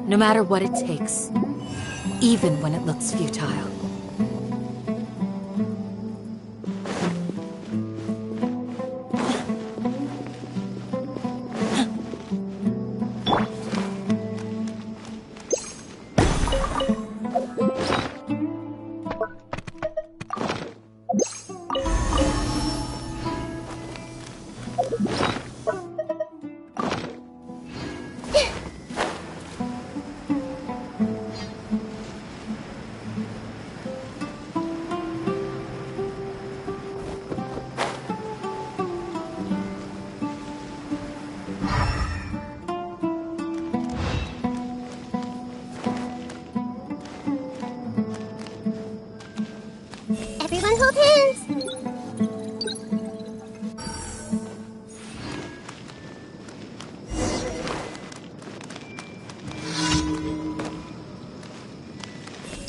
no matter what it takes, even when it looks futile. Everyone hold hands!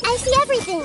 I see everything!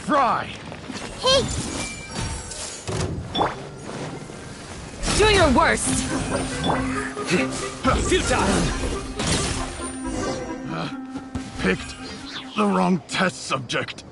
Fry! Hey! Do your worst! Futile! Picked the wrong test subject.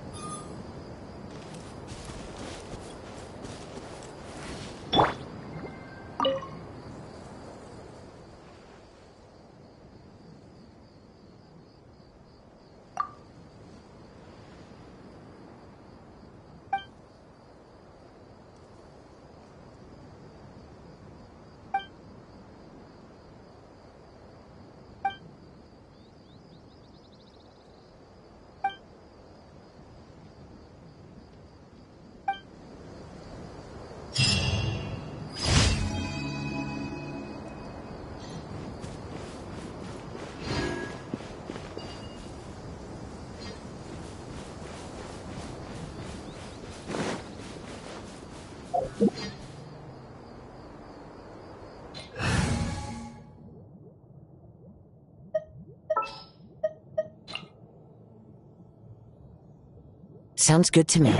Sounds good to me.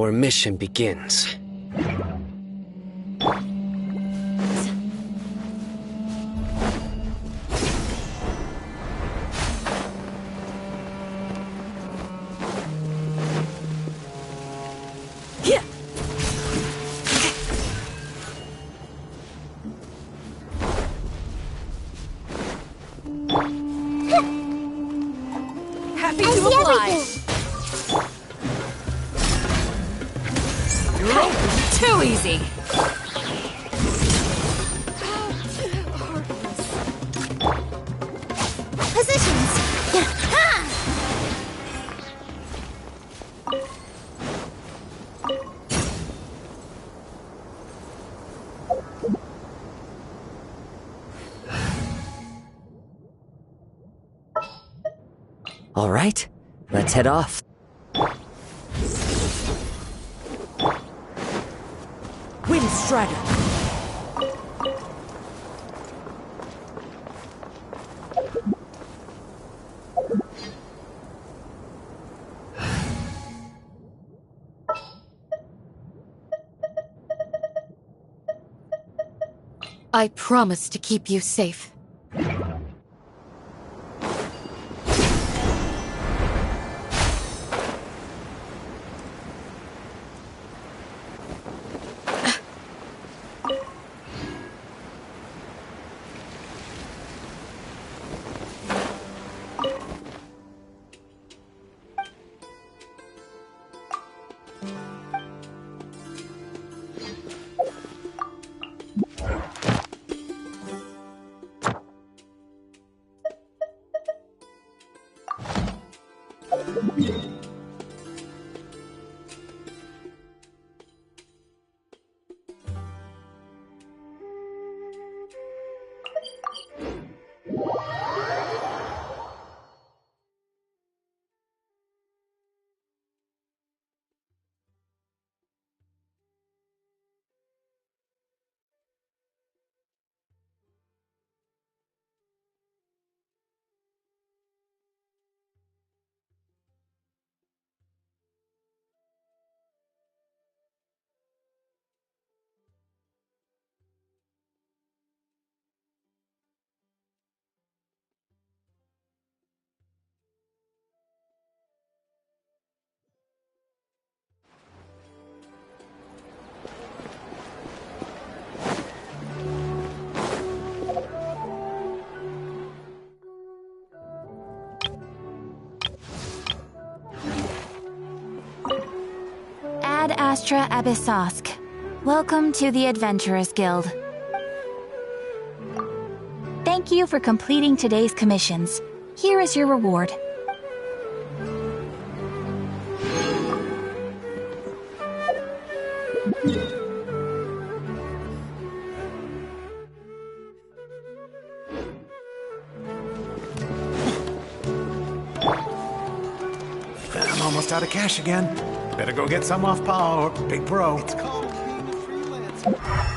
our mission begins. Happy I to see oblige. everything. Too easy. Positions. All right, let's head off. Wind Strider. I promise to keep you safe. Ad Astra Abyssosk. Welcome to the Adventurers Guild. Thank you for completing today's commissions. Here is your reward. I'm almost out of cash again. Better go get some off Paul or Big Bro. It's called being a freelancer.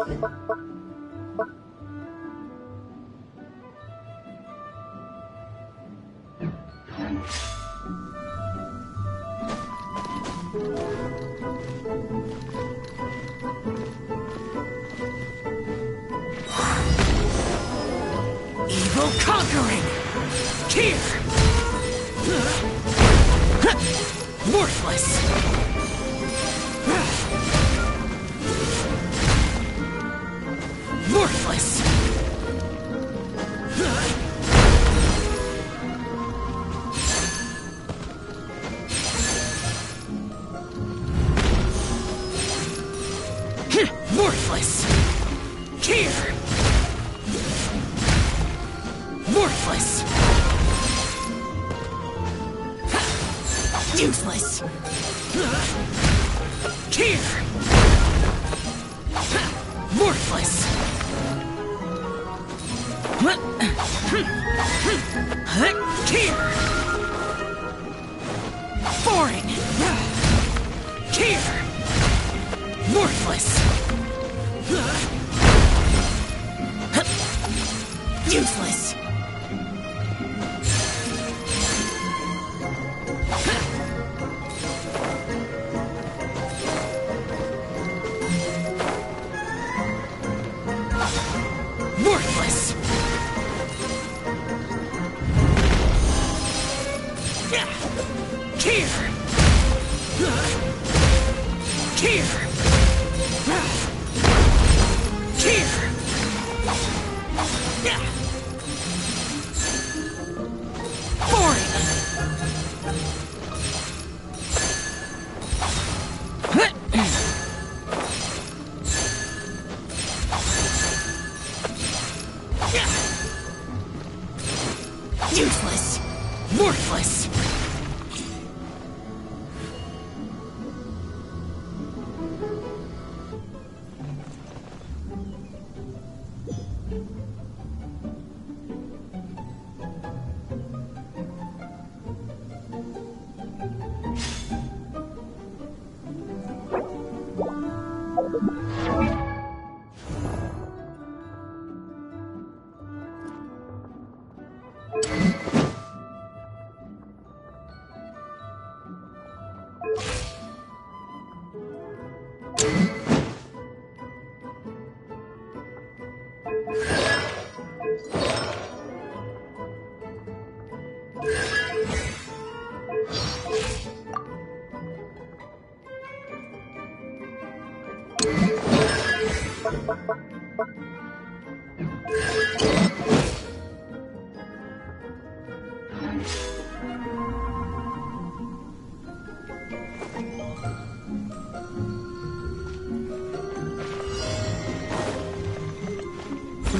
Evil conquering! Here! Worthless! Worthless! Worthless! Here! Worthless! Useless! Here! Worthless! Here! Boring! Here! Worthless! Useless! Worthless! Here! Here! Here! Boring! Useless! Worthless!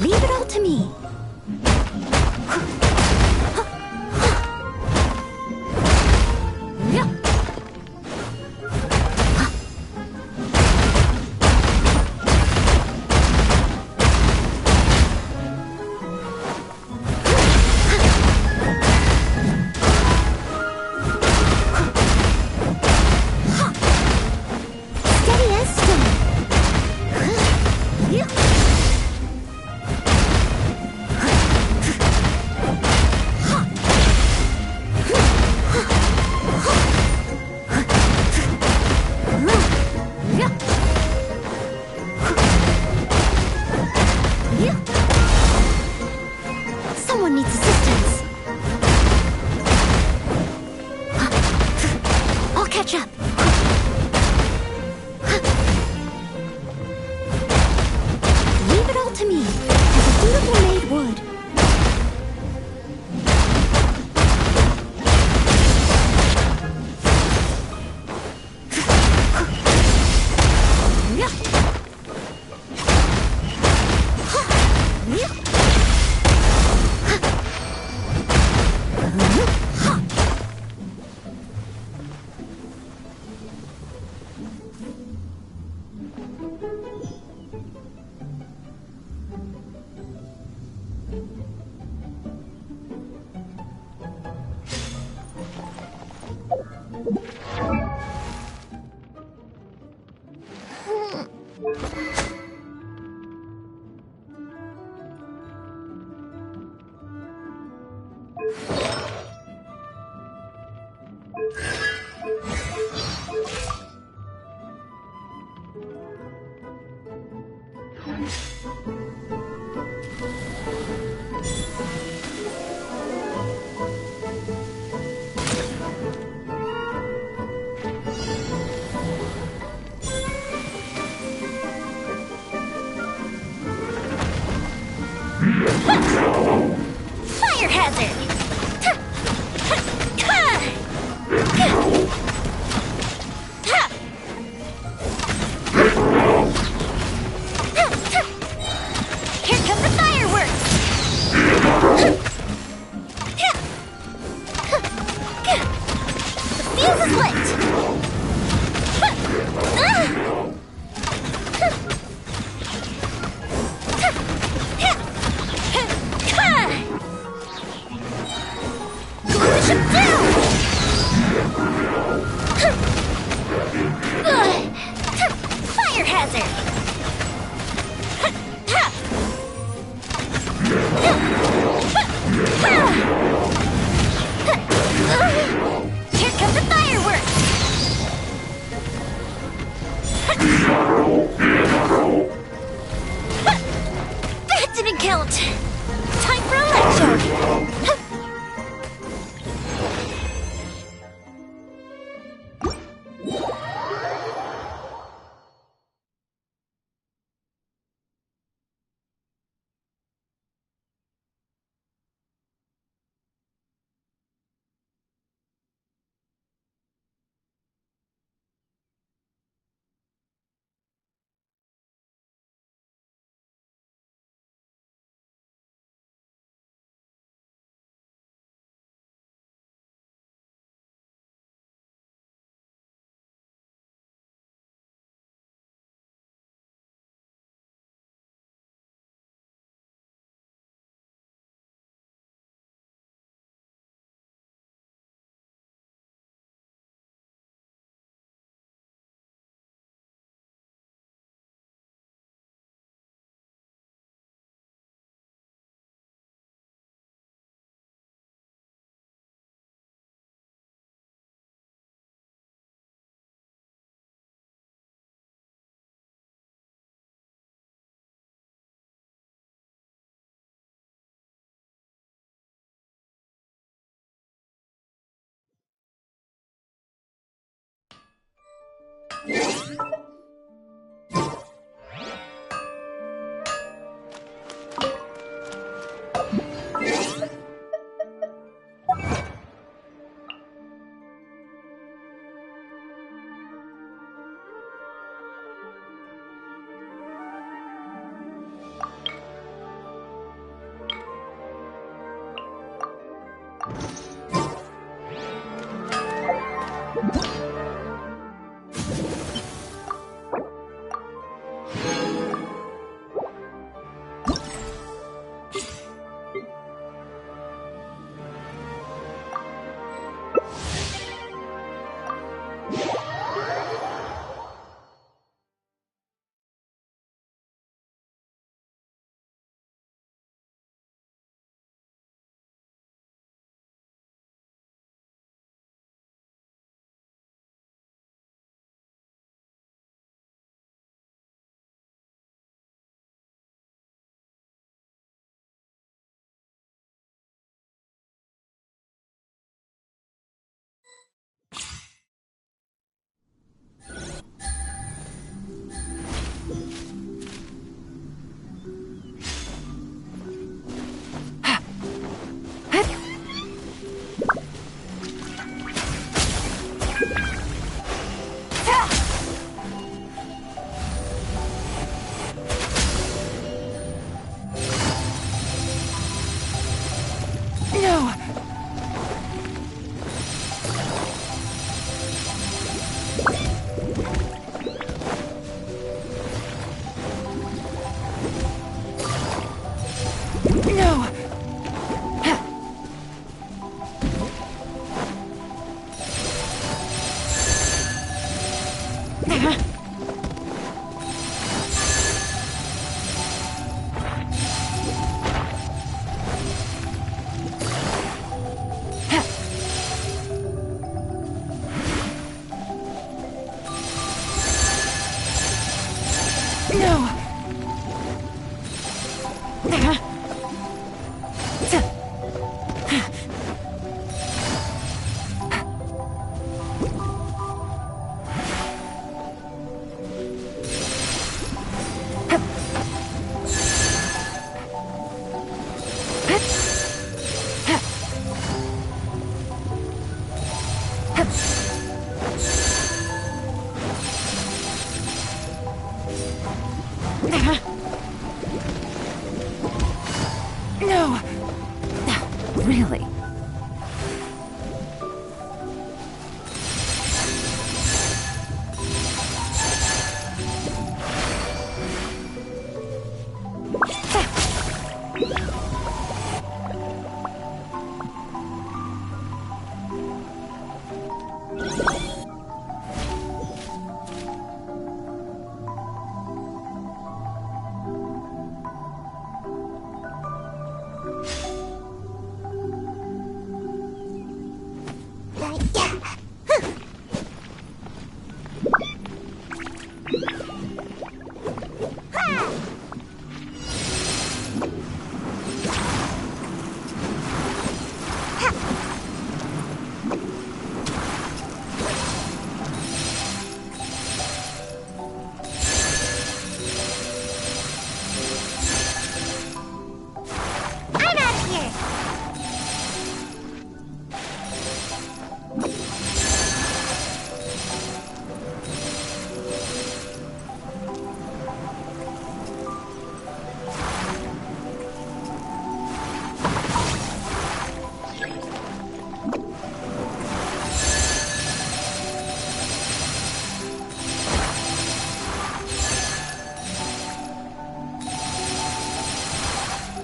Leave it all to me. Steady as stone. Someone needs assistance. I'll catch up. Leave it all to me, as a dutiful maid would. Fire hazard! Here come the fireworks! That didn't count! Time for a lecture!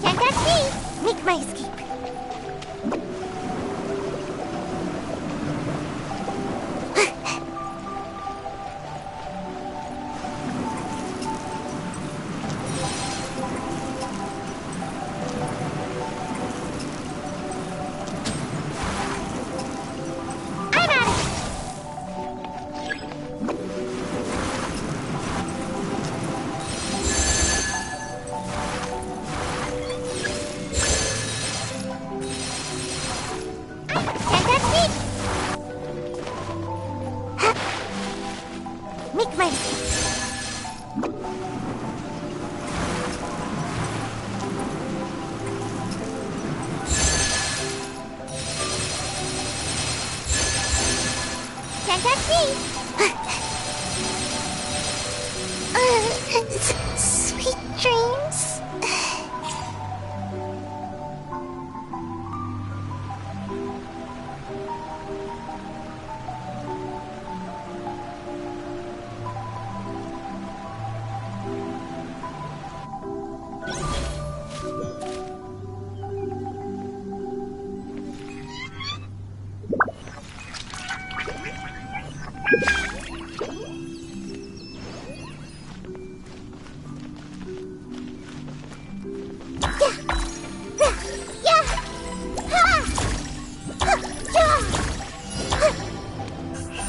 Can't catch me! Make my escape. I'm at it! Can't catch me! Make my escape. Can't catch me! Sweet dreams.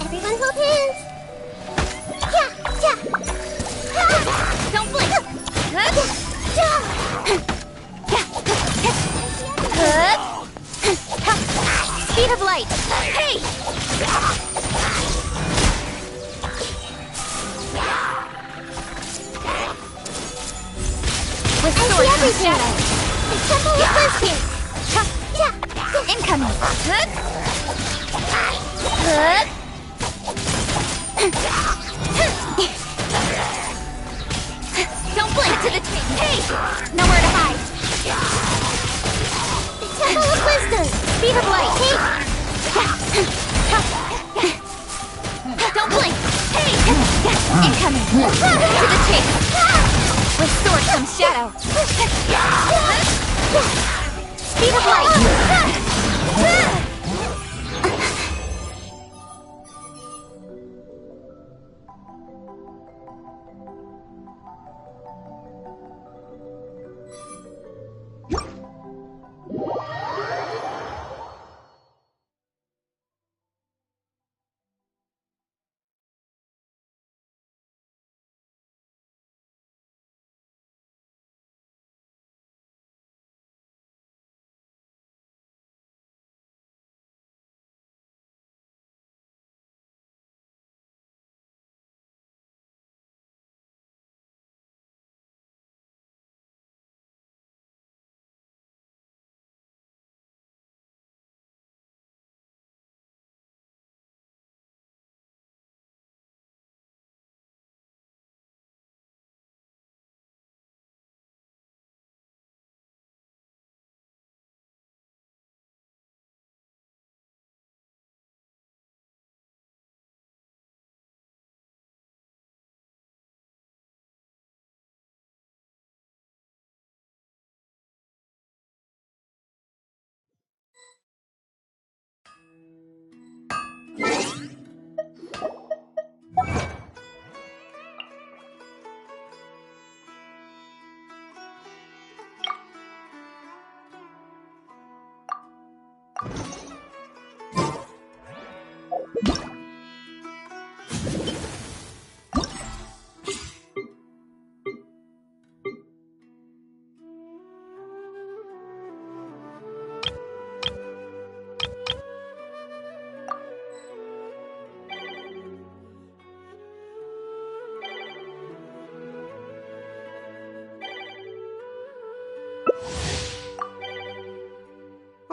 Everyone hold hands. Don't blink. Speed of light. Hey! With sword comes shadow. The temple of wisdom. Incoming. Don't blink to the tape. Hey! Nowhere to hide. The temple of wisdom. Speed of light. Don't blink. Hey! Incoming. To the tape. With sword comes shadow. Speed of light.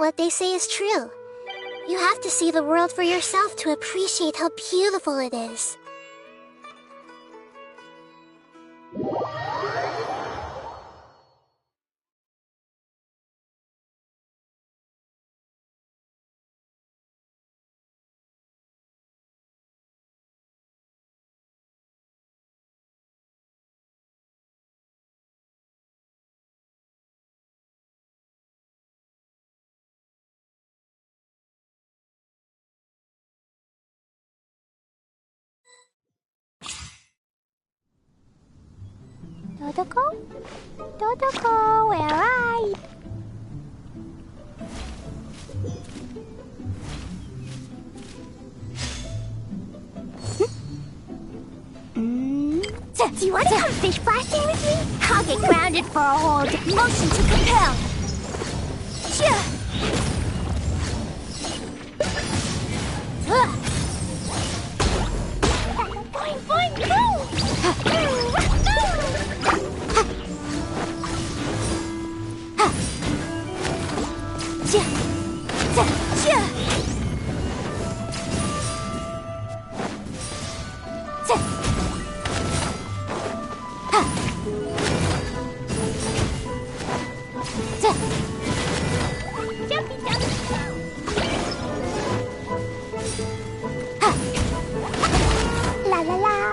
What they say is true. You have to see the world for yourself to appreciate how beautiful it is. Dodoko? Dodoko, where are you? Do you want to come fish blasting with me? I'll get grounded for a hold. Motion to compel. Boing, boing, boom! La la la.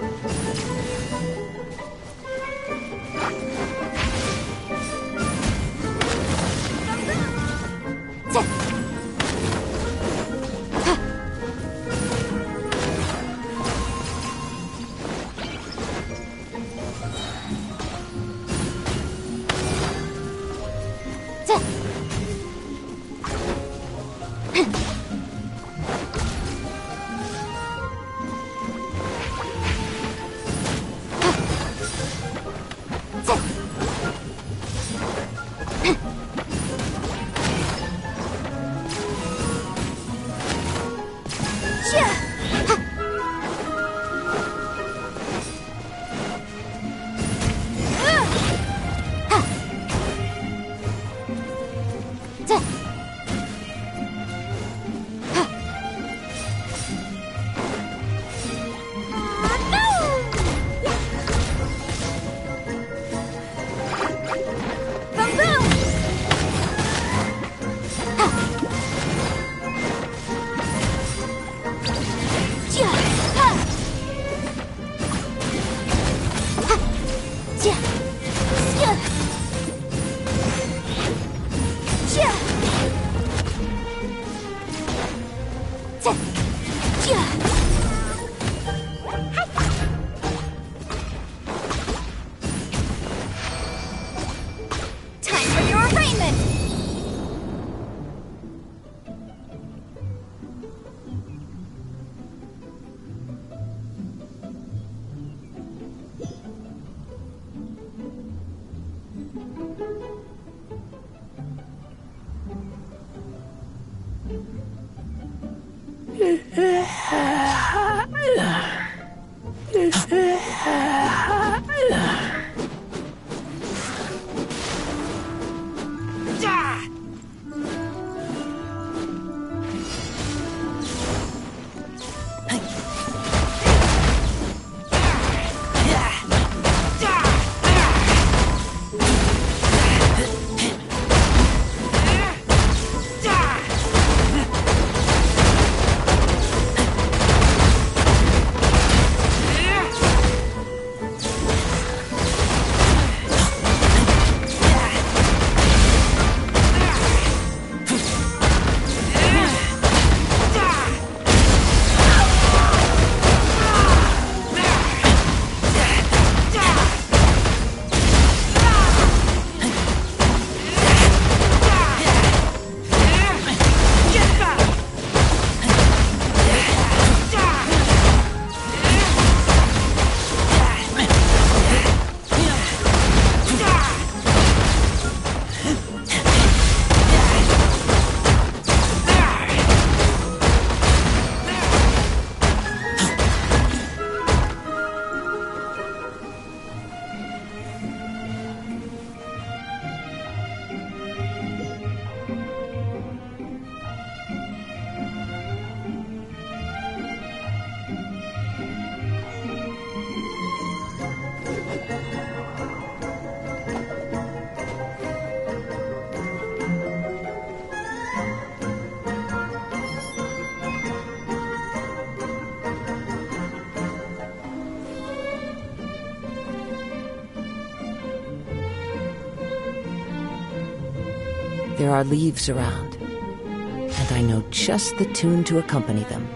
There are leaves around, and I know just the tune to accompany them.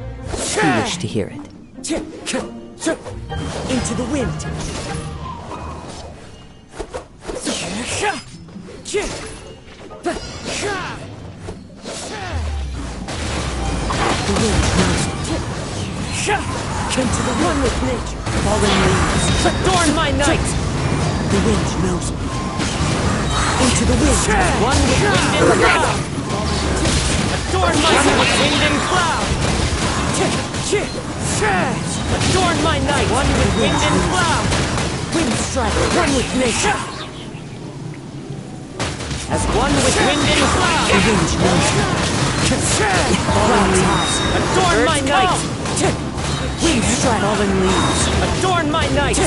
You wish to hear it. Into the wind. The wind knows me. Into the one with nature. Fallen leaves. Adorn my night. The wind knows me. Into the wind. One with wind and cloud. Adorn my night. With wind and cloud. Adorn my night. One with wind and cloud. Wind strike. One with nature. As one with wind and cloud. The wind knows me. Fallen leaves. Adorn my night. Wind strike. Fallen leaves. Adorn my night.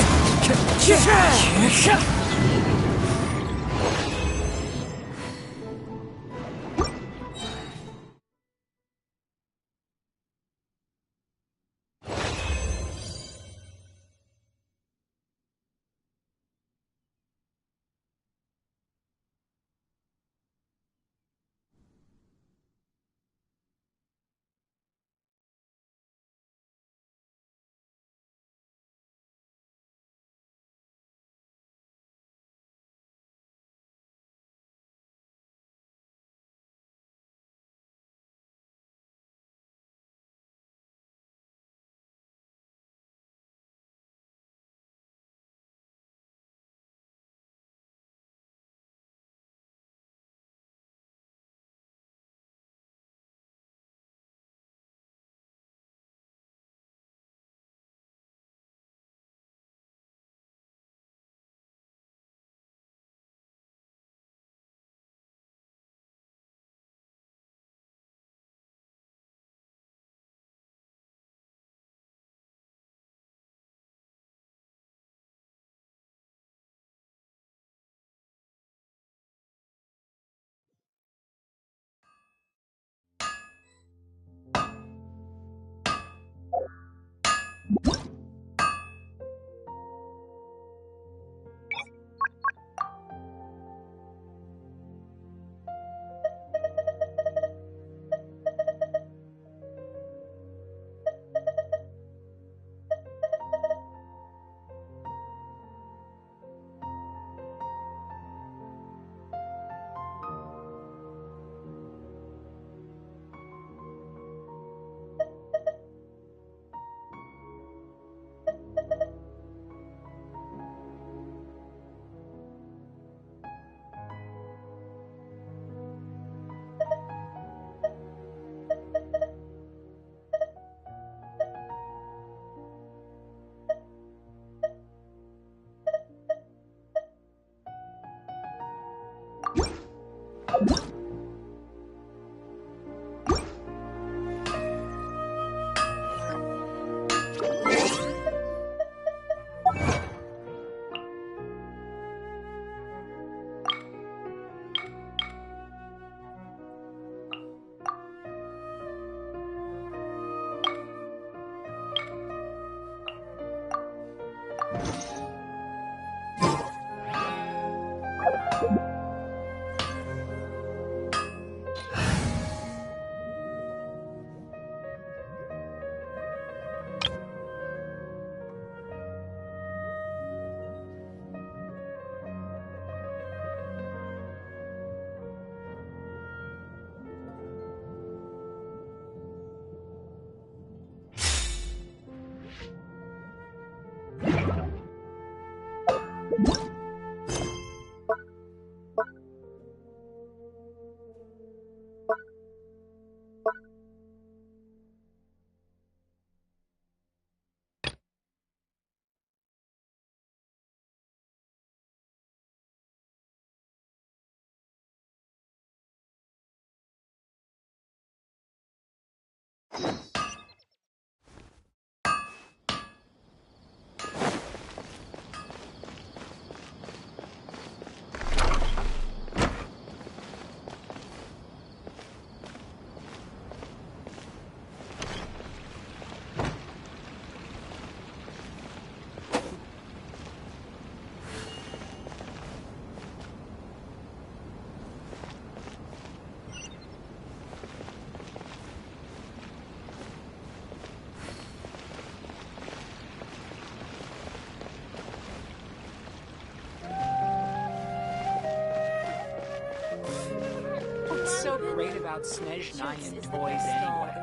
about Snezhnaya and toys anyway.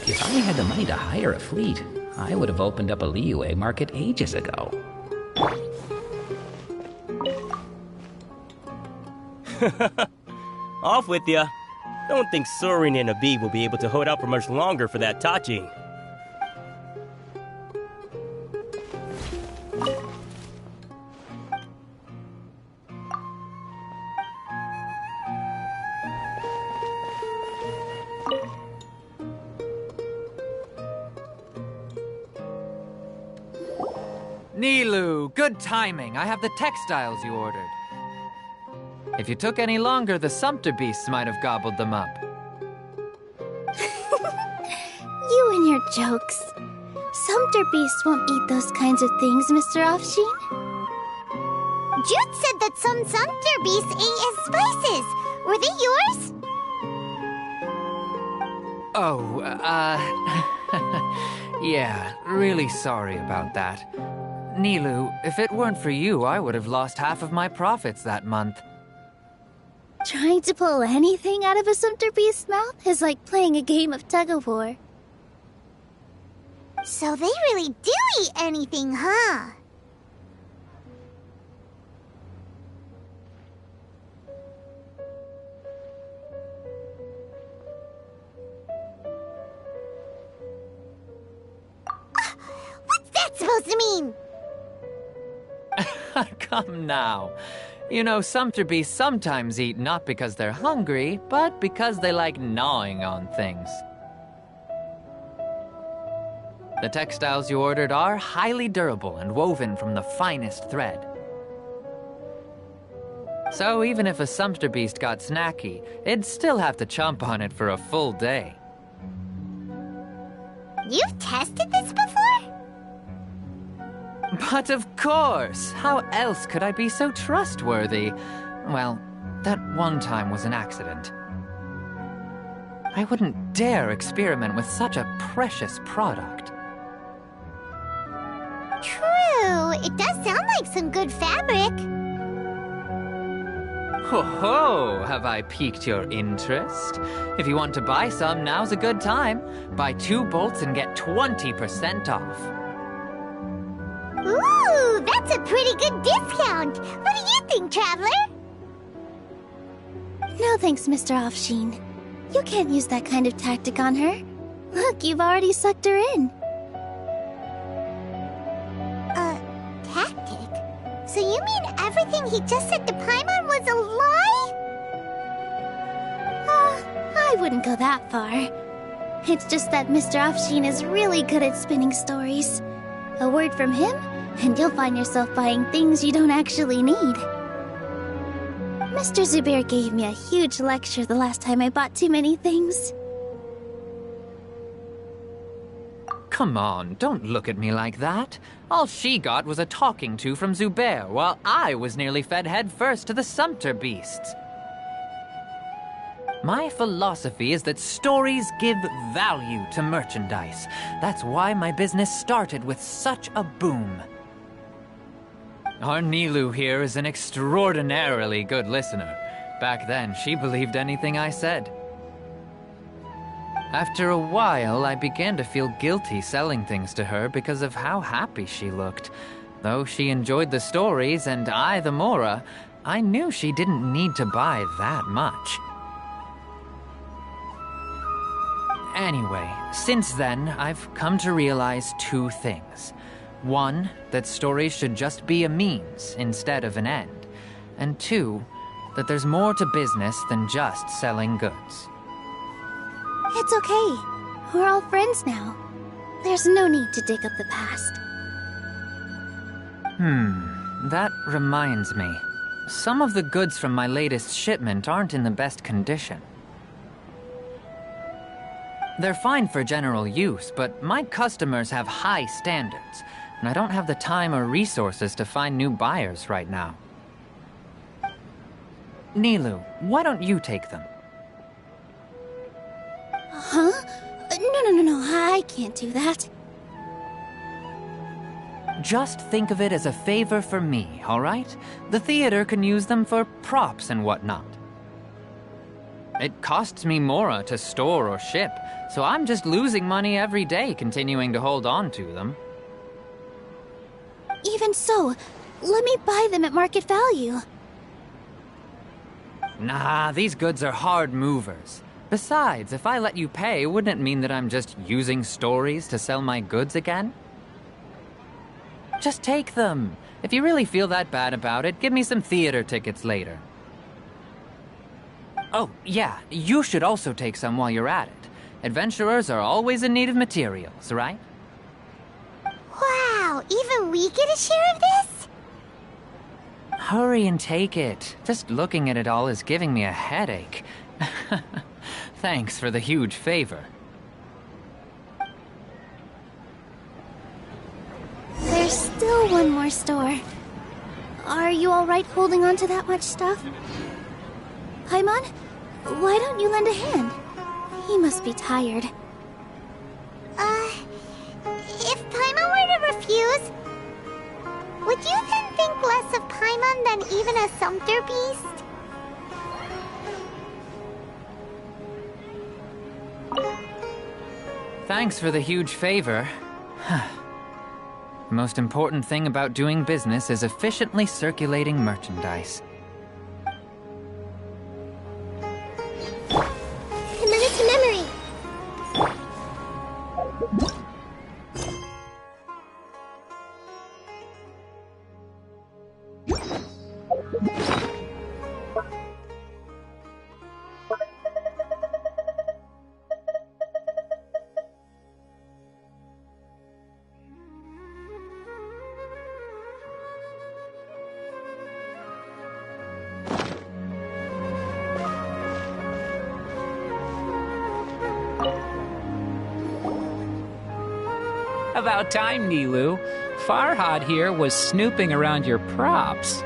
If I had the money to hire a fleet, I would have opened up a Liyue market ages ago. Off with ya. Don't think Sorin and Abib will be able to hold out for much longer for that Tachi. Nilou, good timing. I have the textiles you ordered. If you took any longer, the sumpter beasts might have gobbled them up. You and your jokes. Sumpter beasts won't eat those kinds of things, Mr. Offsheen. Jude said that some sumpter beasts ate his spices. Were they yours? Oh, yeah, really sorry about that. Nilou, if it weren't for you, I would have lost half of my profits that month. Trying to pull anything out of a sumpter beast's mouth is like playing a game of tug-of-war. So they really do eat anything, huh? What's that supposed to mean? Come now. You know, sumpter beasts sometimes eat not because they're hungry, but because they like gnawing on things. The textiles you ordered are highly durable and woven from the finest thread. So even if a sumpter beast got snacky, it'd still have to chomp on it for a full day. You've tested this before? But of course! How else could I be so trustworthy? Well, that one time was an accident. I wouldn't dare experiment with such a precious product. True. It does sound like some good fabric. Ho ho! Have I piqued your interest? If you want to buy some, now's a good time. Buy 2 bolts and get 20% off. Ooh, that's a pretty good discount. What do you think, Traveler? No thanks, Mr. Offsheen. You can't use that kind of tactic on her. Look, you've already sucked her in. Tactic? So you mean everything he just said to Paimon was a lie? I wouldn't go that far. It's just that Mr. Offsheen is really good at spinning stories. A word from him, and you'll find yourself buying things you don't actually need. Mr. Zubair gave me a huge lecture the last time I bought too many things. Come on, don't look at me like that. All she got was a talking to from Zubair, while I was nearly fed head first to the sumpter beasts. My philosophy is that stories give value to merchandise. That's why my business started with such a boom. Our Nilou here is an extraordinarily good listener. Back then, she believed anything I said. After a while, I began to feel guilty selling things to her because of how happy she looked. Though she enjoyed the stories and I the Mora, I knew she didn't need to buy that much. Anyway, since then, I've come to realize 2 things. 1, that stories should just be a means instead of an end. And 2, that there's more to business than just selling goods. It's okay. We're all friends now. There's no need to dig up the past. That reminds me. Some of the goods from my latest shipment aren't in the best condition. They're fine for general use, but my customers have high standards, and I don't have the time or resources to find new buyers right now. Nilou, why don't you take them? Huh? No, I can't do that. Just think of it as a favor for me, all right? The theater can use them for props and whatnot. It costs me Mora to store or ship, so I'm just losing money every day continuing to hold on to them. Even so, let me buy them at market value. Nah, these goods are hard movers. Besides, if I let you pay, wouldn't it mean that I'm just using stories to sell my goods again? Just take them. If you really feel that bad about it, give me some theater tickets later. Oh, yeah, you should also take some while you're at it. Adventurers are always in need of materials, right? Wow, even we get a share of this? Hurry and take it. Just looking at it all is giving me a headache. Thanks for the huge favor. There's still one more store. Are you alright holding on to that much stuff? Paimon, why don't you lend a hand? He must be tired. If Paimon were to refuse, would you then think less of Paimon than even a sumpter beast? Thanks for the huge favor. The most important thing about doing business is efficiently circulating merchandise. Committed to memory. About time, Nilu. Farhad here was snooping around your props.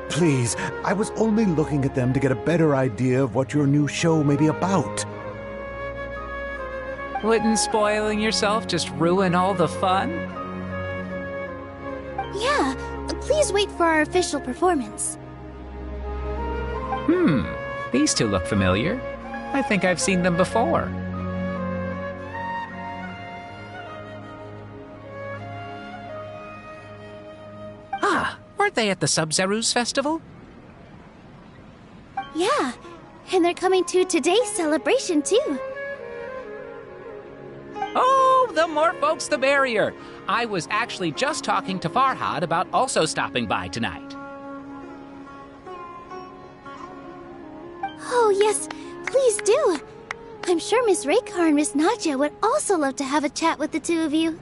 Please, I was only looking at them to get a better idea of what your new show may be about. Wouldn't spoiling yourself just ruin all the fun? Yeah, please wait for our official performance. These two look familiar. I think I've seen them before. Weren't they at the Sub-Zerus festival? Yeah, and they're coming to today's celebration too. Oh, the more folks the merrier. I was actually just talking to Farhad about also stopping by tonight. Oh yes, please do. I'm sure Miss Raykar and Miss Nadja would also love to have a chat with the two of you.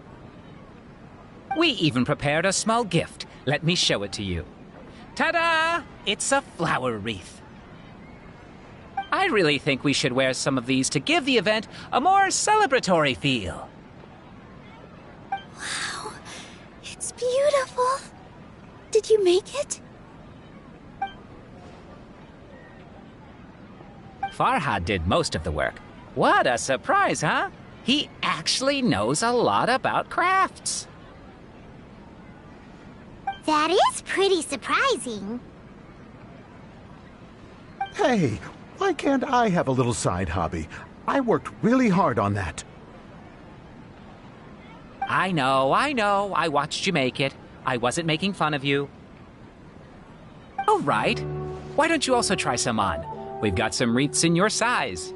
We even prepared a small gift. Let me show it to you. Ta-da! It's a flower wreath. I really think we should wear some of these to give the event a more celebratory feel. Wow, it's beautiful. Did you make it? Farhad did most of the work. What a surprise, huh? He actually knows a lot about crafts. That is pretty surprising. Hey, why can't I have a little side hobby? I worked really hard on that. I know. I watched you make it. I wasn't making fun of you. All right. Why don't you also try some on? We've got some wreaths in your size.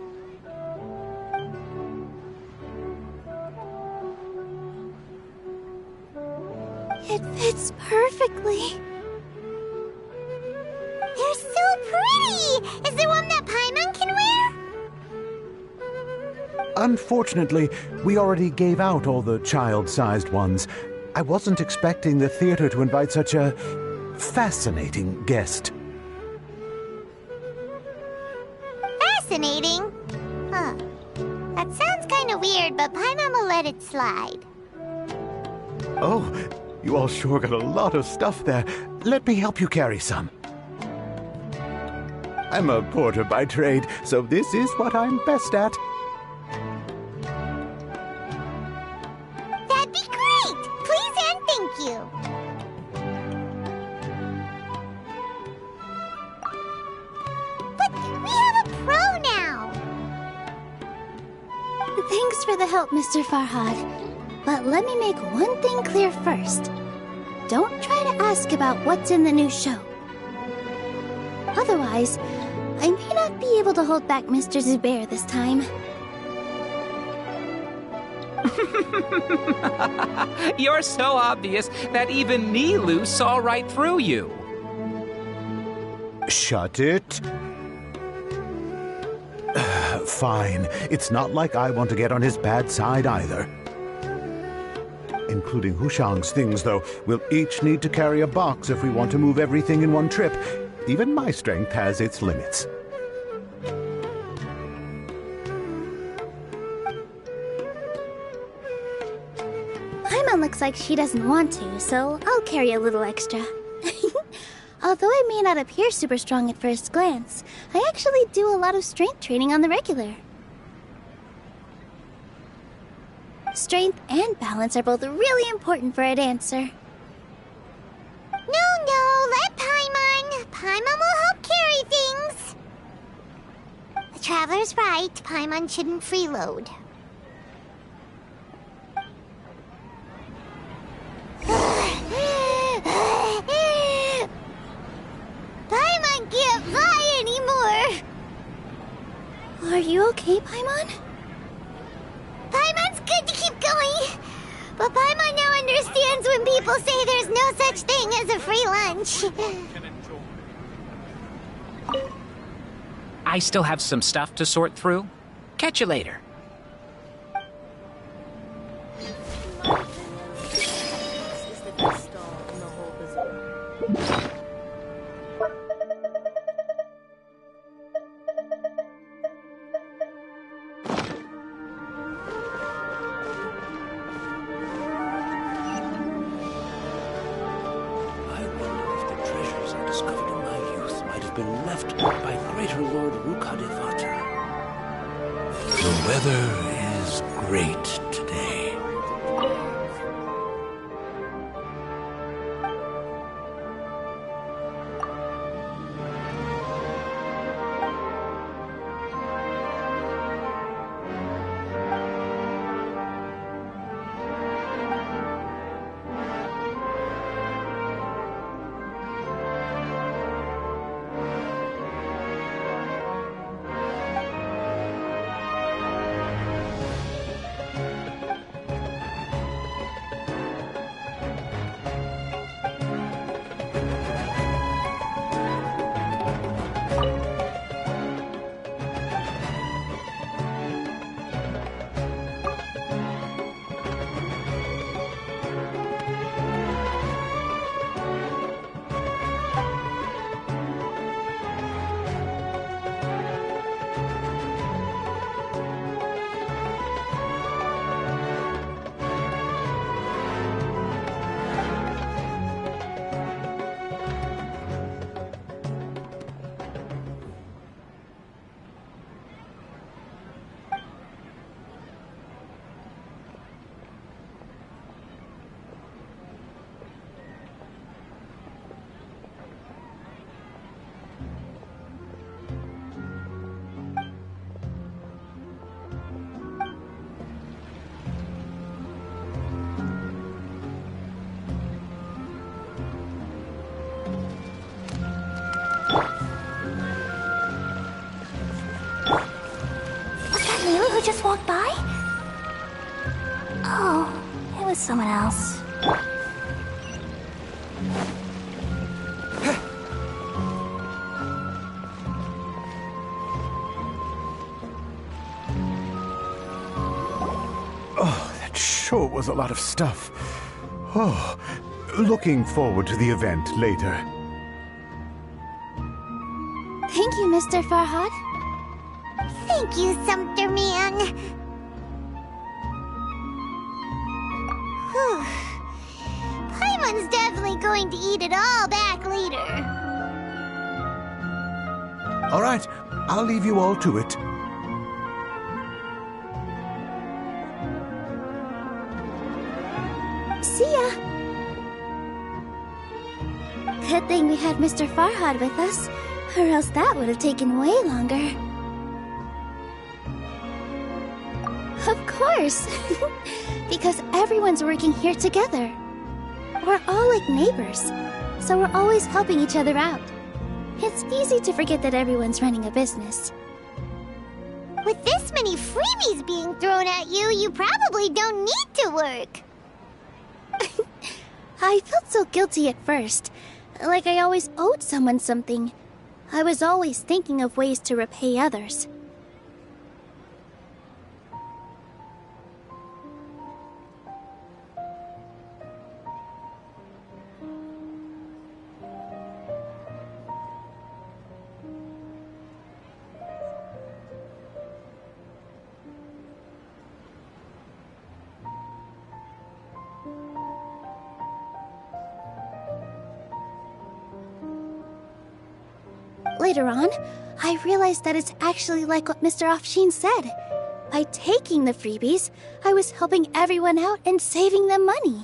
It fits perfectly. They're so pretty! Is there one that Paimon can wear? Unfortunately, we already gave out all the child-sized ones. I wasn't expecting the theater to invite such a fascinating guest. Fascinating? Huh. That sounds kind of weird, but Paimon will let it slide. Oh, you all sure got a lot of stuff there. Let me help you carry some. I'm a porter by trade, so this is what I'm best at. That'd be great! Thanks for the help, Mr. Farhad. But let me make one thing clear first. Don't try to ask about what's in the new show. Otherwise, I may not be able to hold back Mr. Zubair this time. You're so obvious that even Nilu saw right through you. Shut it. Fine. It's not like I want to get on his bad side either. Including Hushang's things, though. We'll each need to carry a box if we want to move everything in one trip. Even my strength has its limits. Paimon looks like she doesn't want to, so I'll carry a little extra. Although I may not appear super strong at first glance, I actually do a lot of strength training on the regular. Strength and balance are both really important for a dancer. No, let Paimon. Paimon will help carry things. The Traveler's right. Paimon shouldn't freeload. Paimon can't fly anymore. Are you okay, Paimon? Paimon's good to keep going. But Paimon now understands when people say there's no such thing as a free lunch. I still have some stuff to sort through. Catch you later. The weather is great today. Just walked by? Oh, it was someone else. Oh, that sure was a lot of stuff. Oh, looking forward to the event later. Thank you, Mr. Farhad. Thank you, Sumpter Man. Whew. Paimon's definitely going to eat it all back later. All right, I'll leave you all to it. See ya. Good thing we had Mr. Farhad with us, or else that would have taken way longer. Of course. Because everyone's working here together. We're all like neighbors, so we're always helping each other out. It's easy to forget that everyone's running a business. With this many freebies being thrown at you, you probably don't need to work. I felt so guilty at first, like I always owed someone something. I was always thinking of ways to repay others. Later on, I realized that it's actually like what Mr. Offsheen said. By taking the freebies, I was helping everyone out and saving them money.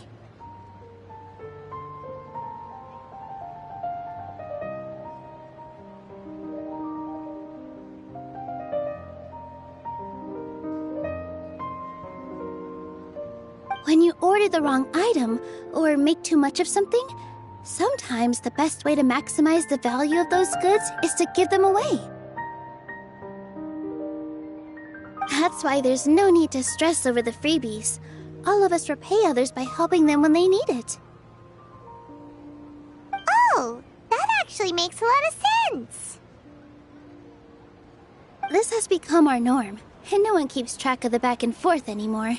When you order the wrong item, or make too much of something, sometimes the best way to maximize the value of those goods is to give them away. That's why there's no need to stress over the freebies. All of us repay others by helping them when they need it. Oh, that actually makes a lot of sense. This has become our norm, and no one keeps track of the back and forth anymore.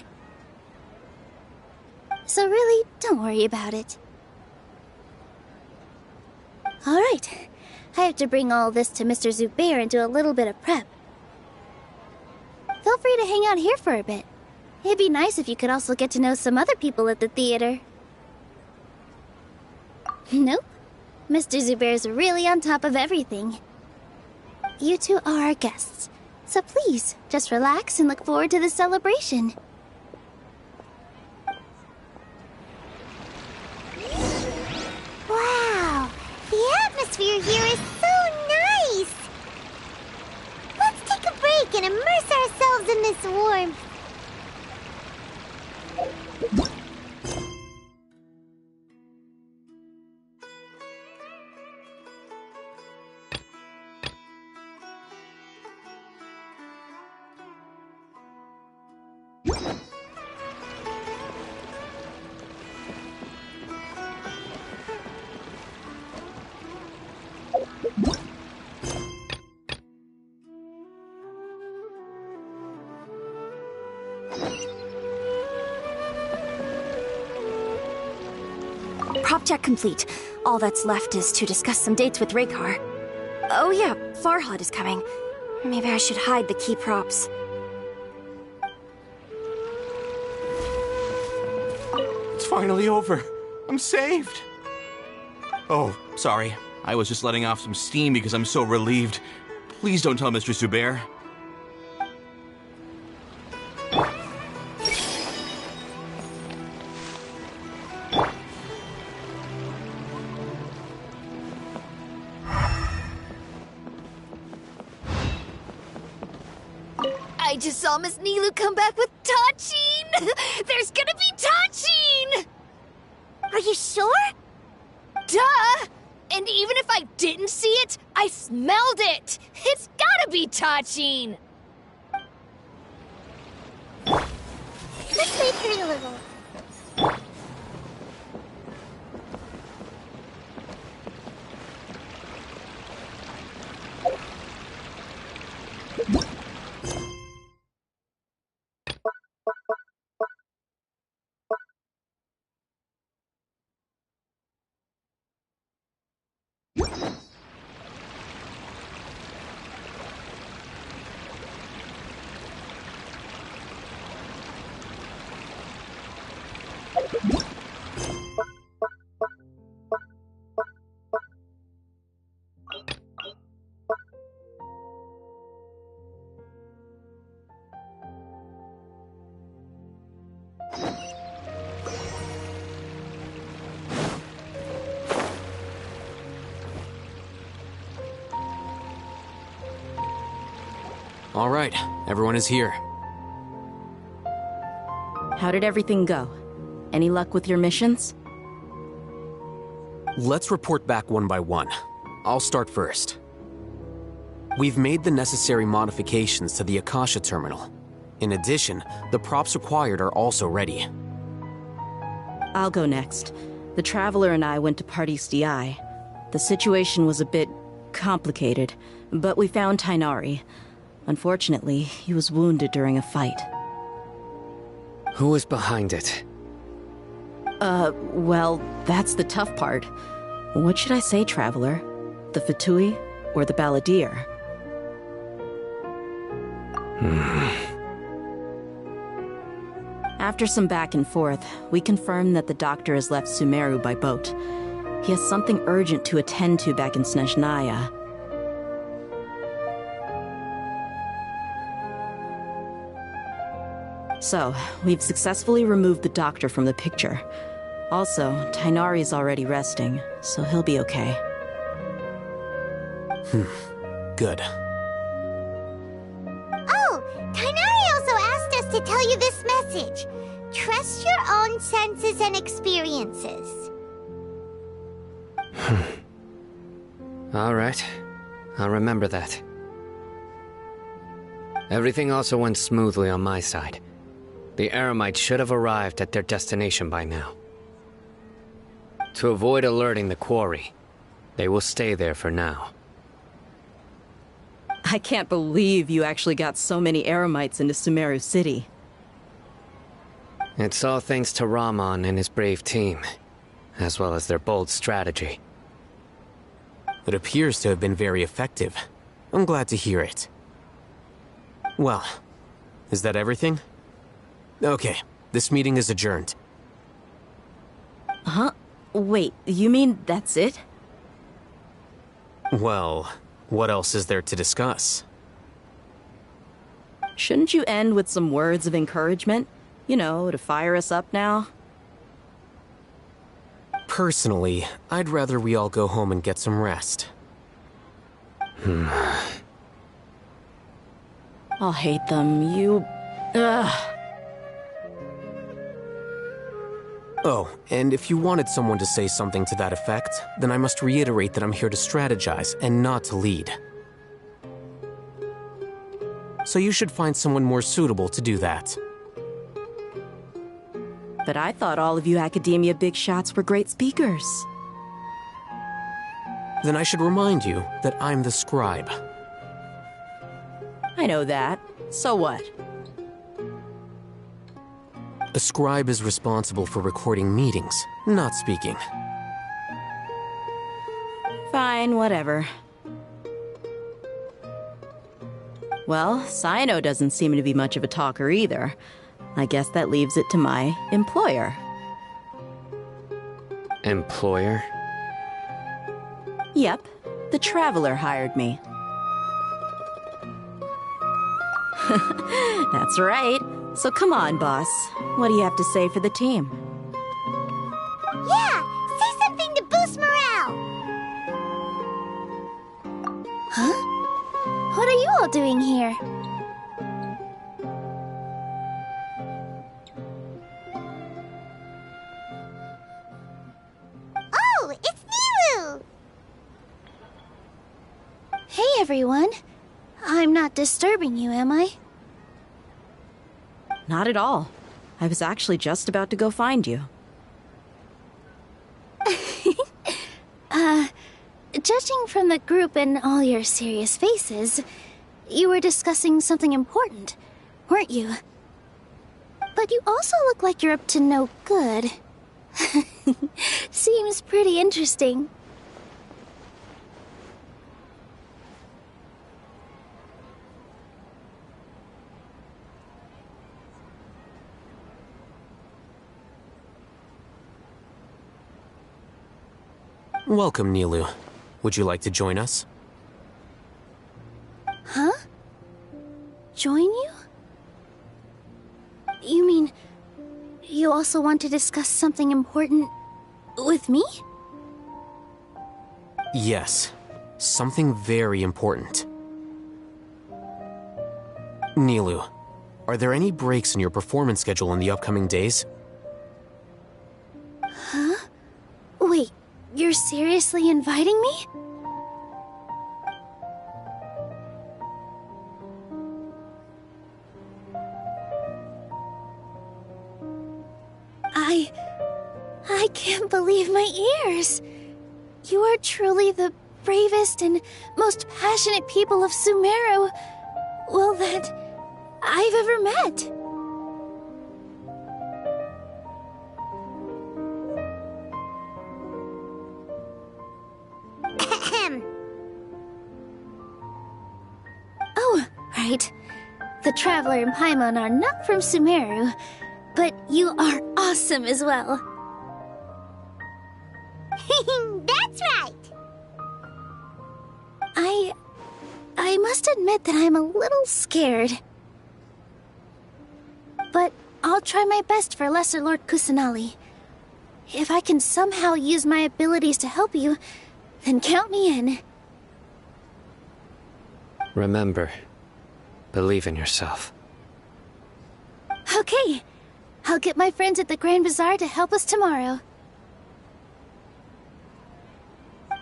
So really, don't worry about it. Alright, I have to bring all this to Mr. Zubair and do a little bit of prep. Feel free to hang out here for a bit. It'd be nice if you could also get to know some other people at the theater. Nope. Mr. Zubair's really on top of everything. You two are our guests, so please, just relax and look forward to the celebration. Wow, the atmosphere here is so nice! Let's take a break and immerse ourselves in this warmth. Prop check complete. All that's left is to discuss some dates with Raykar. Oh yeah, Farhad is coming. Maybe I should hide the key props. It's finally over. I'm saved. Oh, sorry. I was just letting off some steam because I'm so relieved. Please don't tell Mr. Zubair. I just saw Miss Nilu come back with Tachin! There's gonna be Tachin! Are you sure? Duh! And even if I didn't see it, I smelled it! It's gotta be Tachin! Let's wait for a little. All right, everyone is here. How did everything go? Any luck with your missions? Let's report back one by one. I'll start first. We've made the necessary modifications to the Akasha terminal. In addition, the props required are also ready. I'll go next. The Traveler and I went to Party's DI. The situation was a bit complicated, but we found Tainari. Unfortunately, he was wounded during a fight. Who was behind it? Well, that's the tough part. What should I say, Traveler? The Fatui or the Balladeer? After some back and forth, we confirmed that the doctor has left Sumeru by boat. He has something urgent to attend to back in Snezhnaya. So, we've successfully removed the doctor from the picture. Also, Tainari's already resting, so he'll be okay. Good. Oh, Tainari also asked us to tell you this message. Trust your own senses and experiences. All right. I'll remember that. Everything also went smoothly on my side. The Eremites should have arrived at their destination by now. To avoid alerting the quarry, they will stay there for now. I can't believe you actually got so many Eremites into Sumeru City. It's all thanks to Rahman and his brave team, as well as their bold strategy. It appears to have been very effective. I'm glad to hear it. Well, is that everything? Okay, this meeting is adjourned. Huh? Wait, you mean that's it? Well, what else is there to discuss? Shouldn't you end with some words of encouragement? You know, to fire us up now? Personally, I'd rather we all go home and get some rest. I'll hate them, you... Ugh. Oh, and if you wanted someone to say something to that effect, then I must reiterate that I'm here to strategize and not to lead. So you should find someone more suitable to do that. But I thought all of you Academia big shots were great speakers. Then I should remind you that I'm the scribe. I know that. So what? A scribe is responsible for recording meetings, not speaking. Fine, whatever. Well, Cyno doesn't seem to be much of a talker either. I guess that leaves it to my employer. Employer? Yep, the Traveler hired me. That's right. So come on, boss. What do you have to say for the team? Yeah, say something to boost morale. Huh? What are you all doing here? Oh, it's Nilu! Hey, everyone. I'm not disturbing you, am I? Not at all. I was actually just about to go find you. Judging from the group and all your serious faces, you were discussing something important, weren't you? But you also look like you're up to no good. Seems pretty interesting. Welcome, Nilu. Would you like to join us? Huh? Join you? You mean, you also want to discuss something important with me? Yes. Something very important. Nilu, are there any breaks in your performance schedule in the upcoming days? Huh? Wait, you're seriously inviting me? I can't believe my ears. You are truly the bravest and most passionate people of Sumeru, well, that I've ever met. Oh, right. The Traveler and Paimon are not from Sumeru, but you are awesome as well. That's right! I must admit that I'm a little scared. But I'll try my best for Lesser Lord Kusanali. If I can somehow use my abilities to help you, then count me in. Remember, believe in yourself. Okay. I'll get my friends at the Grand Bazaar to help us tomorrow.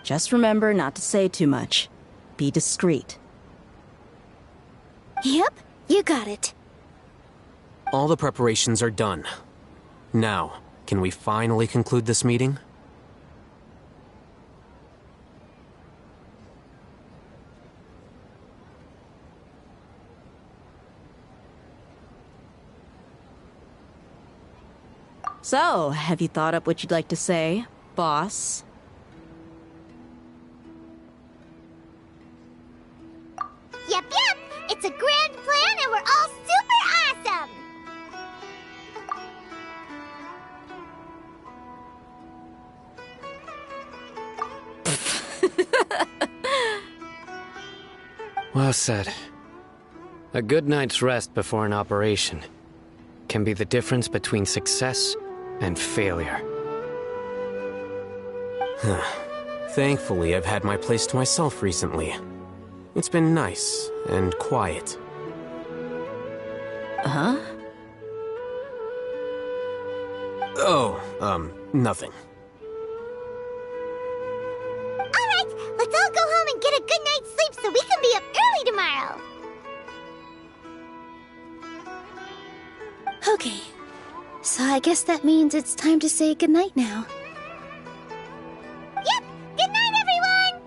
Just remember not to say too much. Be discreet. Yep, you got it. All the preparations are done. Now, can we finally conclude this meeting? So, have you thought up what you'd like to say, boss? Yep, it's a grand plan and we're all super awesome! Well said. A good night's rest before an operation can be the difference between success and failure. Thankfully, I've had my place to myself recently. It's been nice and quiet. Huh? Oh, nothing. Alright, let's all go home and get a good night's sleep so we can be up early tomorrow! Okay. So I guess that means it's time to say goodnight now. Yep! Good night, everyone!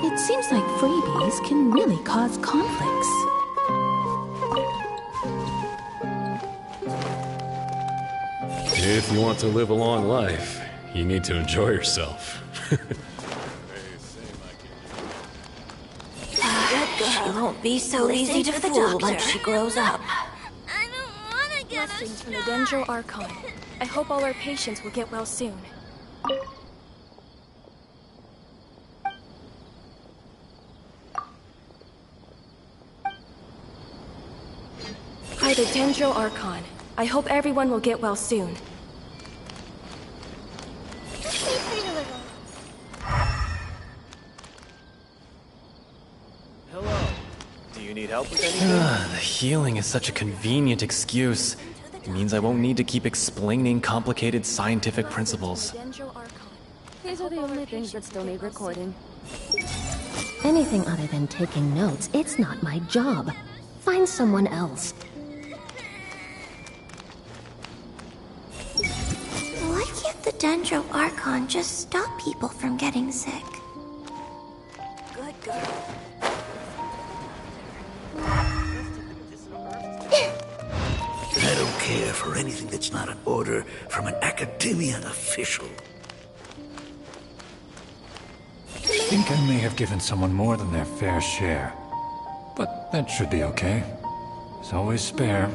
It seems like freebies can really cause conflicts. If you want to live a long life, you need to enjoy yourself. She won't be so easy to fool once she grows up. Blessings from the Dendro Archon. I hope all our patients will get well soon. By the Dendro Archon. I hope everyone will get well soon. Hello. Do you need help with anything? The healing is such a convenient excuse. It means I won't need to keep explaining complicated scientific principles. These are the only things that still need recording. Anything other than taking notes, it's not my job. Find someone else. What if the Dendro Archon just stop people from getting sick? Good girl. I don't care for anything that's not an order from an academia official. I think I may have given someone more than their fair share. But that should be okay. There's always spare.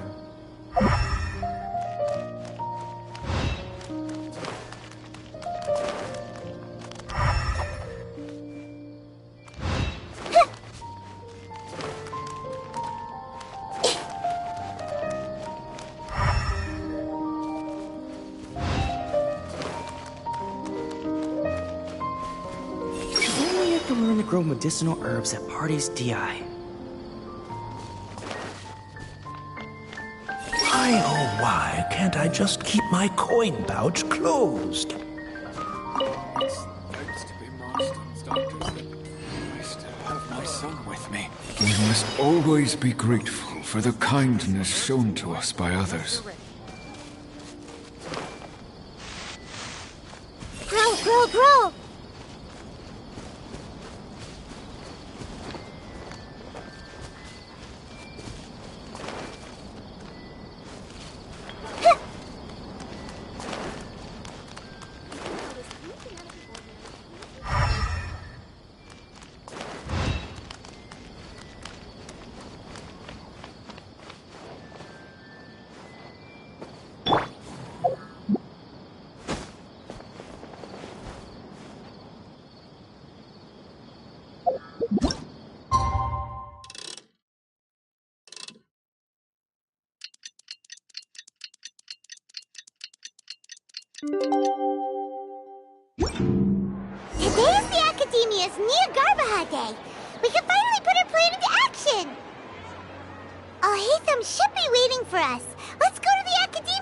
Grow medicinal herbs at parties DI. Why, oh why, can't I just keep my coin pouch closed? It's nice to be Marston's doctor. I still have my son with me. We must always be grateful for the kindness shown to us by others. Grow! Today's the Academia's Nia Garbaha Day. We can finally put our plan into action. Hatham should be waiting for us. Let's go to the Academia.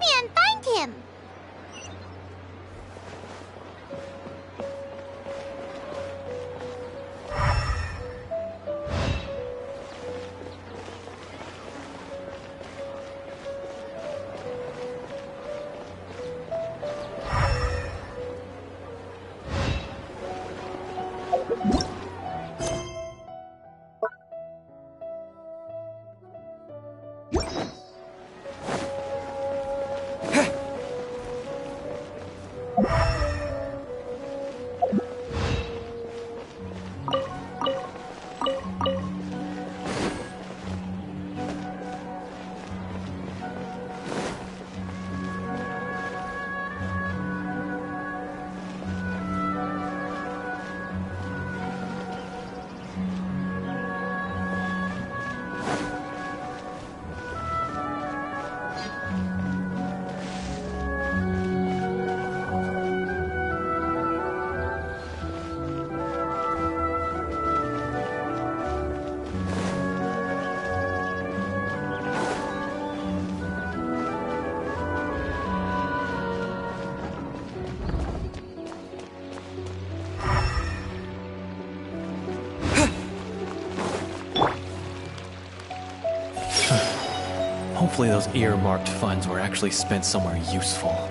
Hopefully those earmarked funds were actually spent somewhere useful.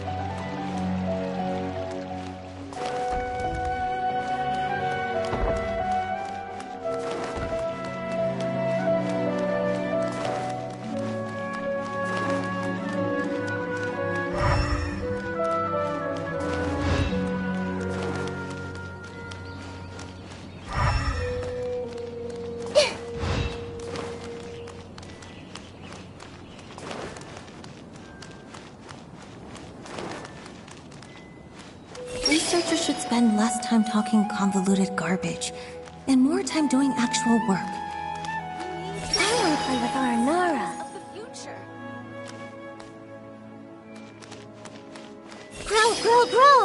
Researchers should spend less time talking convoluted garbage and more time doing actual work. I want to play with Aranara. Grow, grow, grow!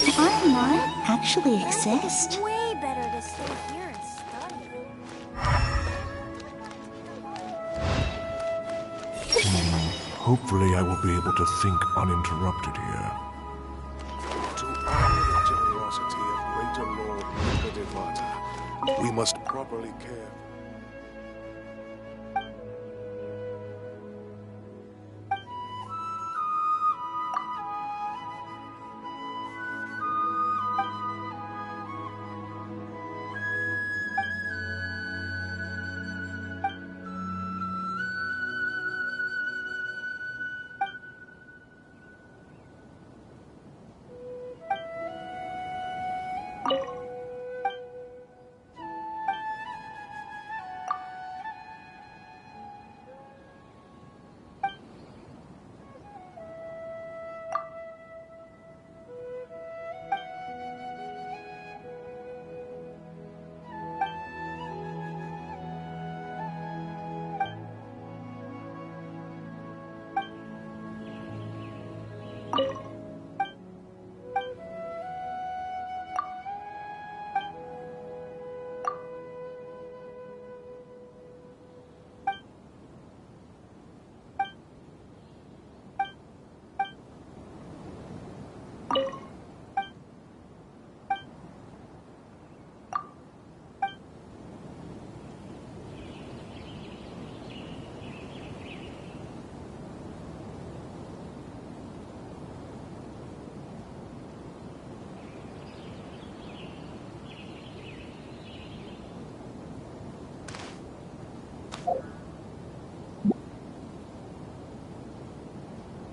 Did Aranara actually exist? Way better to stay here and study. Hopefully I will be able to think uninterrupted here. To honor the generosity of Greater Lord Devata, we must properly care.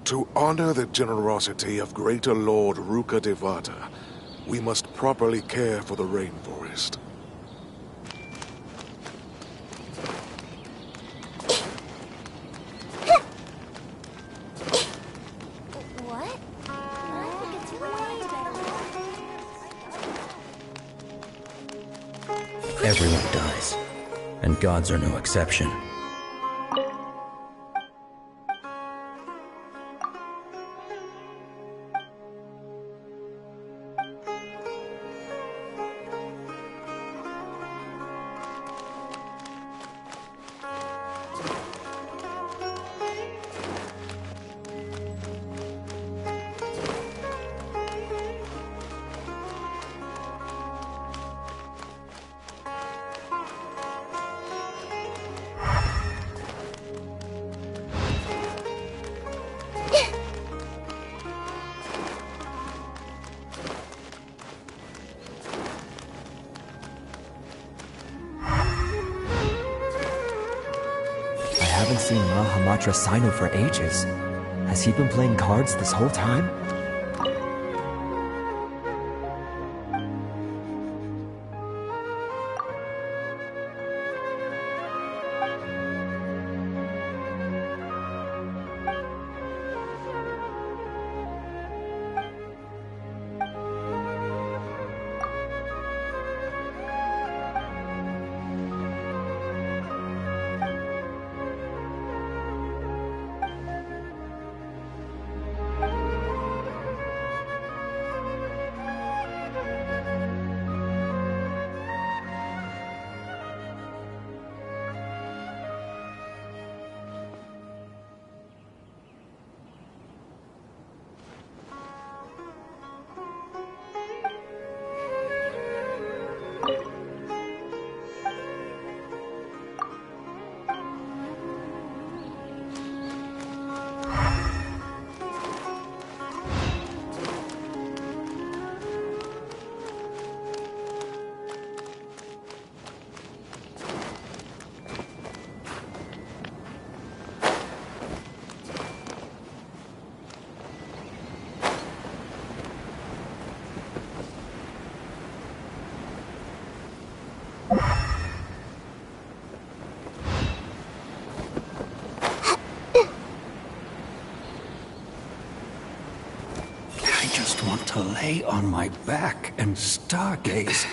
To honor the generosity of Greater Lord Ruka Devata, we must properly care for the rainforest. What? I think it's way better. Everyone dies, and gods are no exception. I haven't seen Mahamatra Sino for ages. Has he been playing cards this whole time? lay on my back and stargaze.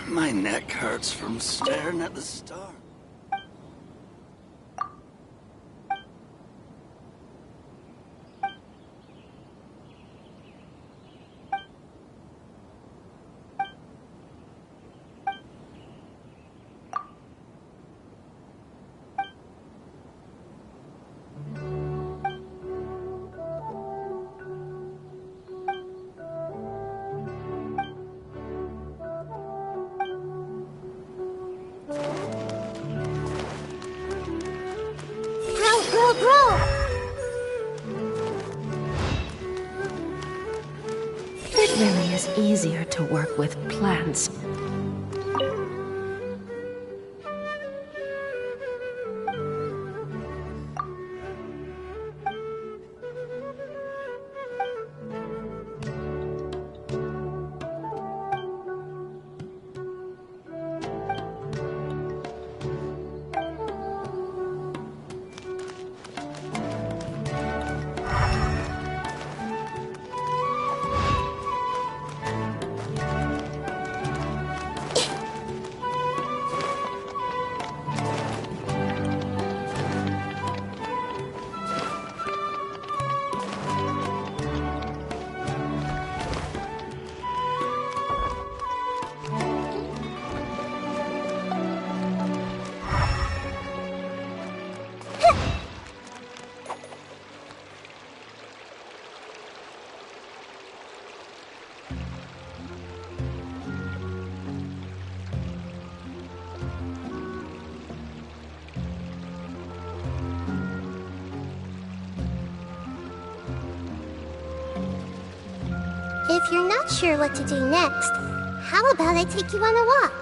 My neck hurts from staring at the stars. It really is easier to work with plants. If you're not sure what to do next, how about I take you on a walk?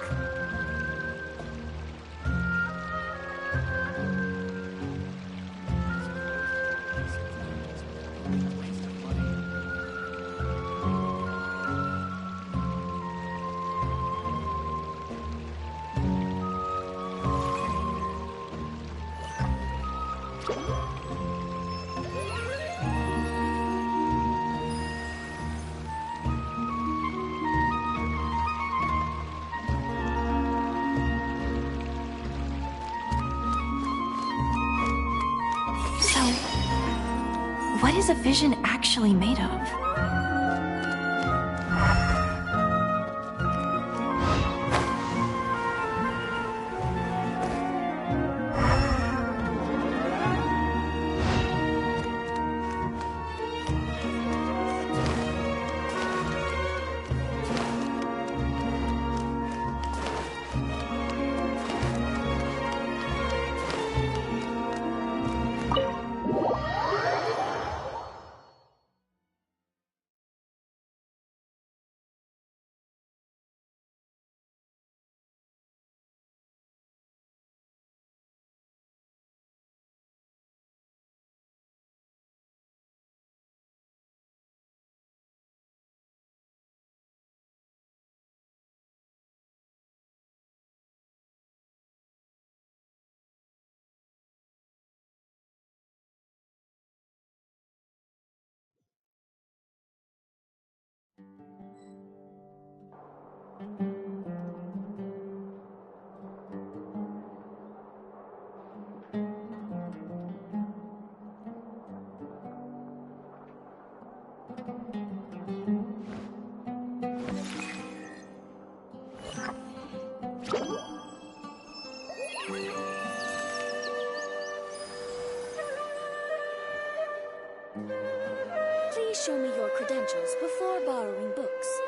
So, what is a vision actually made of? Please show me your credentials before borrowing books.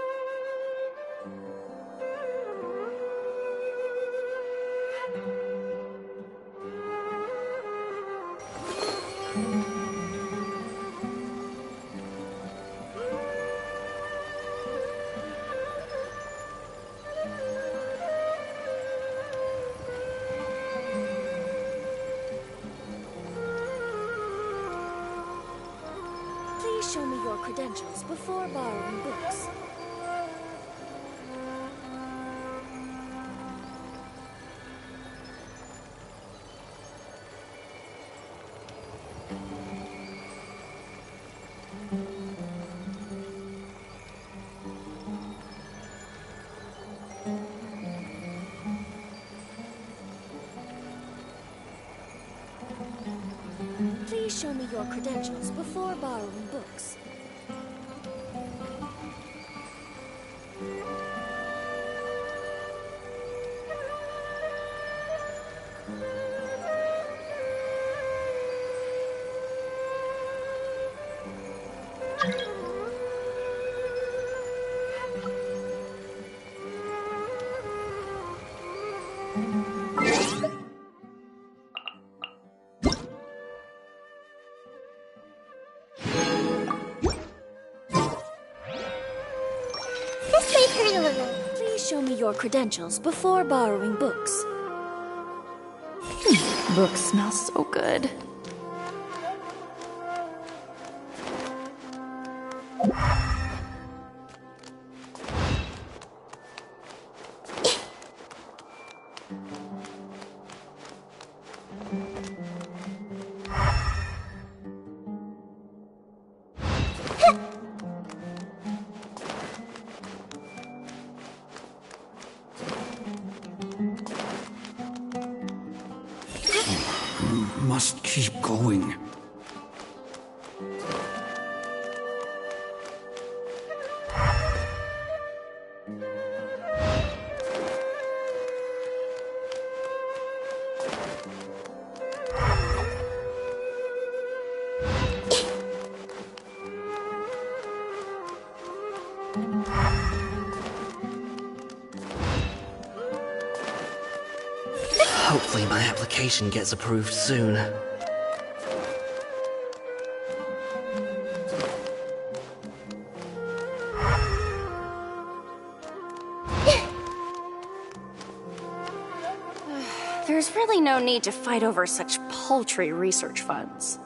Please show me your credentials before borrowing books. your credentials before borrowing books. This may hurt a little. Please show me your credentials before borrowing books. Books smell so good. Must keep going. Hopefully my application gets approved soon. There's really no need to fight over such paltry research funds.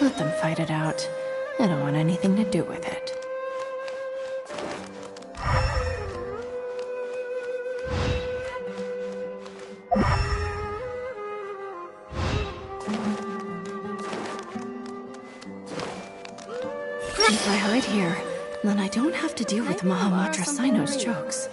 Let them fight it out. I don't want anything to do with it. If I hide here, then I don't have to deal with Mahamatra Sino's jokes.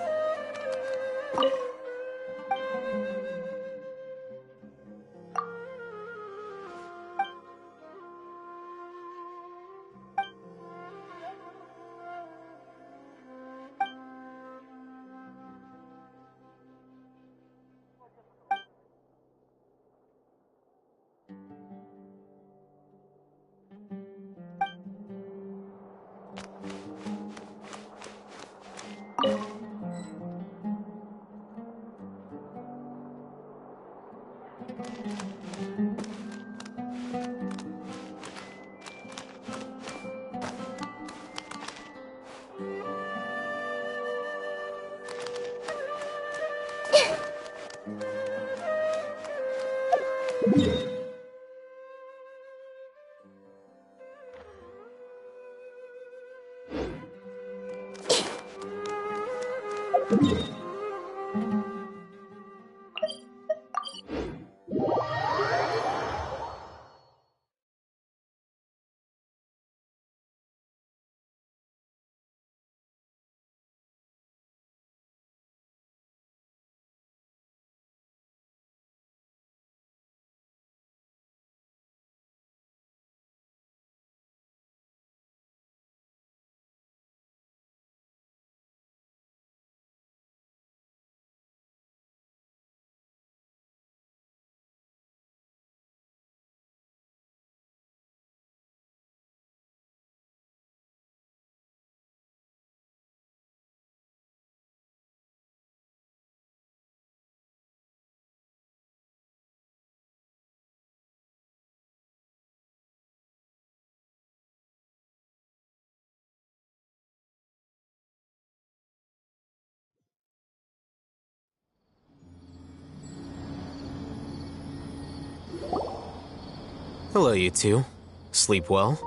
Hello, you two. Sleep well?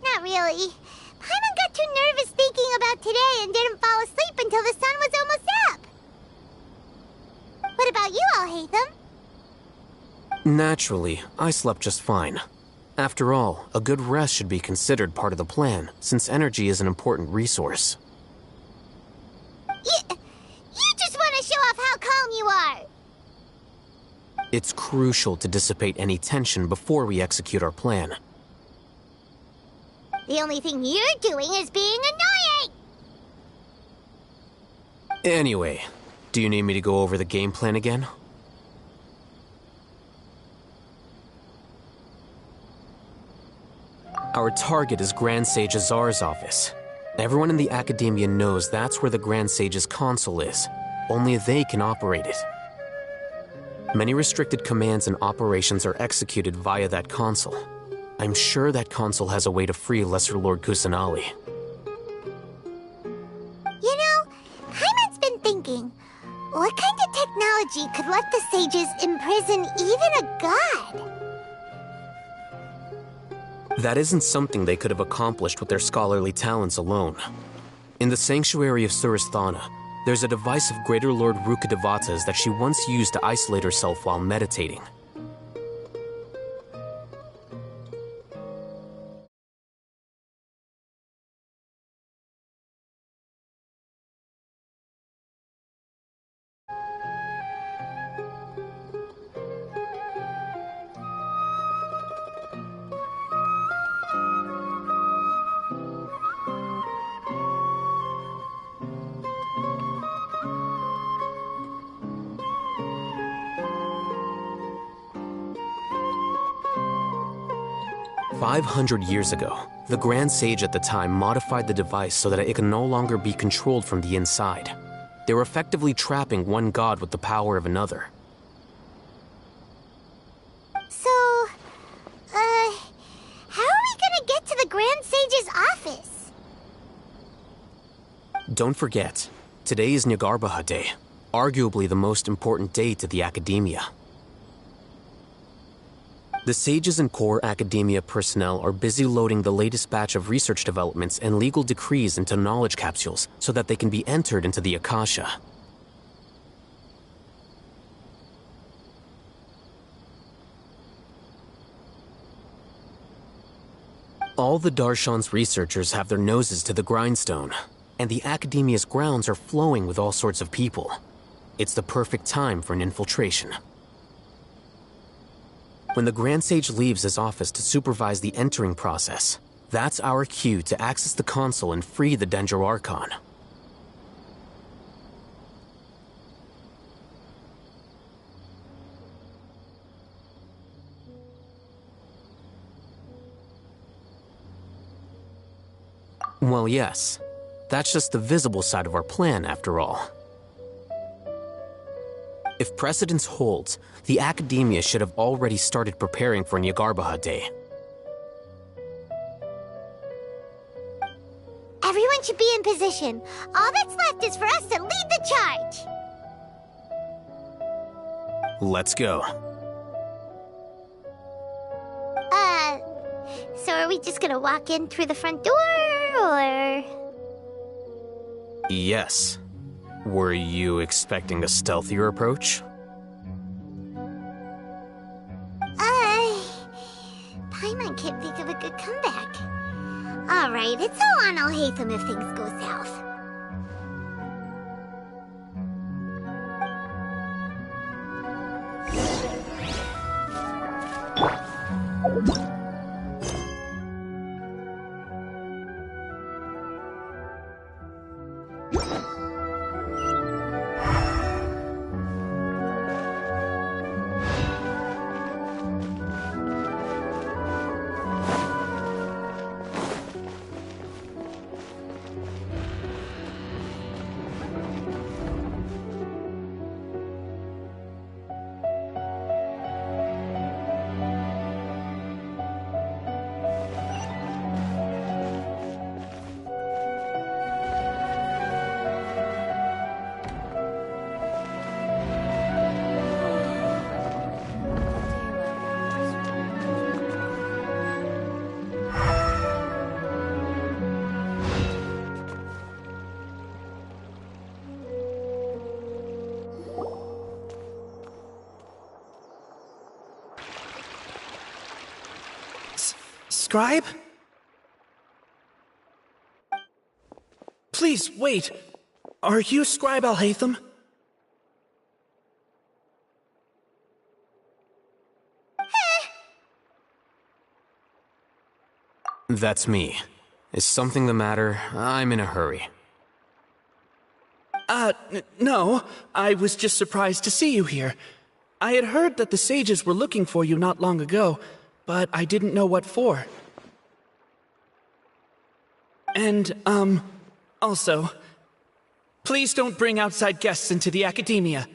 Not really. Paimon got too nervous thinking about today and didn't fall asleep until the sun was almost up. What about you all, Hatham? Naturally, I slept just fine. After all, a good rest should be considered part of the plan, since energy is an important resource. You just want to show off how calm you are. It's crucial to dissipate any tension before we execute our plan. The only thing you're doing is being annoying! Anyway, do you need me to go over the game plan again? Our target is Grand Sage Azar's office. Everyone in the Academia knows that's where the Grand Sage's console is. Only they can operate it. Many restricted commands and operations are executed via that console. I'm sure that console has a way to free Lesser Lord Kusanali. You know, Paimon's been thinking, what kind of technology could let the sages imprison even a god? That isn't something they could have accomplished with their scholarly talents alone. In the sanctuary of Suristhana, there's a device of Greater Lord Rukkhadevata's that she once used to isolate herself while meditating. "500 years ago, the Grand Sage at the time modified the device so that it could no longer be controlled from the inside. They were effectively trapping one god with the power of another. So, how are we gonna get to the Grand Sage's office? Don't forget, today is Nyargarbaha Day, arguably the most important day to the Academia. The sages and core Academia personnel are busy loading the latest batch of research developments and legal decrees into knowledge capsules so that they can be entered into the Akasha. All the Darshan's researchers have their noses to the grindstone, and the Academia's grounds are flowing with all sorts of people. It's the perfect time for an infiltration. When the Grand Sage leaves his office to supervise the entering process, that's our cue to access the console and free the Dendro Archon. Well, yes. That's just the visible side of our plan, after all. If precedence holds, the Academia should have already started preparing for Nyagarbha Day. Everyone should be in position. All that's left is for us to lead the charge. Let's go. So are we just gonna walk in through the front door, or...? Yes. Were you expecting a stealthier approach? Paimon can't think of a good comeback. Alright, it's all on Alhaitham if things go south. Scribe? Please, wait. Are you Scribe Alhaitham? That's me. Is something the matter? I'm in a hurry. No. I was just surprised to see you here. I had heard that the sages were looking for you not long ago, but I didn't know what for. And, also, please don't bring outside guests into the Academia.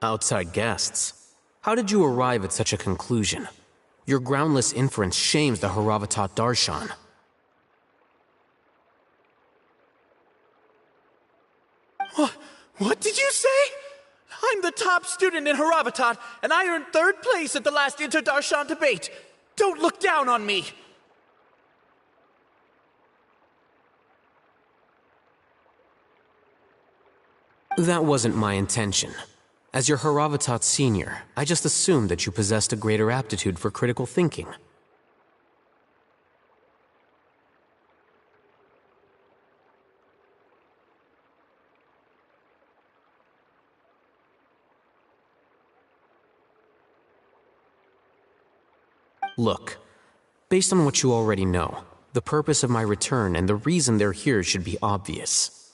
Outside guests? How did you arrive at such a conclusion? Your groundless inference shames the Haravatat Darshan. What did you say? I'm the top student in Haravatat, and I earned 3rd place at the last Inter-Darshan debate. Don't look down on me! That wasn't my intention. As your Haravatat senior, I just assumed that you possessed a greater aptitude for critical thinking. Look, based on what you already know, the purpose of my return and the reason they're here should be obvious.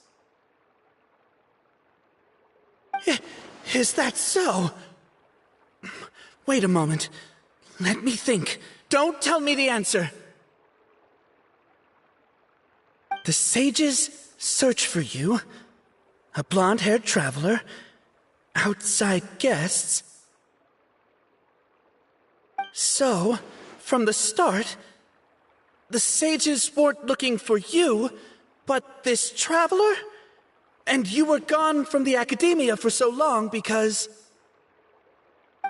Is that so? Wait a moment. Let me think. Don't tell me the answer. The sages search for you, a blonde-haired traveler, outside guests. So, from the start, the sages weren't looking for you, but this traveler? And you were gone from the Academia for so long because...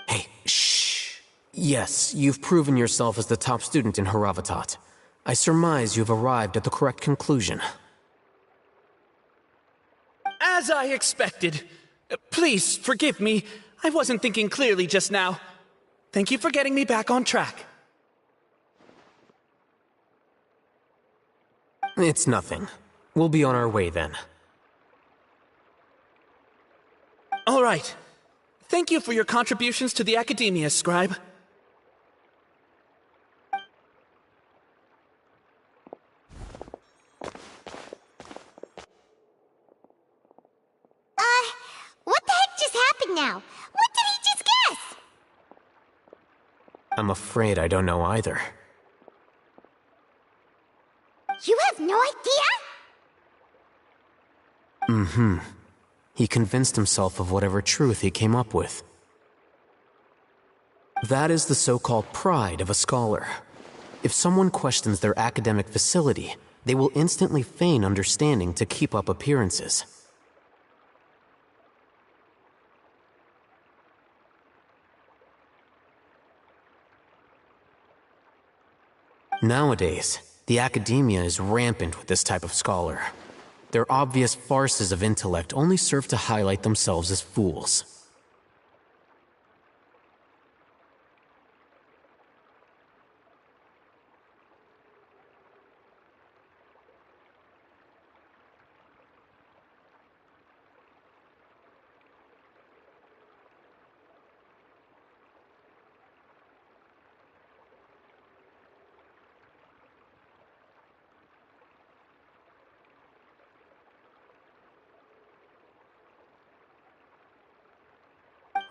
Hey, shh. Yes, you've proven yourself as the top student in Haravatat. I surmise you've arrived at the correct conclusion. As I expected. Please, forgive me. I wasn't thinking clearly just now. Thank you for getting me back on track. It's nothing. We'll be on our way then. All right. Thank you for your contributions to the Academia, Scribe. What the heck just happened now? What did he just guess? I'm afraid I don't know either. You have no idea? Mm-hmm. He convinced himself of whatever truth he came up with. That is the so-called pride of a scholar. If someone questions their academic facility, they will instantly feign understanding to keep up appearances. Nowadays, the academia is rampant with this type of scholar. Their obvious farces of intellect only serve to highlight themselves as fools.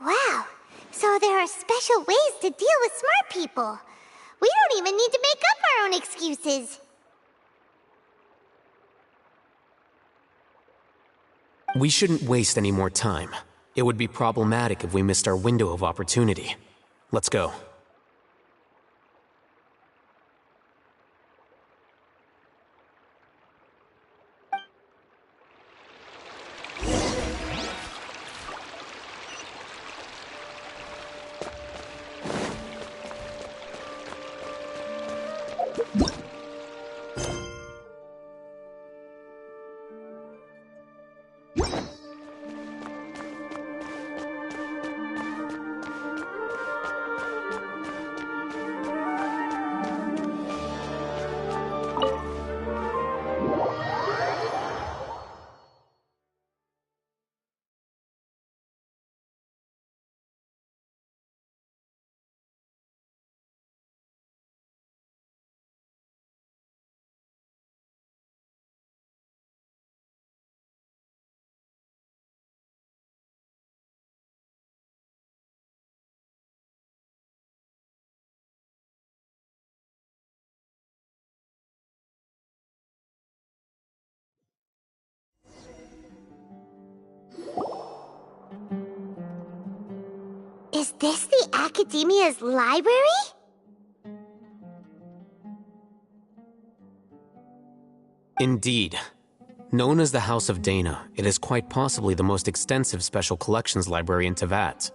Wow, so there are special ways to deal with smart people. We don't even need to make up our own excuses. We shouldn't waste any more time. It would be problematic if we missed our window of opportunity. Let's go. Is this the Academia's library? Indeed. Known as the House of Dana, it is quite possibly the most extensive special collections library in Teyvat.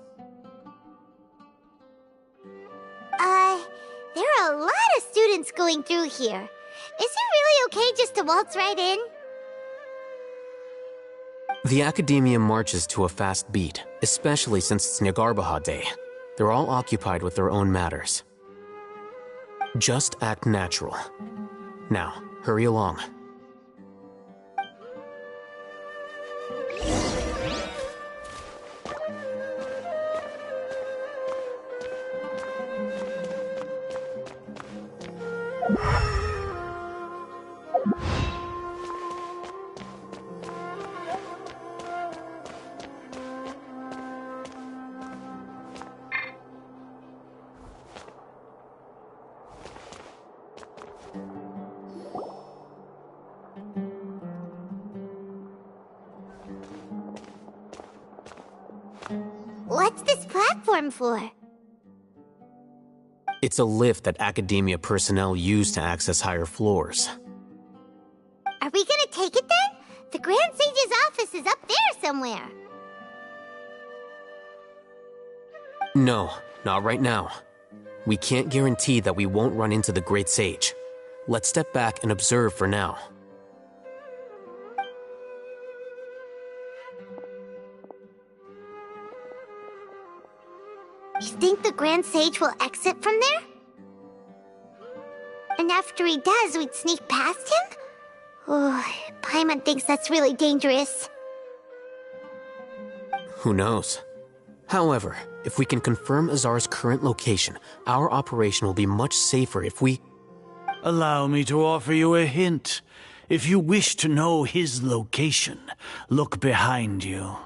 There are a lot of students going through here. Is it really okay just to waltz right in? The Academia marches to a fast beat, especially since it's Nagarbaha Day. They're all occupied with their own matters. Just act natural. Now, hurry along. What's this platform for? It's a lift that Academia personnel use to access higher floors. Are we gonna take it then? The Grand Sage's office is up there somewhere. No, not right now. We can't guarantee that we won't run into the Great Sage. Let's step back and observe for now. You think the Grand Sage will exit from there? And after he does, we'd sneak past him? Oh, Paimon thinks that's really dangerous. Who knows? However, if we can confirm Azar's current location, our operation will be much safer if we... Allow me to offer you a hint. If you wish to know his location, look behind you.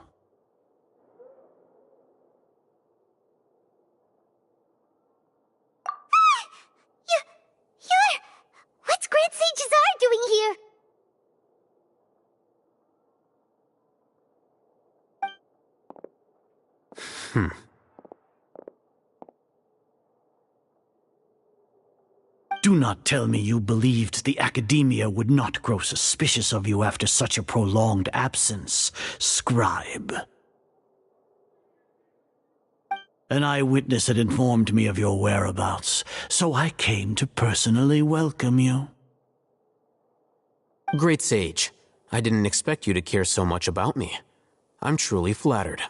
What's Grand Sage Azar doing here? Do not tell me you believed the Academia would not grow suspicious of you after such a prolonged absence, scribe. An eyewitness had informed me of your whereabouts, so I came to personally welcome you. Great Sage, I didn't expect you to care so much about me. I'm truly flattered.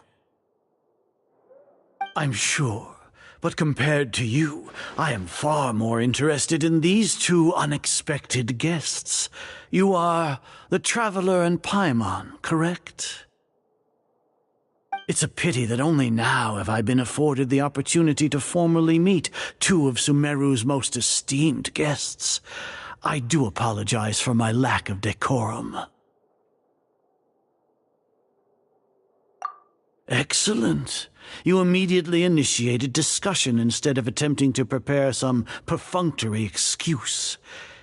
I'm sure, but compared to you, I am far more interested in these two unexpected guests. You are the Traveler and Paimon, correct? It's a pity that only now have I been afforded the opportunity to formally meet two of Sumeru's most esteemed guests. I do apologize for my lack of decorum. Excellent. You immediately initiated discussion instead of attempting to prepare some perfunctory excuse.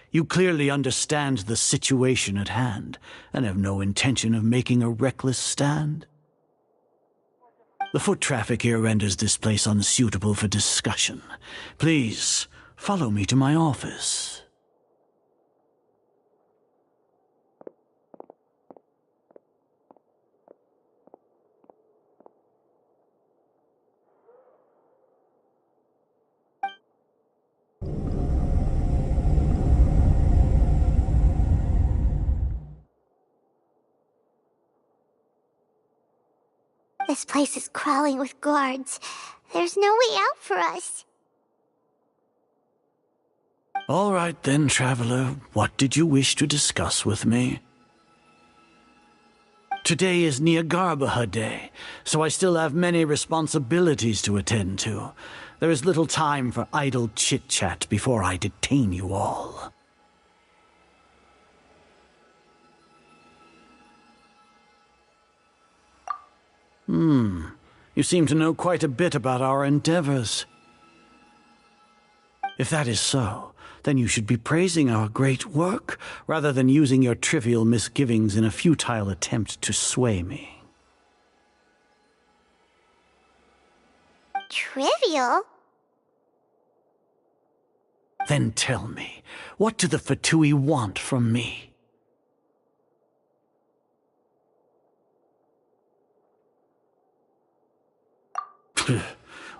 You clearly understand the situation at hand and have no intention of making a reckless stand. The foot traffic here renders this place unsuitable for discussion. Please, follow me to my office. This place is crawling with guards. There's no way out for us. All right then, Traveler. What did you wish to discuss with me? Today is Niagarbaha Day, so I still have many responsibilities to attend to. There is little time for idle chit-chat before I detain you all. You seem to know quite a bit about our endeavors. If that is so, then you should be praising our great work, rather than using your trivial misgivings in a futile attempt to sway me. Trivial? Then tell me, what do the Fatui want from me?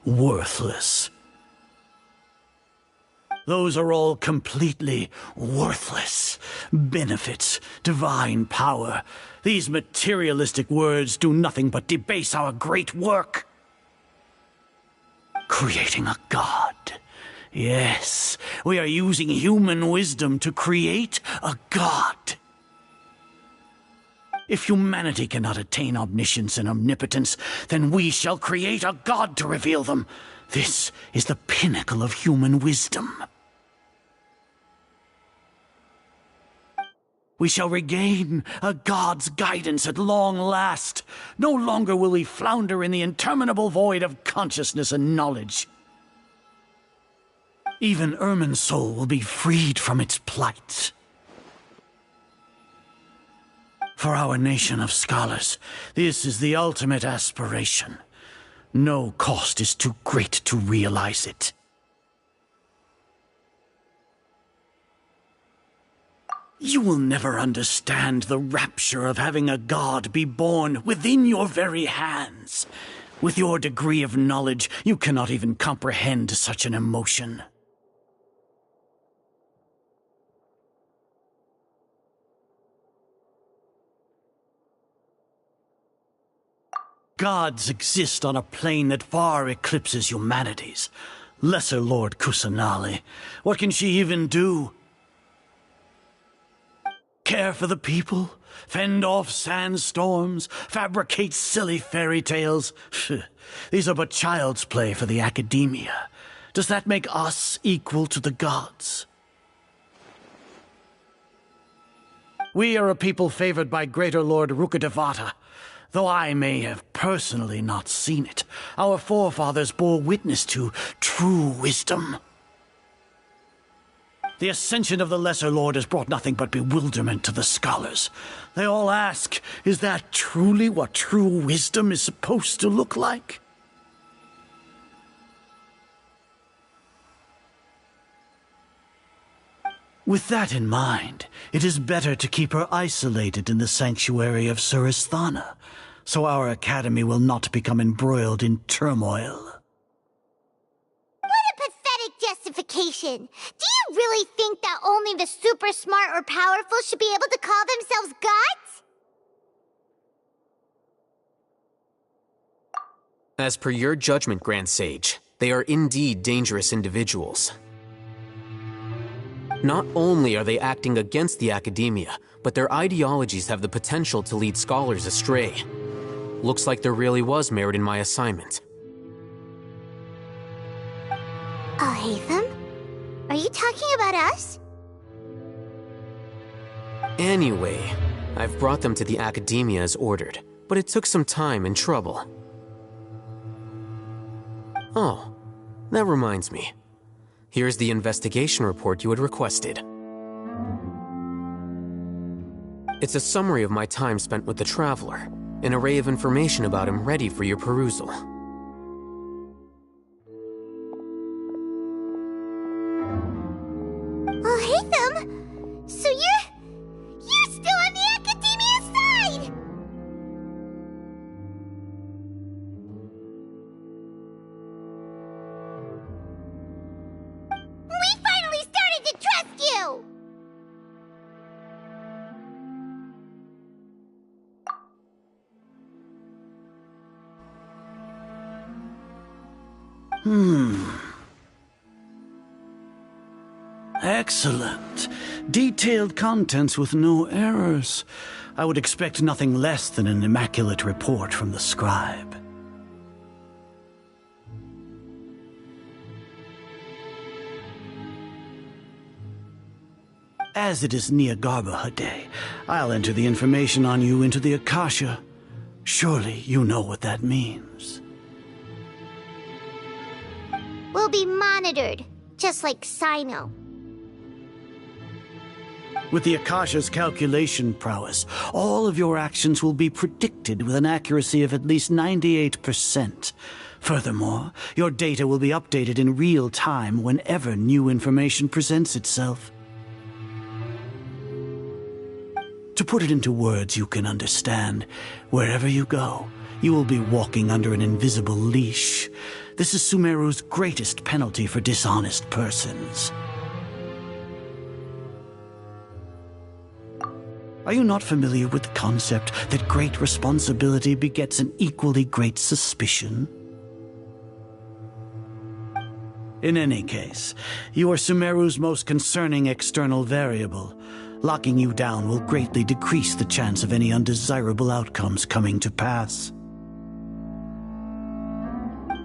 Worthless. Those are all completely worthless. Benefits, divine power. These materialistic words do nothing but debase our great work. Creating a god. Yes, we are using human wisdom to create a god. If humanity cannot attain omniscience and omnipotence, then we shall create a god to reveal them. This is the pinnacle of human wisdom. We shall regain a god's guidance at long last. No longer will we flounder in the interminable void of consciousness and knowledge. Even Irminsul will be freed from its plight. For our nation of scholars, this is the ultimate aspiration. No cost is too great to realize it. You will never understand the rapture of having a god be born within your very hands. With your degree of knowledge, you cannot even comprehend such an emotion. Gods exist on a plane that far eclipses humanity's. Lesser Lord Kusanali. What can she even do? Care for the people? Fend off sandstorms? Fabricate silly fairy tales? These are but child's play for the academia. Does that make us equal to the gods? We are a people favored by Greater Lord Rukkhadevata. Though I may have personally not seen it, our forefathers bore witness to true wisdom. The ascension of the Lesser Lord has brought nothing but bewilderment to the scholars. They all ask, is that truly what true wisdom is supposed to look like? With that in mind, it is better to keep her isolated in the sanctuary of Suristhana, so our academy will not become embroiled in turmoil. What a pathetic justification! Do you really think that only the super smart or powerful should be able to call themselves gods? As per your judgment, Grand Sage, they are indeed dangerous individuals. Not only are they acting against the academia, but their ideologies have the potential to lead scholars astray. Looks like there really was merit in my assignment. Haytham? Are you talking about us? Anyway, I've brought them to the academia as ordered, but it took some time and trouble. Oh, that reminds me. Here's the investigation report you had requested. It's a summary of my time spent with the Traveler, an array of information about him ready for your perusal. Oh, Haytham! So you're still on the Academia's side! We finally started to trust you! Excellent. Detailed contents with no errors. I would expect nothing less than an immaculate report from the scribe. As it is Niagarbha Day, I'll enter the information on you into the Akasha. Surely you know what that means. We'll be monitored, just like Sino. With the Akasha's calculation prowess, all of your actions will be predicted with an accuracy of at least 98%. Furthermore, your data will be updated in real time whenever new information presents itself. To put it into words you can understand, wherever you go, you will be walking under an invisible leash. This is Sumeru's greatest penalty for dishonest persons. Are you not familiar with the concept that great responsibility begets an equally great suspicion? In any case, you are Sumeru's most concerning external variable. Locking you down will greatly decrease the chance of any undesirable outcomes coming to pass.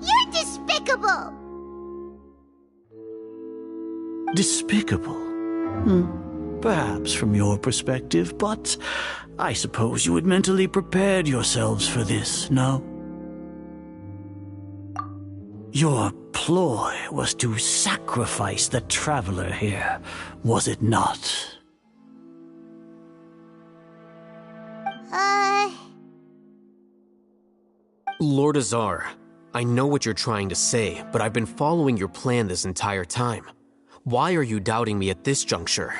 You're despicable! Despicable? Perhaps from your perspective, but I suppose you had mentally prepared yourselves for this, no? Your ploy was to sacrifice the Traveler here, was it not? Lord Azar, I know what you're trying to say, but I've been following your plan this entire time. Why are you doubting me at this juncture?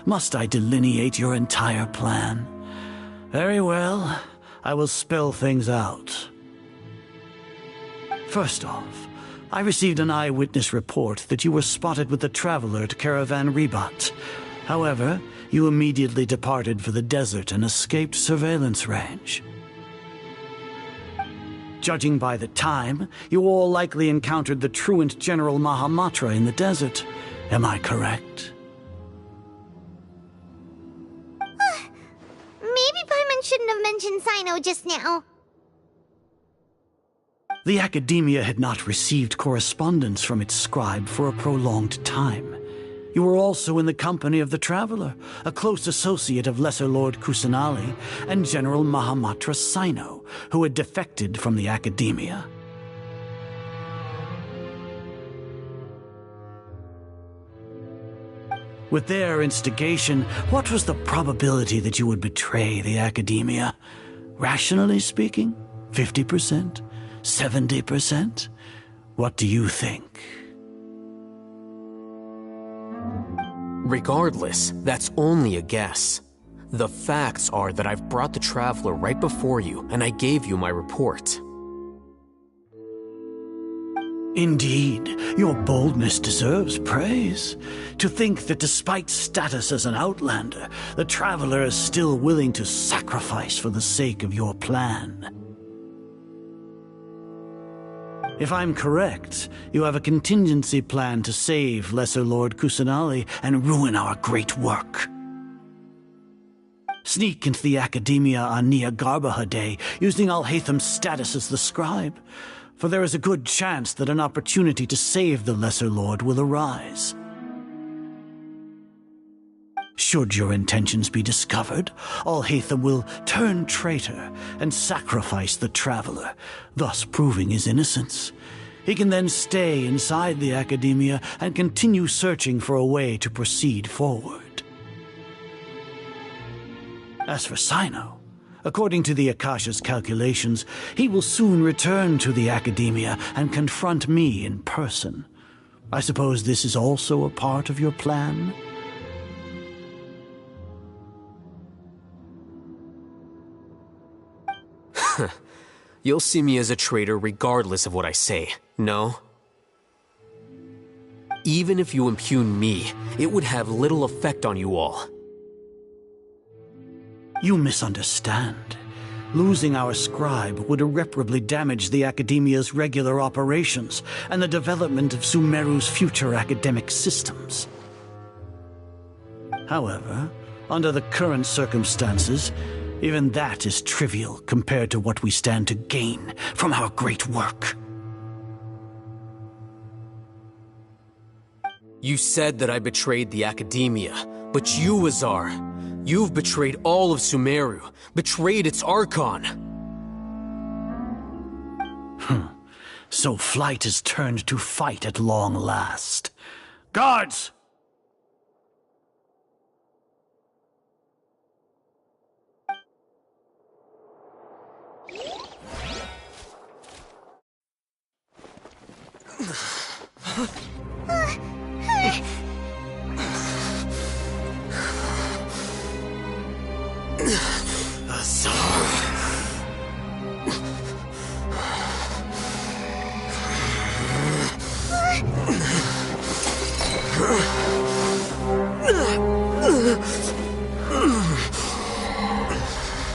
Must I delineate your entire plan? Very well, I will spell things out. First off, I received an eyewitness report that you were spotted with the Traveler at Caravan Ribat. However, you immediately departed for the desert and escaped surveillance range. Judging by the time, you all likely encountered the truant General Mahamatra in the desert. Am I correct? Maybe Paimon shouldn't have mentioned Sino just now. The Academia had not received correspondence from its scribe for a prolonged time. You were also in the company of the Traveler, a close associate of Lesser Lord Kusanali and General Mahamatra Sino, who had defected from the Academia. With their instigation, what was the probability that you would betray the Academia? Rationally speaking, 50%? 70%? What do you think? Regardless, that's only a guess. The facts are that I've brought the Traveler right before you, and I gave you my report. Indeed, your boldness deserves praise. To think that despite status as an outlander, the Traveler is still willing to sacrifice for the sake of your plan. If I'm correct, you have a contingency plan to save Lesser Lord Kusanali and ruin our great work. Sneak into the Academia on Nia Garbaha Day, using Alhaitham's status as the scribe, for there is a good chance that an opportunity to save the Lesser Lord will arise. Should your intentions be discovered, Alhaitham will turn traitor and sacrifice the Traveler, thus proving his innocence. He can then stay inside the Academia and continue searching for a way to proceed forward. As for Sino, according to the Akasha's calculations, he will soon return to the Academia and confront me in person. I suppose this is also a part of your plan? You'll see me as a traitor regardless of what I say, no? Even if you impugn me, it would have little effect on you all. You misunderstand. Losing our scribe would irreparably damage the Academia's regular operations and the development of Sumeru's future academic systems. However, under the current circumstances, even that is trivial compared to what we stand to gain from our great work. You said that I betrayed the Academia, but you, Azar, you've betrayed all of Sumeru, betrayed its archon. So flight has turned to fight at long last. Guards!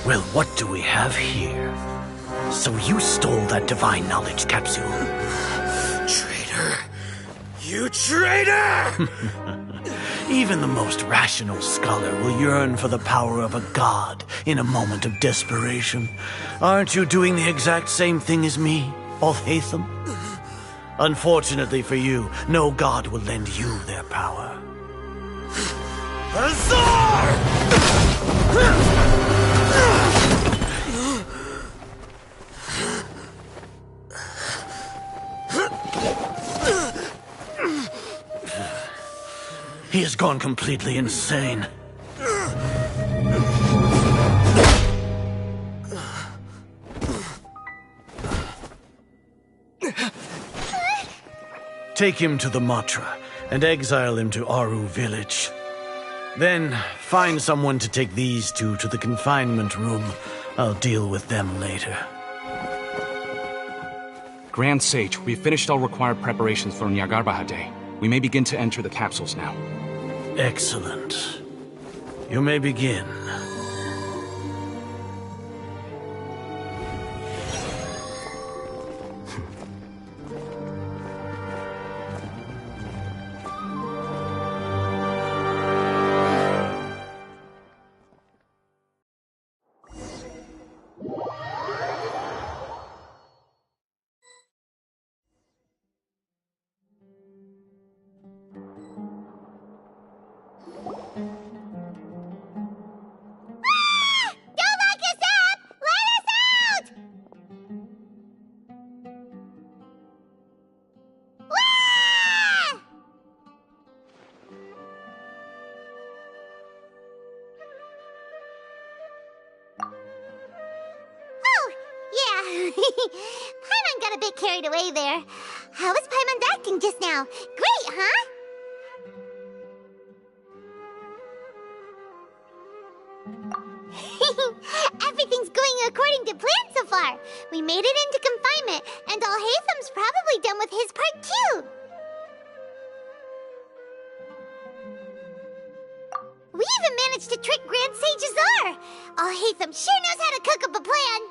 Well, what do we have here? So you stole that divine knowledge capsule. Traitor! You traitor! Even the most rational scholar will yearn for the power of a god in a moment of desperation. Aren't you doing the exact same thing as me, Alhaitham? Unfortunately for you, no god will lend you their power. Azar! He has gone completely insane. Take him to the Matra and exile him to Aru village. Then find someone to take these two to the confinement room. I'll deal with them later. Grand Sage, we've finished all required preparations for Nyagarbha Day. We may begin to enter the capsules now. Excellent. You may begin. Paimon got a bit carried away there. How was Paimon's acting just now? Great, huh? Everything's going according to plan so far. We made it into confinement, and Alhaitham's probably done with his part too. We even managed to trick Grand Sage Azar. Alhaitham sure knows how to cook up a plan.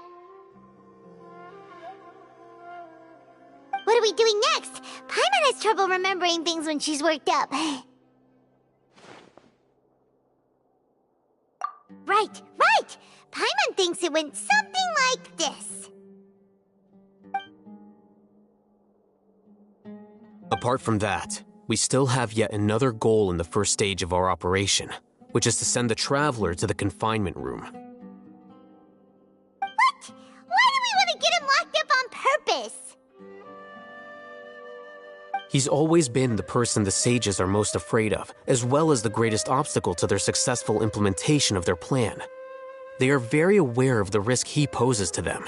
What are we doing next? Paimon has trouble remembering things when she's worked up. Right. Paimon thinks it went something like this. Apart from that, we still have yet another goal in the first stage of our operation, which is to send the Traveler to the confinement room. What? Why do we want to get him locked up on purpose? He's always been the person the sages are most afraid of, as well as the greatest obstacle to their successful implementation of their plan. They are very aware of the risk he poses to them.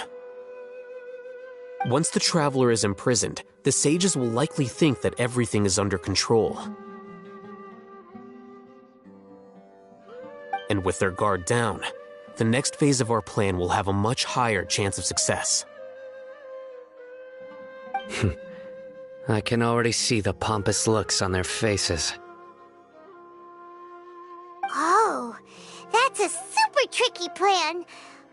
Once the Traveler is imprisoned, the sages will likely think that everything is under control. And with their guard down, the next phase of our plan will have a much higher chance of success. I can already see the pompous looks on their faces. Oh, that's a super tricky plan.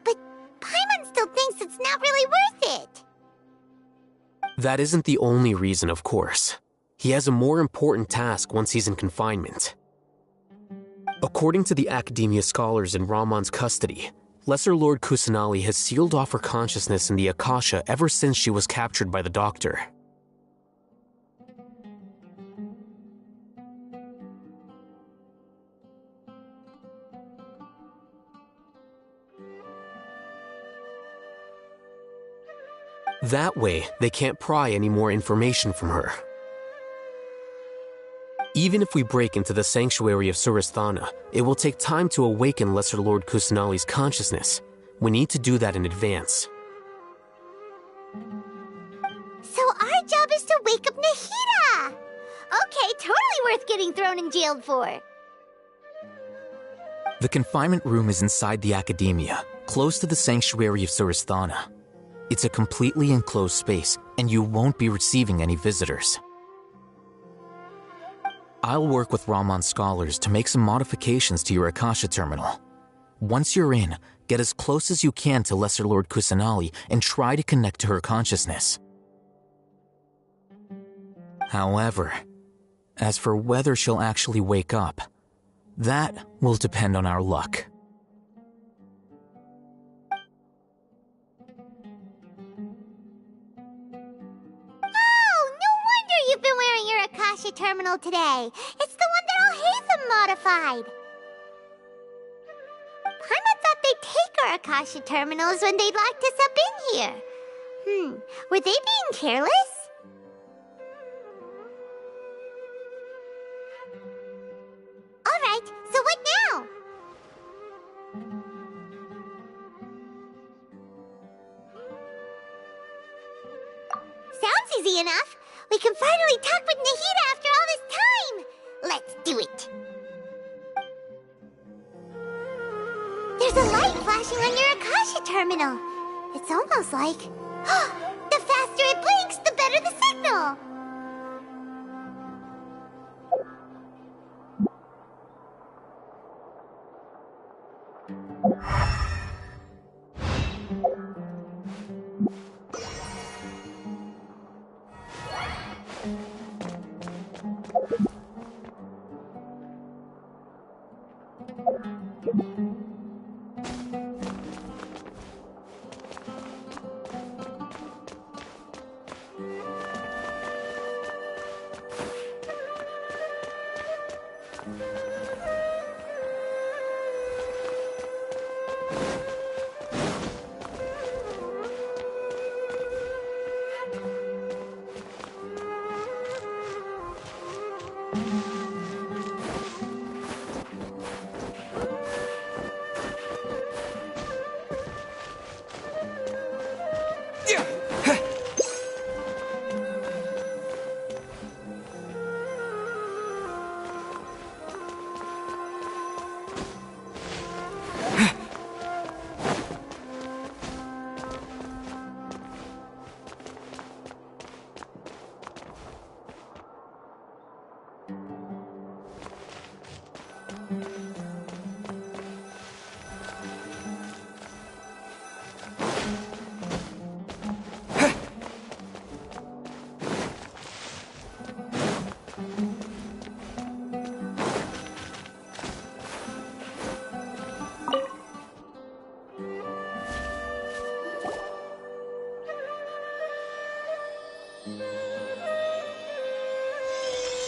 But Paimon still thinks it's not really worth it. That isn't the only reason, of course. He has a more important task once he's in confinement. According to the Academia scholars in Ramon's custody, Lesser Lord Kusanali has sealed off her consciousness in the Akasha ever since she was captured by the Doctor. That way, they can't pry any more information from her. Even if we break into the sanctuary of Surasthana, it will take time to awaken Lesser Lord Kusanali's consciousness. We need to do that in advance. So our job is to wake up Nahida! Okay, totally worth getting thrown in jail for. The confinement room is inside the Academia, close to the sanctuary of Surasthana. It's a completely enclosed space, and you won't be receiving any visitors. I'll work with Ramon's scholars to make some modifications to your Akasha terminal. Once you're in, get as close as you can to Lesser Lord Kusanali and try to connect to her consciousness. However, as for whether she'll actually wake up, that will depend on our luck. You've been wearing your Akasha terminal today. It's the one that Alhaitham modified. Paimon thought they'd take our Akasha terminals when they locked us up in here. Were they being careless? Alright, so what now? Sounds easy enough. We can finally talk with Nahida after all this time! Let's do it! There's a light flashing on your Akasha terminal. It's almost like... the faster it blinks, the better the signal!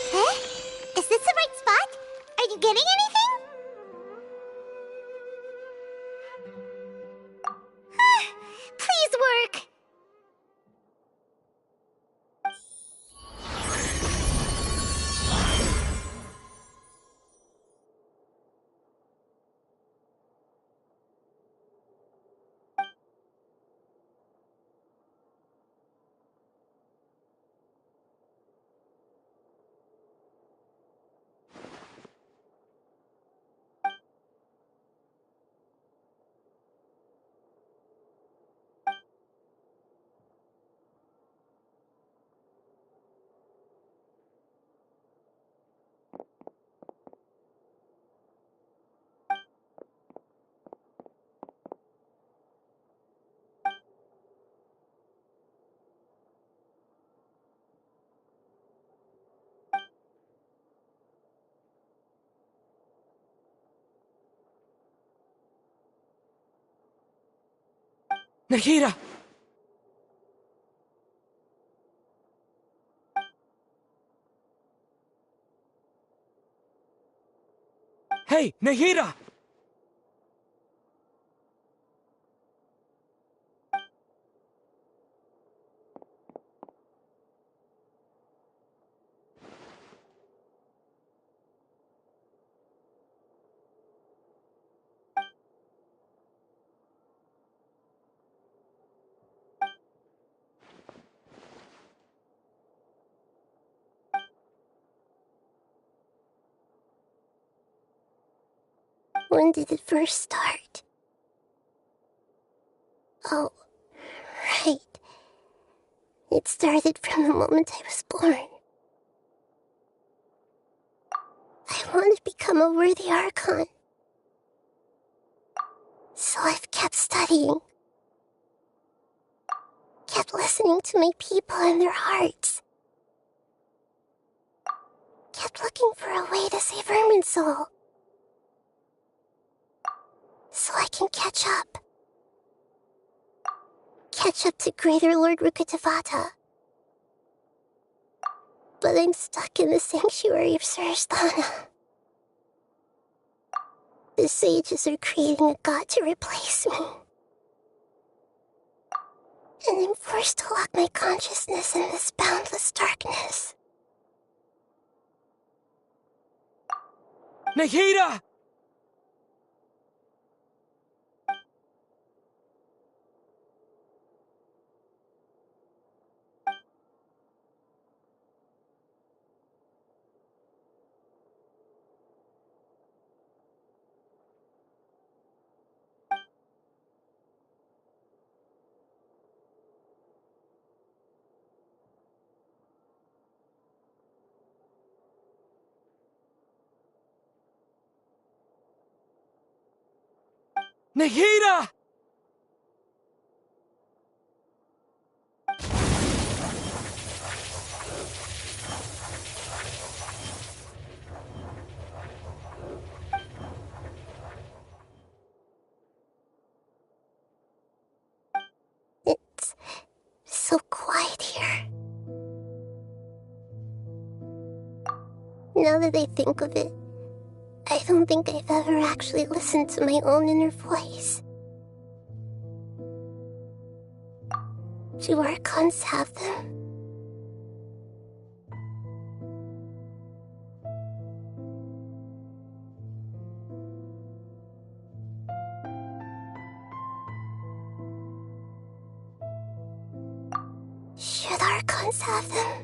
Huh? Is this the right spot? Are you getting anything? Please work! Nahida! Hey, Nahida! When did it first start? Oh, right. It started from the moment I was born. I want to become a worthy archon. So I've kept studying. Kept listening to my people and their hearts. Kept looking for a way to save Irminsul. So I can catch up. Catch up to Greater Lord Rukkhadevata. But I'm stuck in the sanctuary of Surasthana. The sages are creating a god to replace me. And I'm forced to lock my consciousness in this boundless darkness. Nahida! Nahida! It's so quiet here. Now that I think of it, I don't think I've ever actually listened to my own inner voice. Do archons have them? Should archons have them?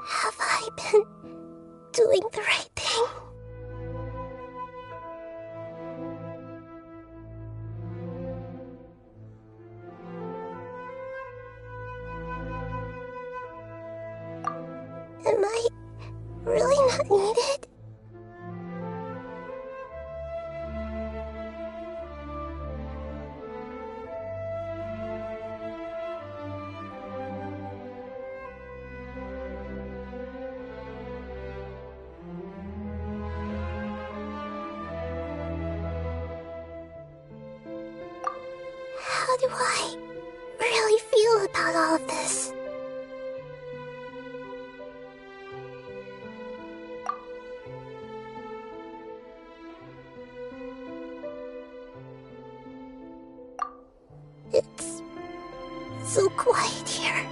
Have I been doing the right thing? anything? Am I really not needed? How do I really feel about all of this? It's so quiet here.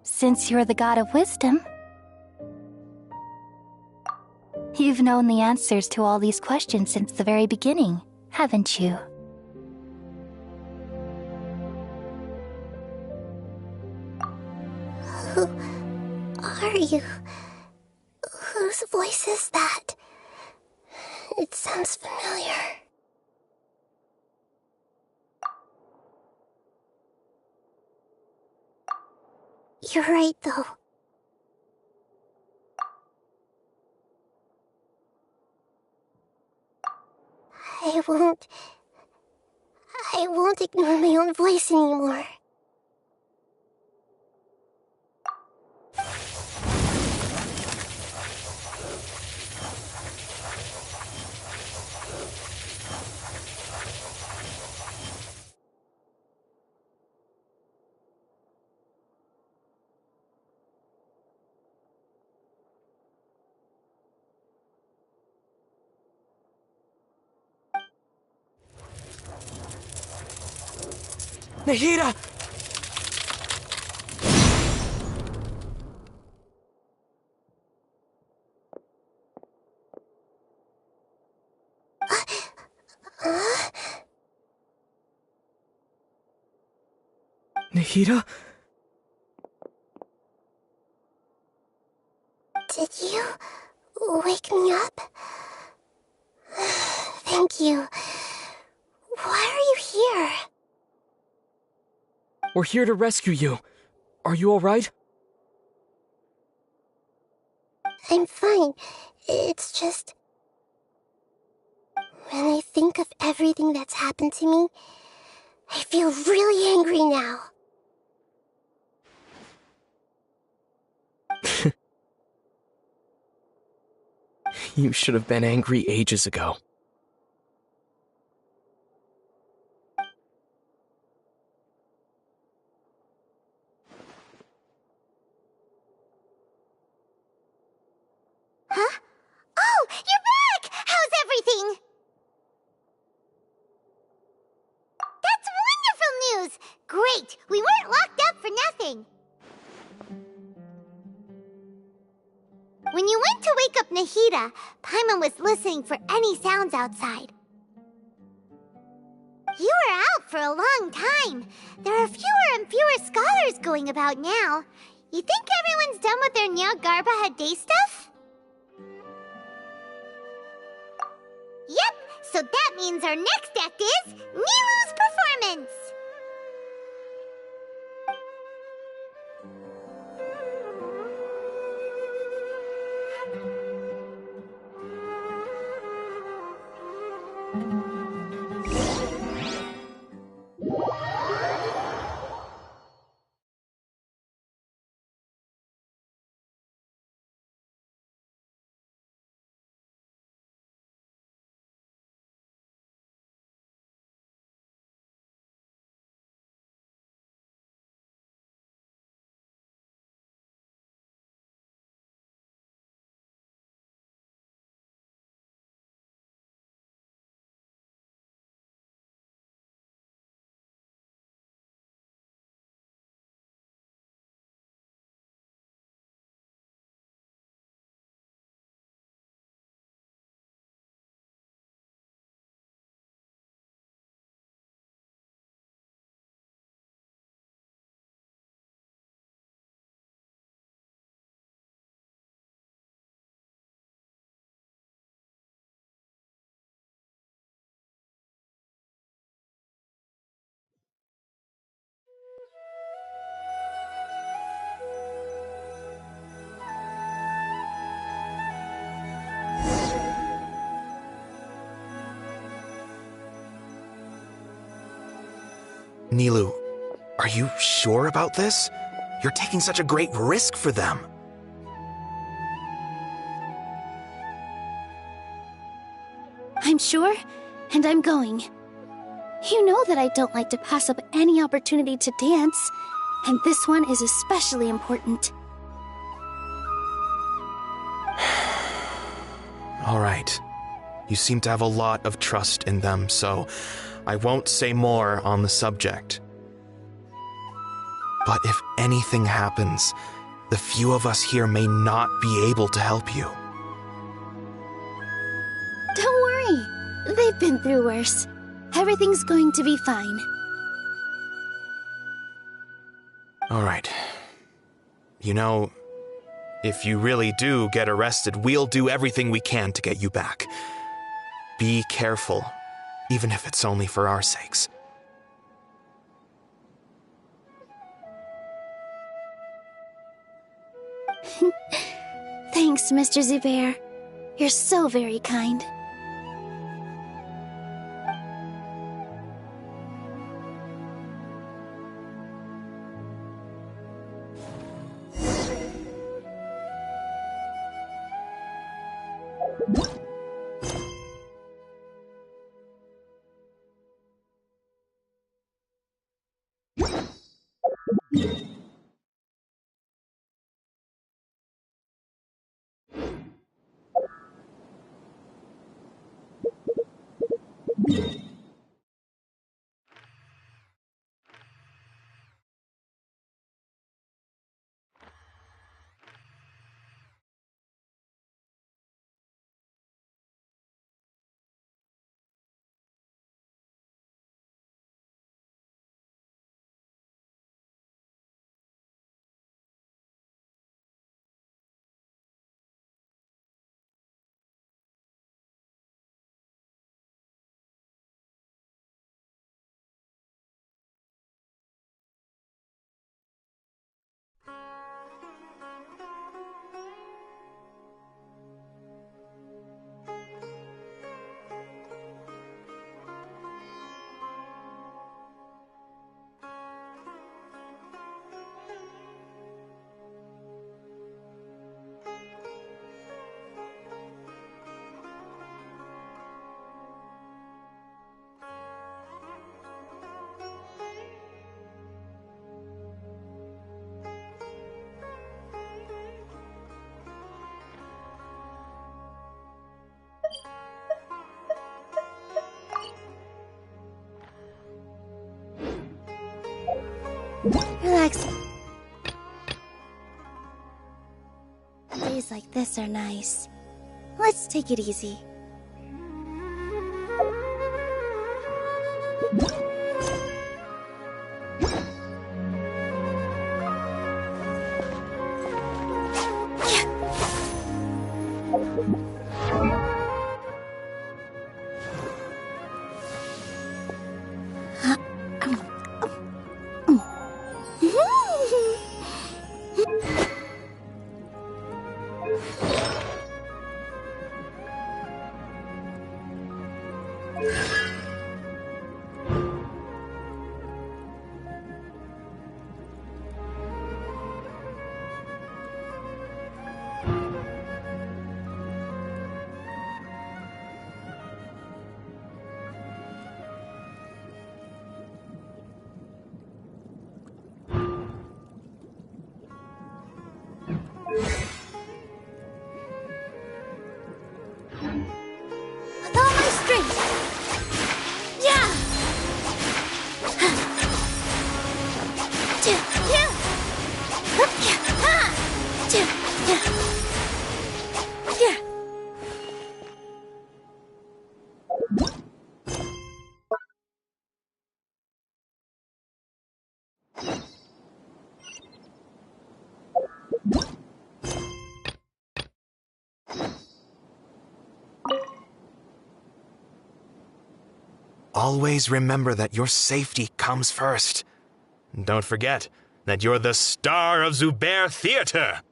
Since you're the god of wisdom, you've known the answers to all these questions since the very beginning, haven't you? Who are you? Whose voice is that? It sounds familiar. You're right, though. I won't ignore my own voice anymore. Nahida! Nahida? Did you wake me up? Thank you. Why are you here? We're here to rescue you. Are you alright? I'm fine. It's just... when I think of everything that's happened to me, I feel really angry now. You should have been angry ages ago. Huh? Oh, you're back! How's everything? That's wonderful news! Great! We weren't locked up for nothing! When you went to wake up Nahida, Paimon was listening for any sounds outside. You were out for a long time. There are fewer and fewer scholars going about now. You think everyone's done with their Nyagarbha Day stuff? Yep, so that means our next act is Nilu's performance! Nilu, are you sure about this? You're taking such a great risk for them. I'm sure, and I'm going. You know that I don't like to pass up any opportunity to dance, and this one is especially important. All right. You seem to have a lot of trust in them, so I won't say more on the subject. But if anything happens, the few of us here may not be able to help you. Don't worry. They've been through worse. Everything's going to be fine. All right. You know, if you really do get arrested, we'll do everything we can to get you back. Be careful, even if it's only for our sakes. Thanks, Mr. Zubair. You're so very kind. Relax. Days like this are nice. Let's take it easy. Always remember that your safety comes first. And don't forget that you're the star of Zubair Theater!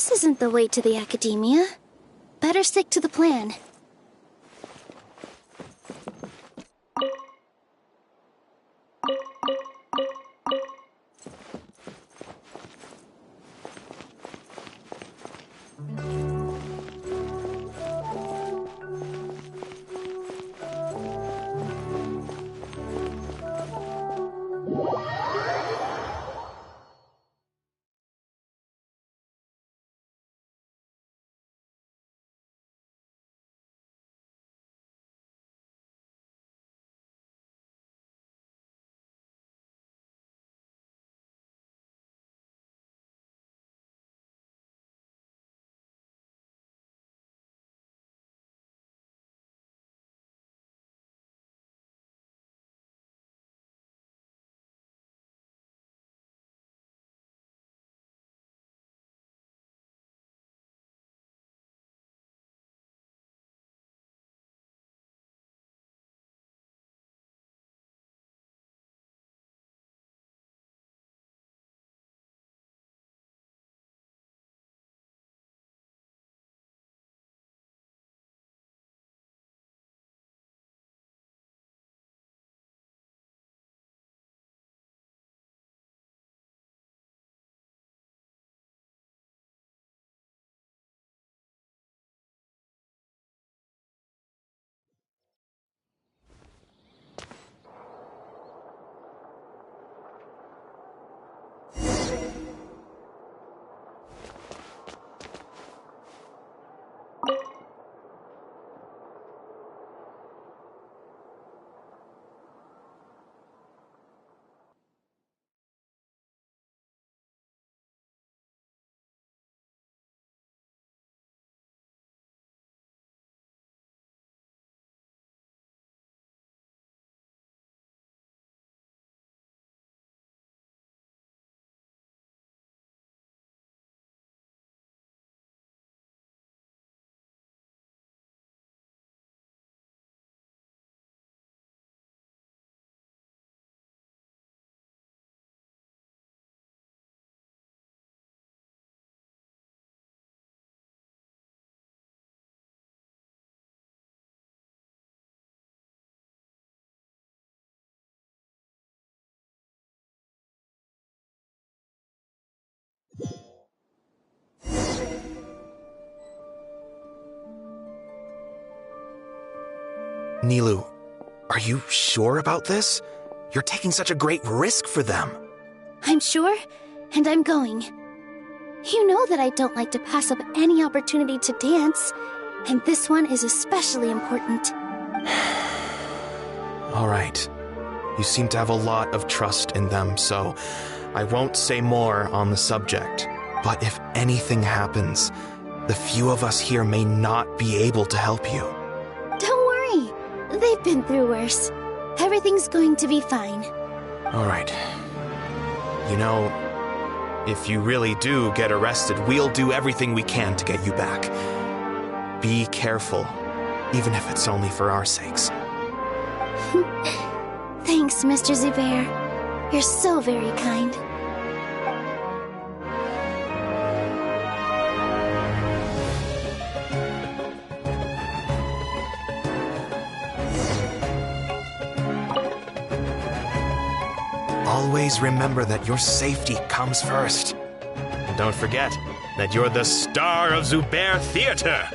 This isn't the way to the Academia. Better stick to the plan. Nilou, are you sure about this? You're taking such a great risk for them. I'm sure, and I'm going. You know that I don't like to pass up any opportunity to dance, and this one is especially important. All right. You seem to have a lot of trust in them, so I won't say more on the subject. But if anything happens, the few of us here may not be able to help you. Don't worry. They've been through worse. Everything's going to be fine. All right. You know, if you really do get arrested, we'll do everything we can to get you back. Be careful, even if it's only for our sakes. Thanks, Mr. Zubair. You're so very kind. Always remember that your safety comes first. And don't forget that you're the star of Zubair Theater!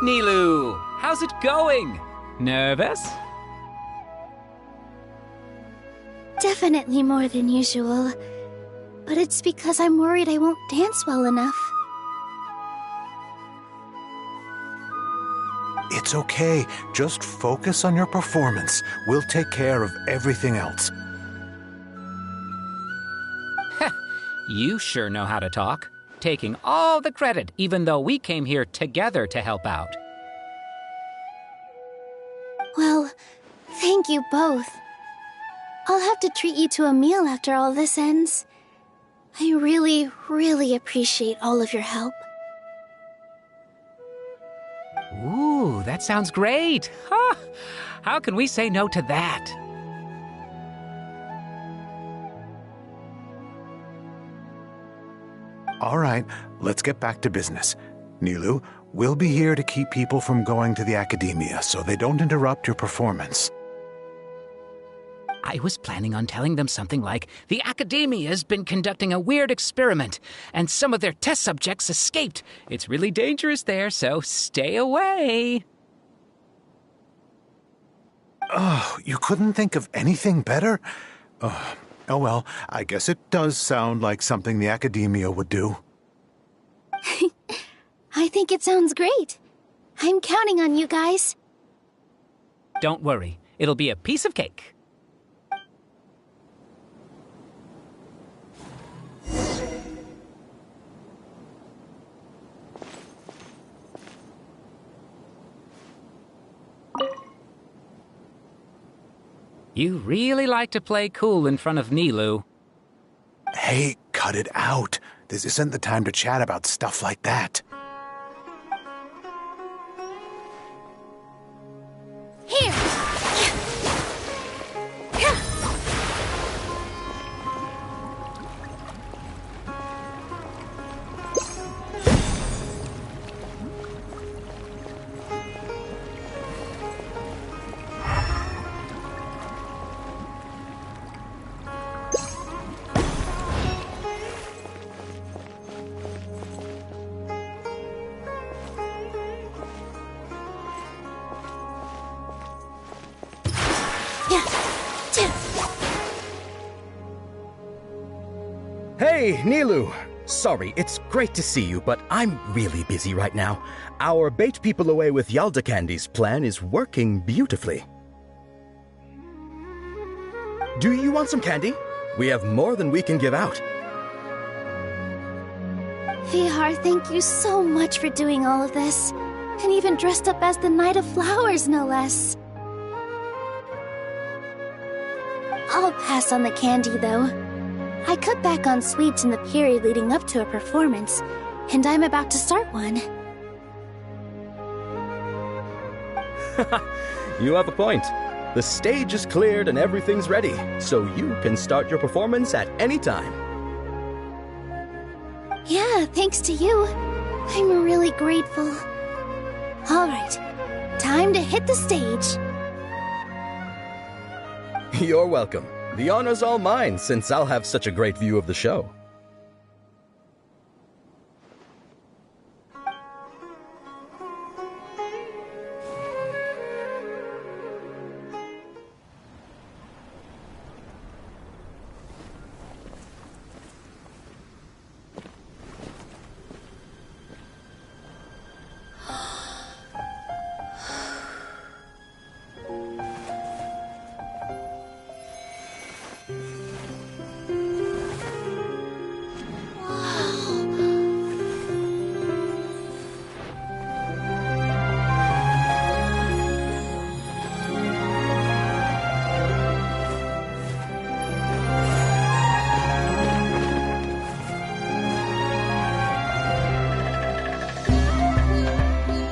Nilu, how's it going? Nervous? Definitely more than usual. But it's because I'm worried I won't dance well enough. It's okay. Just focus on your performance. We'll take care of everything else. You sure know how to talk. Taking all the credit, even though we came here together to help out. Well, thank you both. I'll have to treat you to a meal after all this ends. I really, really appreciate all of your help. Ooh, that sounds great. Huh? How can we say no to that? All right, let's get back to business. Nilu, we'll be here to keep people from going to the academia so they don't interrupt your performance. I was planning on telling them something like, the Academia's been conducting a weird experiment, and some of their test subjects escaped. It's really dangerous there, so stay away. Oh, you couldn't think of anything better? Oh well, I guess it does sound like something the Academia would do. I think it sounds great. I'm counting on you guys. Don't worry, it'll be a piece of cake. You really like to play cool in front of Nilu. Hey, cut it out. This isn't the time to chat about stuff like that. Here! Hey, Nilu! Sorry, it's great to see you, but I'm really busy right now. Our Bait People Away with Yalda Candy's plan is working beautifully. Do you want some candy? We have more than we can give out. Vihar, thank you so much for doing all of this. And even dressed up as the Knight of Flowers, no less. I'll pass on the candy, though. I cut back on sweets in the period leading up to a performance, and I'm about to start one. You have a point. The stage is cleared and everything's ready, so you can start your performance at any time. Yeah, thanks to you. I'm really grateful. All right, time to hit the stage. You're welcome. The honor's all mine, since I'll have such a great view of the show.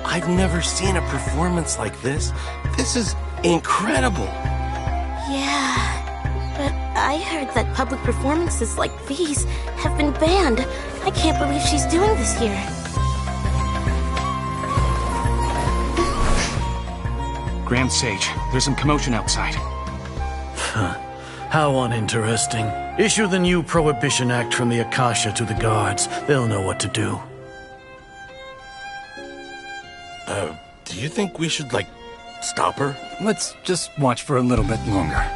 I've never seen a performance like this. This is incredible. Yeah, but I heard that public performances like these have been banned. I can't believe she's doing this here. Grand Sage, there's some commotion outside. How uninteresting. Issue the new Prohibition Act from the Akasha to the guards. They'll know what to do. Do you think we should, like, stop her? Let's just watch for a little bit longer.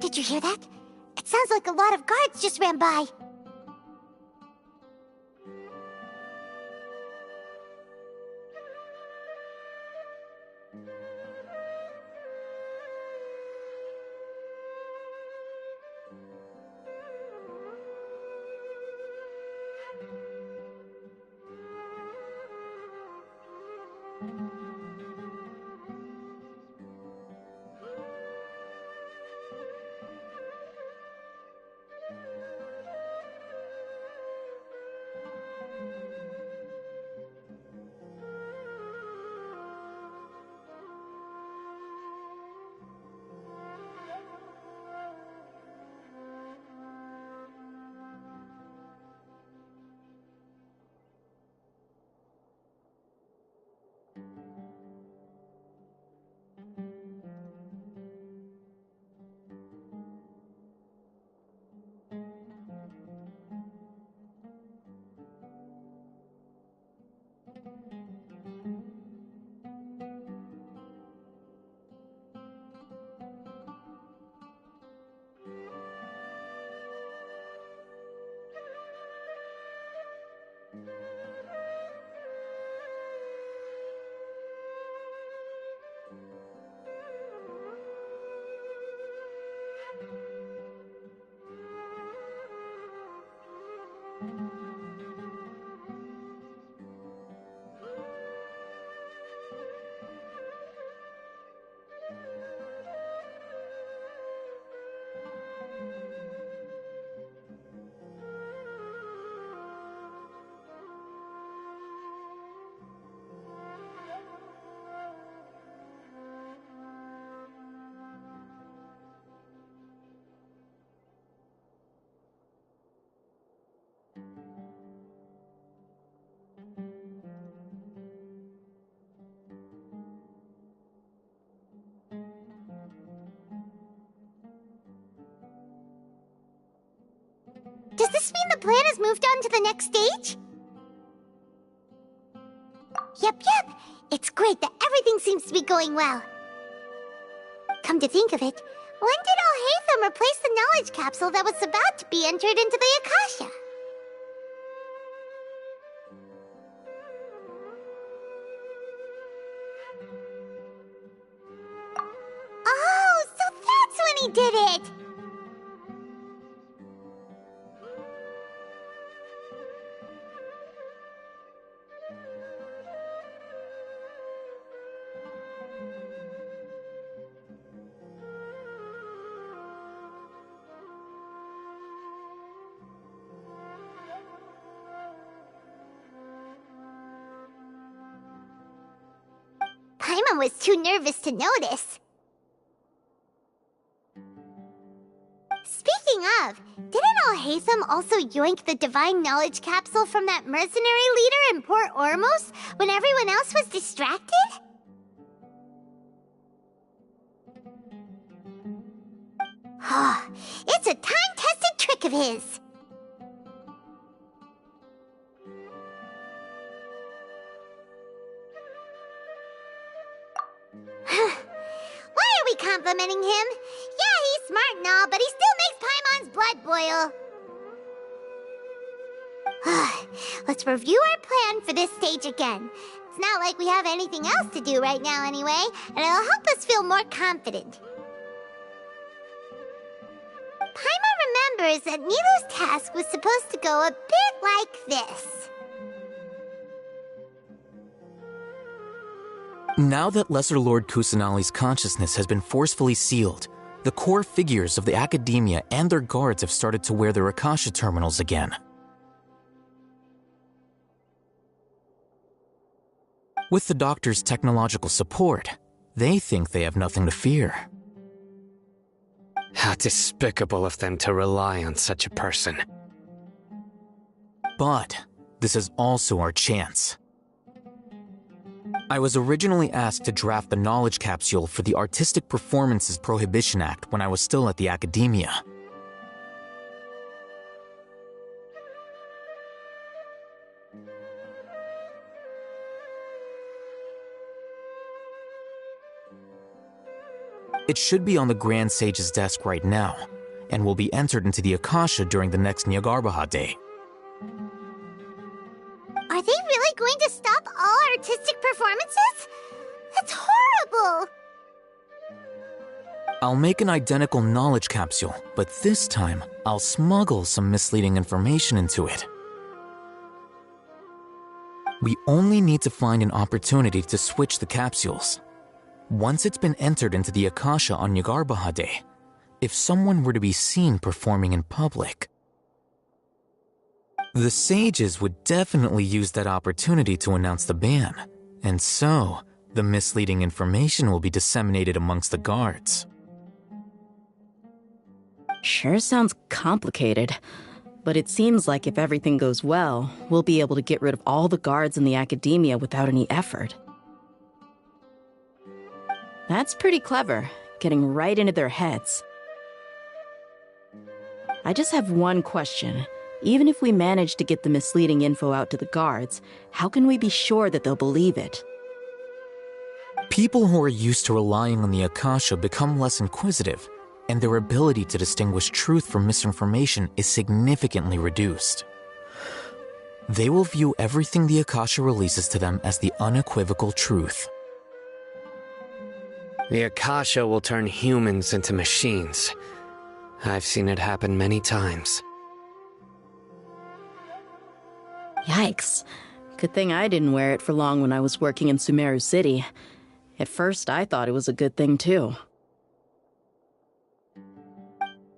Did you hear that? It sounds like a lot of guards just ran by. Does this mean the plan has moved on to the next stage? Yep. It's great that everything seems to be going well. Come to think of it, when did Alhaitham replace the knowledge capsule that was about to be entered into the Akasha? Oh, so that's when he did it! Paimon was too nervous to notice. Speaking of, didn't Alhaitham Haytham also yoinked the Divine Knowledge Capsule from that mercenary leader in Port Ormos when everyone else was distracted? It's a time-tested trick of his. Why are we complimenting him? Yeah, he's smart and all, but he still makes Paimon's blood boil. Let's review our plan for this stage again. It's not like we have anything else to do right now anyway, and it'll help us feel more confident. Paimon remembers that Nilou's task was supposed to go a bit like this. Now that Lesser Lord Kusanali's consciousness has been forcefully sealed, the core figures of the Academia and their guards have started to wear their Akasha terminals again. With the Doctor's technological support, they think they have nothing to fear. How despicable of them to rely on such a person. But this is also our chance. I was originally asked to draft the knowledge capsule for the Artistic Performances Prohibition Act when I was still at the Academia. It should be on the Grand Sage's desk right now, and will be entered into the Akasha during the next Nyargarbaha Day. Are they really going to stop all artistic performances? That's horrible! I'll make an identical knowledge capsule, but this time, I'll smuggle some misleading information into it. We only need to find an opportunity to switch the capsules. Once it's been entered into the Akasha on Nyargarbaha Day, if someone were to be seen performing in public, the sages would definitely use that opportunity to announce the ban, and so the misleading information will be disseminated amongst the guards. Sure sounds complicated, but it seems like if everything goes well, we'll be able to get rid of all the guards in the Academia without any effort. That's pretty clever, getting right into their heads. I just have one question. Even if we manage to get the misleading info out to the guards, how can we be sure that they'll believe it? People who are used to relying on the Akasha become less inquisitive, and their ability to distinguish truth from misinformation is significantly reduced. They will view everything the Akasha releases to them as the unequivocal truth. The Akasha will turn humans into machines. I've seen it happen many times. Yikes. Good thing I didn't wear it for long when I was working in Sumeru City. At first, I thought it was a good thing, too.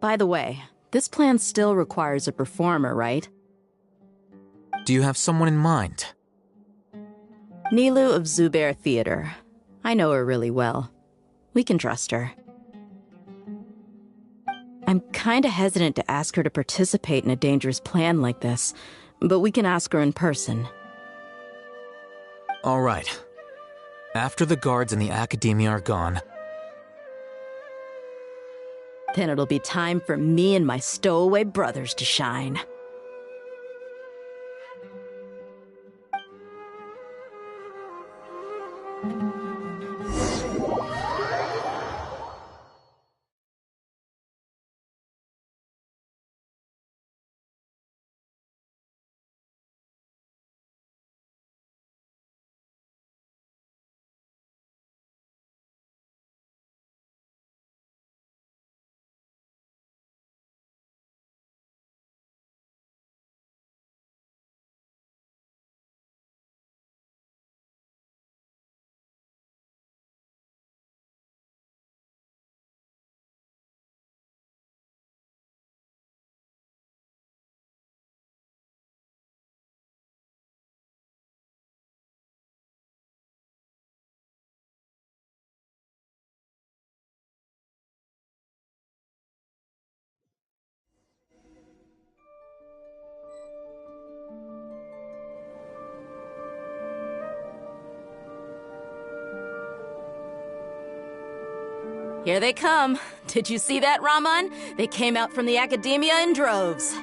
By the way, this plan still requires a performer, right? Do you have someone in mind? Nilou of Zubair Theater. I know her really well. We can trust her. I'm kinda hesitant to ask her to participate in a dangerous plan like this, but we can ask her in person. All right. After the guards in the Academia are gone, then it'll be time for me and my stowaway brothers to shine. Here they come. Did you see that, Raman? They came out from the Academia in droves.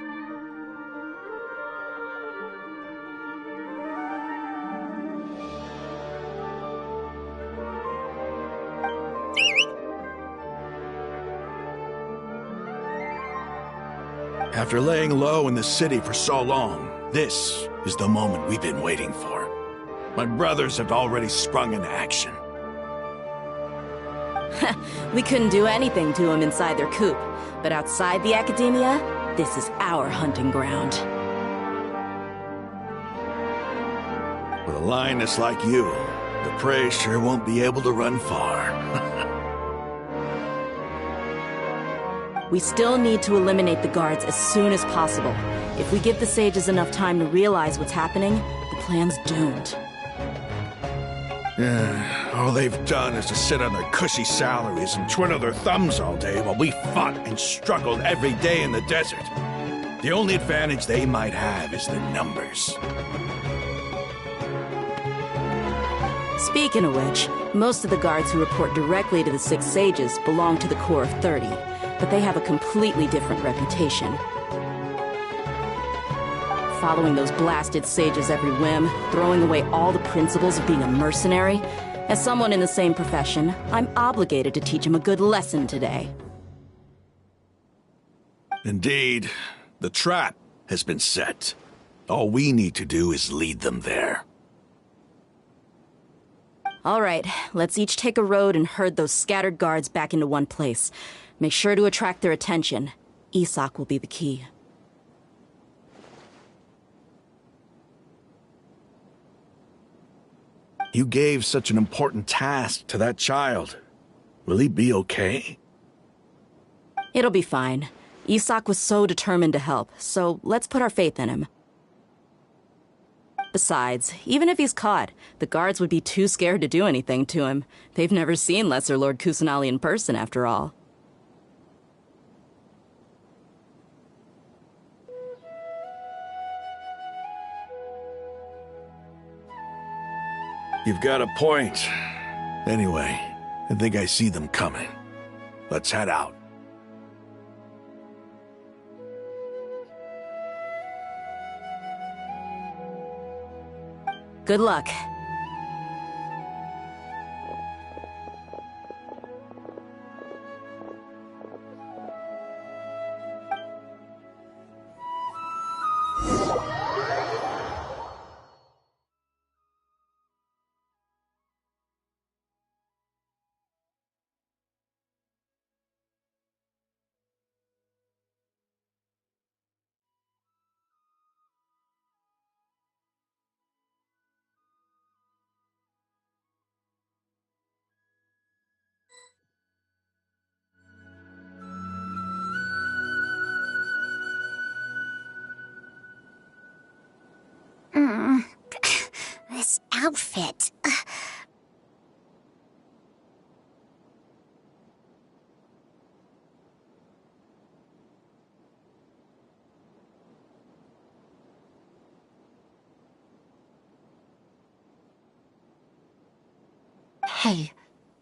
After laying low in the city for so long, this is the moment we've been waiting for. My brothers have already sprung into action. We couldn't do anything to them inside their coop, but outside the Academia, this is our hunting ground. With a lioness like you, the prey sure won't be able to run far. We still need to eliminate the guards as soon as possible. If we give the sages enough time to realize what's happening, the plan's doomed. All they've done is to sit on their cushy salaries and twiddle their thumbs all day while we fought and struggled every day in the desert. The only advantage they might have is their numbers. Speaking of which, most of the guards who report directly to the Six Sages belong to the Corps of 30, but they have a completely different reputation. Following those blasted sages every whim, throwing away all the principles of being a mercenary. As someone in the same profession, I'm obligated to teach them a good lesson today. Indeed, the trap has been set. All we need to do is lead them there. All right, let's each take a road and herd those scattered guards back into one place. Make sure to attract their attention. Isak will be the key. You gave such an important task to that child. Will he be okay? It'll be fine. Isak was so determined to help, so let's put our faith in him. Besides, even if he's caught, the guards would be too scared to do anything to him. They've never seen Lesser Lord Kusanali in person, after all. You've got a point. Anyway, I think I see them coming. Let's head out. Good luck. This outfit. Hey,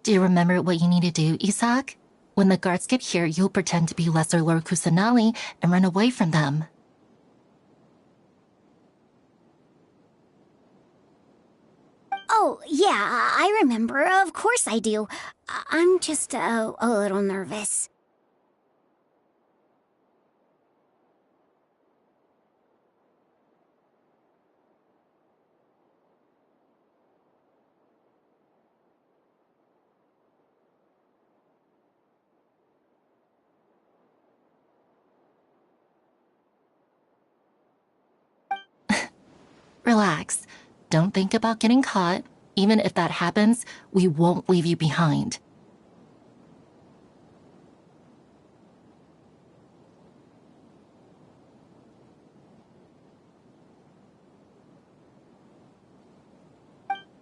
do you remember what you need to do, Isak? When the guards get here, you'll pretend to be Lesser Lord Kusanali and run away from them. Oh, yeah, I remember. Of course I do. I'm just a little nervous. Relax. Don't think about getting caught. Even if that happens, we won't leave you behind.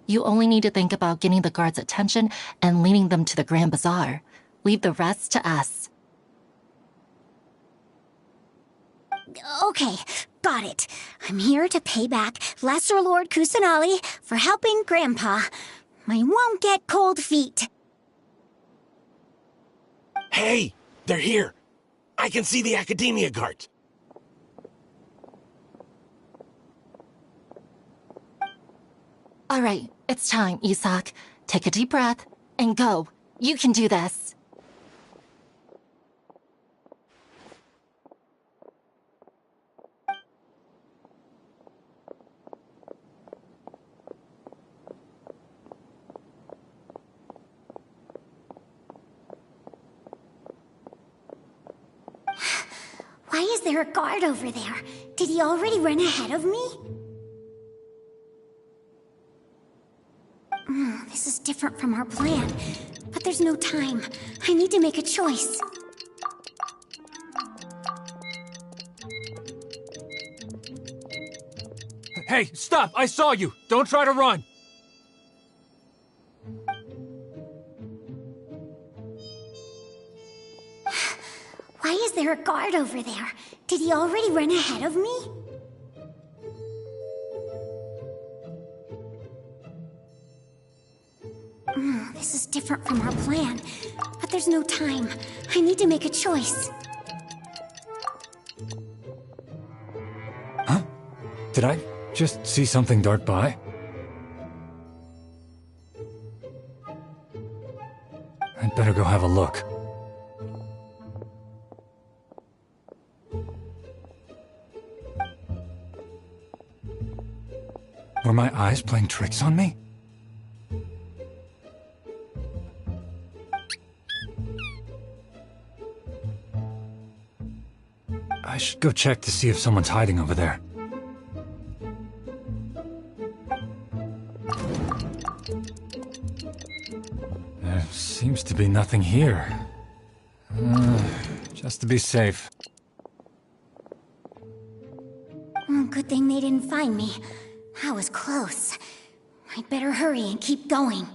You only need to think about getting the guards' attention and leading them to the Grand Bazaar. Leave the rest to us. Okay, got it. I'm here to pay back Lesser Lord Kusanali for helping Grandpa. I won't get cold feet. Hey! They're here! I can see the Academia guards! All right, it's time, Isak. Take a deep breath and go. You can do this. Why is there a guard over there? Did he already run ahead of me? This is different from our plan. But there's no time. I need to make a choice. Hey, stop! I saw you! Don't try to run! Why is there a guard over there? Did he already run ahead of me? This is different from our plan. But there's no time. I need to make a choice. Huh? Did I just see something dart by? I'd better go have a look. Were my eyes playing tricks on me? I should go check to see if someone's hiding over there. There seems to be nothing here. Just to be safe. Good thing they didn't find me. I was close. I'd better hurry and keep going.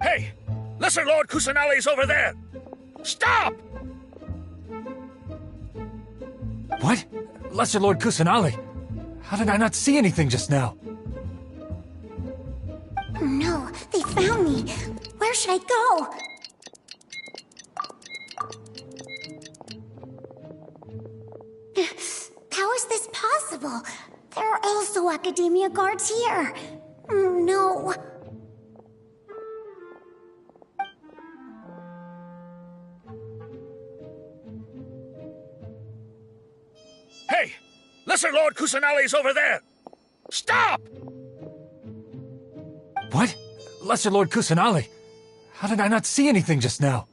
Hey! Lesser Lord Kusanali's over there! Stop! What? Lesser Lord Kusanali? How did I not see anything just now? Oh no, they found me. Where should I go? How is this possible? There are also Academia guards here. No. Hey! Lesser Lord Kusanali's over there! Stop! What? Lesser Lord Kusanali? How did I not see anything just now?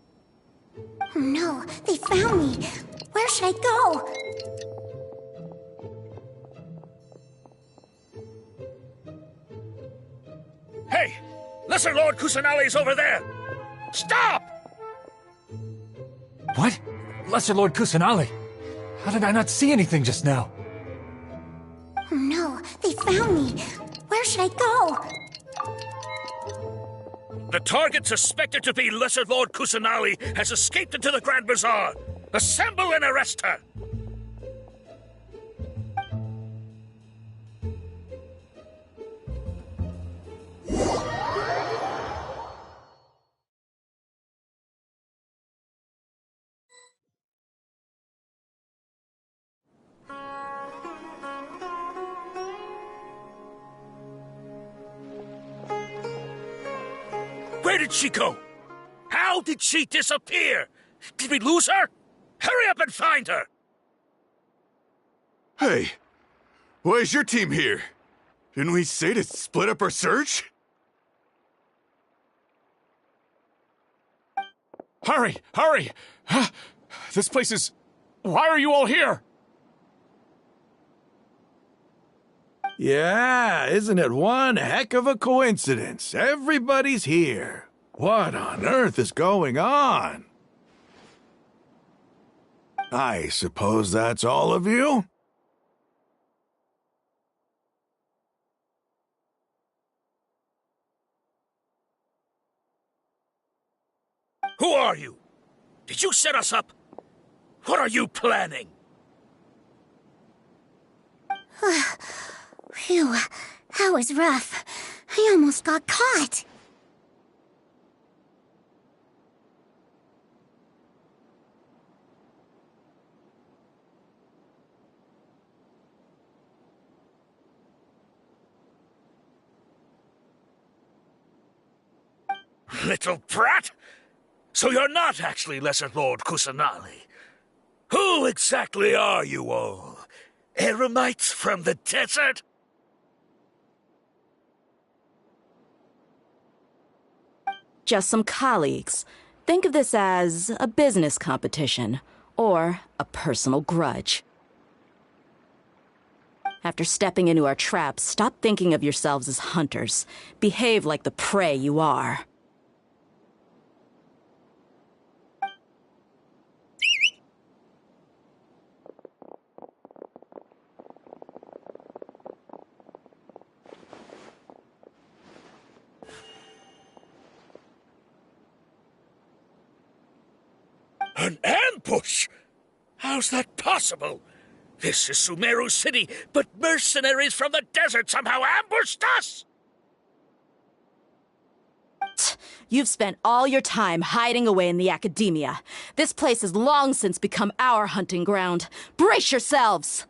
Oh no, they found me. Where should I go? Hey! Lesser Lord Kusanali's over there! Stop! What? Lesser Lord Kusanali? How did I not see anything just now? Oh no, they found me. Where should I go? The target suspected to be Lesser Lord Kusanali has escaped into the Grand Bazaar. Assemble and arrest her! Where did she go? How did she disappear? Did we lose her? Hurry up and find her! Hey, why is your team here? Didn't we say to split up our search? Hurry! Hurry! This place is... Why are you all here? Yeah, isn't it one heck of a coincidence? Everybody's here. What on earth is going on? I suppose that's all of you? Who are you? Did you set us up? What are you planning? Phew, that was rough. I almost got caught. Little brat! So you're not actually Lesser Lord Kusanali. Who exactly are you all? Eremites from the desert? Just some colleagues. Think of this as a business competition, or a personal grudge. After stepping into our traps, stop thinking of yourselves as hunters. Behave like the prey you are. An ambush? How's that possible? This is Sumeru City, but mercenaries from the desert somehow ambushed us! You've spent all your time hiding away in the academia. This place has long since become our hunting ground. Brace yourselves!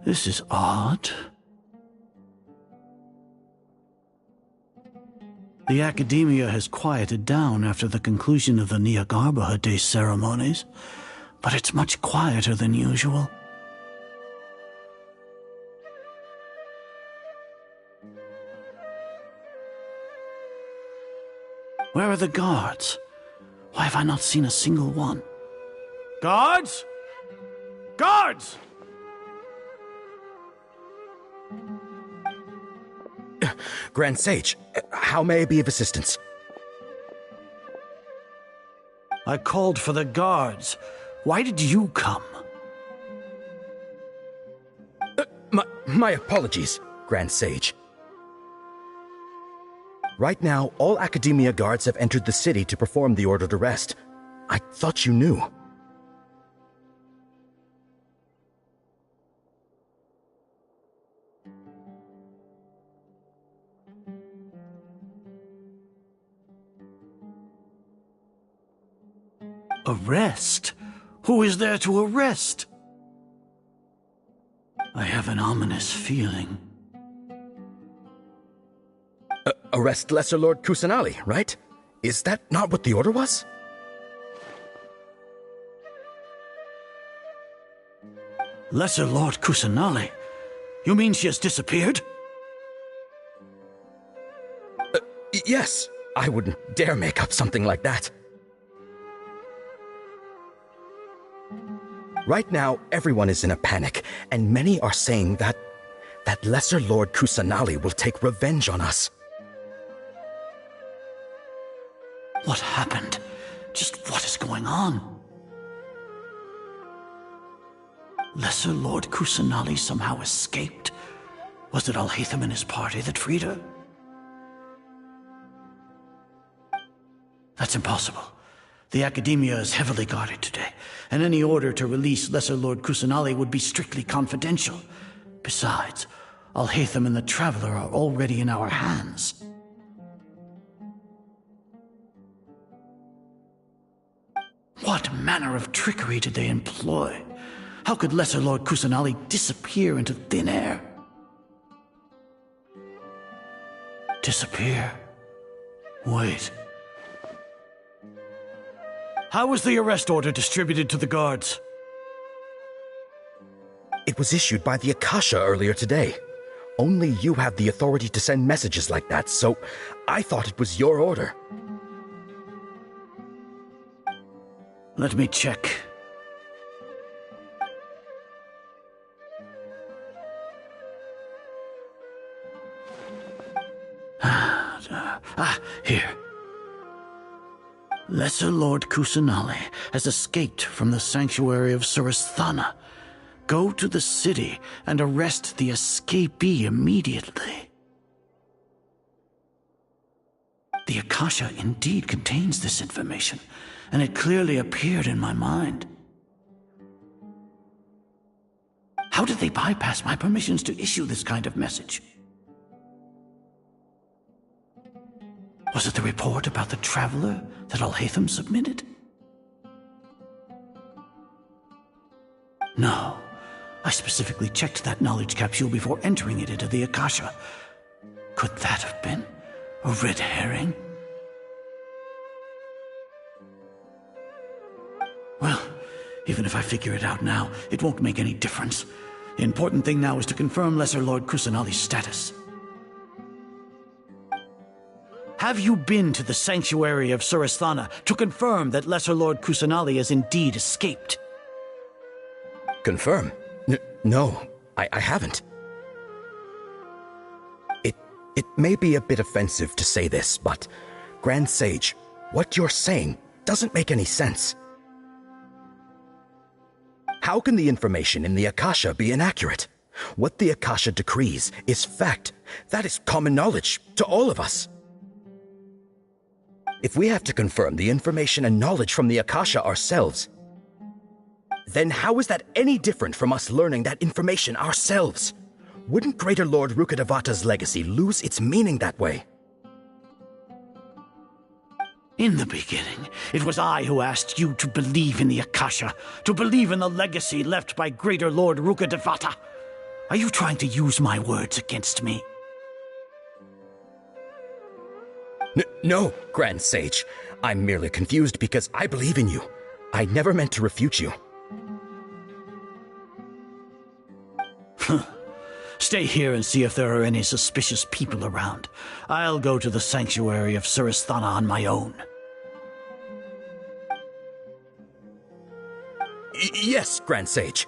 This is odd. The academia has quieted down after the conclusion of the Nyagarbha Day ceremonies, but it's much quieter than usual. Where are the guards? Why have I not seen a single one? Guards? Guards! Grand Sage, how may I be of assistance? I called for the guards. Why did you come? My apologies, Grand Sage. Right now, all Academia guards have entered the city to perform the ordered arrest. I thought you knew. Arrest? Who is there to arrest? I have an ominous feeling. Arrest Lesser Lord Kusanali, right? Is that not what the order was? Lesser Lord Kusanali? You mean she has disappeared? Yes. I wouldn't dare make up something like that. Right now, everyone is in a panic, and many are saying that Lesser Lord Kusanali will take revenge on us. What happened? Just what is going on? Lesser Lord Kusanali somehow escaped? Was it Alhaitham and his party that freed her? That's impossible. The Academia is heavily guarded today, and any order to release Lesser Lord Kusanali would be strictly confidential. Besides, Alhaitham and the Traveler are already in our hands. What manner of trickery did they employ? How could Lesser Lord Kusanali disappear into thin air? Disappear? Wait. How was the arrest order distributed to the guards? It was issued by the Akasha earlier today. Only you have the authority to send messages like that, so I thought it was your order. Let me check. Here. Lesser Lord Kusanali has escaped from the sanctuary of Surasthana. Go to the city and arrest the escapee immediately. The Akasha indeed contains this information, and it clearly appeared in my mind. How did they bypass my permissions to issue this kind of message? Was it the report about the Traveler that Alhaitham submitted? No. I specifically checked that knowledge capsule before entering it into the Akasha. Could that have been a red herring? Well, even if I figure it out now, it won't make any difference. The important thing now is to confirm Lesser Lord Kusanali's status. Have you been to the sanctuary of Surasthana to confirm that Lesser Lord Kusanali has indeed escaped? Confirm? No, I haven't. It may be a bit offensive to say this, but Grand Sage, what you're saying doesn't make any sense. How can the information in the Akasha be inaccurate? What the Akasha decrees is fact. That is common knowledge to all of us. If we have to confirm the information and knowledge from the Akasha ourselves, then how is that any different from us learning that information ourselves? Wouldn't Greater Lord Rukkhadevata's legacy lose its meaning that way? In the beginning, it was I who asked you to believe in the Akasha, to believe in the legacy left by Greater Lord Rukkhadevata. Are you trying to use my words against me? No, Grand Sage. I'm merely confused because I believe in you. I never meant to refute you. Stay here and see if there are any suspicious people around. I'll go to the sanctuary of Surasthana on my own. Yes, Grand Sage.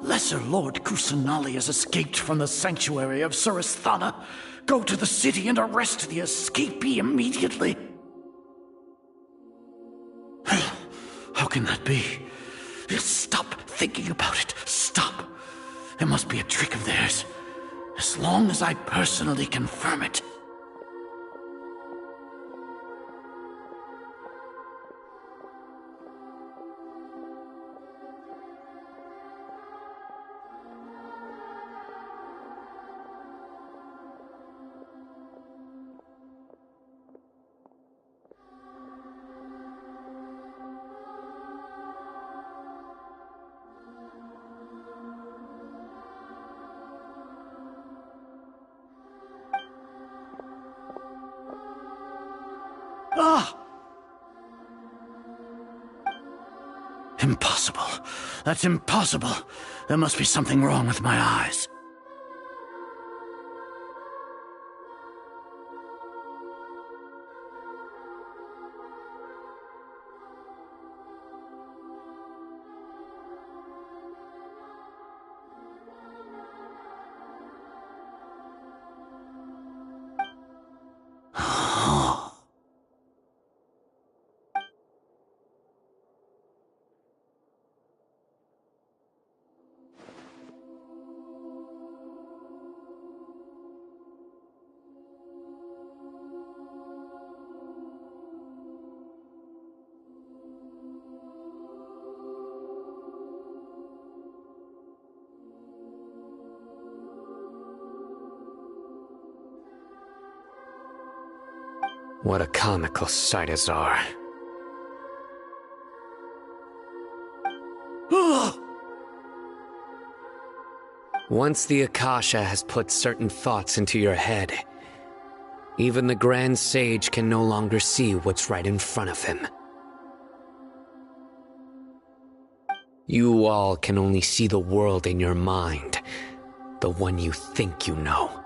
Lesser Lord Kusanali has escaped from the sanctuary of Surasthana. Go to the city and arrest the escapee immediately. How can that be? Stop thinking about it. Stop. It must be a trick of theirs. As long as I personally confirm it. Ah! Impossible. That's impossible. There must be something wrong with my eyes. What a comical sight, Azar. Once the Akasha has put certain thoughts into your head, even the Grand Sage can no longer see what's right in front of him. You all can only see the world in your mind, the one you think you know.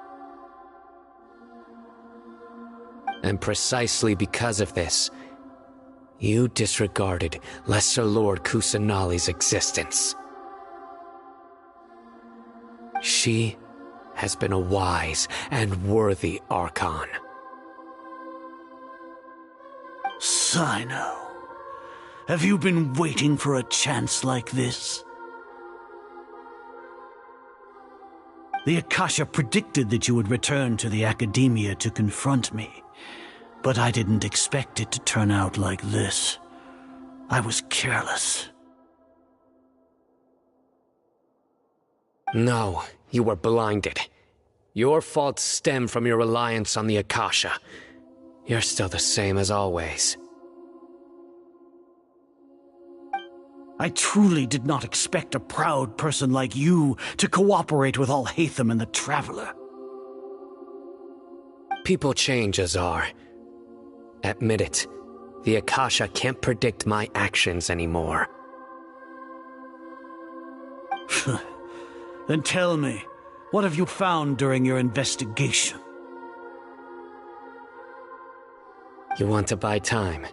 And precisely because of this, you disregarded Lesser Lord Kusanali's existence. She has been a wise and worthy archon. Sino, have you been waiting for a chance like this? The Akasha predicted that you would return to the Academia to confront me. But I didn't expect it to turn out like this. I was careless. No, you were blinded. Your faults stem from your reliance on the Akasha. You're still the same as always. I truly did not expect a proud person like you to cooperate with Alhaitham and the Traveler. People change, Azar. Admit it. The Akasha can't predict my actions anymore. Then tell me, what have you found during your investigation? You want to buy time?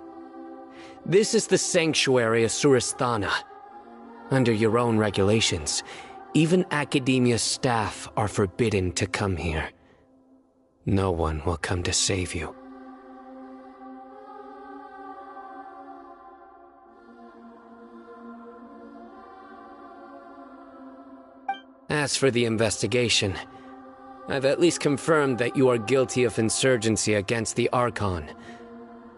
This is the sanctuary of Surasthana. Under your own regulations, even Academia staff are forbidden to come here. No one will come to save you. As for the investigation, I've at least confirmed that you are guilty of insurgency against the Archon.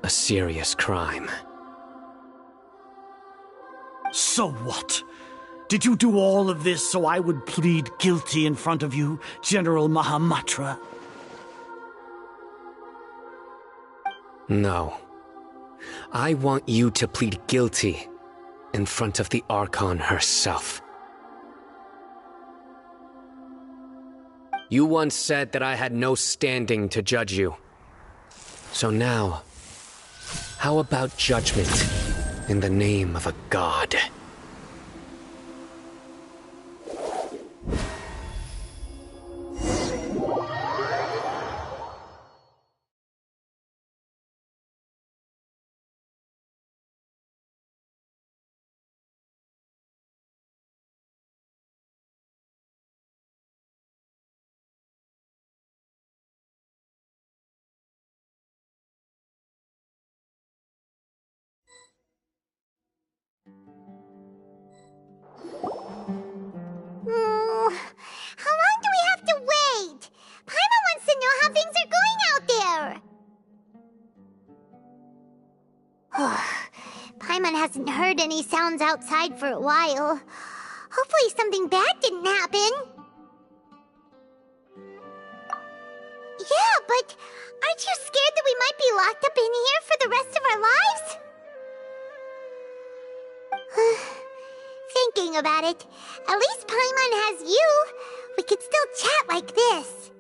A serious crime. So what? Did you do all of this so I would plead guilty in front of you, General Mahamatra? No. I want you to plead guilty in front of the Archon herself. You once said that I had no standing to judge you. So now, how about judgment in the name of a god? How long do we have to wait? Paimon wants to know how things are going out there. Paimon hasn't heard any sounds outside for a while. Hopefully something bad didn't happen. Yeah, but aren't you scared that we might be locked up in here for the rest of our lives? Thinking about it, at least Paimon has you. We could still chat like this.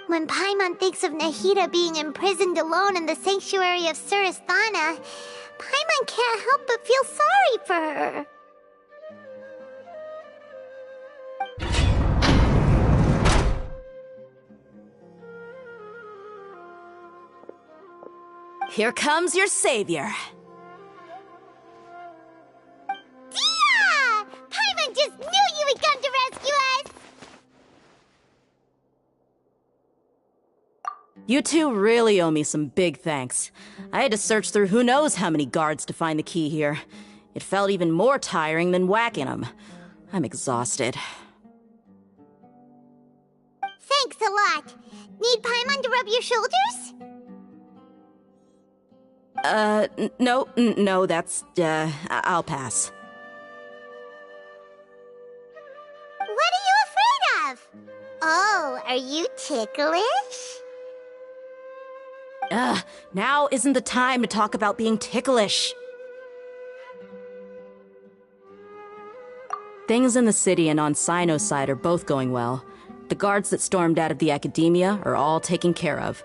When When Paimon thinks of Nahida being imprisoned alone in the sanctuary of Surasthana, Paimon can't help but feel sorry for her. Here comes your savior. Tia! Paimon just knew you would come to rescue us! You two really owe me some big thanks. I had to search through who knows how many guards to find the key here. It felt even more tiring than whacking them. I'm exhausted. Thanks a lot. Need Paimon to rub your shoulders? No, that's, I'll pass. What are you afraid of? Oh, are you ticklish? Now isn't the time to talk about being ticklish. Things in the city and on Sino's side are both going well. The guards that stormed out of the academia are all taken care of.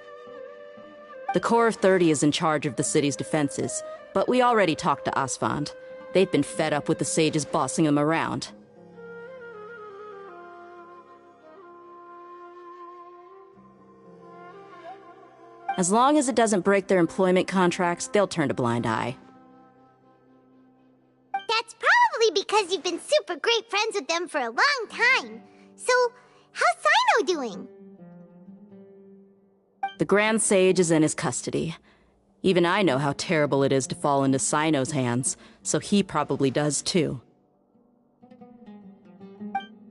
The Corps of 30 is in charge of the city's defenses, but we already talked to Asfand. They've been fed up with the sages bossing them around. As long as it doesn't break their employment contracts, they'll turn a blind eye. That's probably because you've been super great friends with them for a long time. So, how's Sino doing? The Grand Sage is in his custody. Even I know how terrible it is to fall into Sino's hands, so he probably does too.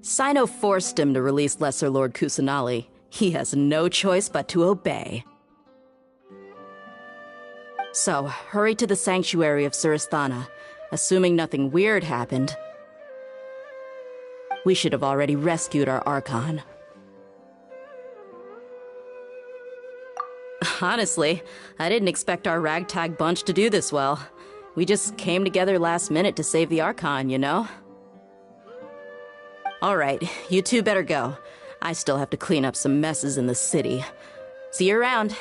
Sino forced him to release Lesser Lord Kusanali. He has no choice but to obey. So, hurry to the sanctuary of Surasthana. Assuming nothing weird happened, we should have already rescued our archon. Honestly, I didn't expect our ragtag bunch to do this well. We just came together last minute to save the archon, you know? Alright, you two better go. I still have to clean up some messes in the city. See you around.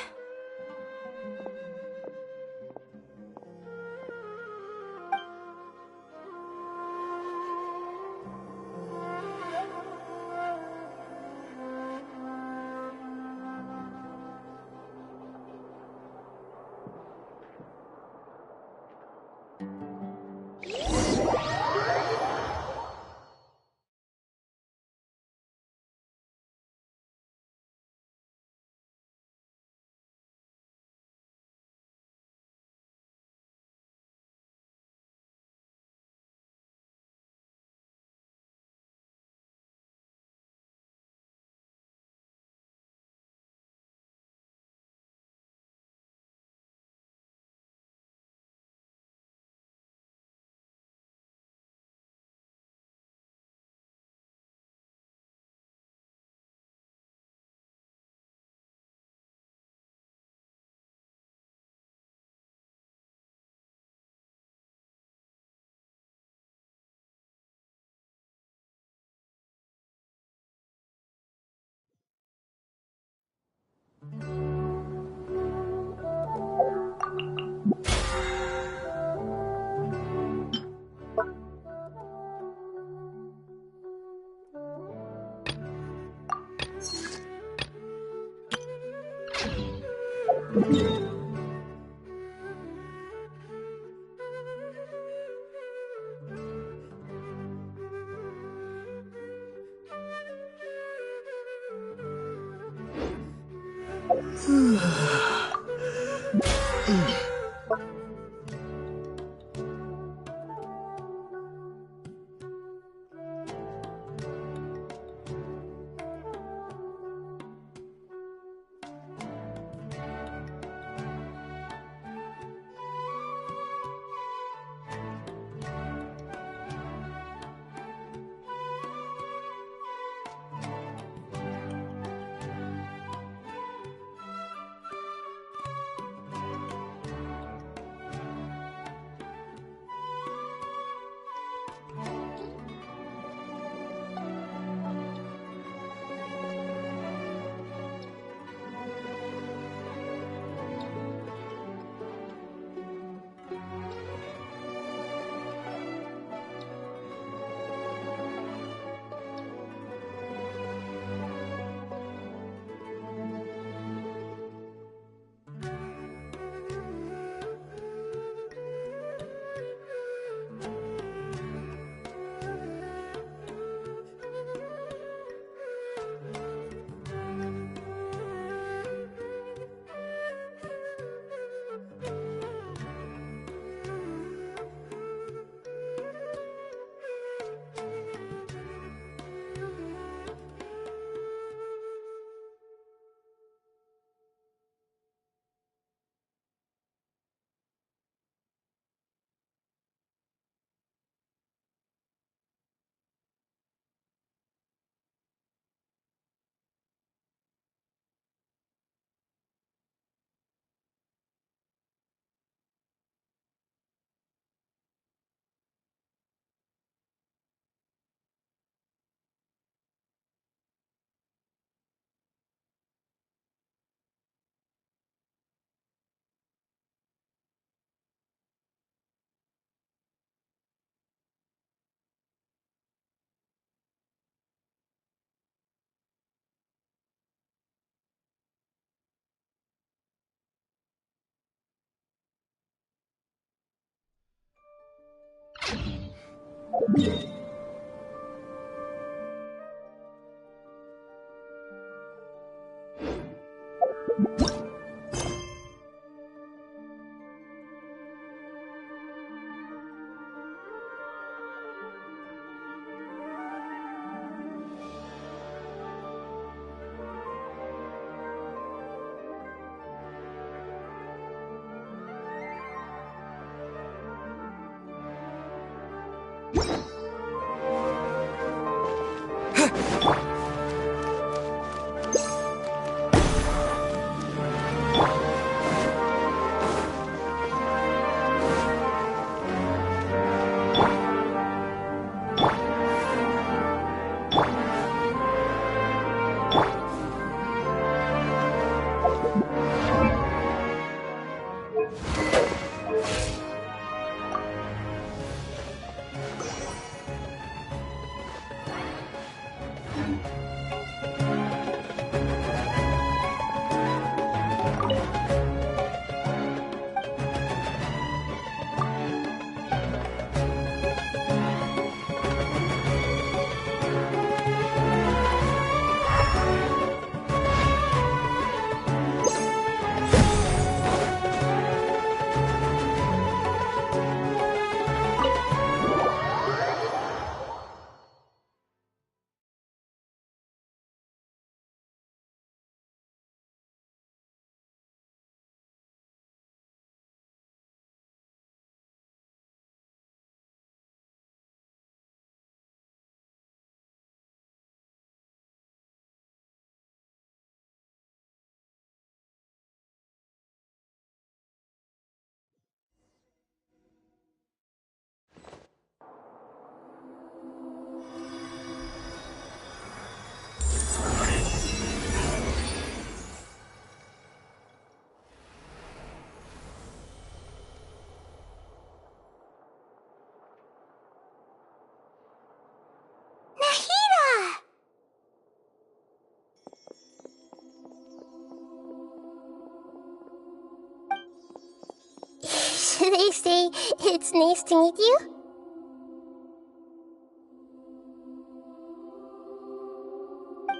Should I say it's nice to meet you?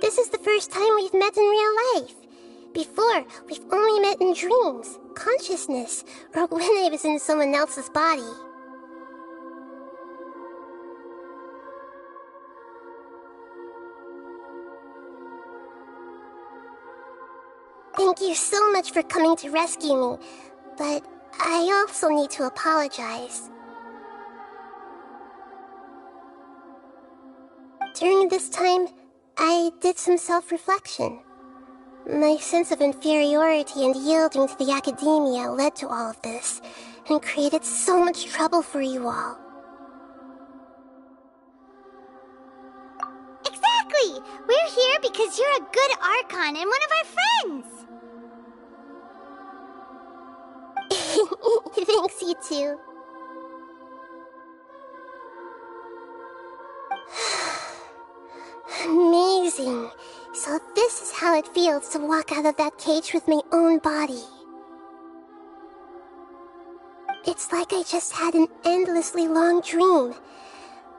This is the first time we've met in real life. Before, we've only met in dreams, consciousness, or when I was in someone else's body. Thank you so much for coming to rescue me, but I also need to apologize. During this time, I did some self-reflection. My sense of inferiority and yielding to the academia led to all of this, and created so much trouble for you all. Exactly! We're here because you're a good archon and one of our friends! Thanks, you too. Amazing. So this is how it feels to walk out of that cage with my own body. It's like I just had an endlessly long dream.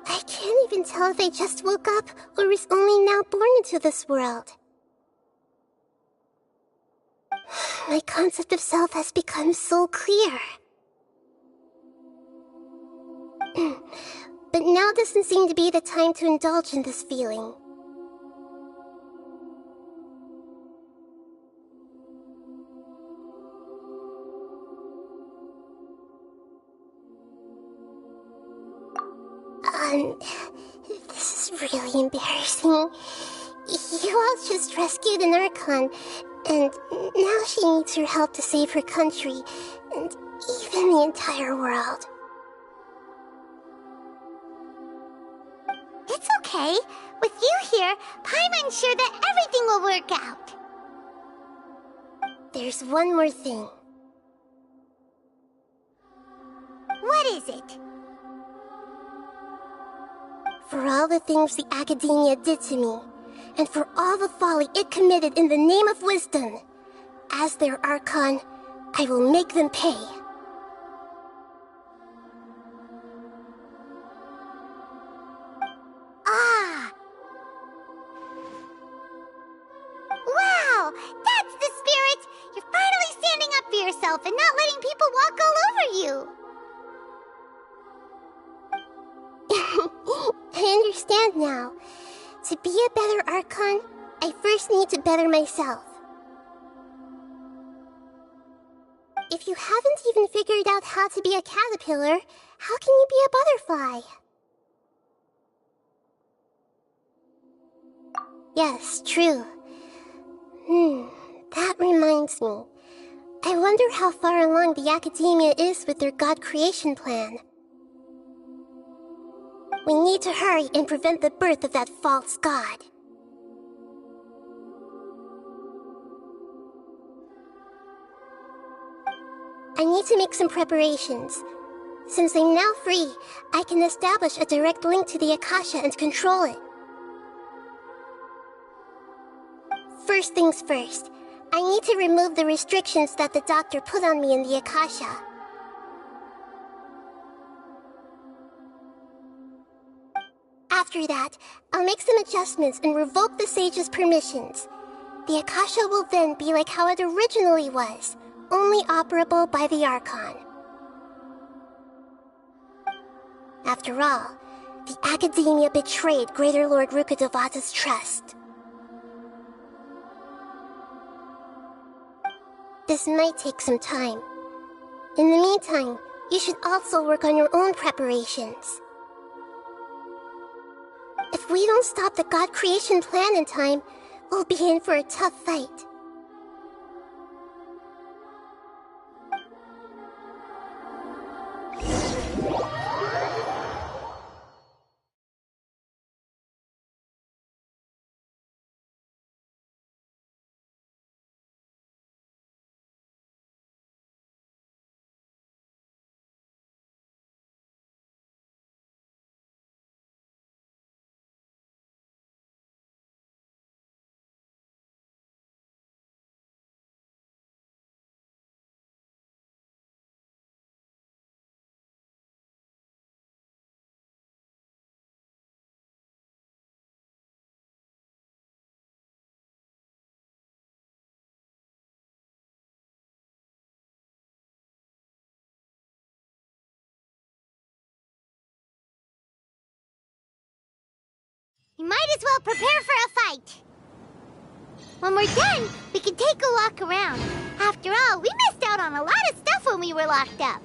I can't even tell if I just woke up or was only now born into this world. My concept of self has become so clear. But now doesn't seem to be the time to indulge in this feeling. This is really embarrassing. You all just rescued an archon, and now she needs your help to save her country, and even the entire world. It's okay. With you here, Paimon's sure that everything will work out. There's one more thing. What is it? For all the things the academia did to me, and for all the folly it committed in the name of wisdom, as their archon, I will make them pay. yourself and not letting people walk all over you. I understand now. To be a better Archon, I first need to better myself. If you haven't even figured out how to be a caterpillar, how can you be a butterfly? Yes, true. That reminds me. I wonder how far along the Academia is with their god creation plan. We need to hurry and prevent the birth of that false god. I need to make some preparations. Since I'm now free, I can establish a direct link to the Akasha and control it. First things first, I need to remove the restrictions that the doctor put on me in the Akasha. After that, I'll make some adjustments and revoke the sage's permissions. The Akasha will then be like how it originally was, only operable by the Archon. After all, the Academia betrayed Greater Lord Rukkhadevata's trust. This might take some time. In the meantime, you should also work on your own preparations. If we don't stop the god creation plan in time, we'll be in for a tough fight. You might as well prepare for a fight. When we're done, we can take a walk around. After all, we missed out on a lot of stuff when we were locked up.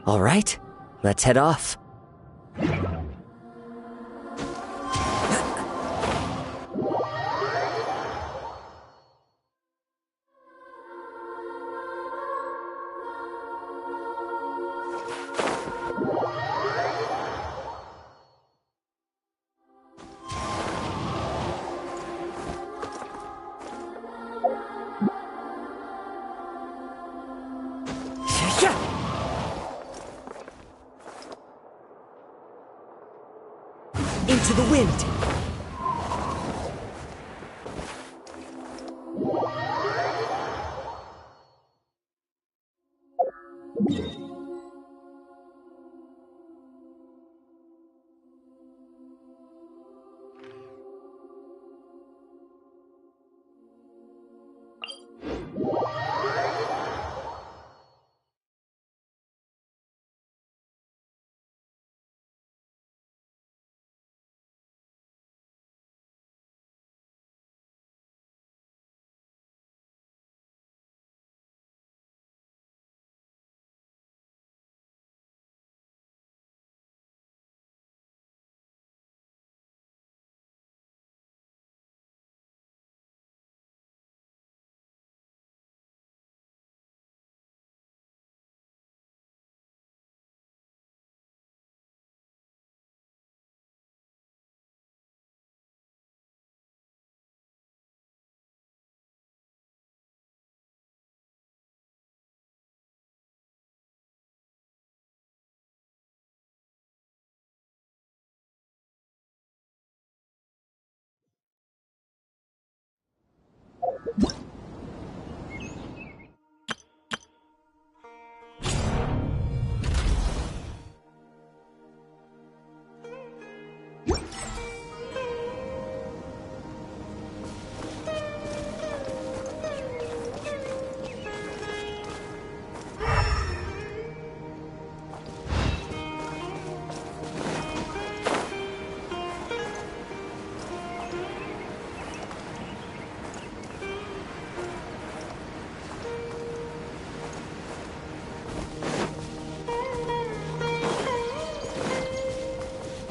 All right, let's head off. Into the wind!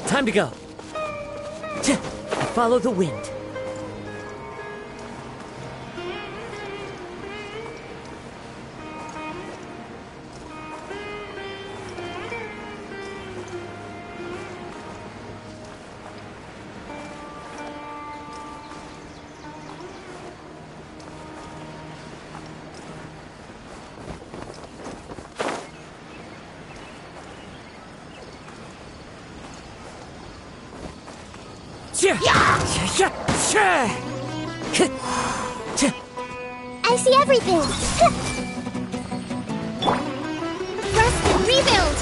Time to go. Follow the wind. I see everything! Rest and rebuild!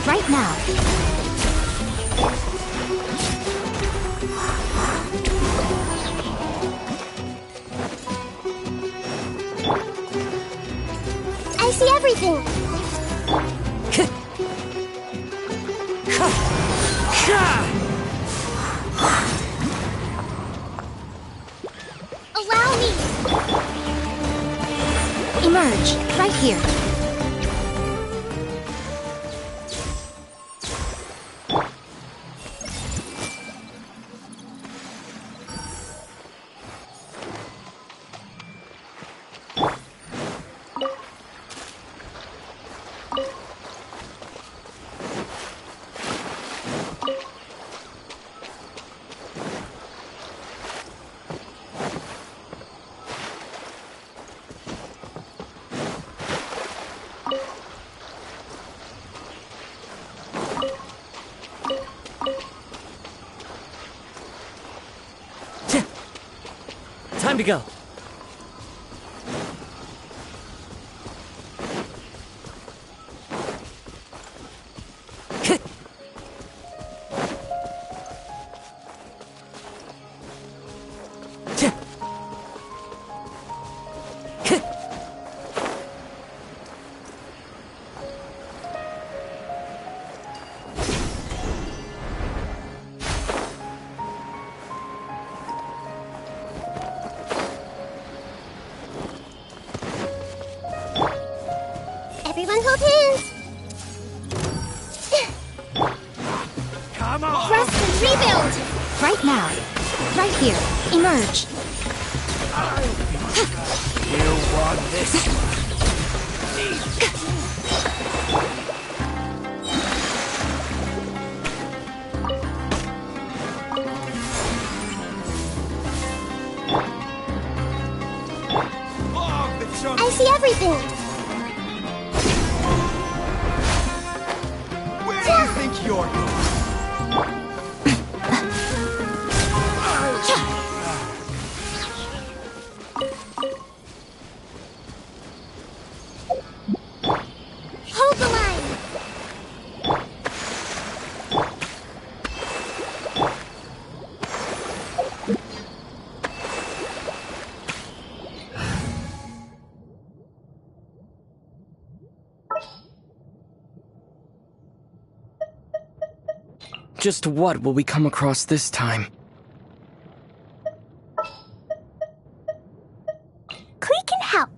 Right now. I see everything! Allow me! Emerge, right here. Time to go. Everyone hold hands! Come on! Rest and rebuild! Right now. Right here. Emerge. You want this? I see everything! Where do you think you're going? Hold the line! Just what will we come across this time? Klee can help.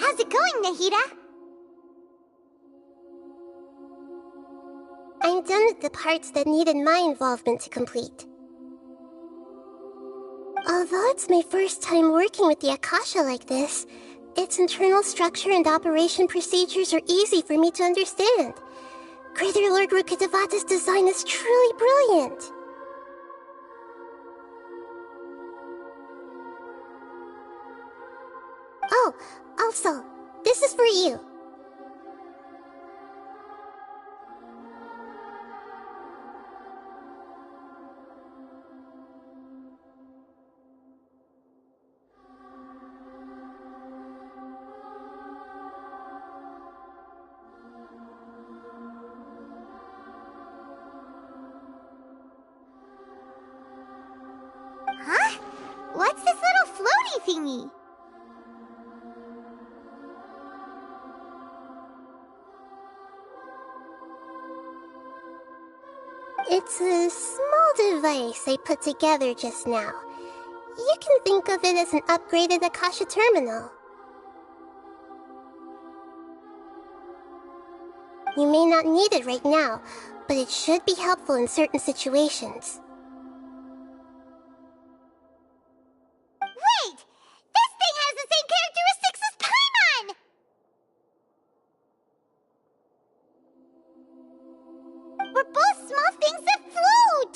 How's it going, Nahida? I'm done with the parts that needed my involvement to complete. Although it's my first time working with the Akasha like this, its internal structure and operation procedures are easy for me to understand. Greater Lord Rukkhadevata's design is truly brilliant. Oh, also, this is for you. Huh? What's this little floaty thingy? It's a small device I put together just now. You can think of it as an upgraded Akasha terminal. You may not need it right now, but it should be helpful in certain situations. Wait! This thing has the same characteristics as Paimon! We're both small things that float!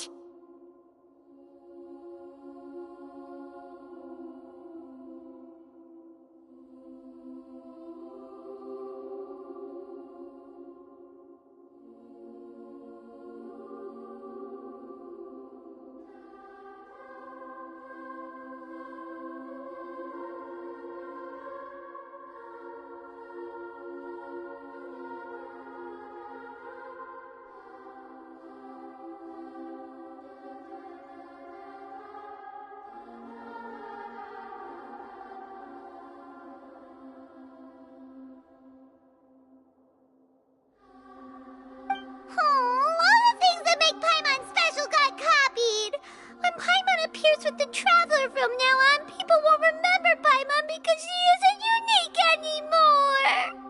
With the Traveler from now on, people won't remember Paimon because she isn't unique anymore!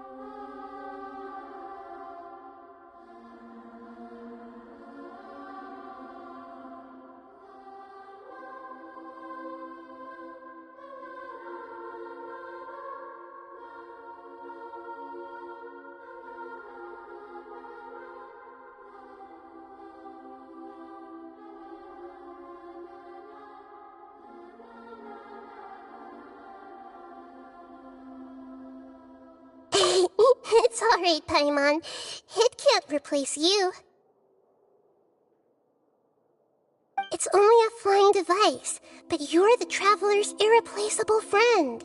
It's alright, Paimon. It can't replace you. It's only a flying device, but you're the Traveler's irreplaceable friend.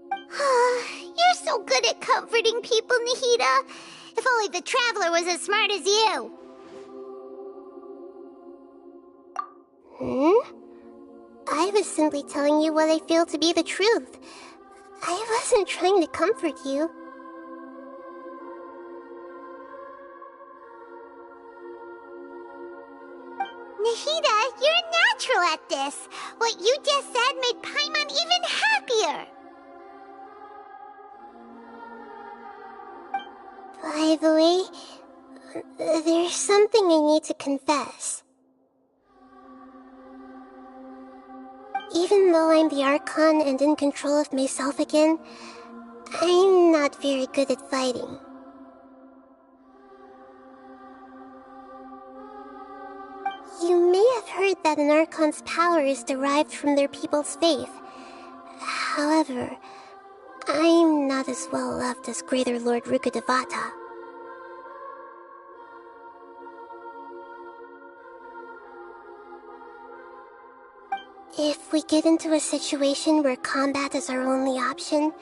You're so good at comforting people, Nahida. If only the Traveler was as smart as you. I was simply telling you what I feel to be the truth. I wasn't trying to comfort you. Nahida, you're natural at this. What you just said made Paimon even happier. By the way, there's something I need to confess. Even though I'm the Archon and in control of myself again, I'm not very good at fighting. You may have heard that an Archon's power is derived from their people's faith. However, I'm not as well loved as Greater Lord Rukkhadevata. If we get into a situation where combat is our only option,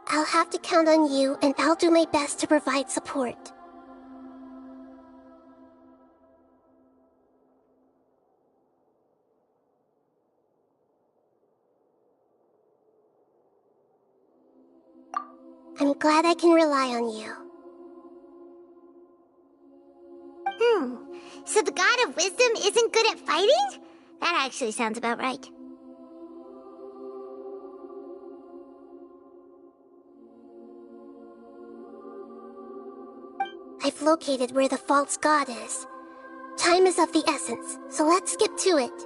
I'll have to count on you, and I'll do my best to provide support. I'm glad I can rely on you. So the God of Wisdom isn't good at fighting? That actually sounds about right. I've located where the false god is. Time is of the essence, so let's get to it.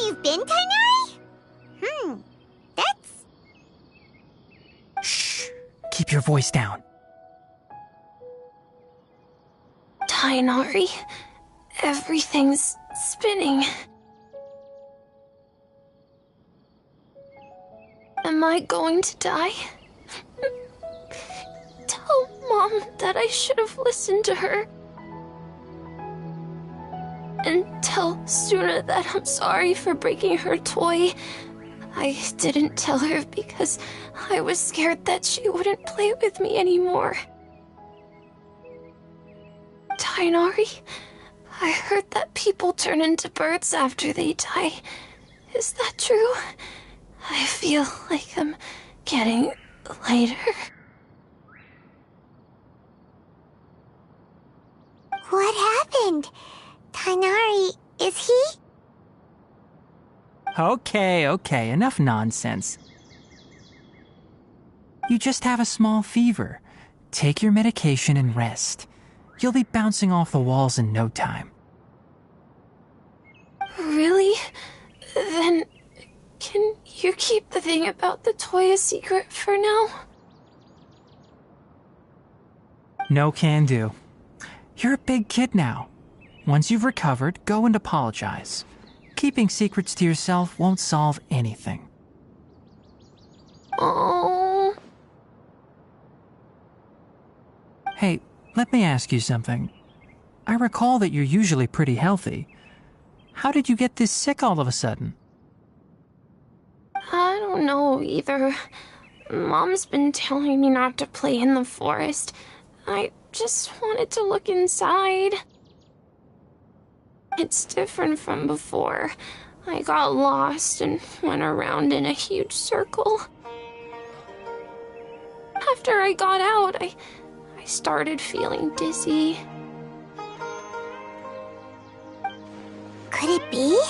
You've been, Kainari? That's... Shh! Keep your voice down. Tainari, everything's spinning. Am I going to die? Tell Mom that I should have listened to her. And tell Suna that I'm sorry for breaking her toy. I didn't tell her because I was scared that she wouldn't play with me anymore. Tainari, I heard that people turn into birds after they die. Is that true? I feel like I'm getting lighter. What happened? Tainari, is he? Okay, enough nonsense. You just have a small fever. Take your medication and rest. You'll be bouncing off the walls in no time. Really? Then, can you keep the thing about the toy a secret for now? No can do. You're a big kid now. Once you've recovered, go and apologize. Keeping secrets to yourself won't solve anything. Oh. Hey, let me ask you something. I recall that you're usually pretty healthy. How did you get this sick all of a sudden? I don't know either. Mom's been telling me not to play in the forest. I just wanted to look inside. It's different from before. I got lost and went around in a huge circle. After I got out, I started feeling dizzy. Could it be?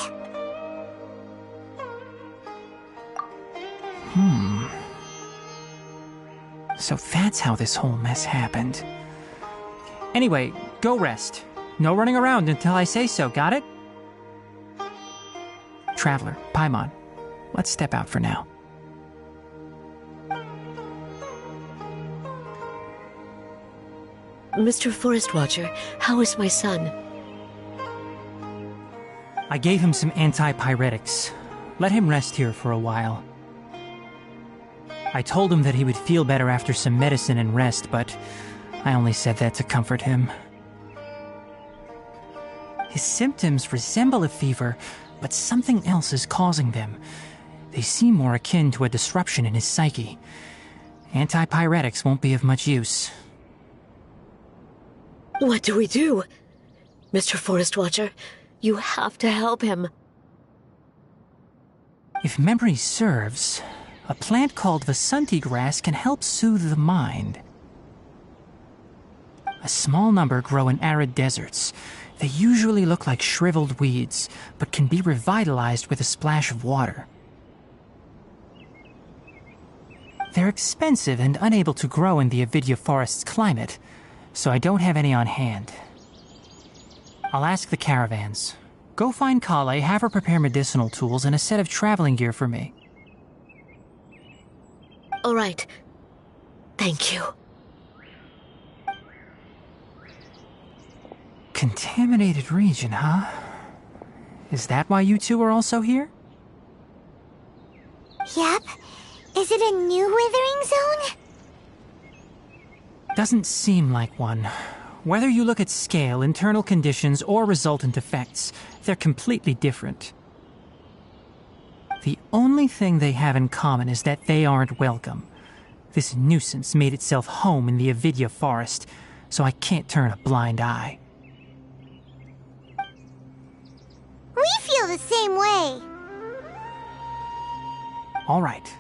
So that's how this whole mess happened. Anyway, go rest. No running around until I say so, got it? Traveler, Paimon, let's step out for now. Mr. Forest Watcher, how is my son? I gave him some antipyretics. Let him rest here for a while. I told him that he would feel better after some medicine and rest, but I only said that to comfort him. His symptoms resemble a fever, but something else is causing them. They seem more akin to a disruption in his psyche. Antipyretics won't be of much use. What do we do? Mr. Forest Watcher, you have to help him. If memory serves, a plant called Vasanti grass can help soothe the mind. A small number grow in arid deserts. They usually look like shriveled weeds, but can be revitalized with a splash of water. They're expensive and unable to grow in the Avidya forest's climate, so I don't have any on hand. I'll ask the caravans. Go find Kale, have her prepare medicinal tools and a set of traveling gear for me. All right. Thank you. Contaminated region, huh? Is that why you two are also here? Yep. Is it a new withering zone? Doesn't seem like one. Whether you look at scale, internal conditions, or resultant effects, they're completely different. The only thing they have in common is that they aren't welcome. This nuisance made itself home in the Avidya forest, so I can't turn a blind eye. We feel the same way. All right.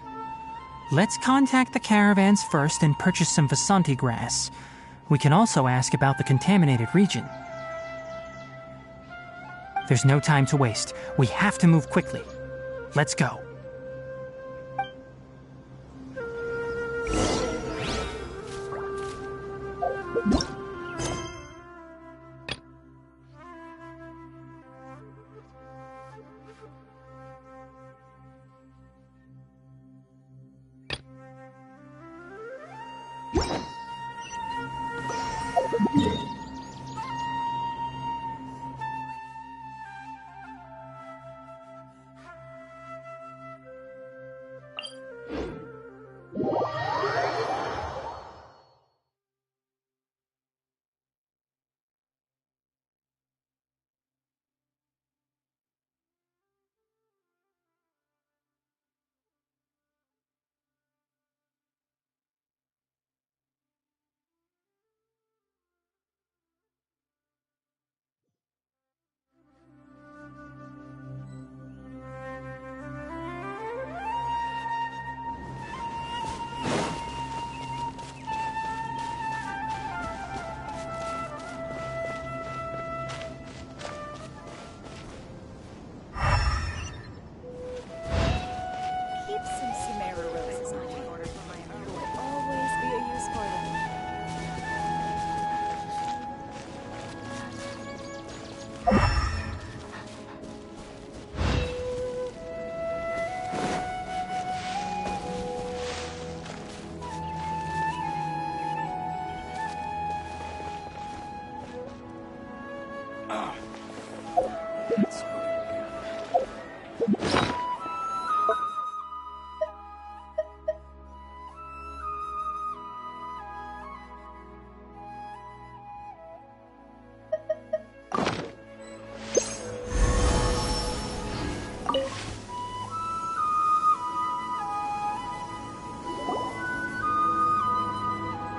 Let's contact the caravans first and purchase some Vasanti grass. We can also ask about the contaminated region. There's no time to waste. We have to move quickly. Let's go.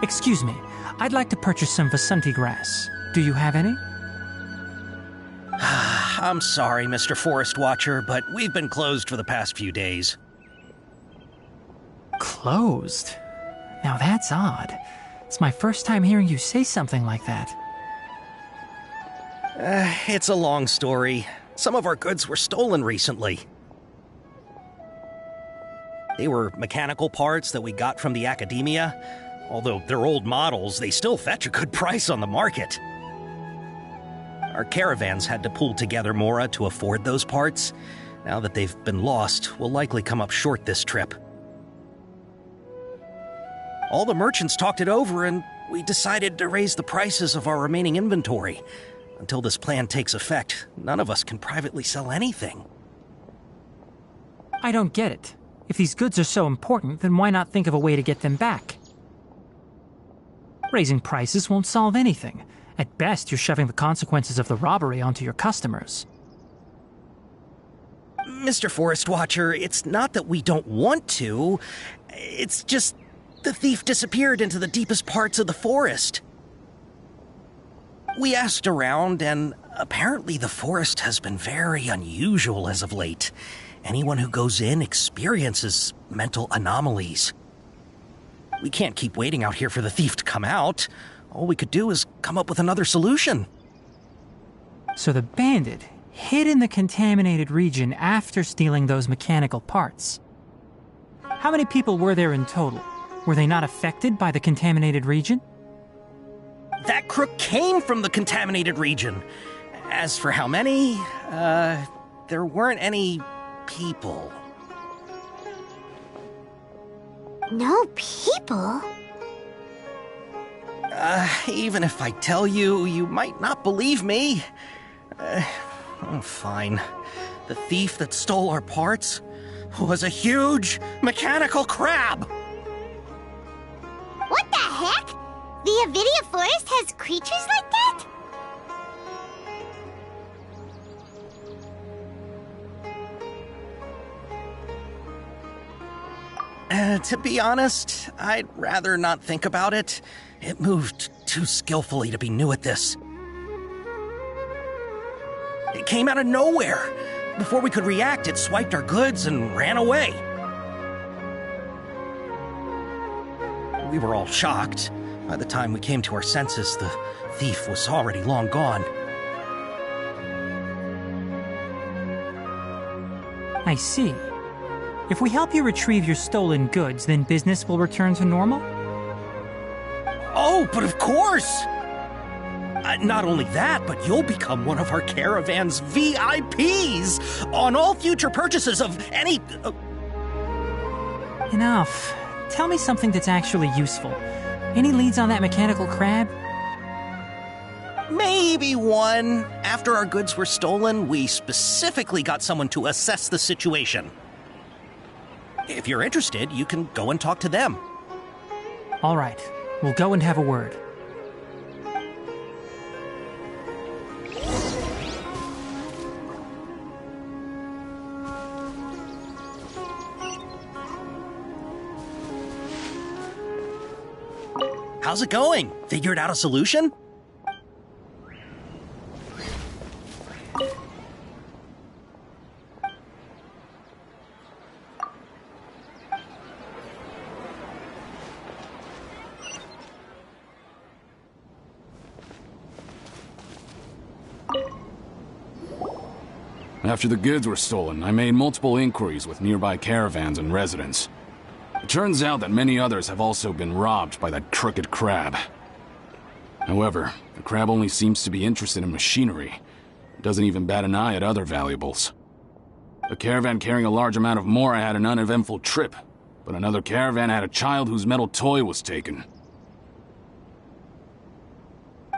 Excuse me, I'd like to purchase some Vasanti grass. Do you have any? I'm sorry, Mr. Forest Watcher, but we've been closed for the past few days. Closed? Now that's odd. It's my first time hearing you say something like that. It's a long story. Some of our goods were stolen recently. They were mechanical parts that we got from the Academia. Although they're old models, they still fetch a good price on the market. Our caravans had to pool together Mora to afford those parts. Now that they've been lost, we'll likely come up short this trip. All the merchants talked it over, and we decided to raise the prices of our remaining inventory. Until this plan takes effect, none of us can privately sell anything. I don't get it. If these goods are so important, then why not think of a way to get them back? Raising prices won't solve anything. At best, you're shoving the consequences of the robbery onto your customers. Mr. Forest Watcher, it's not that we don't want to. It's just The thief disappeared into the deepest parts of the forest. We asked around, and apparently the forest has been very unusual as of late. Anyone who goes in experiences mental anomalies. We can't keep waiting out here for the thief to come out. All we could do is come up with another solution. So the bandit hid in the contaminated region after stealing those mechanical parts. How many people were there in total? Were they not affected by the contaminated region? That crook came from the contaminated region. As for how many, there weren't any people. No people? Even if I tell you, you might not believe me. Oh, fine. The thief that stole our parts was a huge mechanical crab! What the heck? The Avidia Forest has creatures like that? To be honest, I'd rather not think about it. It moved too skillfully to be new at this. It came out of nowhere. Before we could react, it swiped our goods and ran away. We were all shocked. By the time we came to our senses, the thief was already long gone. I see. If we help you retrieve your stolen goods, then business will return to normal? Oh, but of course! Not only that, but you'll become one of our caravan's VIPs on all future purchases of any... Enough. Tell me something that's actually useful. Any leads on that mechanical crab? Maybe one. After our goods were stolen, we specifically got someone to assess the situation. If you're interested, you can go and talk to them. All right. We'll go and have a word. How's it going? Figured out a solution? After the goods were stolen, I made multiple inquiries with nearby caravans and residents. It turns out that many others have also been robbed by that crooked crab. However, the crab only seems to be interested in machinery. It doesn't even bat an eye at other valuables. A caravan carrying a large amount of mora had an uneventful trip, but another caravan had a child whose metal toy was taken.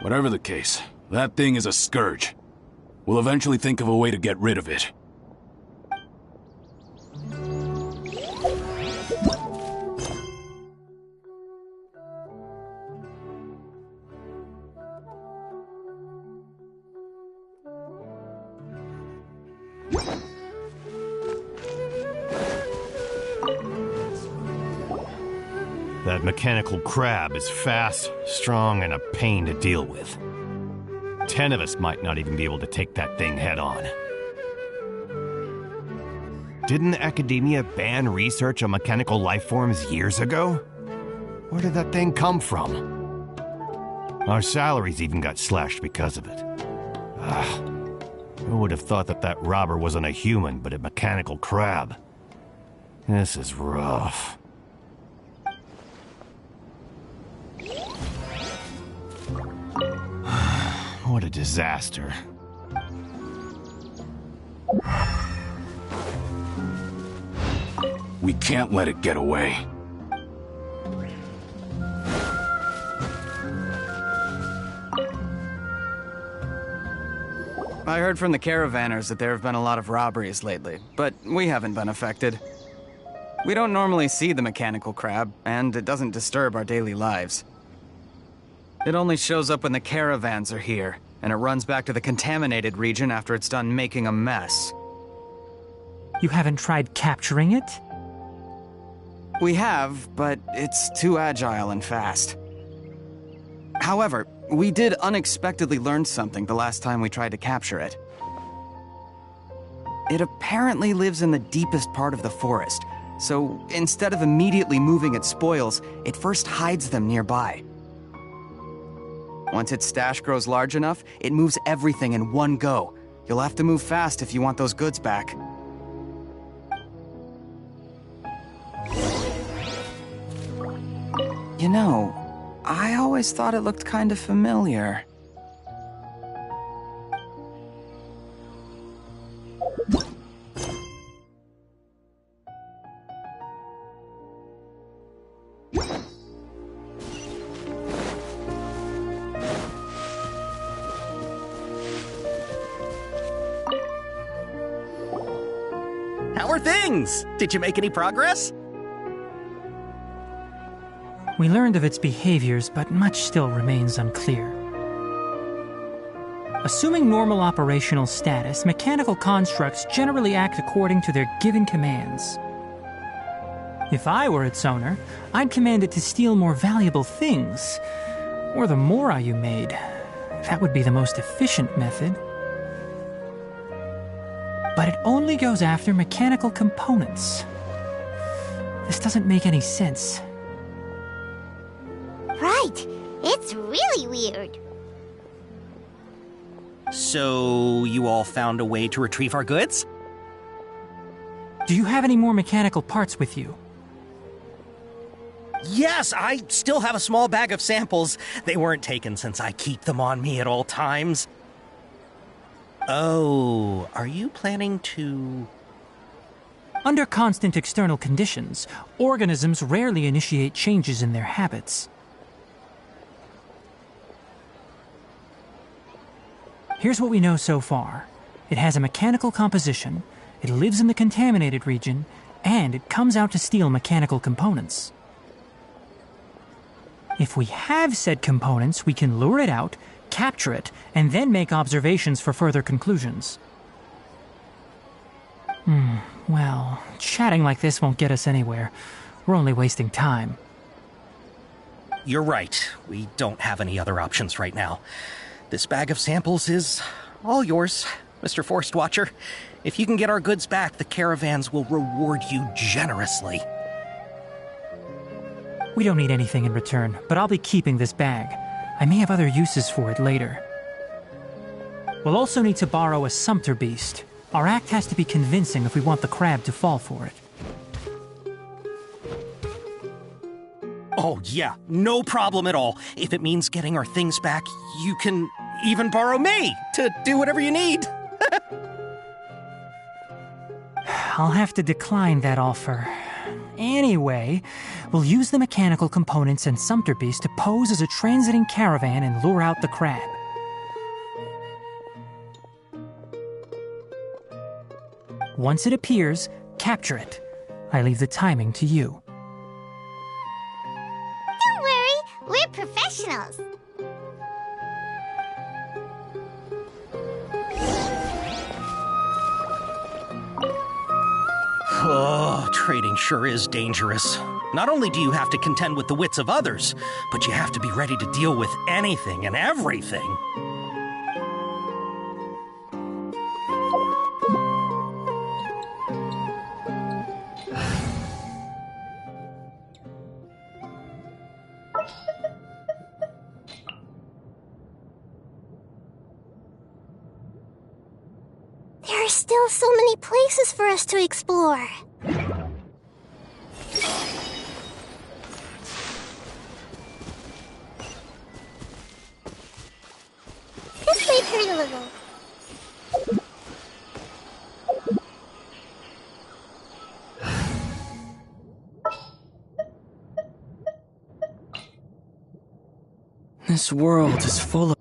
Whatever the case, that thing is a scourge. We'll eventually think of a way to get rid of it. That mechanical crab is fast, strong, and a pain to deal with. 10 of us might not even be able to take that thing head on. Didn't Academia ban research on mechanical life forms years ago? Where did that thing come from? Our salaries even got slashed because of it. Who would have thought that that robber wasn't a human, but a mechanical crab? This is rough. What a disaster. We can't let it get away. I heard from the caravanners that there have been a lot of robberies lately, but we haven't been affected. We don't normally see the mechanical crab, and it doesn't disturb our daily lives. It only shows up when the caravans are here, and it runs back to the contaminated region after it's done making a mess. You haven't tried capturing it? We have, but it's too agile and fast. However, we did unexpectedly learn something the last time we tried to capture it. It apparently lives in the deepest part of the forest, so instead of immediately moving its spoils, it first hides them nearby. Once its stash grows large enough, it moves everything in one go. You'll have to move fast if you want those goods back. You know, I always thought it looked kind of familiar. How are things? Did you make any progress? We learned of its behaviors, but much still remains unclear. Assuming normal operational status, mechanical constructs generally act according to their given commands. If I were its owner, I'd command it to steal more valuable things, or the Mora you made. That would be the most efficient method. But it only goes after mechanical components. This doesn't make any sense. Right. It's really weird. So, you all found a way to retrieve our goods? Do you have any more mechanical parts with you? Yes, I still have a small bag of samples. They weren't taken since I keep them on me at all times. Oh, are you planning to... Under constant external conditions, organisms rarely initiate changes in their habits. Here's what we know so far. It has a mechanical composition, it lives in the contaminated region, and it comes out to steal mechanical components. If we have said components, we can lure it out, capture it, and then make observations for further conclusions. Well, chatting like this won't get us anywhere. We're only wasting time. You're right. We don't have any other options right now. This bag of samples is all yours, Mr. Forest Watcher. If you can get our goods back, the caravans will reward you generously. We don't need anything in return, but I'll be keeping this bag. I may have other uses for it later. We'll also need to borrow a sumpter beast. Our act has to be convincing if we want the crab to fall for it. Oh, yeah, no problem at all. If it means getting our things back, you can even borrow me to do whatever you need. I'll have to decline that offer. Anyway, we'll use the mechanical components and sumpter beast to pose as a transiting caravan and lure out the crab. Once it appears, capture it. I leave the timing to you. Don't worry, we're professionals. Oh, trading sure is dangerous. Not only do you have to contend with the wits of others, but you have to be ready to deal with anything and everything. There are still so many places for us to explore. This might hurt a little. This world is full of...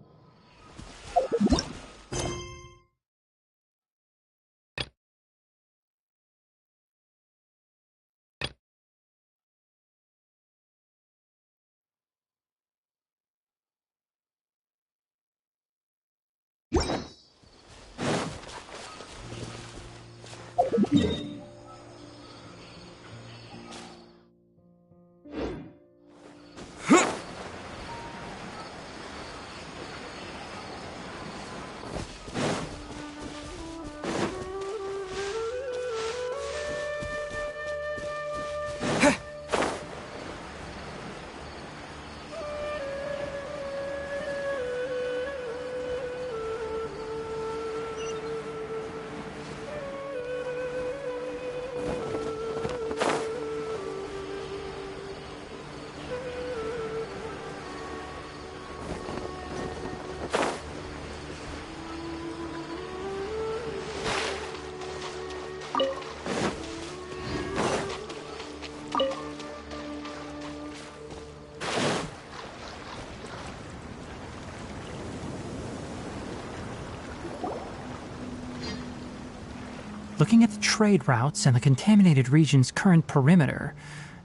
Looking at the trade routes and the contaminated region's current perimeter,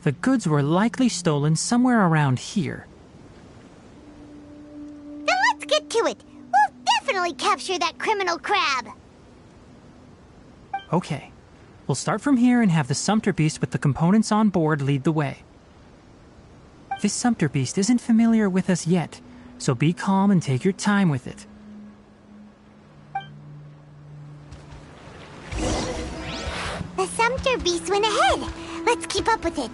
the goods were likely stolen somewhere around here. Then let's get to it. We'll definitely capture that criminal crab. Okay. We'll start from here and have the Sumpter Beast with the components on board lead the way. This Sumpter Beast isn't familiar with us yet, so be calm and take your time with it. The Sumpter Beast went ahead. Let's keep up with it.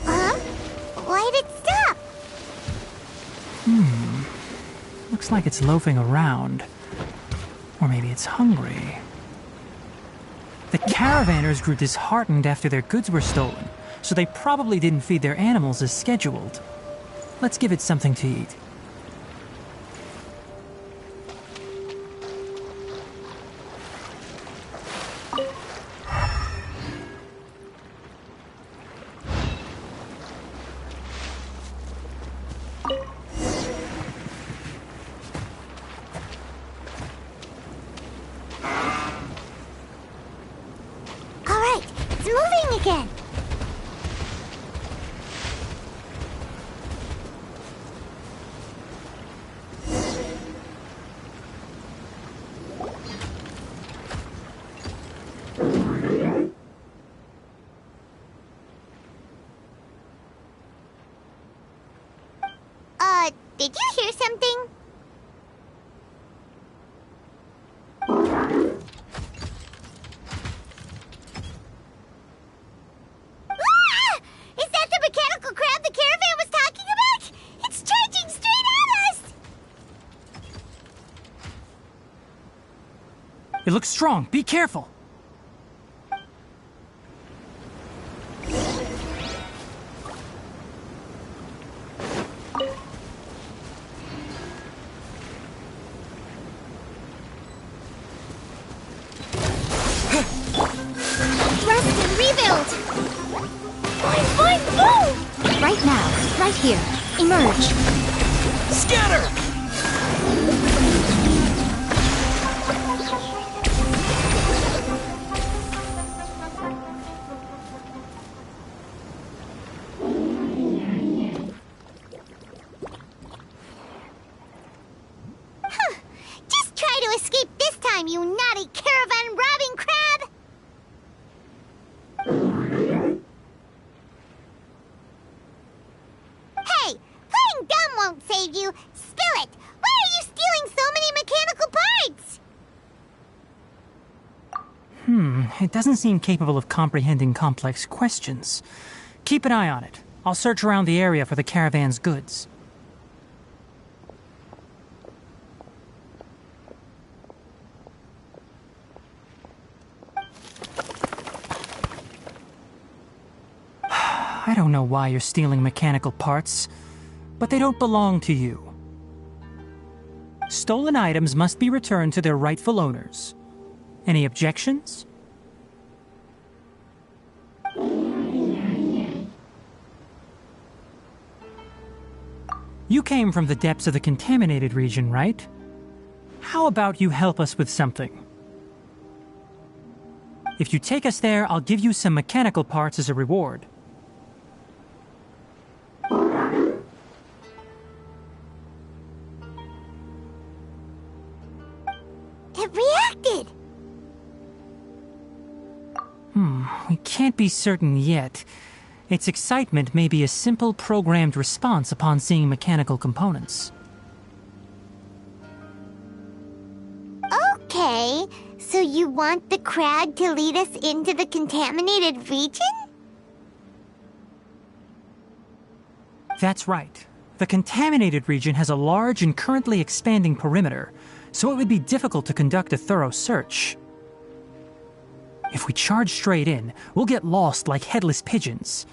Huh? Why did it stop? Looks like it's loafing around. Or maybe it's hungry. The caravanners grew disheartened after their goods were stolen, so they probably didn't feed their animals as scheduled. Let's give it something to eat. All right, it's moving again. Did you hear something? Ah! Is that the mechanical crab the caravan was talking about? It's charging straight at us! It looks strong. Be careful. Right now, right here. Emerge. Scatter! Just try to escape this time, you naughty caravan robbing crab! Hey, playing dumb won't save you. Spill it! Why are you stealing so many mechanical parts? It doesn't seem capable of comprehending complex questions. Keep an eye on it. I'll search around the area for the caravan's goods. I don't know why you're stealing mechanical parts, but they don't belong to you. Stolen items must be returned to their rightful owners. Any objections? You came from the depths of the contaminated region, right? How about you help us with something? If you take us there, I'll give you some mechanical parts as a reward. It reacted! We can't be certain yet. Its excitement may be a simple programmed response upon seeing mechanical components. Okay, so you want the crab to lead us into the contaminated region? That's right. The contaminated region has a large and currently expanding perimeter, so it would be difficult to conduct a thorough search. If we charge straight in, we'll get lost like headless pigeons.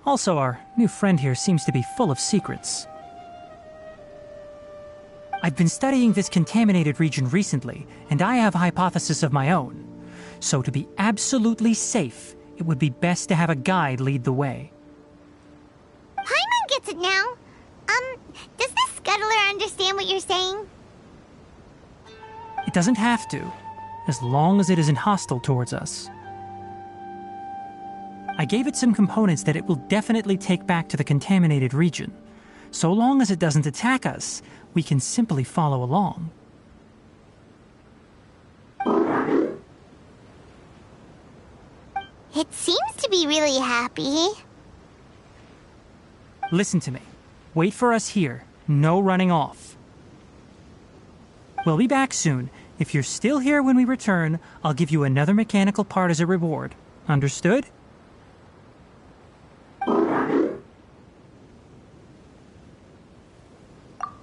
Also, our new friend here seems to be full of secrets. I've been studying this contaminated region recently, and I have a hypothesis of my own. So to be absolutely safe, it would be best to have a guide lead the way. Paimon gets it now. Does this scuttler understand what you're saying? It doesn't have to, as long as it isn't hostile towards us. I gave it some components that it will definitely take back to the contaminated region. So long as it doesn't attack us, we can simply follow along. It seems to be really happy. Listen to me. Wait for us here. No running off. We'll be back soon. If you're still here when we return, I'll give you another mechanical part as a reward. Understood?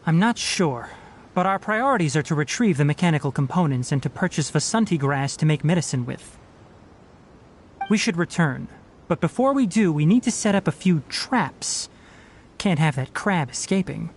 I'm not sure, but our priorities are to retrieve the mechanical components and to purchase Vasanti grass to make medicine with. We should return, but before we do, we need to set up a few traps. Can't have that crab escaping.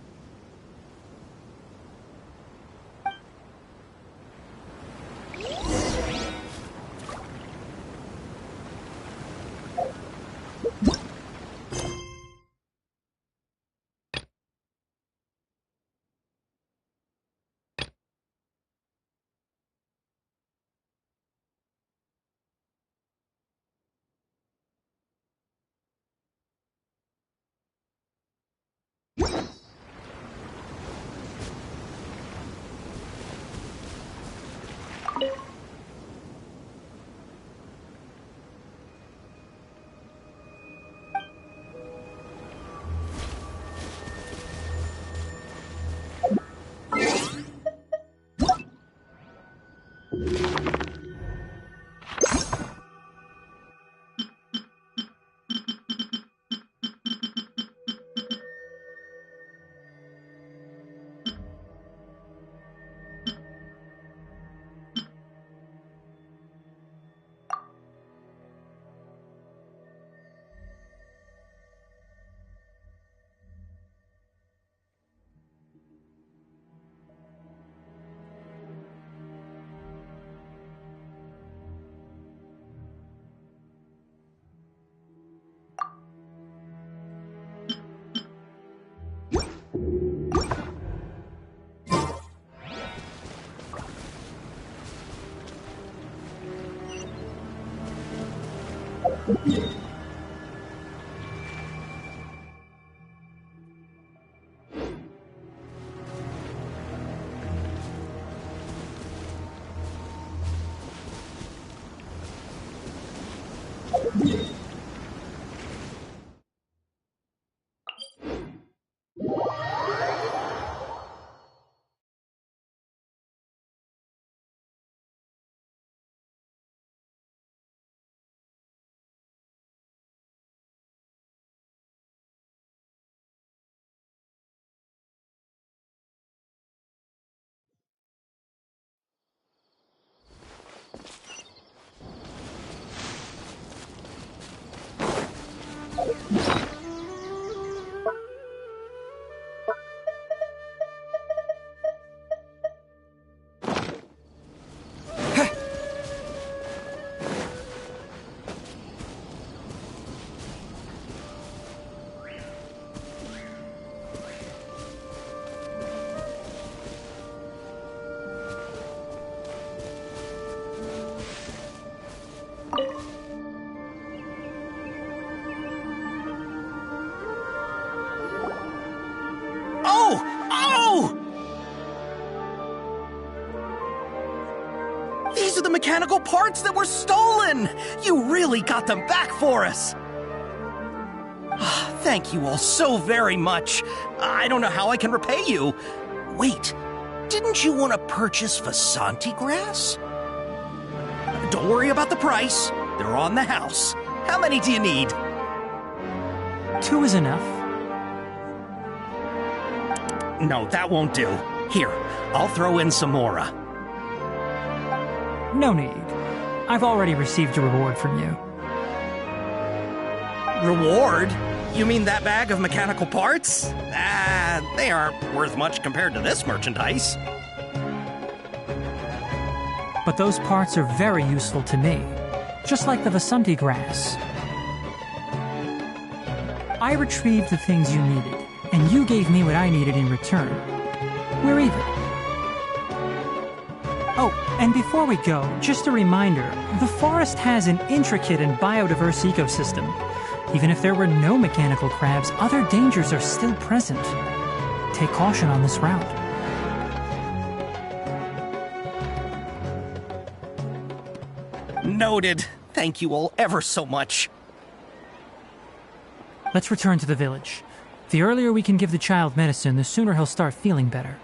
These are the mechanical parts that were stolen! You really got them back for us! Thank you all so very much. I don't know how I can repay you. Wait, didn't you want to purchase Vasanti grass? Don't worry about the price. They're on the house. How many do you need? 2 is enough. No, that won't do. Here, I'll throw in some more. No need. I've already received a reward from you. Reward? You mean that bag of mechanical parts? They aren't worth much compared to this merchandise. But those parts are very useful to me. just like the Vasanti grass. I retrieved the things you needed, and you gave me what I needed in return. We're even. Oh, and before we go, just a reminder, the forest has an intricate and biodiverse ecosystem. Even if there were no mechanical crabs, other dangers are still present. Take caution on this route. Noted. Thank you all ever so much. Let's return to the village. The earlier we can give the child medicine, the sooner he'll start feeling better.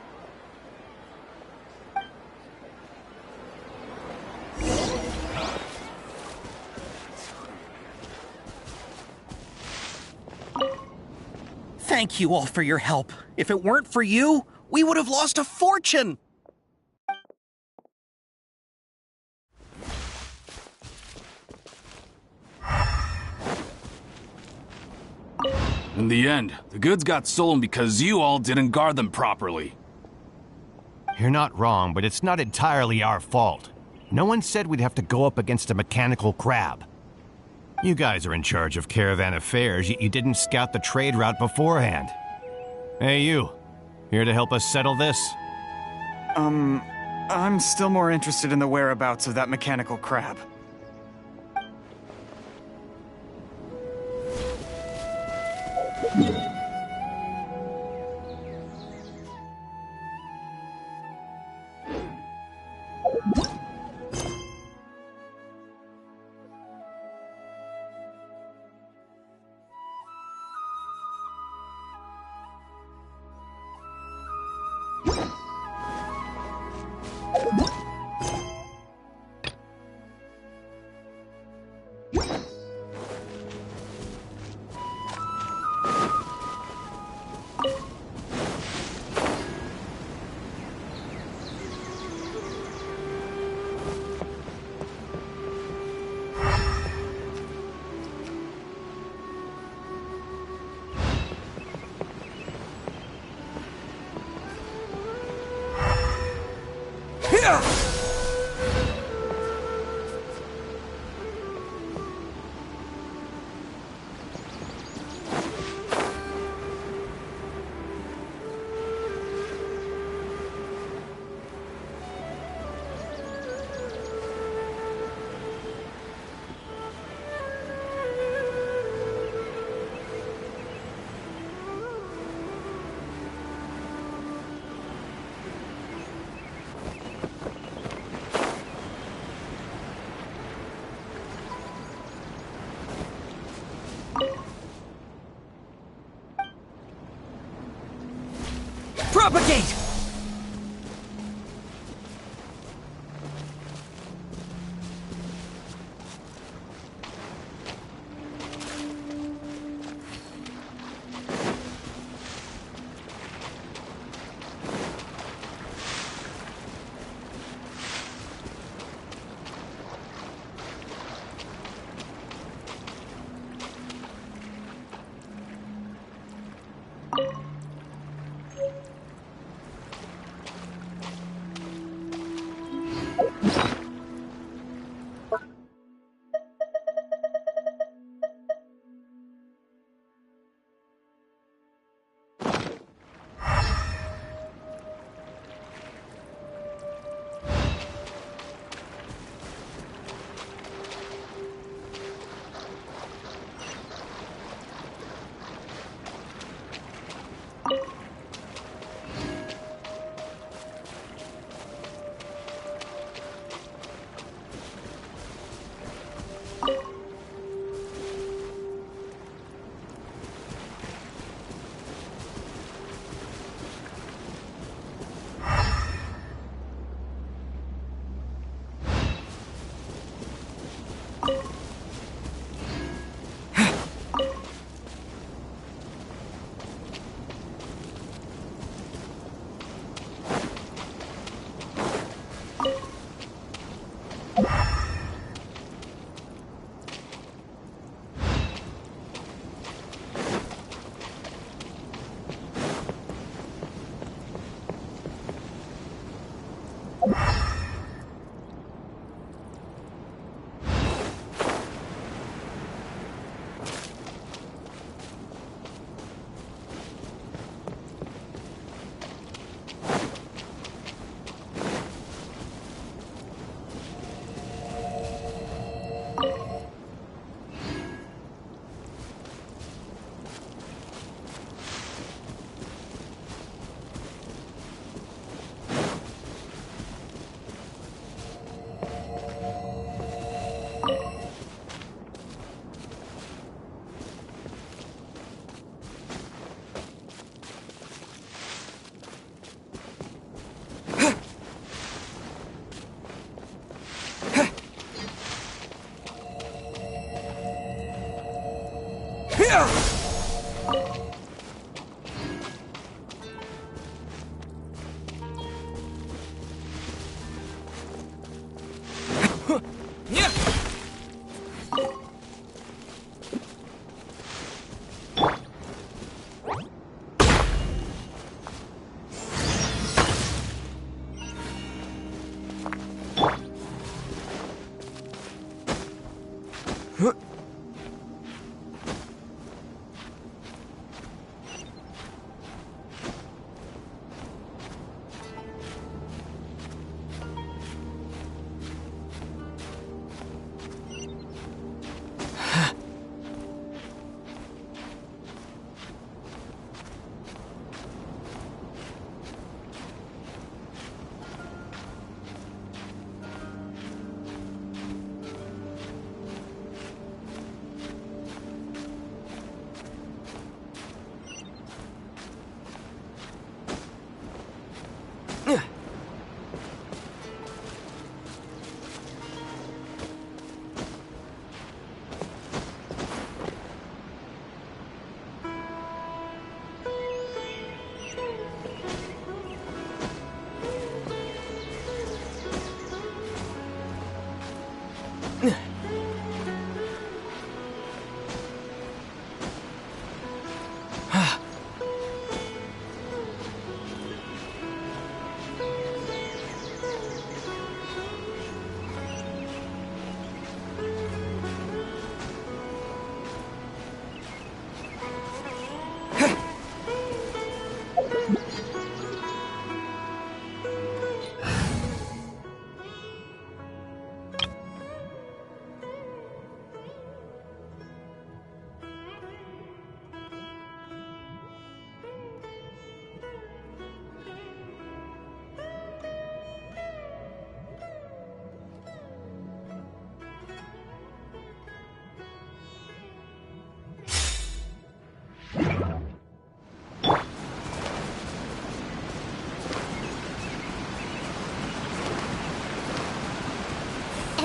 Thank you all for your help. If it weren't for you, we would have lost a fortune. In the end, the goods got stolen because you all didn't guard them properly. You're not wrong, but it's not entirely our fault. No one said we'd have to go up against a mechanical crab. You guys are in charge of caravan affairs, yet you didn't scout the trade route beforehand. Hey, you. Here to help us settle this? I'm still more interested in the whereabouts of that mechanical crab. Propagate!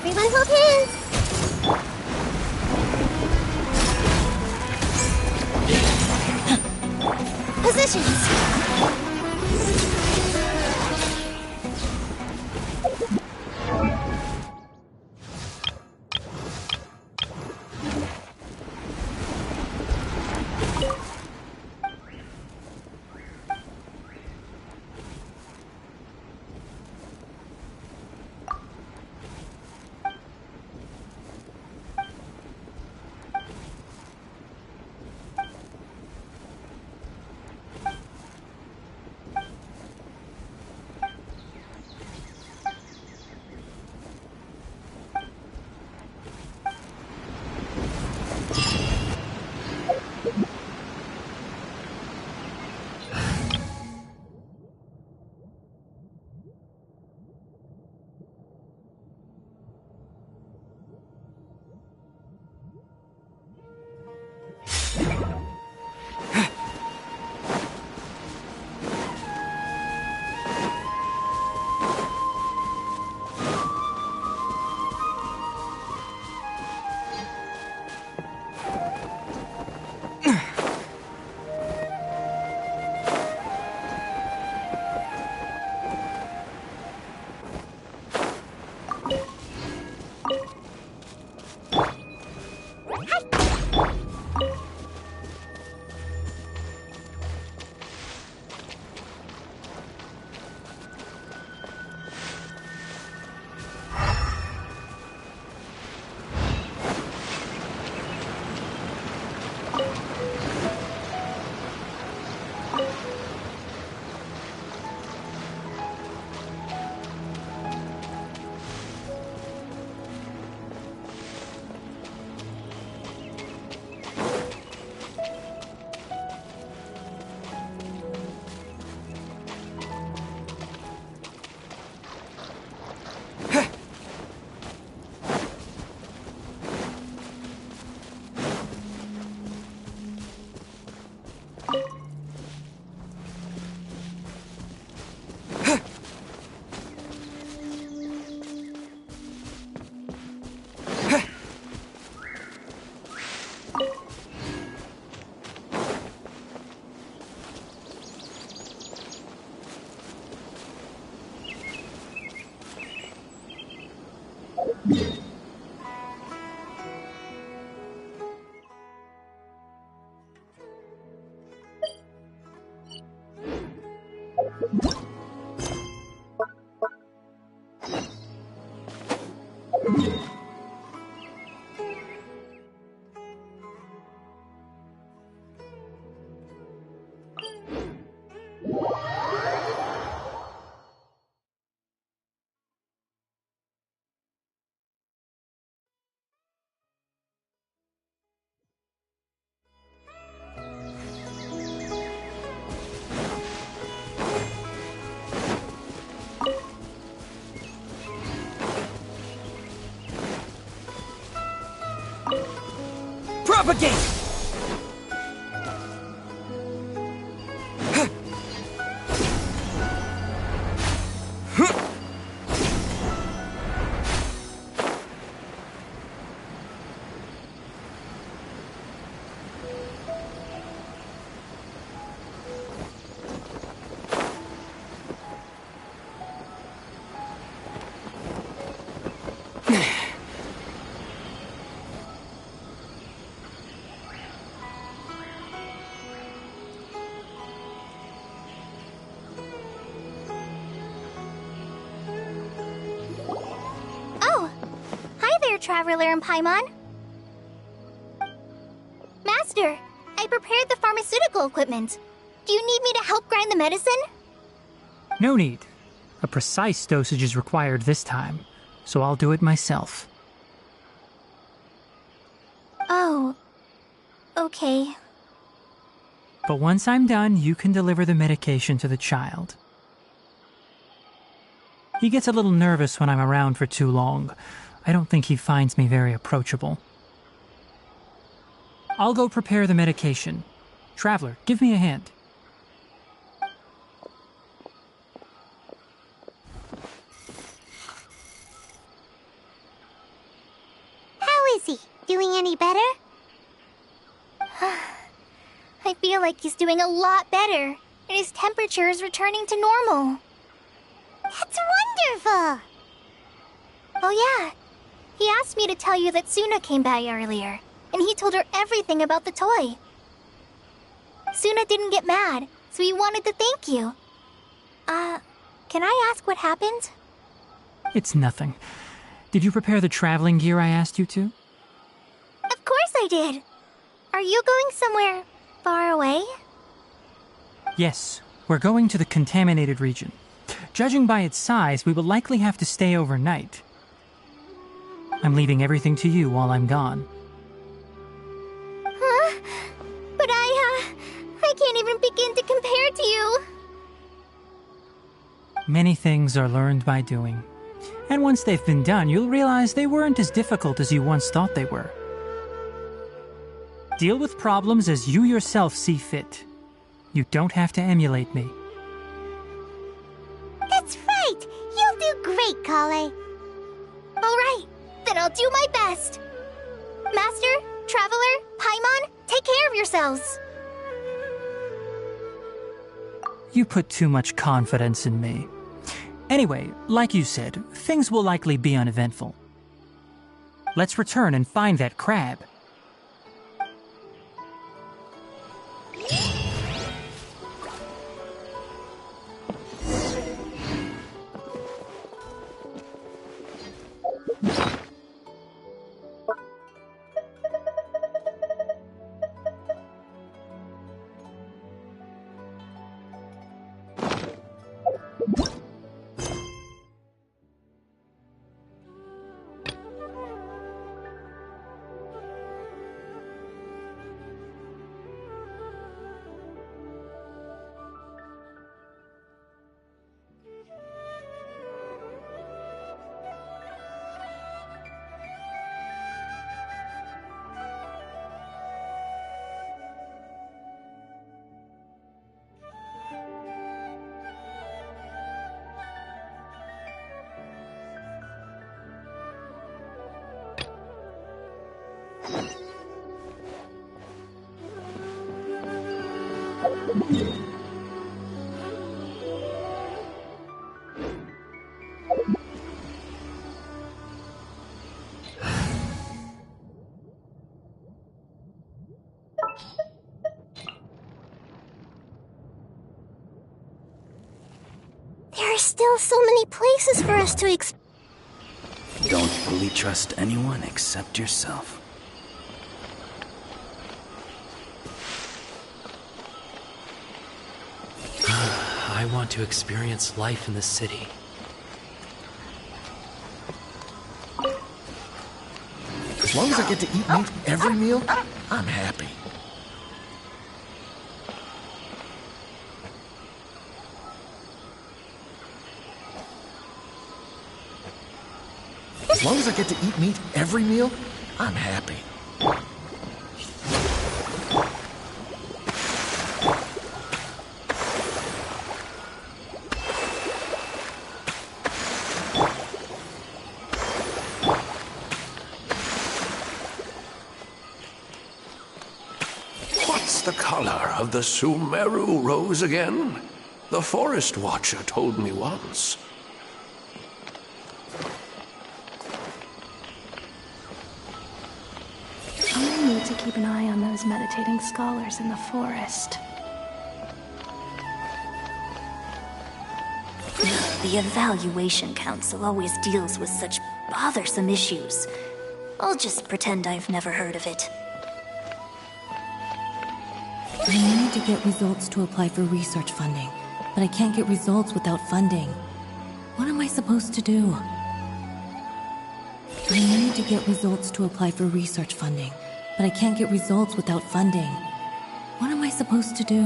Everyone hold hands! Positions! Propagate! Traveler and Paimon. Master, I prepared the pharmaceutical equipment. Do you need me to help grind the medicine? No need. A precise dosage is required this time, so I'll do it myself. Oh, okay. But once I'm done, you can deliver the medication to the child. He gets a little nervous when I'm around for too long. I don't think he finds me very approachable. I'll go prepare the medication. Traveler, give me a hand. How is he? Doing any better? I feel like he's doing a lot better, and his temperature is returning to normal. That's wonderful! Oh yeah. He asked me to tell you that Suna came by earlier, and he told her everything about the toy. Suna didn't get mad, so he wanted to thank you. Can I ask what happened? It's nothing. Did you prepare the traveling gear I asked you to? Of course I did. Are you going somewhere far away? Yes, we're going to the contaminated region. Judging by its size, we will likely have to stay overnight. I'm leaving everything to you while I'm gone. Huh? But I can't even begin to compare to you. Many things are learned by doing. And once they've been done, you'll realize they weren't as difficult as you once thought they were. Deal with problems as you yourself see fit. You don't have to emulate me. That's right! You'll do great, Kale. All right. Then I'll do my best. Master, Traveler, Paimon, take care of yourselves. You put too much confidence in me. Anyway, like you said, things will likely be uneventful. Let's return and find that crab. There are still so many places for us to explore. Don't fully trust anyone except yourself. I want to experience life in the city. As long as I get to eat meat every meal, I'm happy. As long as I get to eat meat every meal, I'm happy. of the Sumeru rose again? The Forest Watcher told me once. I need to keep an eye on those meditating scholars in the forest. The Evaluation Council always deals with such bothersome issues. I'll just pretend I've never heard of it. I need to get results to apply for research funding, but I can't get results without funding. What am I supposed to do? I need to get results to apply for research funding, but I can't get results without funding. What am I supposed to do?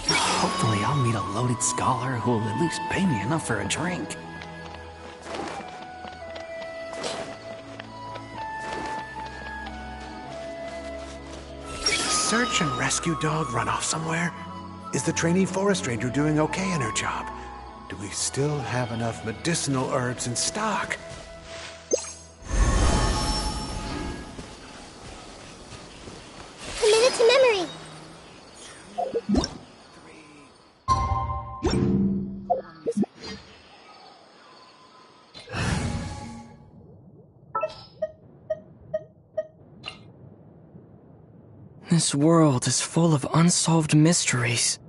Hopefully I'll meet a loaded scholar who will at least pay me enough for a drink. Search and rescue dog run off somewhere? Is the trainee forest ranger doing okay in her job? Do we still have enough medicinal herbs in stock? Commit it to memory. This world is full of unsolved mysteries.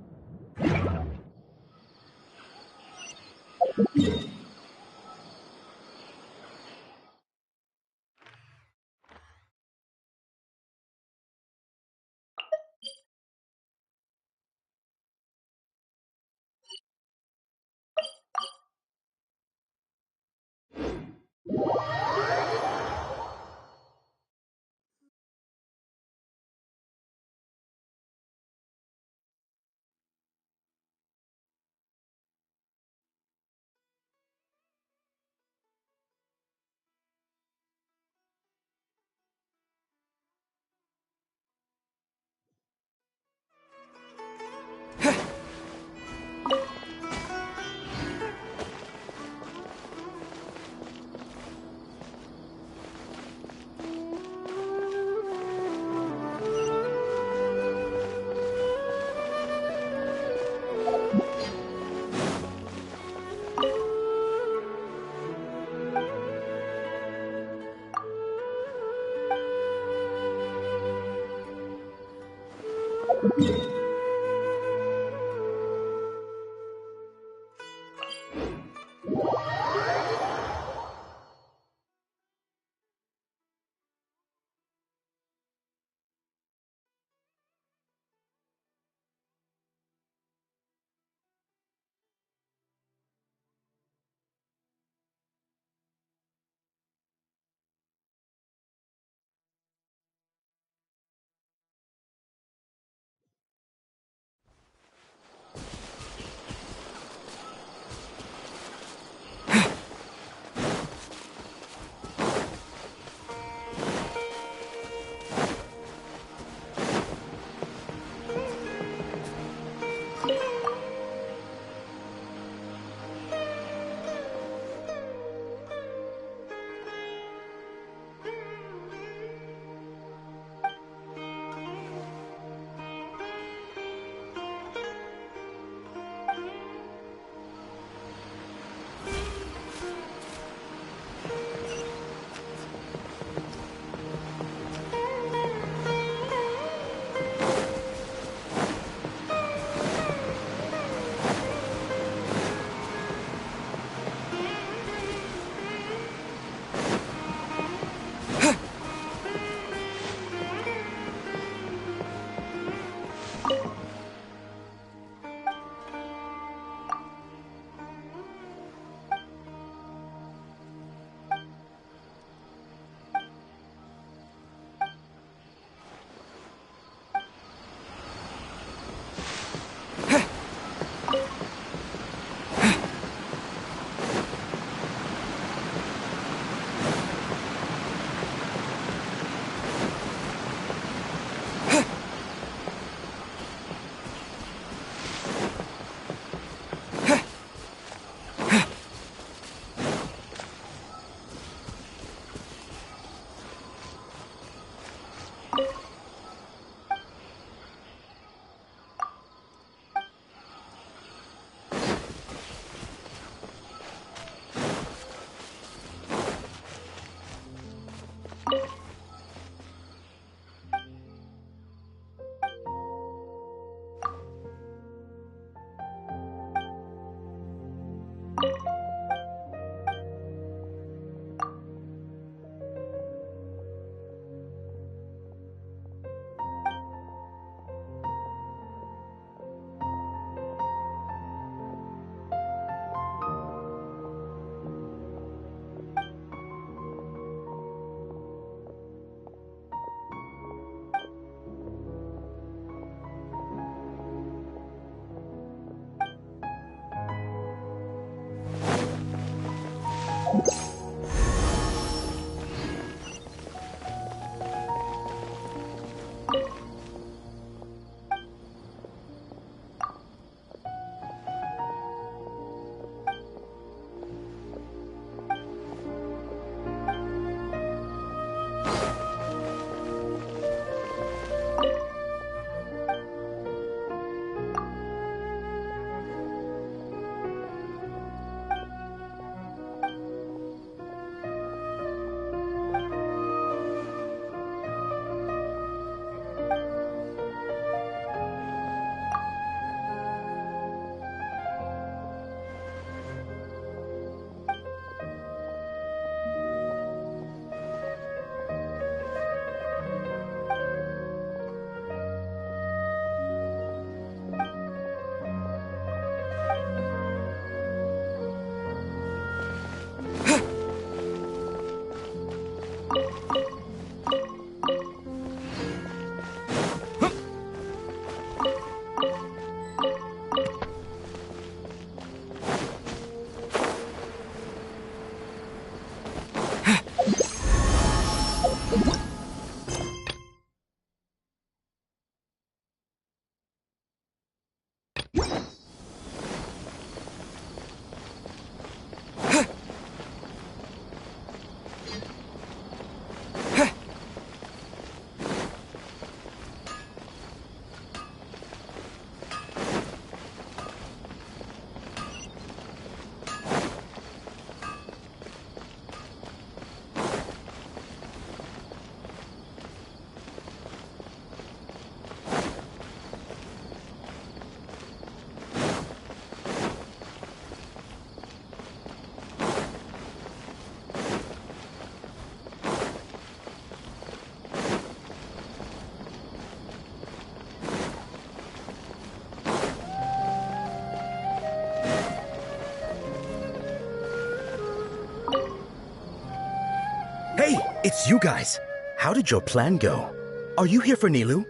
It's you guys. How did your plan go? Are you here for Nilu?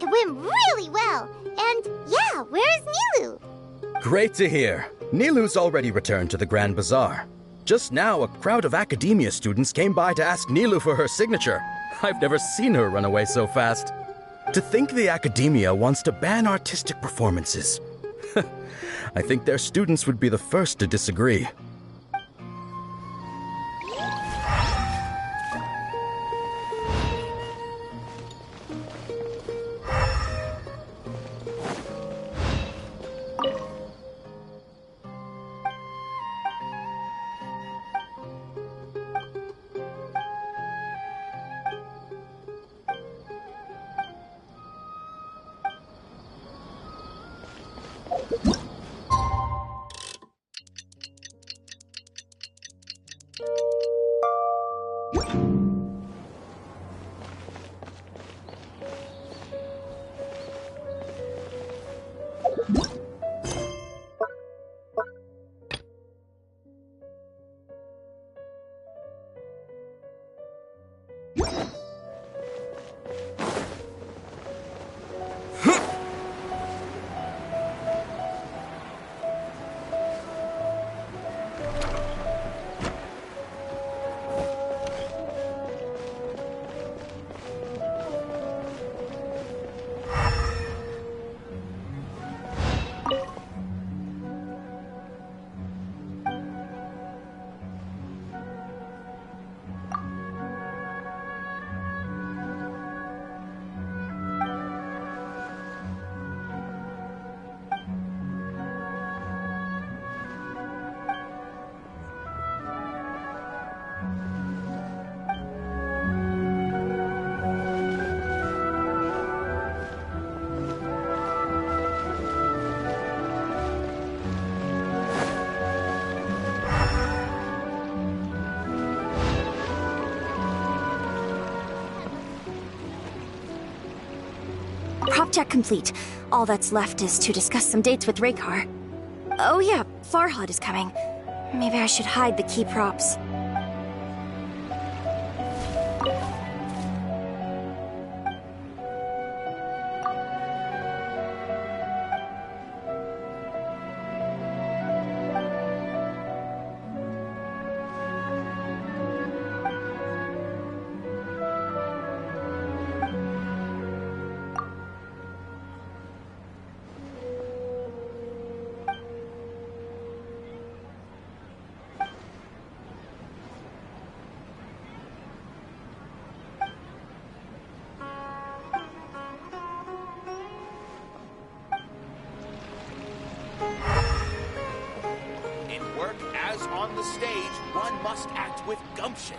It went really well. And yeah, where is Nilu? Great to hear. Nilu's already returned to the Grand Bazaar. Just now, a crowd of academia students came by to ask Nilu for her signature. I've never seen her run away so fast. To think the academia wants to ban artistic performances. I think their students would be the first to disagree. Prop check complete. All that's left is to discuss some dates with Raykar. Oh yeah, Farhad is coming. Maybe I should hide the key props. On the stage, one must act with gumption.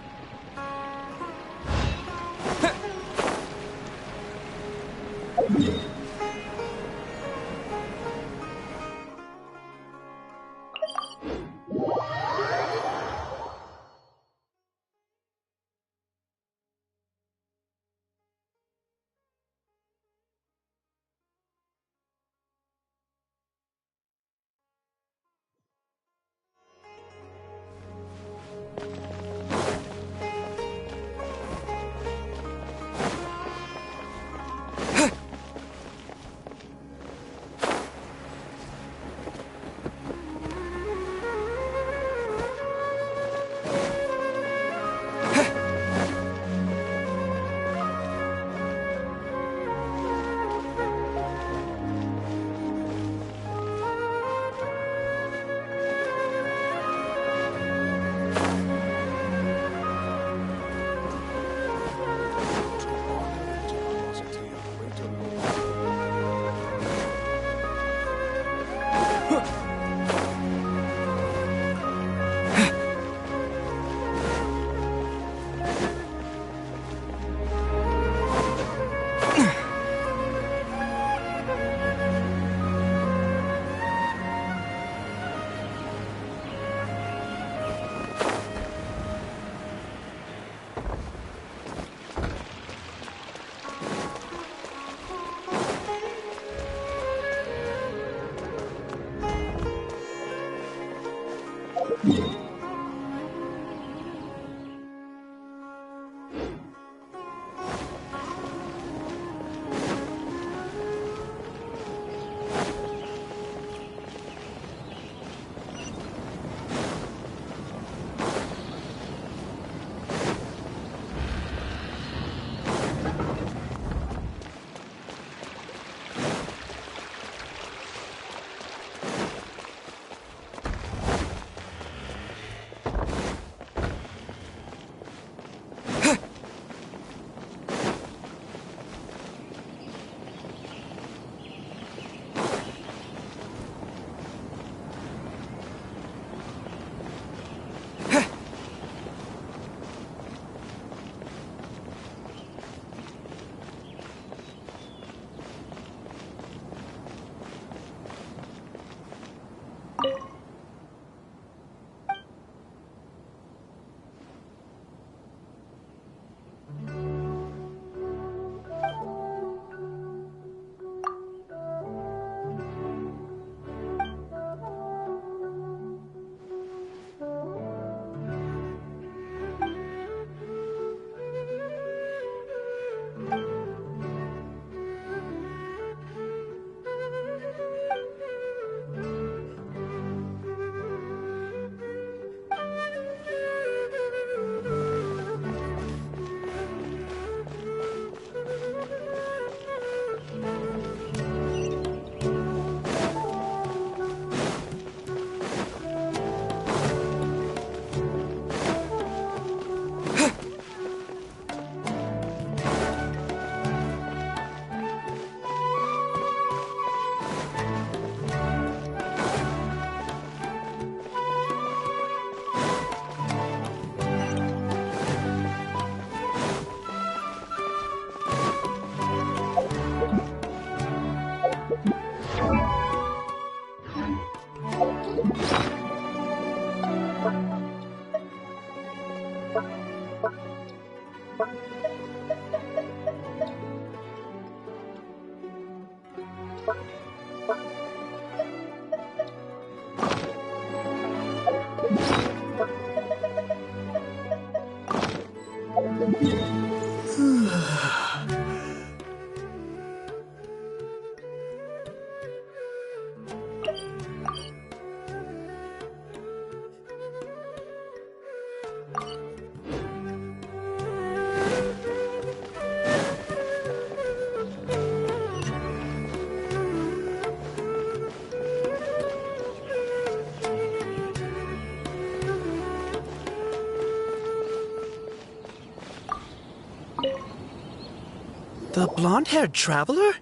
The blonde-haired traveler?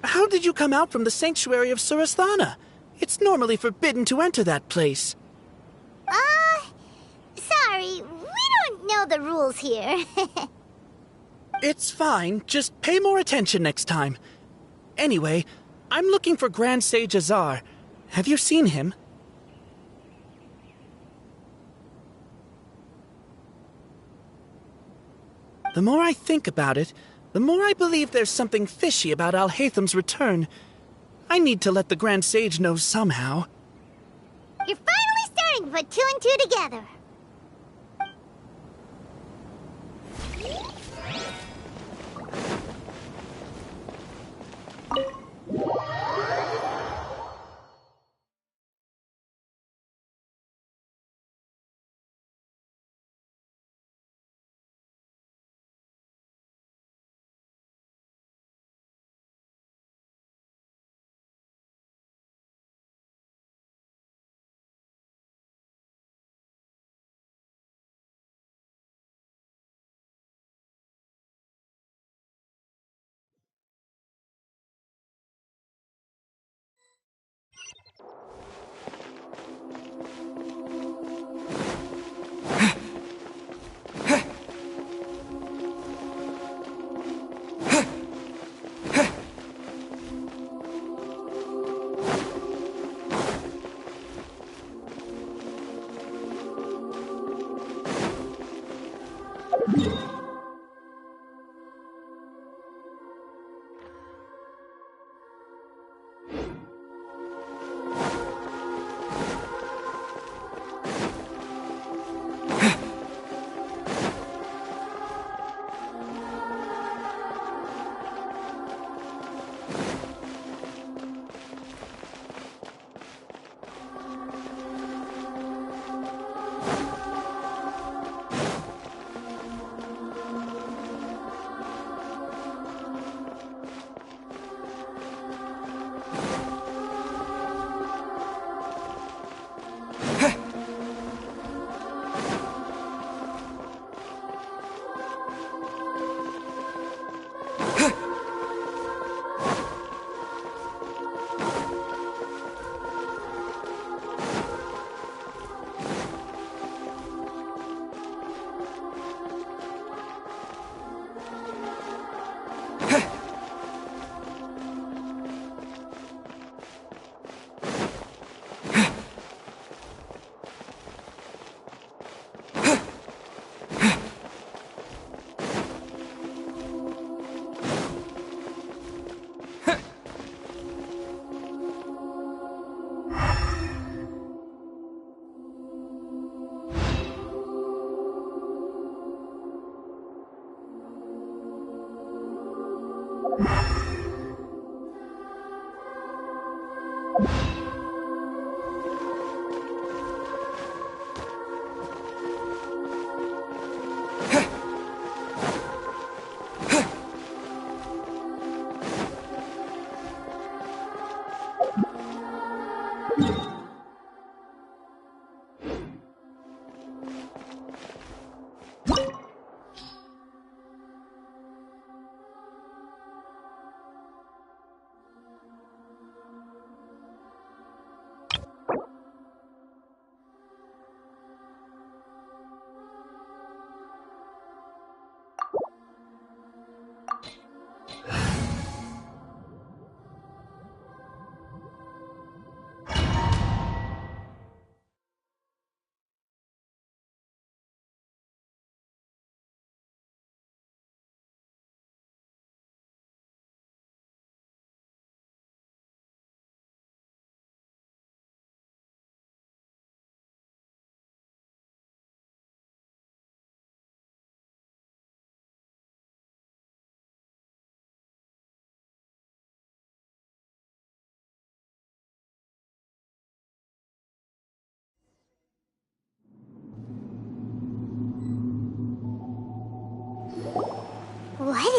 How did you come out from the sanctuary of Surasthana? It's normally forbidden to enter that place. Sorry, we don't know the rules here. It's fine, just pay more attention next time. Anyway, I'm looking for Grand Sage Azar. Have you seen him? The more I think about it, the more I believe there's something fishy about Alhaitham's return. I need to let the Grand Sage know somehow. You're finally starting to put two and two together.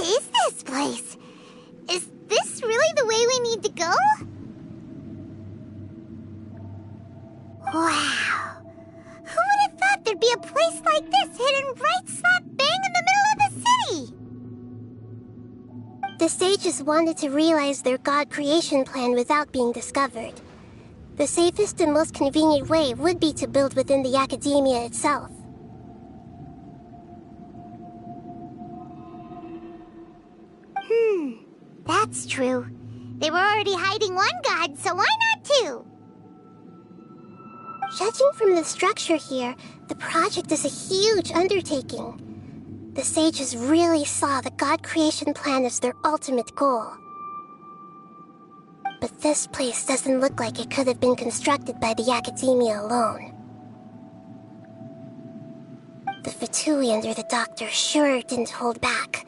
is this place? Is this really the way we need to go? Wow. Who would have thought there'd be a place like this hidden right slap bang in the middle of the city? The sages wanted to realize their god creation plan without being discovered. The safest and most convenient way would be to build within the academia itself. That's true. They were already hiding one god, so why not two? Judging from the structure here, the project is a huge undertaking. The sages really saw the god creation plan as their ultimate goal. But this place doesn't look like it could have been constructed by the academia alone. The Fatui under the doctor sure didn't hold back.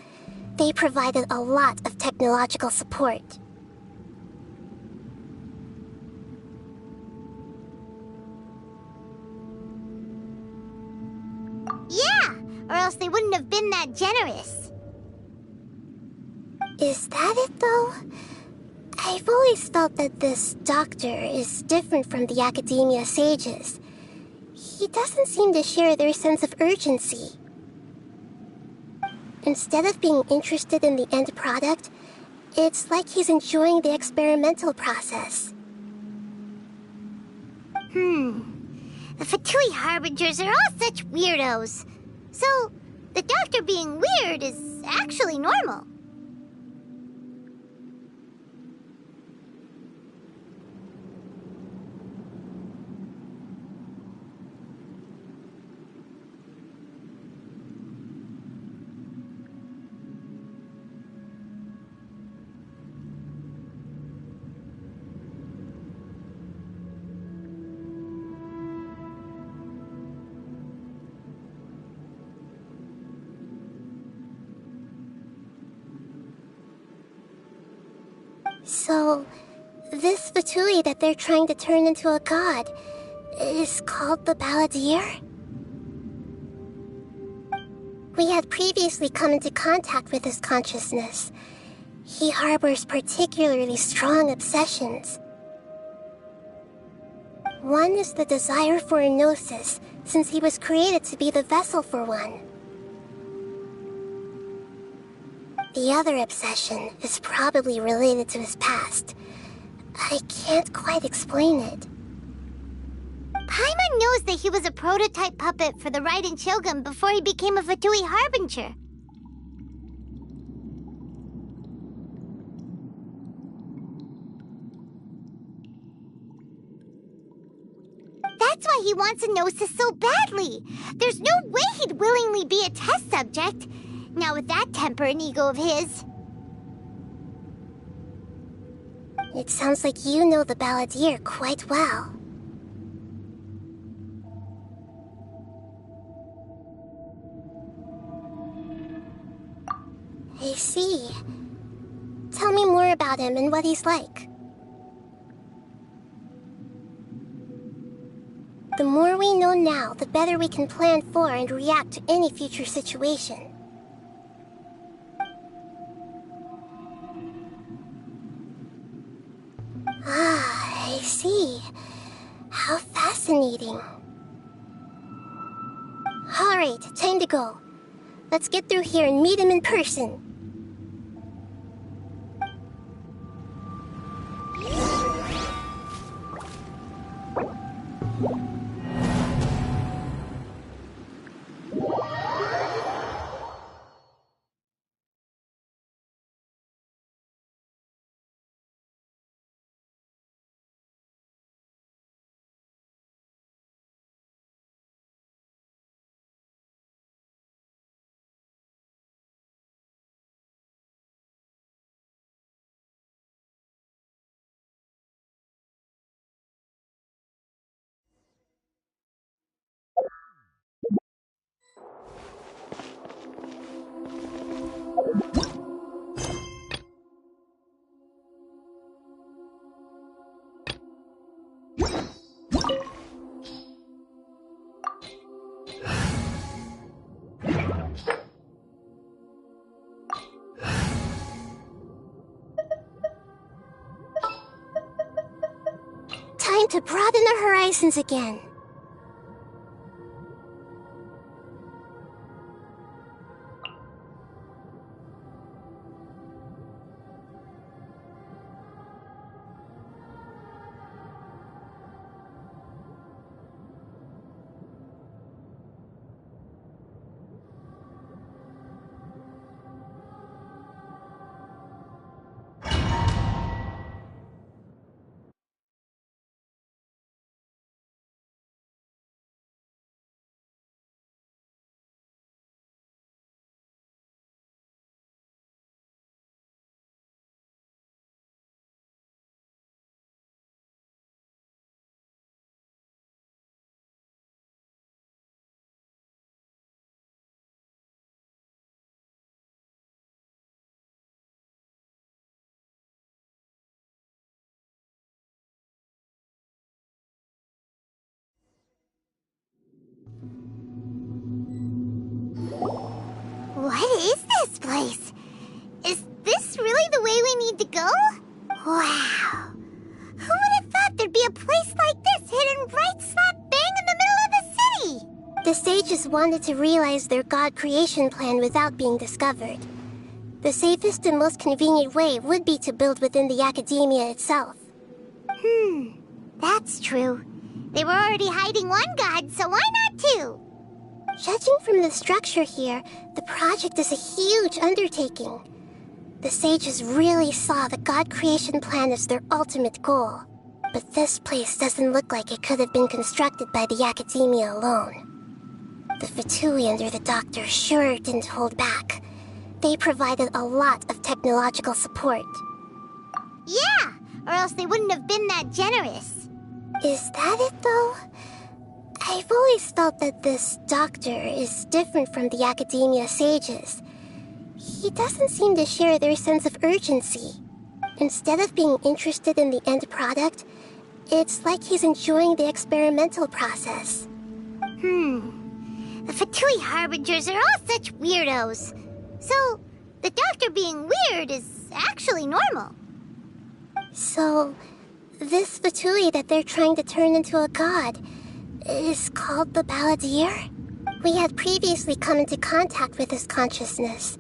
They provided a lot of technological support. Yeah, or else they wouldn't have been that generous. Is that it, though? I've always felt that this doctor is different from the academia sages. He doesn't seem to share their sense of urgency. Instead of being interested in the end product, it's like he's enjoying the experimental process. The Fatui Harbingers are all such weirdos. So, the doctor being weird is actually normal. So, this Fatui that they're trying to turn into a god is called the Balladeer? We had previously come into contact with his consciousness. He harbors particularly strong obsessions. One is the desire for a gnosis, since he was created to be the vessel for one. The other obsession is probably related to his past. I can't quite explain it. Paimon knows that he was a prototype puppet for the Raiden Shogun before he became a Fatui Harbinger. That's why he wants a gnosis so badly. There's no way he'd willingly be a test subject. Not with that temper and ego of his. It sounds like you know the Balladeer quite well. I see. Tell me more about him and what he's like. The more we know now, the better we can plan for and react to any future situation. Ah, I see. How fascinating. Alright, time to go. Let's get through here and meet him in person. to broaden our horizons again. What is this place? Is this really the way we need to go? Wow. Who would have thought there'd be a place like this hidden right slap bang in the middle of the city? The sages wanted to realize their god creation plan without being discovered. The safest and most convenient way would be to build within the academia itself. That's true. They were already hiding one god, so why not two? Judging from the structure here, the project is a huge undertaking. The sages really saw the god creation plan as their ultimate goal. But this place doesn't look like it could have been constructed by the academia alone. The Fatui under the doctor sure didn't hold back. They provided a lot of technological support. Yeah, or else they wouldn't have been that generous. Is that it, though? I've always felt that this doctor is different from the academia sages. He doesn't seem to share their sense of urgency. Instead of being interested in the end product, it's like he's enjoying the experimental process. The Fatui Harbingers are all such weirdos. So, the doctor being weird is actually normal. So, this Fatui that they're trying to turn into a god is called the Balladeer? We had previously come into contact with his consciousness.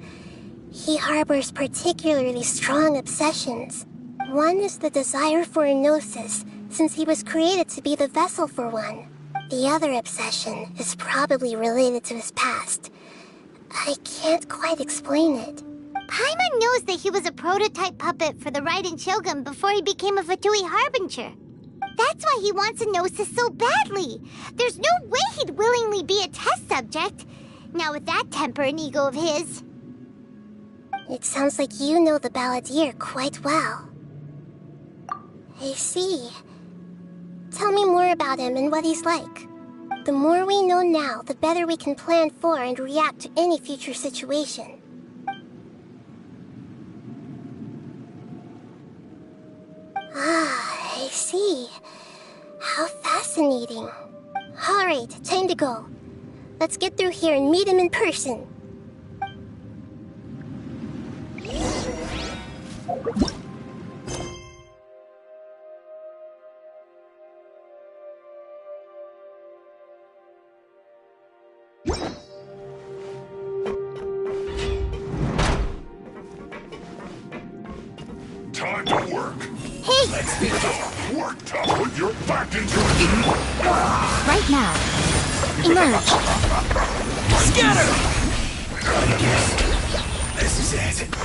He harbors particularly strong obsessions. One is the desire for a gnosis, since he was created to be the vessel for one. The other obsession is probably related to his past. I can't quite explain it. Paimon knows that he was a prototype puppet for the Raiden Shogun before he became a Fatui Harbinger. That's why he wants a gnosis so badly. There's no way he'd willingly be a test subject. Now with that temper and ego of his. It sounds like you know the Balladeer quite well. I see. Tell me more about him and what he's like. The more we know now, the better we can plan for and react to any future situation. Ah, I see. How fascinating. Alright, time to go. Let's get through here and meet him in person. Time to work. Hey! Let's get this worked up. Put your back into it. Right now. Emerge. Scatter! I guess this is it.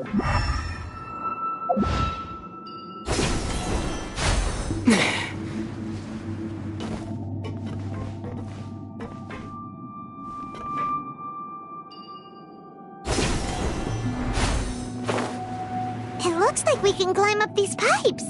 It looks like we can climb up these pipes.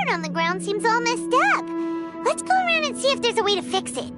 On the ground seems all messed up. Let's go around and see if there's a way to fix it.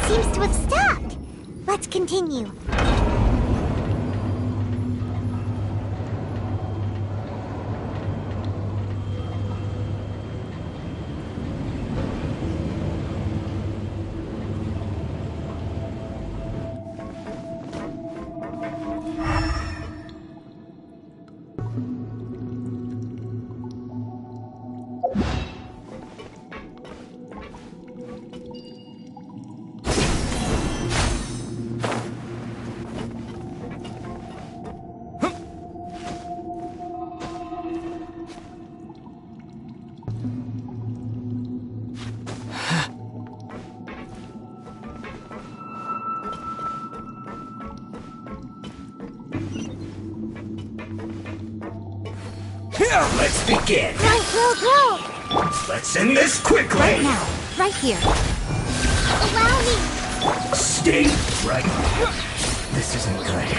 Seems to have stopped. Let's continue. Let's begin. Go. Let's end this quickly. Right now. Right here. Allow me. Stay right there. This isn't good.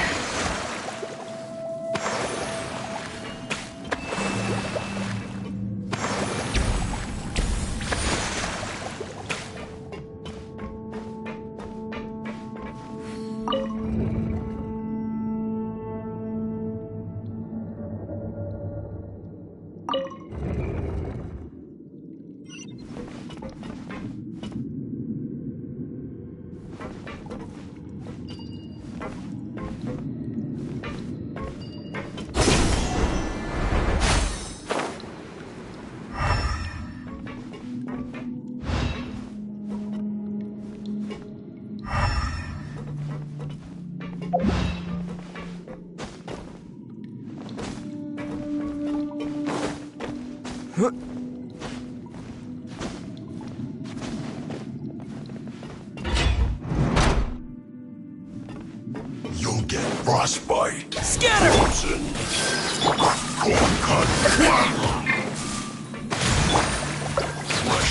You'll get frostbite. Scatter!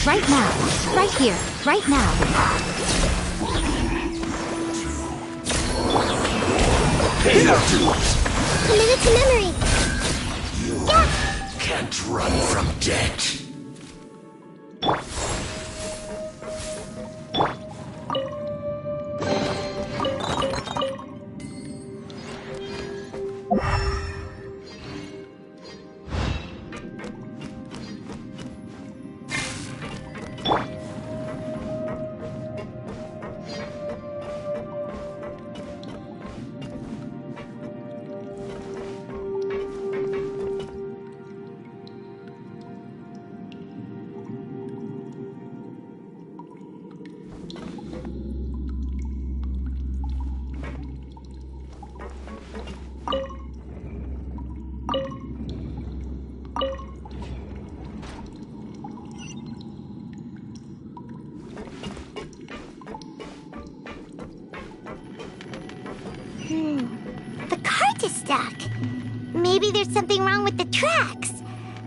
Right now. Right here. Right now. Committed to memory. Can't run from death. The cart is stuck. Maybe there's something wrong with the tracks.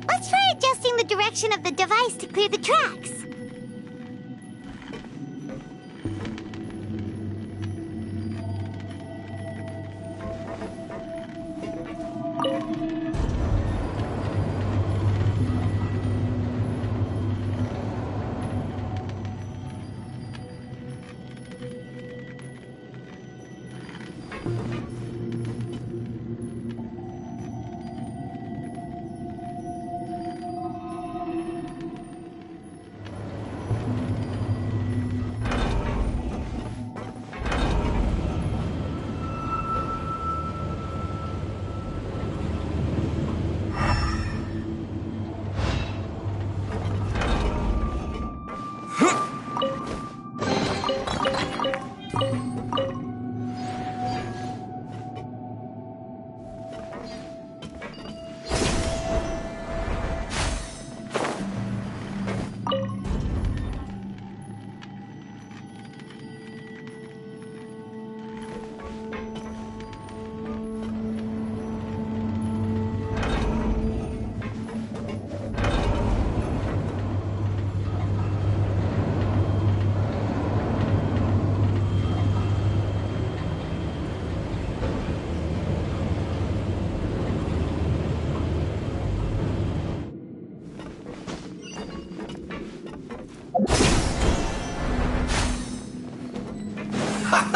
Let's try adjusting the direction of the device to clear the tracks.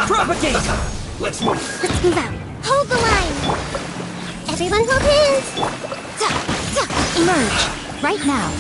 Propagate! Let's move. Let's move out. Hold the line. Everyone hold hands. Emerge. Right now.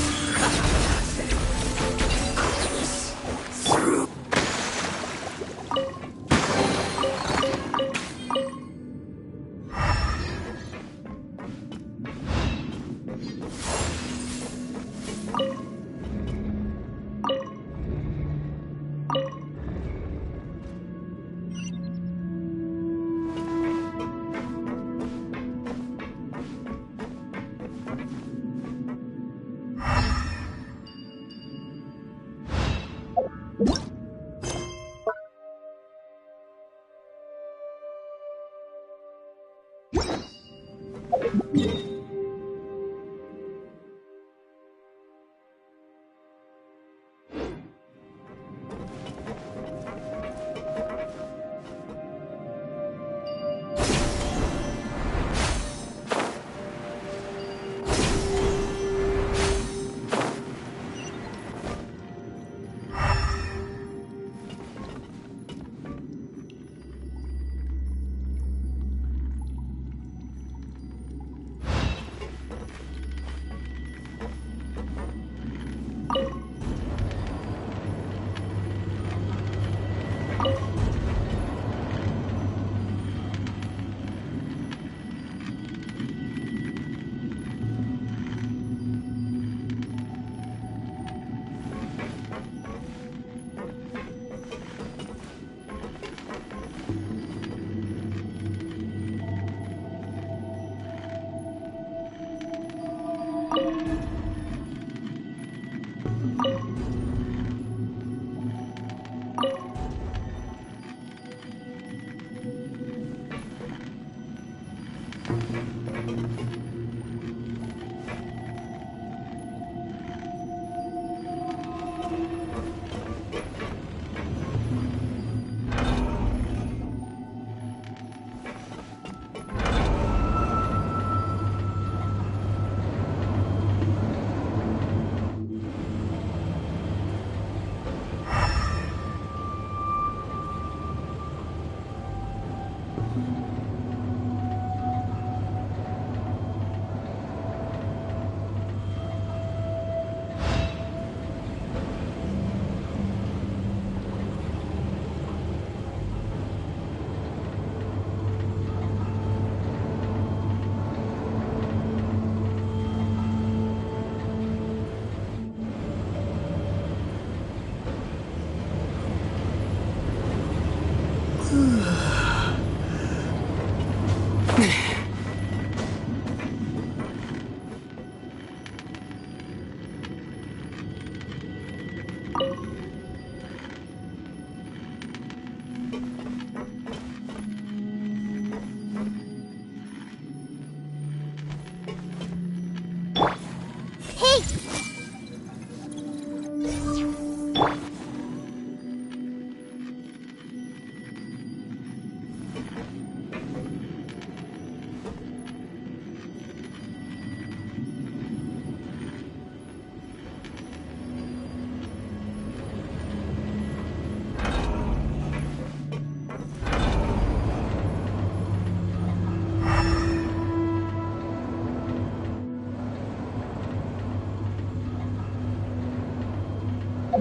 No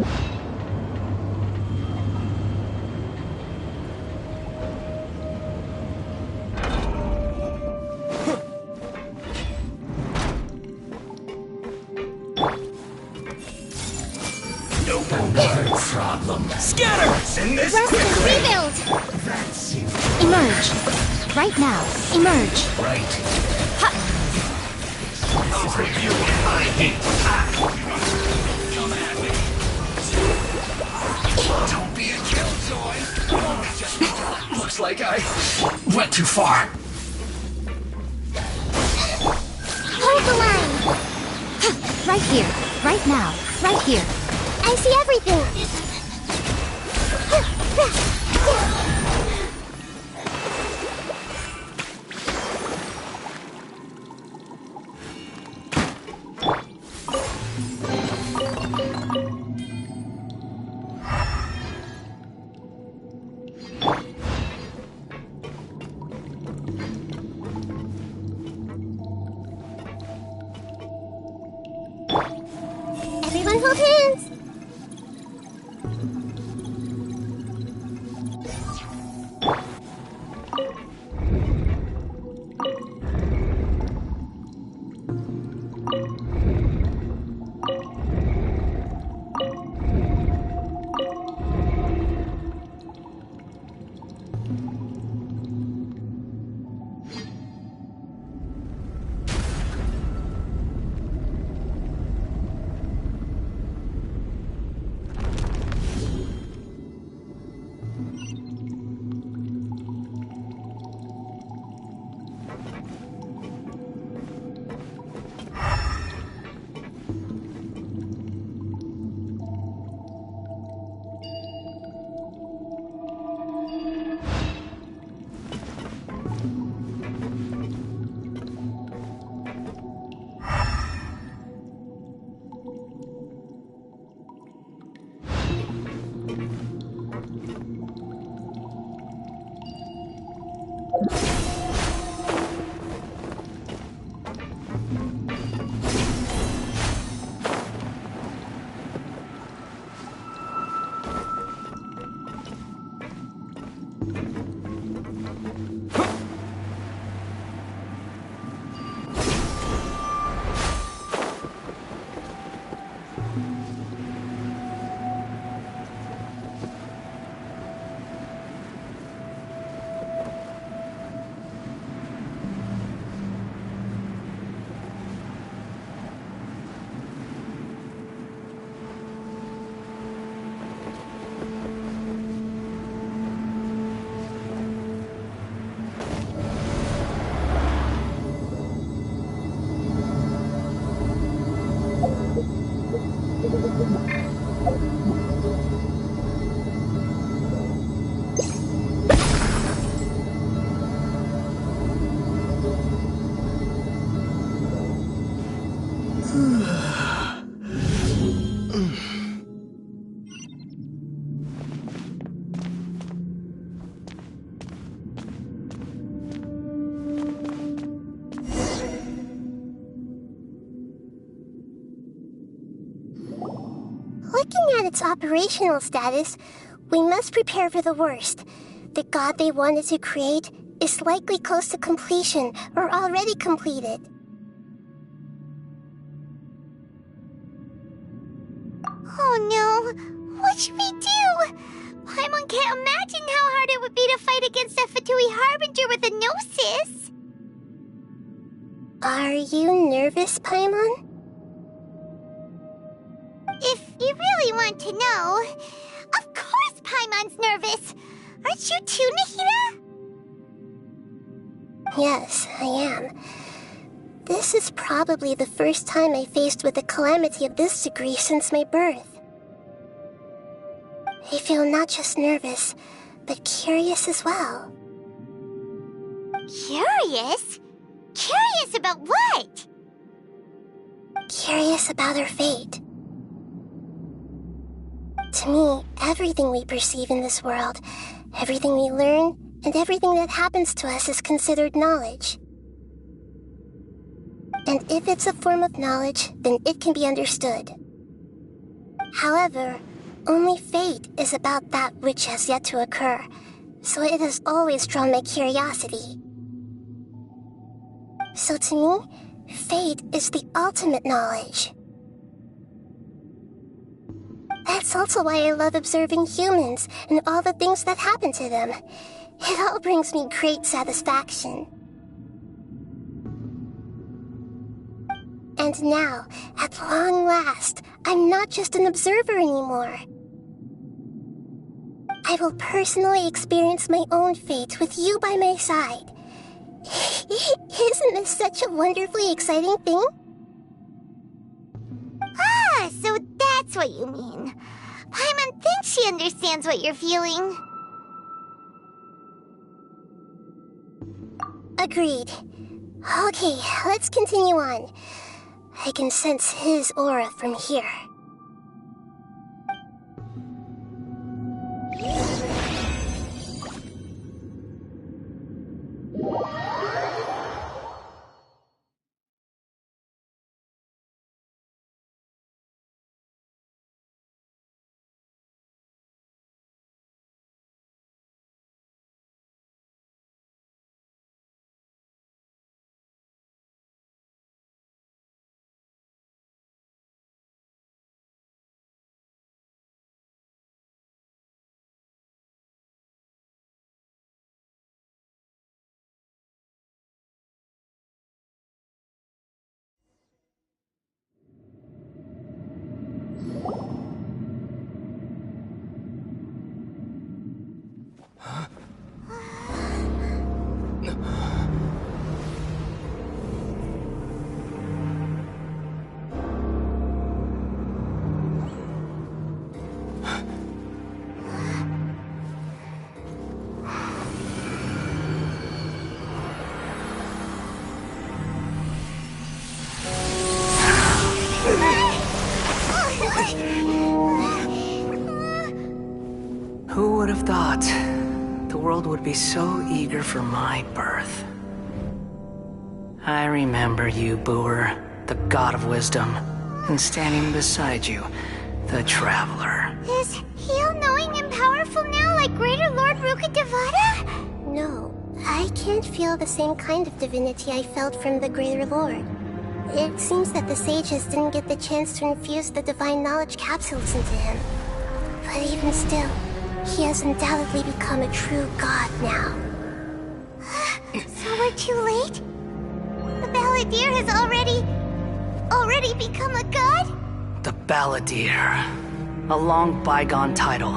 problem. Scatter! In this Rest and quickly. rebuild! That's it. Emerge. Right now. Emerge. Right. Ha! I'll review my heat. Come at me. Don't be a killjoy. Looks like I went too far. Hold the line! Ha! Right here. Right now. Right here. I see everything! Everyone hold hands! Looking at its operational status, we must prepare for the worst. The god they wanted to create is likely close to completion or already completed. Oh no! What should we do? Paimon can't imagine how hard it would be to fight against that Fatui Harbinger with a Gnosis! Are you nervous, Paimon? If you really want to know, of course Paimon's nervous! Aren't you too, Nahida? Yes, I am. This is probably the first time I faced with a calamity of this degree since my birth. I feel not just nervous, but curious as well. Curious? Curious about what? Curious about her fate. To me, everything we perceive in this world, everything we learn, and everything that happens to us is considered knowledge. And if it's a form of knowledge, then it can be understood. However, only fate is about that which has yet to occur, so it has always drawn my curiosity. So to me, fate is the ultimate knowledge. That's also why I love observing humans and all the things that happen to them. It all brings me great satisfaction. And now, at long last, I'm not just an observer anymore. I will personally experience my own fate with you by my side. Isn't this such a wonderfully exciting thing? Ah, so that's what you mean. Paimon thinks she understands what you're feeling. Agreed. Okay, let's continue on. I can sense his aura from here. Who would have thought the world would be so eager for my birth? I remember you, Booer, the god of wisdom, and standing beside you, the traveler. Is he all-knowing and powerful now like Greater Lord Rukkhadevata? No, I can't feel the same kind of divinity I felt from the Greater Lord. It seems that the sages didn't get the chance to infuse the divine knowledge capsules into him. But even still, he has undoubtedly become a true god now. So we're too late? The Balladeer has already become a god? The Balladeer. A long bygone title.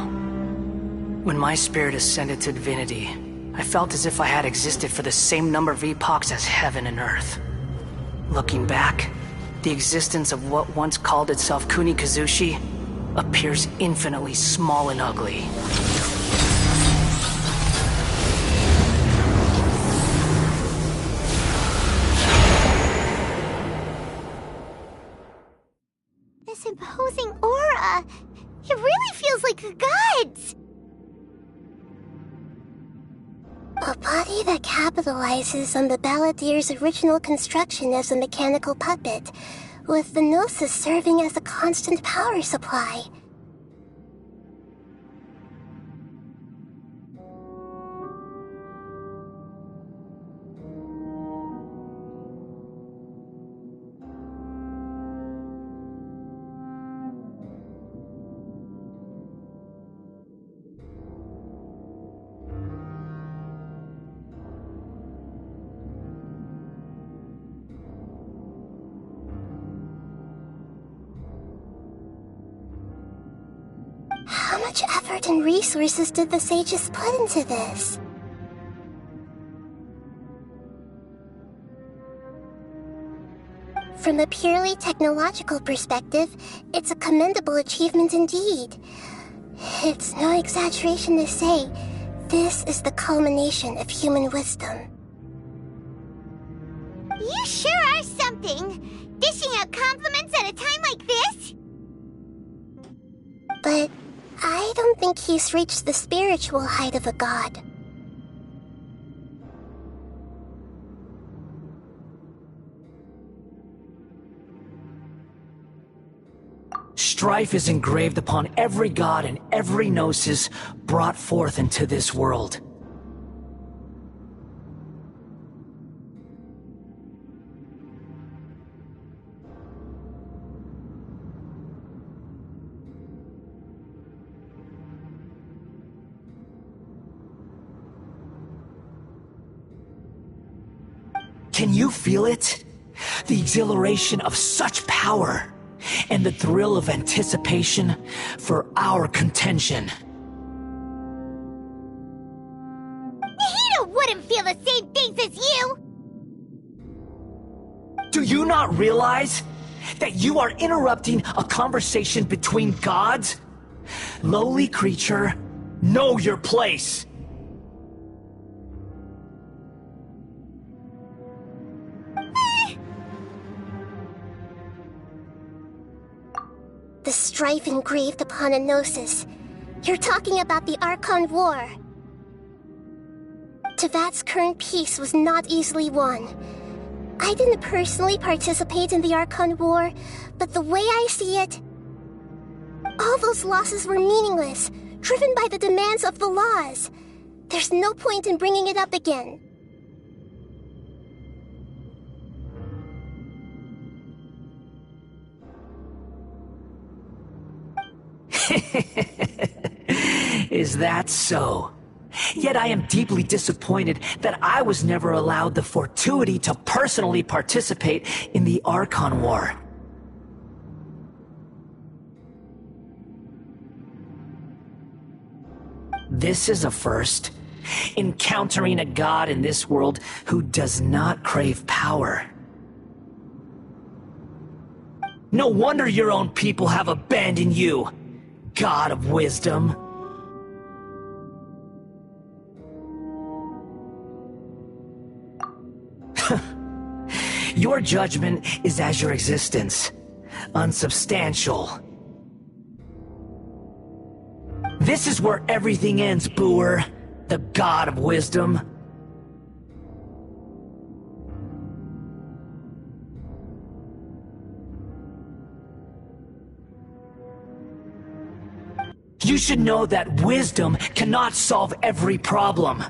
When my spirit ascended to divinity, I felt as if I had existed for the same number of epochs as heaven and earth. Looking back, the existence of what once called itself Kunikazushi appears infinitely small and ugly. This imposing aura, it really feels like the gods! A body that capitalizes on the Balladeer's original construction as a mechanical puppet, with the Gnosis serving as a constant power supply. How much effort and resources did the sages put into this? From a purely technological perspective, it's a commendable achievement indeed. It's no exaggeration to say, this is the culmination of human wisdom. You sure are something! Dishing out compliments at a time like this? But I don't think he's reached the spiritual height of a god. strife is engraved upon every god and every gnosis brought forth into this world. Can you feel it? The exhilaration of such power, and the thrill of anticipation for our contention. Nihito wouldn't feel the same things as you! Do you not realize that you are interrupting a conversation between gods? Lowly creature, know your place! The strife engraved upon a gnosis. You're talking about the Archon War. Tevat's current peace was not easily won. I didn't personally participate in the Archon War, but the way I see it, all those losses were meaningless, driven by the demands of the laws. There's no point in bringing it up again. Is that so? Yet I am deeply disappointed that I was never allowed the fortuity to personally participate in the Archon War. This is a first. Encountering a god in this world who does not crave power. No wonder your own people have abandoned you, God of Wisdom. Your judgment is as your existence, unsubstantial. This is where everything ends, Booer, the God of Wisdom. You should know that wisdom cannot solve every problem.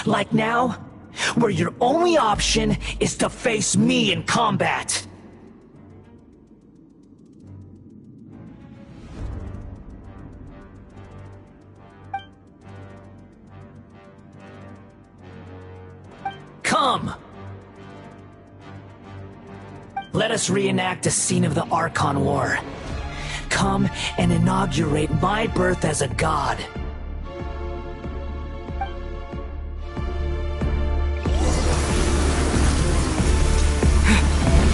Like now, where your only option is to face me in combat. Come! Let us reenact a scene of the Archon War. Come and inaugurate my birth as a god.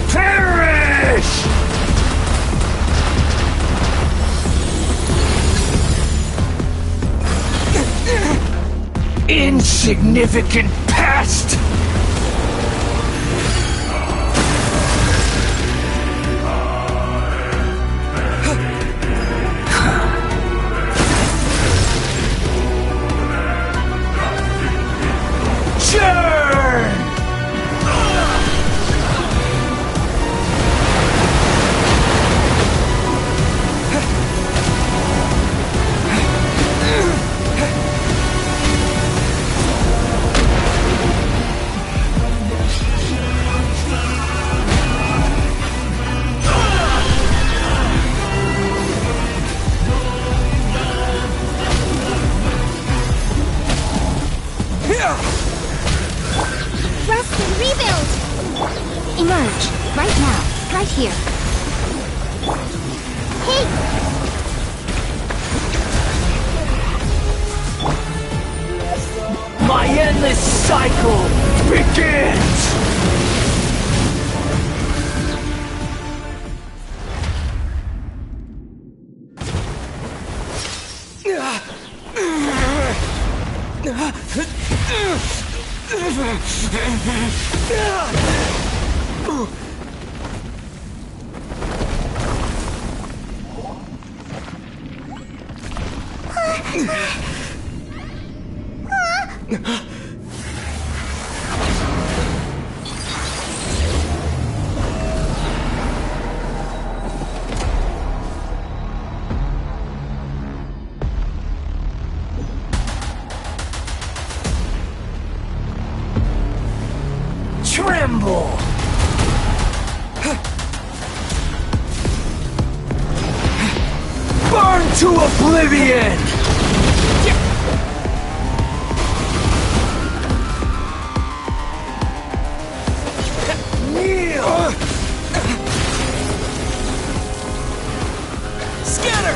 Perish! Insignificant pest! Rest and rebuild! Emerge. Right now. Right here. Hey! My endless cycle begins! Tremble! Burn to oblivion! Kneel! Scatter!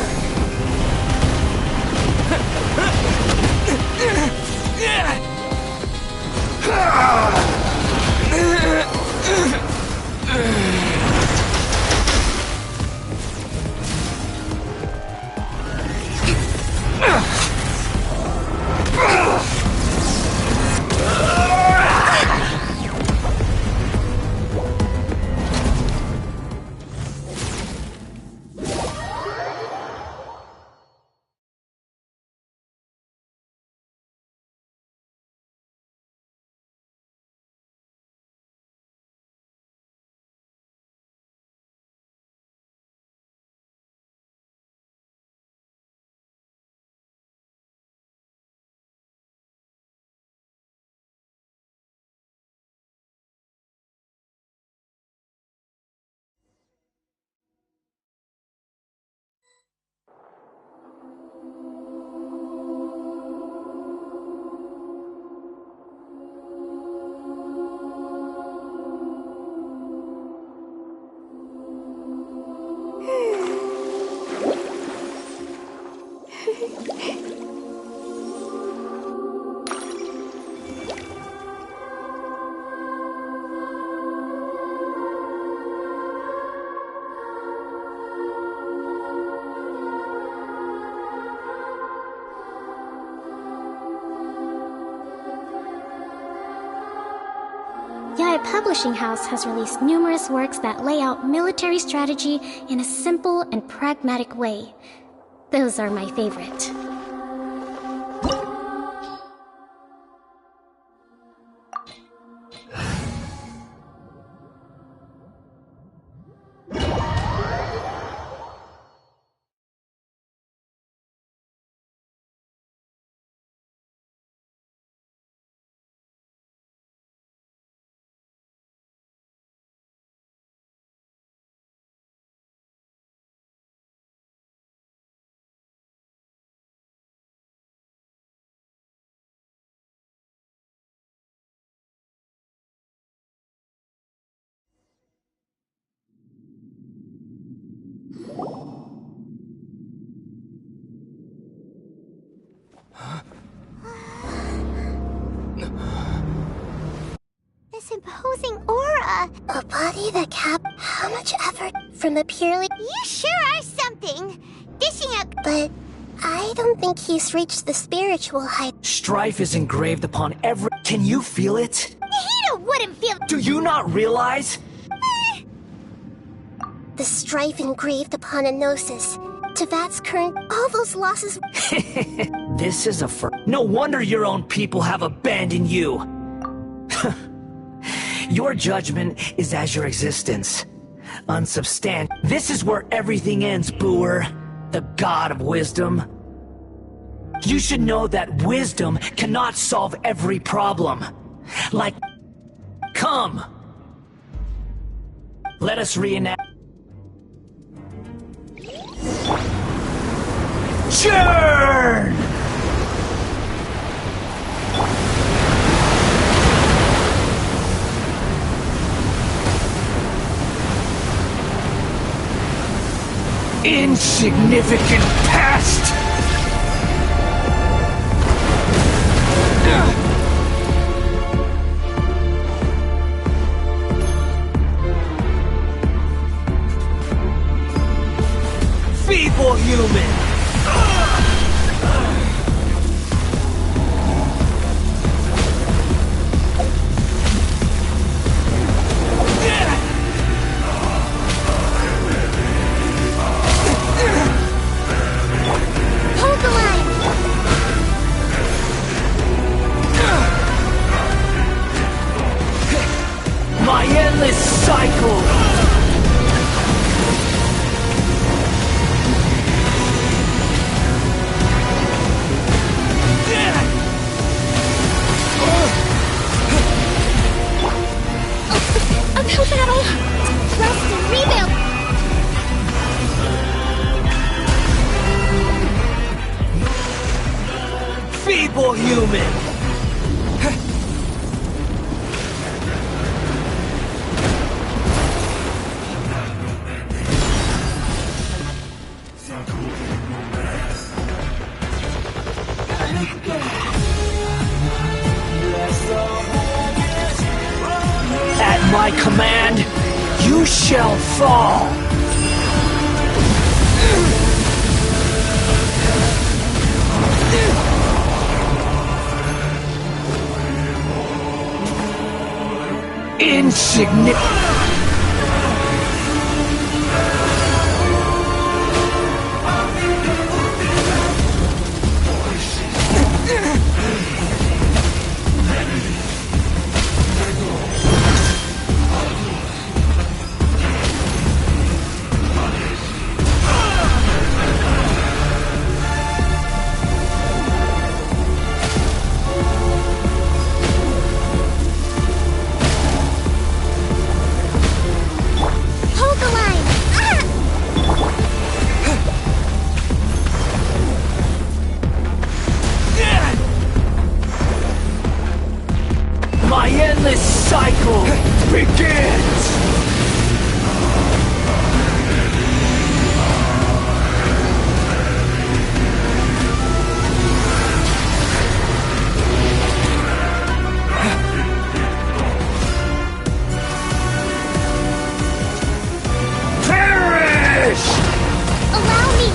Yaya Publishing House has released numerous works that lay out military strategy in a simple and pragmatic way. Those are my favorite. This imposing aura! A body that cap how much effort from a purely... You sure are something! Dishing out... But I don't think he's reached the spiritual height. Strife is engraved upon every... Can you feel it? Nihito wouldn't feel... Do you not realize? The strife engraved upon a gnosis. Tevat's current... All those losses... This is a No wonder your own people have abandoned you! Your judgment is as your existence. Unsubstantiated. This is where everything ends, Booer. The god of wisdom. You should know that wisdom cannot solve every problem. Like... Come! Let us reenact... Churn! Insignificant past! Feeble human! people human! At my command, you shall fall! Insignificant. My endless cycle begins! Perish! Allow me!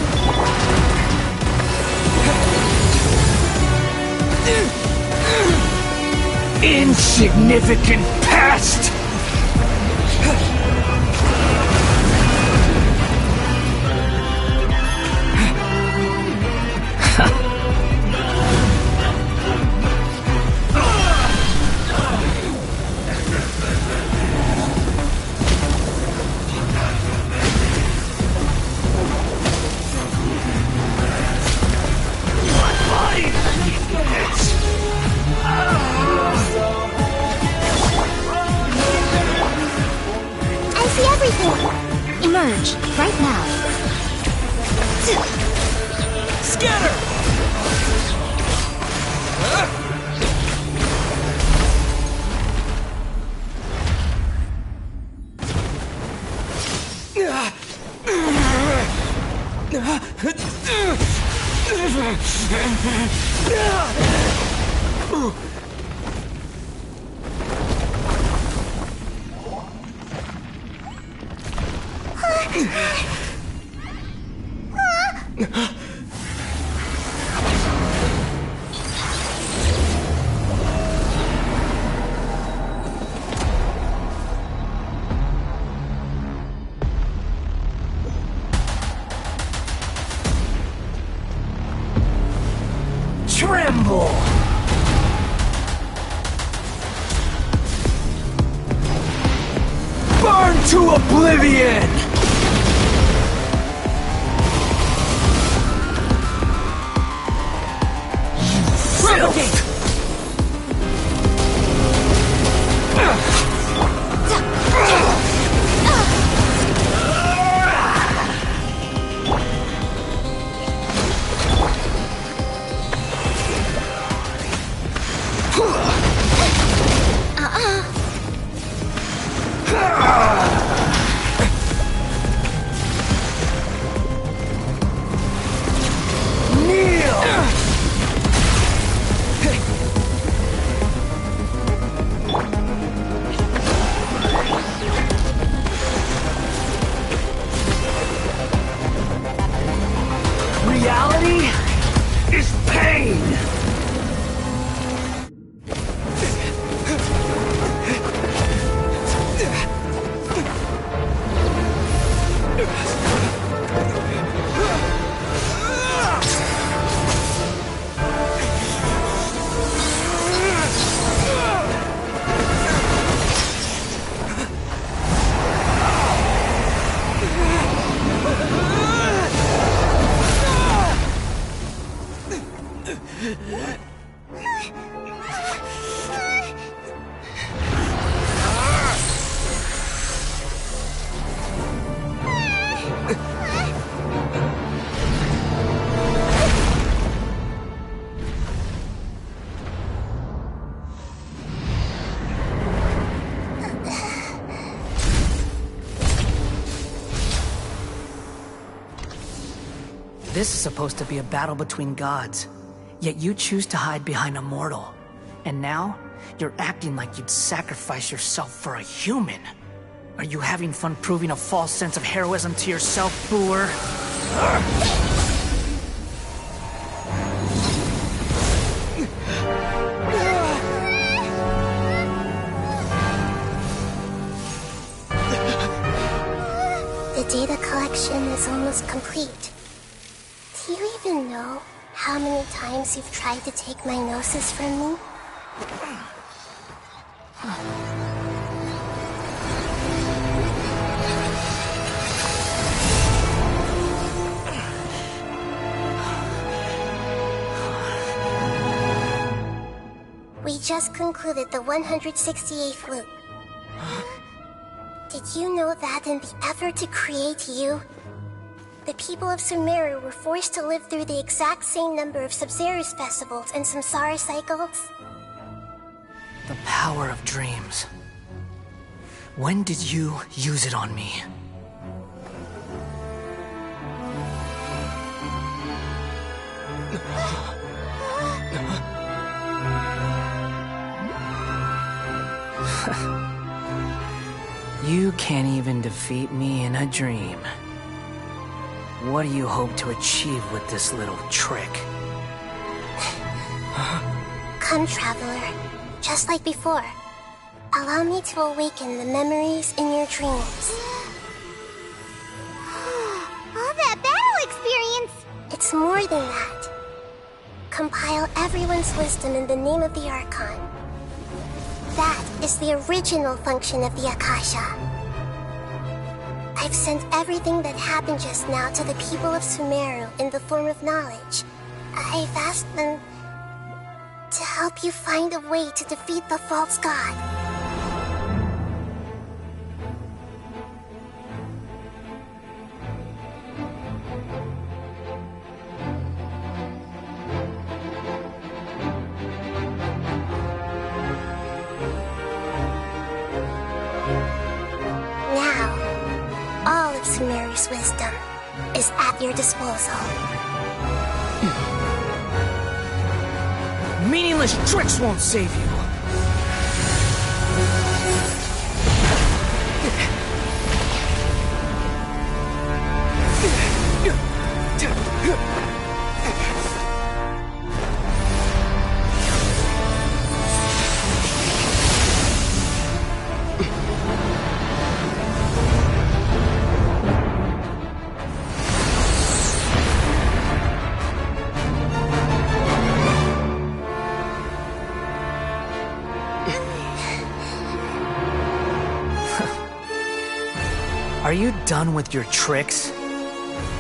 Insignificant pest! I see everything! Emerge, right now. Scatter! Tremble! Burn to oblivion! Filth! Reality is pain! This is supposed to be a battle between gods, yet you choose to hide behind a mortal. And now, you're acting like you'd sacrifice yourself for a human. Are you having fun proving a false sense of heroism to yourself, Booer? The data collection is almost complete. Do you even know how many times you've tried to take my gnosis from me? We just concluded the 168th loop. Did you know that in the effort to create you, the people of Sumeru were forced to live through the exact same number of Sub-Zerus festivals and Samsara cycles? The power of dreams. When did you use it on me? You can't even defeat me in a dream. What do you hope to achieve with this little trick? Come, Traveler. Just like before. Allow me to awaken the memories in your dreams. All that battle experience! It's more than that. Compile everyone's wisdom in the name of the Archon. That is the original function of the Akasha. I've sent everything that happened just now to the people of Sumeru in the form of knowledge. I've asked them to help you find a way to defeat the false god. Sumeru's wisdom is at your disposal. Meaningless tricks won't save you. Are you done with your tricks?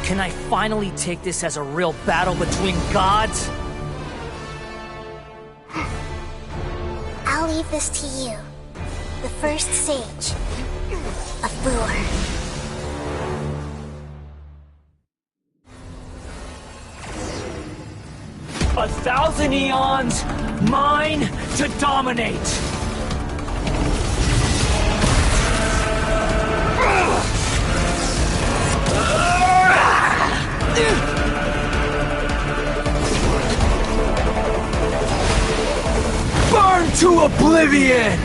Can I finally take this as a real battle between gods? I'll leave this to you. The first stage of Booer. 1,000 eons, mine to dominate! Burn to oblivion!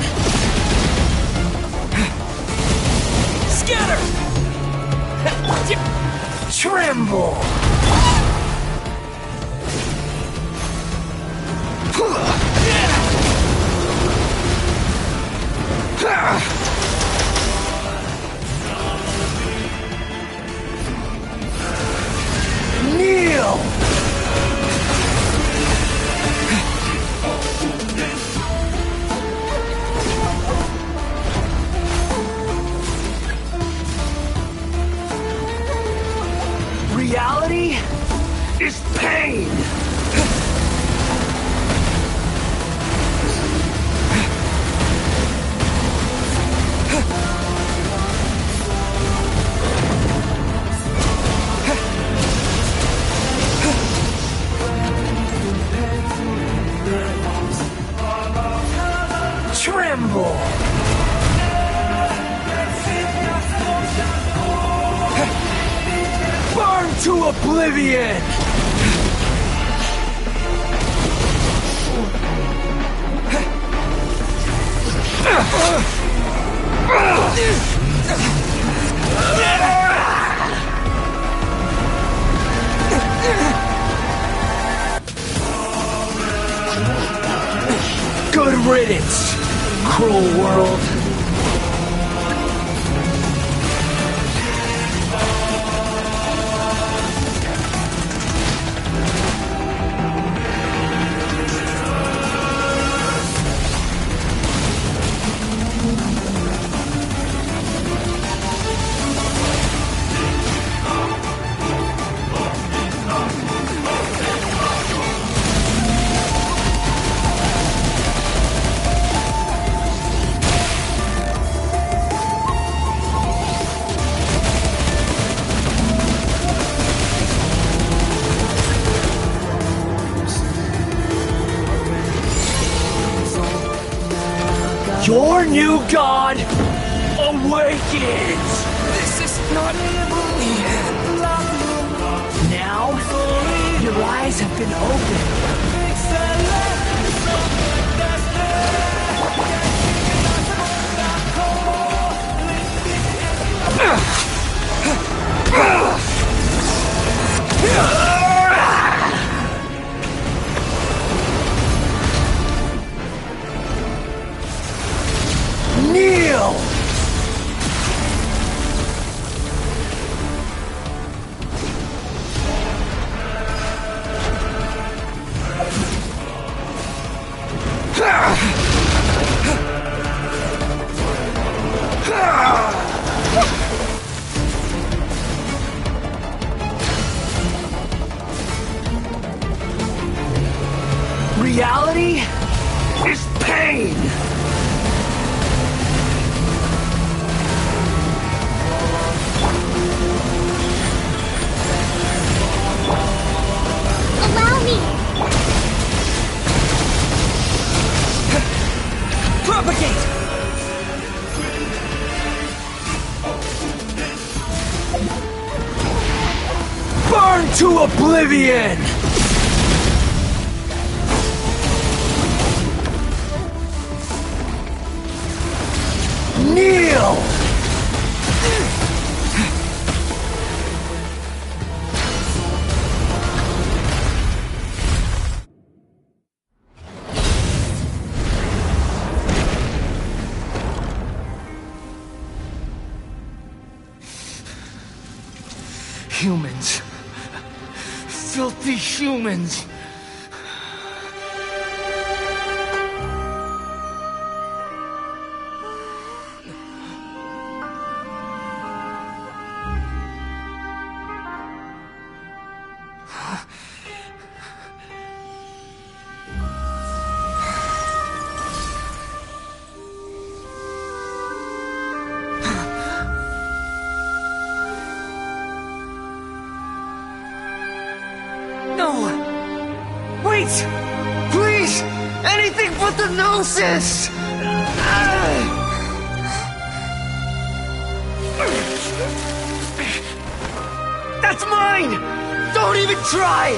Scatter! Tremble! Kneel! Reality is pain! Tremble! Burn to oblivion! oblivion! Good riddance, cruel world. Your new god awakens! This is not the end. Now, your eyes have been Kneel! Reality is pain! Allow me! Propagate! Burn to oblivion! Kneel! Humans. Filthy humans. Wait! Please! Anything but the Gnosis! That's mine! Don't even try!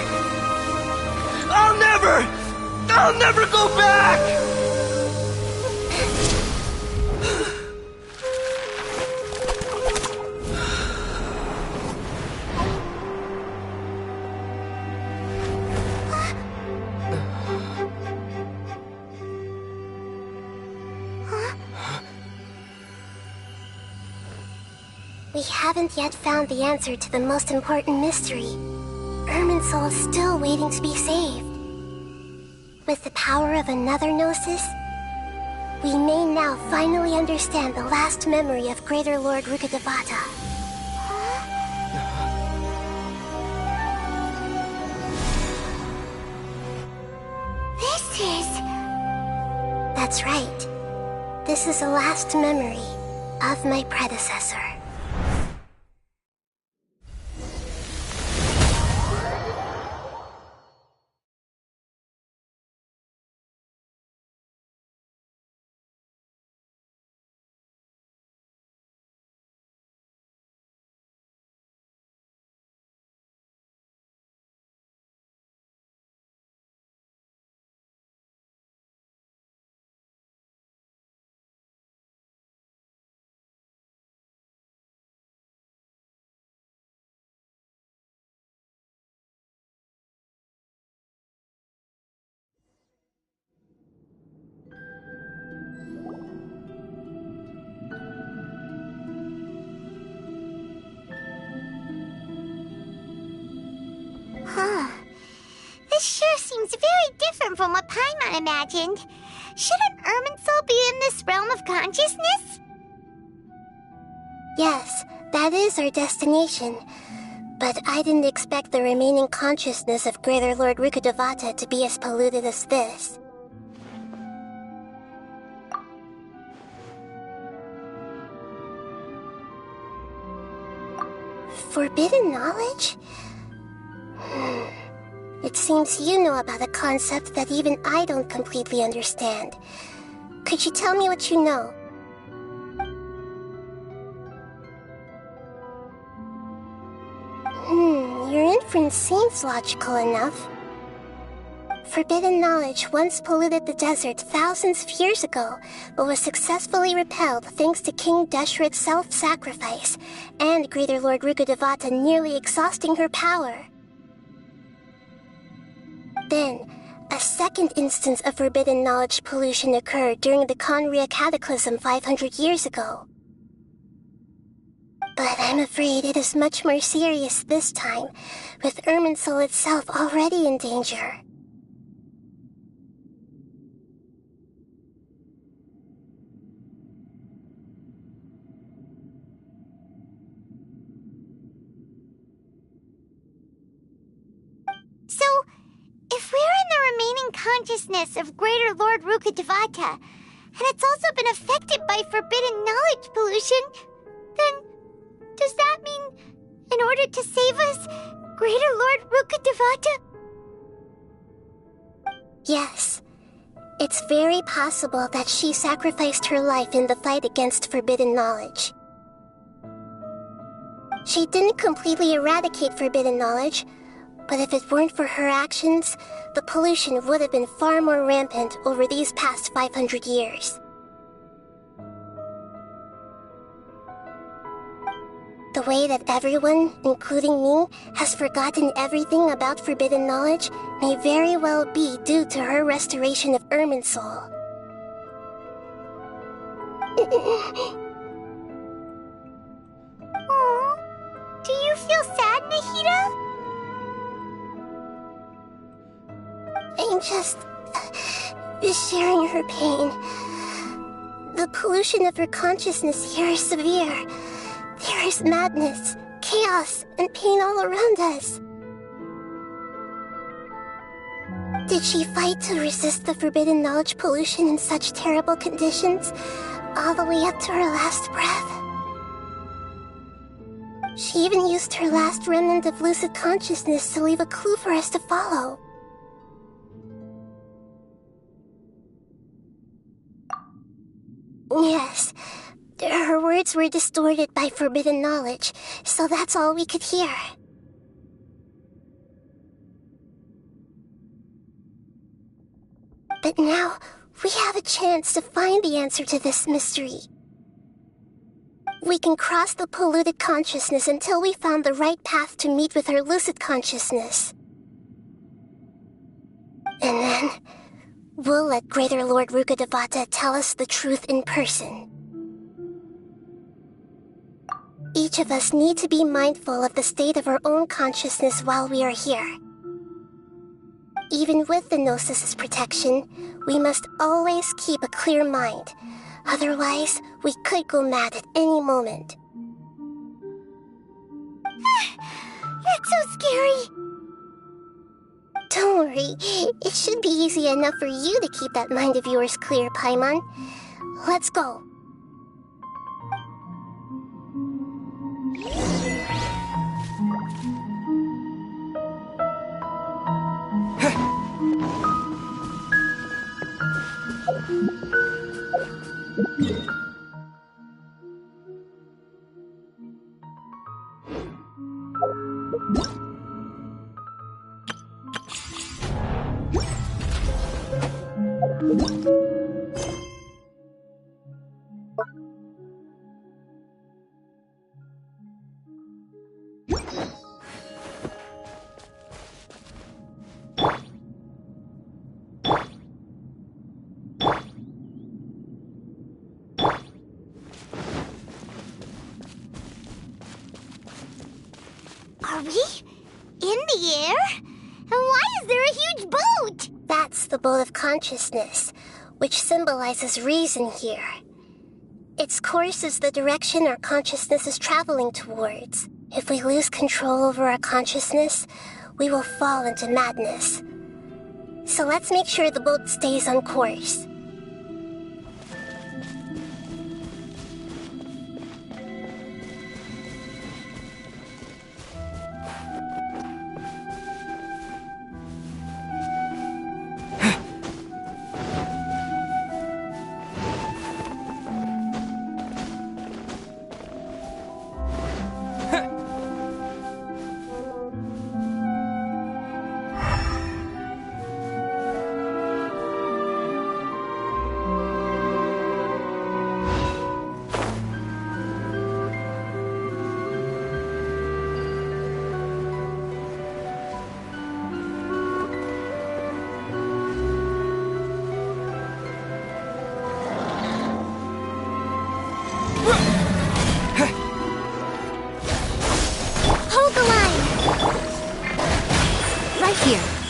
I'll never go back! We haven't yet found the answer to the most important mystery. Irminsul is still waiting to be saved. With the power of another Gnosis, we may now finally understand the last memory of Greater Lord Rukkhadevata. This is... That's right. This is the last memory of my predecessor. This sure seems very different from what Paimon imagined. Shouldn't Irminsul be in this realm of consciousness? Yes, that is our destination. But I didn't expect the remaining consciousness of Greater Lord Rukkhadevata to be as polluted as this. Forbidden knowledge? It seems you know about a concept that even I don't completely understand. Could you tell me what you know? Your inference seems logical enough. Forbidden knowledge once polluted the desert thousands of years ago, but was successfully repelled thanks to King Deshret's self-sacrifice, and Greater Lord Rukkhadevata nearly exhausting her power. Then, a second instance of forbidden knowledge pollution occurred during the Conria Cataclysm 500 years ago. But I'm afraid it is much more serious this time, with Irminsul itself already in danger. So, if we're in the remaining consciousness of Greater Lord Rukkhadevata, and it's also been affected by forbidden knowledge pollution, then does that mean, in order to save us, Greater Lord Rukkhadevata? Yes. It's very possible that she sacrificed her life in the fight against forbidden knowledge. She didn't completely eradicate forbidden knowledge, but if it weren't for her actions, the pollution would have been far more rampant over these past 500 years. The way that everyone, including me, has forgotten everything about forbidden knowledge may very well be due to her restoration of Irminsul. Aww. Do you feel sad, Nahida? I'm just sharing her pain. The pollution of her consciousness here is severe. There is madness, chaos, and pain all around us. Did she fight to resist the forbidden knowledge pollution in such terrible conditions, all the way up to her last breath? She even used her last remnant of lucid consciousness to leave a clue for us to follow. Yes, her words were distorted by forbidden knowledge, so that's all we could hear. But now, we have a chance to find the answer to this mystery. We can cross the polluted consciousness until we found the right path to meet with our lucid consciousness. And then, we'll let Greater Lord Rukkhadevata tell us the truth in person. Each of us need to be mindful of the state of our own consciousness while we are here. Even with the Gnosis' protection, we must always keep a clear mind. Otherwise, we could go mad at any moment. That's so scary. Don't worry, it should be easy enough for you to keep that mind of yours clear, Paimon. Let's go. Are we in the air? And why is there a huge the boat of consciousness, which symbolizes reason here. Its course is the direction our consciousness is traveling towards. If we lose control over our consciousness, we will fall into madness. So let's make sure the boat stays on course.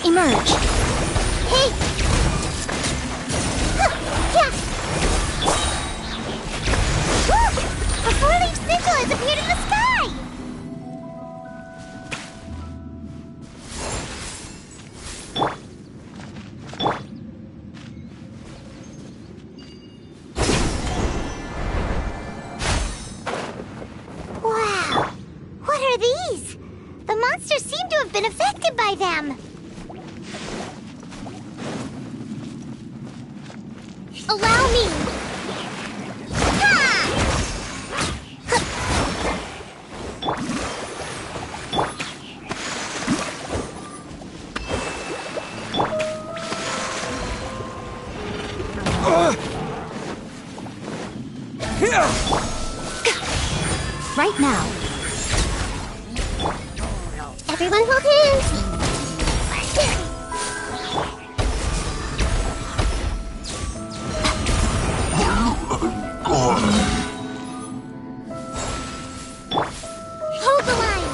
Emerge. Hey! Yeah! A four-leaf sigil has appeared in the sky! Wow! What are these? The monsters seem to have been affected by them. Allow me! Right now. Everyone hold hands! Hold the line!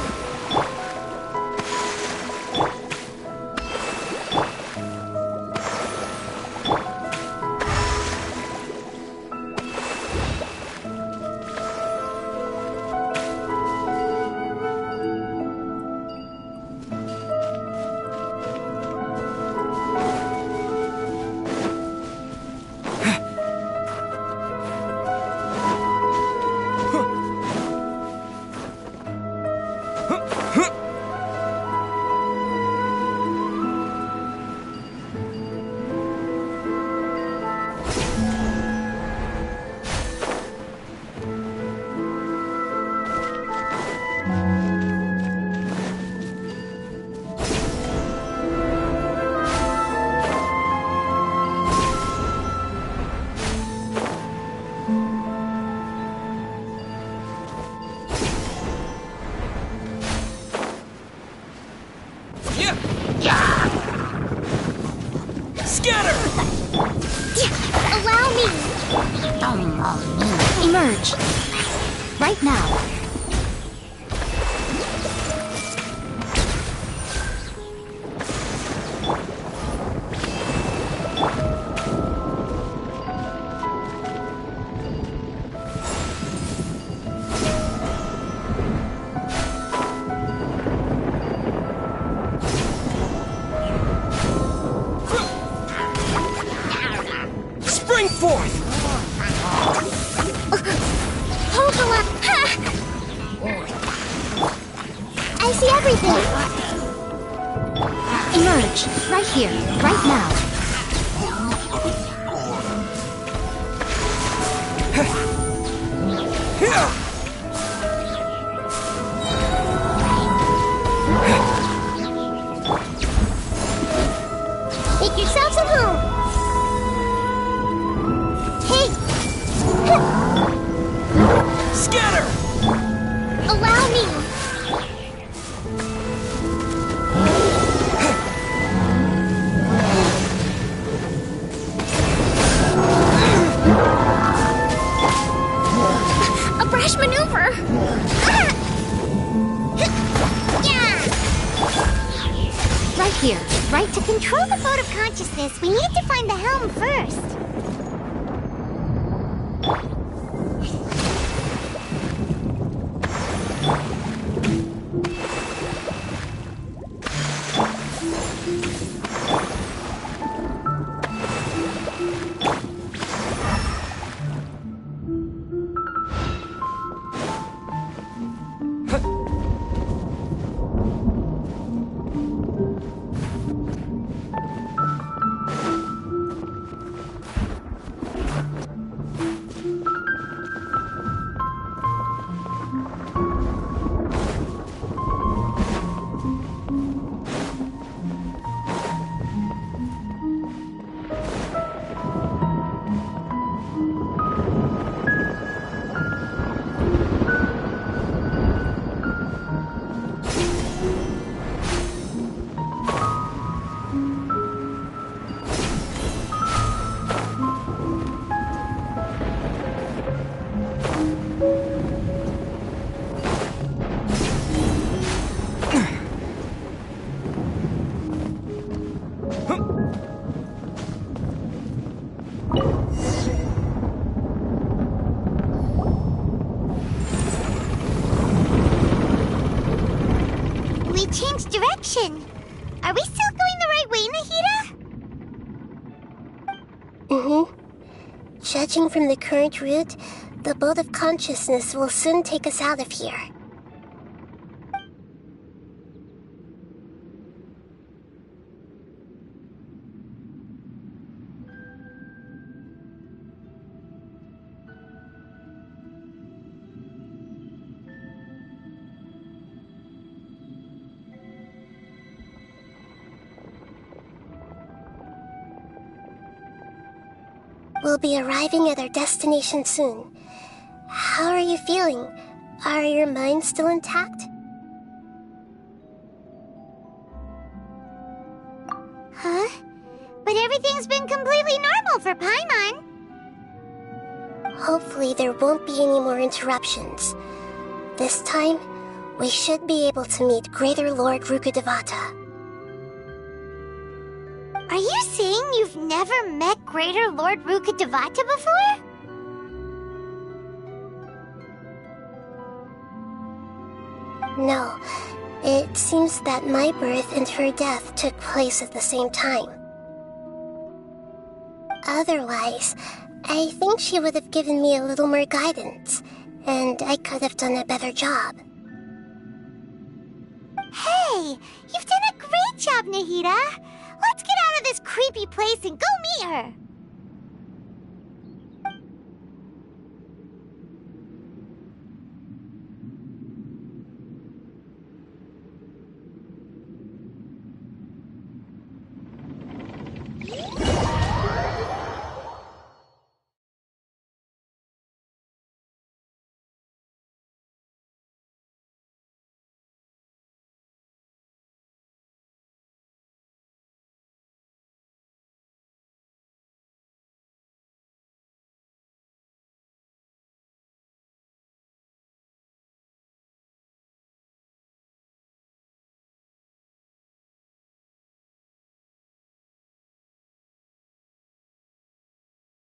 Allow me! Emerge. Right now. Spring forth! Hold the line! I see everything! Emerge. Right here. Right now. Make yourselves at home! Hey! Scatter! Allow me! A brash maneuver! Right here. Right to control. control the boat of consciousness, we need to find the helm first. Are we still going the right way, Nahida? Judging from the current route, the boat of consciousness will soon take us out of here. We'll be arriving at our destination soon. How are you feeling? Are your minds still intact? Huh? But everything's been completely normal for Paimon. Hopefully there won't be any more interruptions. This time, we should be able to meet Greater Lord Rukkhadevata. Are you saying you've never met Greater Lord Rukkhadevata before? No. It seems that my birth and her death took place at the same time. Otherwise, I think she would have given me a little more guidance, and I could have done a better job. Hey! You've done a great job, Nahida! Let's get out of this creepy place and go meet her!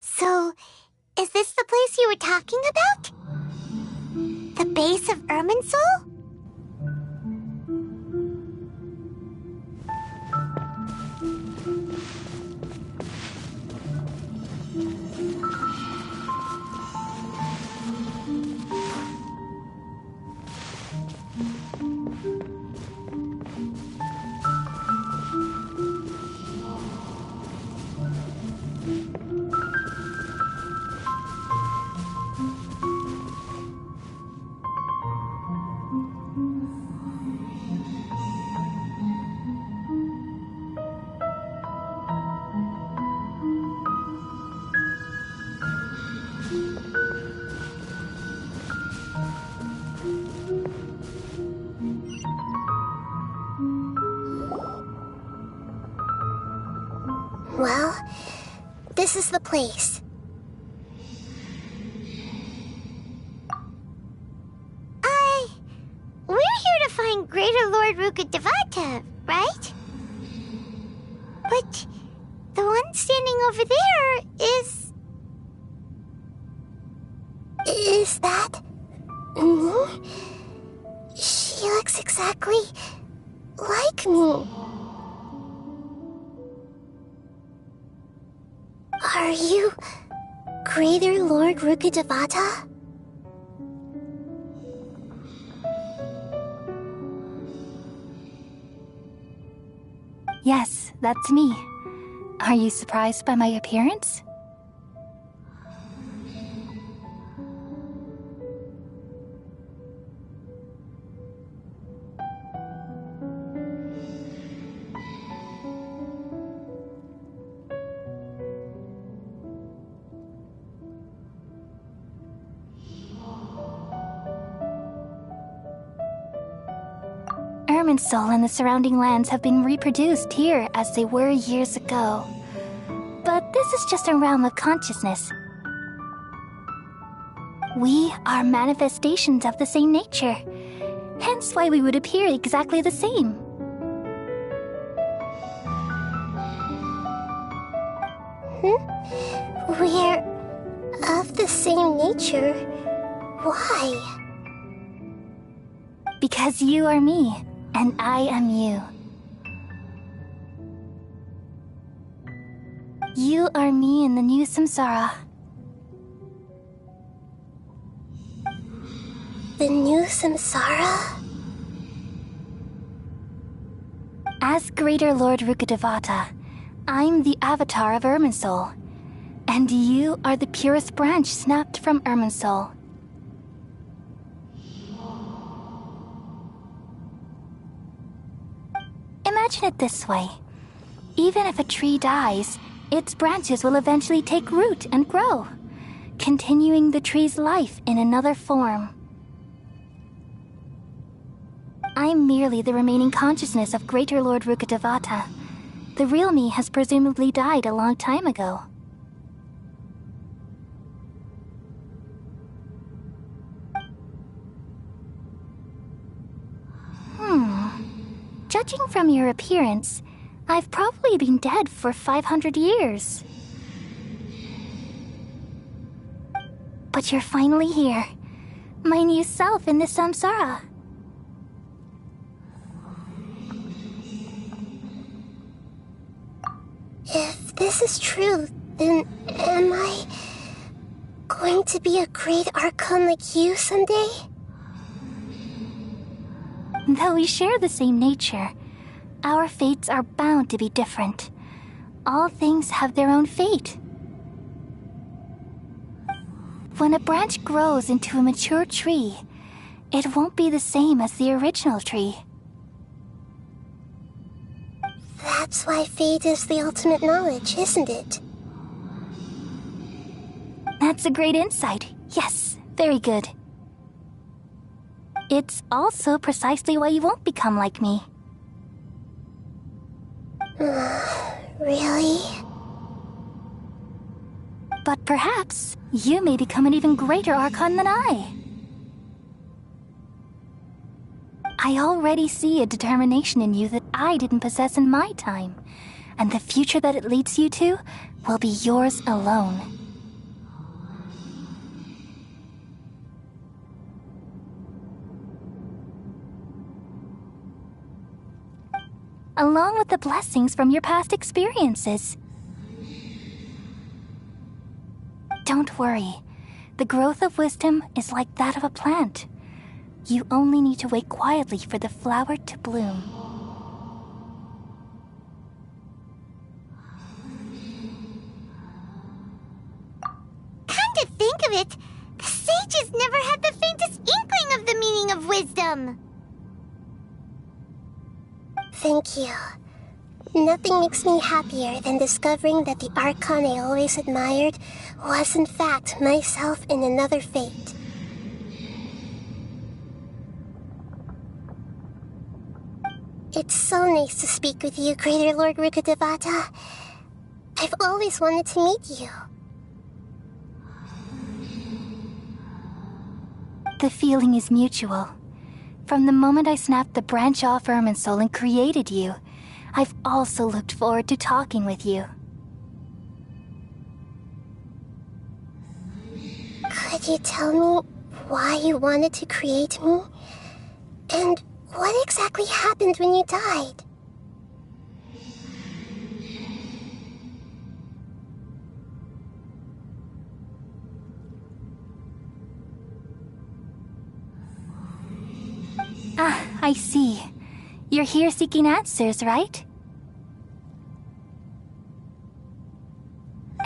So, is this the place you were talking about? The base of Irminsul? Well, this is the place. We're here to find Greater Lord Rukkhadevata, right? But the one standing over there is... Is that... me? She looks exactly like me. Are you Greater Lord Rukkhadevata? Yes, that's me. Are you surprised by my appearance? Irminsul and the surrounding lands have been reproduced here as they were years ago. But this is just a realm of consciousness. We are manifestations of the same nature, hence why we would appear exactly the same. We're of the same nature. Why? Because you are me, and I am you. You are me in the new samsara. The new samsara? As Greater Lord Rukkhadevata, I'm the avatar of Irminsul, and you are the purest branch snapped from Irminsul. Imagine it this way. Even if a tree dies, its branches will eventually take root and grow, continuing the tree's life in another form. I'm merely the remaining consciousness of Greater Lord Rukkhadevata. The real me has presumably died a long time ago. Judging from your appearance, I've probably been dead for 500 years. But you're finally here. My new self in the samsara. If this is true, then am I going to be a great archon like you someday? Though we share the same nature, our fates are bound to be different. All things have their own fate. When a branch grows into a mature tree, it won't be the same as the original tree. That's why fate is the ultimate knowledge, isn't it? That's a great insight. Yes, very good. It's also precisely why you won't become like me. Really? But perhaps you may become an even greater archon than I. I already see a determination in you that I didn't possess in my time, and the future that it leads you to will be yours alone. Along with the blessings from your past experiences. Don't worry. The growth of wisdom is like that of a plant. You only need to wait quietly for the flower to bloom. Come to think of it, the sages never had the faintest inkling of the meaning of wisdom. Thank you. Nothing makes me happier than discovering that the archon I always admired was in fact myself in another fate. It's so nice to speak with you, Greater Lord Rukkhadevata. I've always wanted to meet you. The feeling is mutual. From the moment I snapped the branch off Irminsul and created you, I've also looked forward to talking with you. Could you tell me why you wanted to create me? And what exactly happened when you died? Ah, I see. You're here seeking answers, right?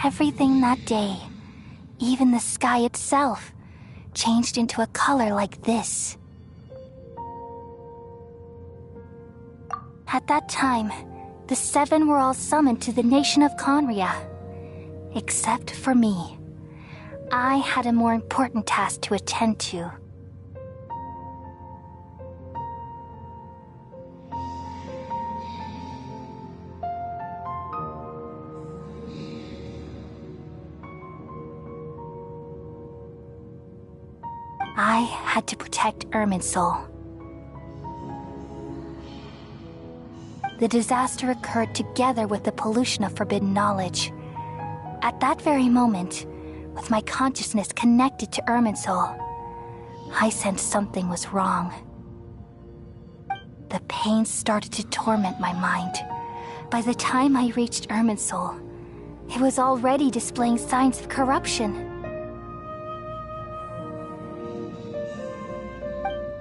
Everything that day, even the sky itself, changed into a color like this. At that time, the seven were all summoned to the nation of Conria. Except for me. I had a more important task to attend to. I had to protect Irminsul. The disaster occurred together with the pollution of forbidden knowledge. At that very moment, with my consciousness connected to Irminsul, I sensed something was wrong. The pain started to torment my mind. By the time I reached Irminsul, it was already displaying signs of corruption.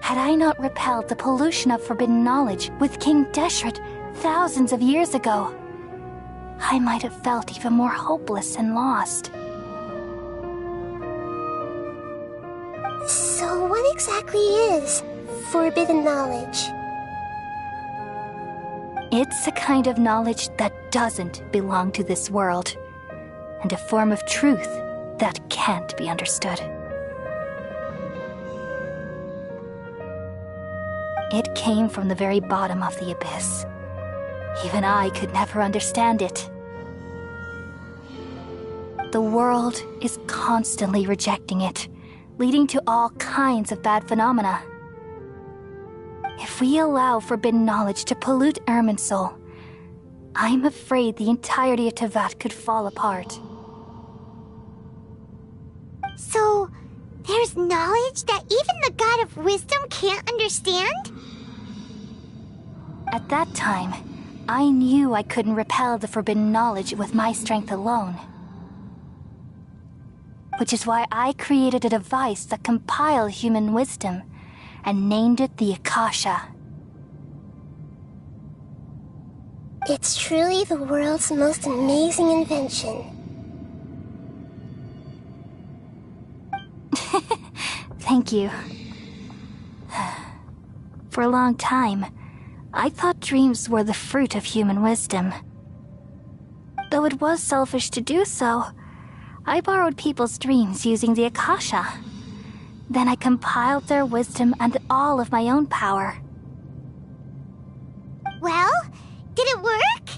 Had I not repelled the pollution of forbidden knowledge with King Deshret thousands of years ago, I might have felt even more hopeless and lost. So what exactly is forbidden knowledge? It's a kind of knowledge that doesn't belong to this world, and a form of truth that can't be understood. It came from the very bottom of the abyss. Even I could never understand it. The world is constantly rejecting it, leading to all kinds of bad phenomena. If we allow forbidden knowledge to pollute Irminsul, I'm afraid the entirety of Teyvat could fall apart. So, there's knowledge that even the God of Wisdom can't understand? At that time, I knew I couldn't repel the forbidden knowledge with my strength alone. Which is why I created a device that compiled human wisdom and named it the Akasha. It's truly the world's most amazing invention. Thank you. For a long time, I thought dreams were the fruit of human wisdom. Though it was selfish to do so, I borrowed people's dreams using the Akasha. Then I compiled their wisdom and all of my own power. Well, did it work?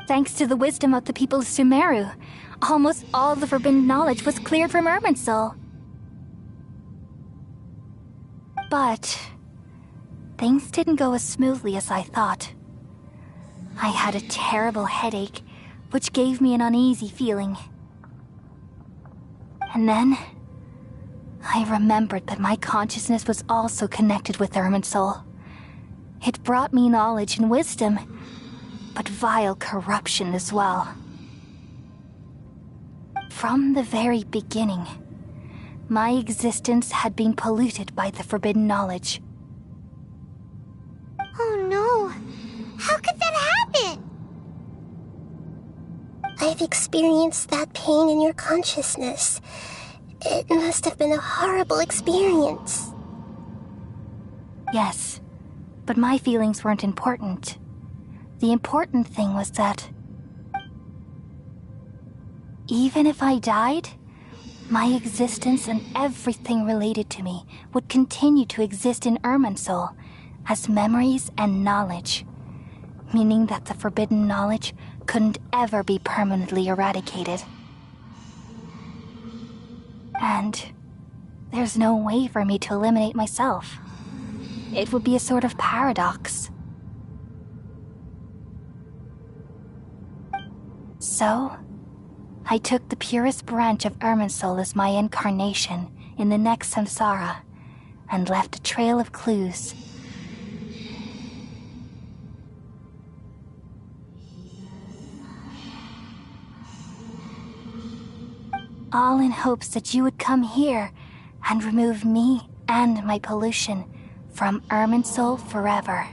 Thanks to the wisdom of the people of Sumeru, almost all the forbidden knowledge was cleared from Irminsul. But things didn't go as smoothly as I thought. I had a terrible headache, which gave me an uneasy feeling. And then, I remembered that my consciousness was also connected with Irminsul. It brought me knowledge and wisdom, but vile corruption as well. From the very beginning, my existence had been polluted by the forbidden knowledge. Oh no! How could that happen? I've experienced that pain in your consciousness. It must have been a horrible experience. Yes, but my feelings weren't important. The important thing was that even if I died, my existence and everything related to me would continue to exist in Irminsul as memories and knowledge, meaning that the forbidden knowledge couldn't ever be permanently eradicated. And there's no way for me to eliminate myself. It would be a sort of paradox. So, I took the purest branch of Irminsul as my incarnation in the next samsara, and left a trail of clues. All in hopes that you would come here and remove me and my pollution from Irminsul forever.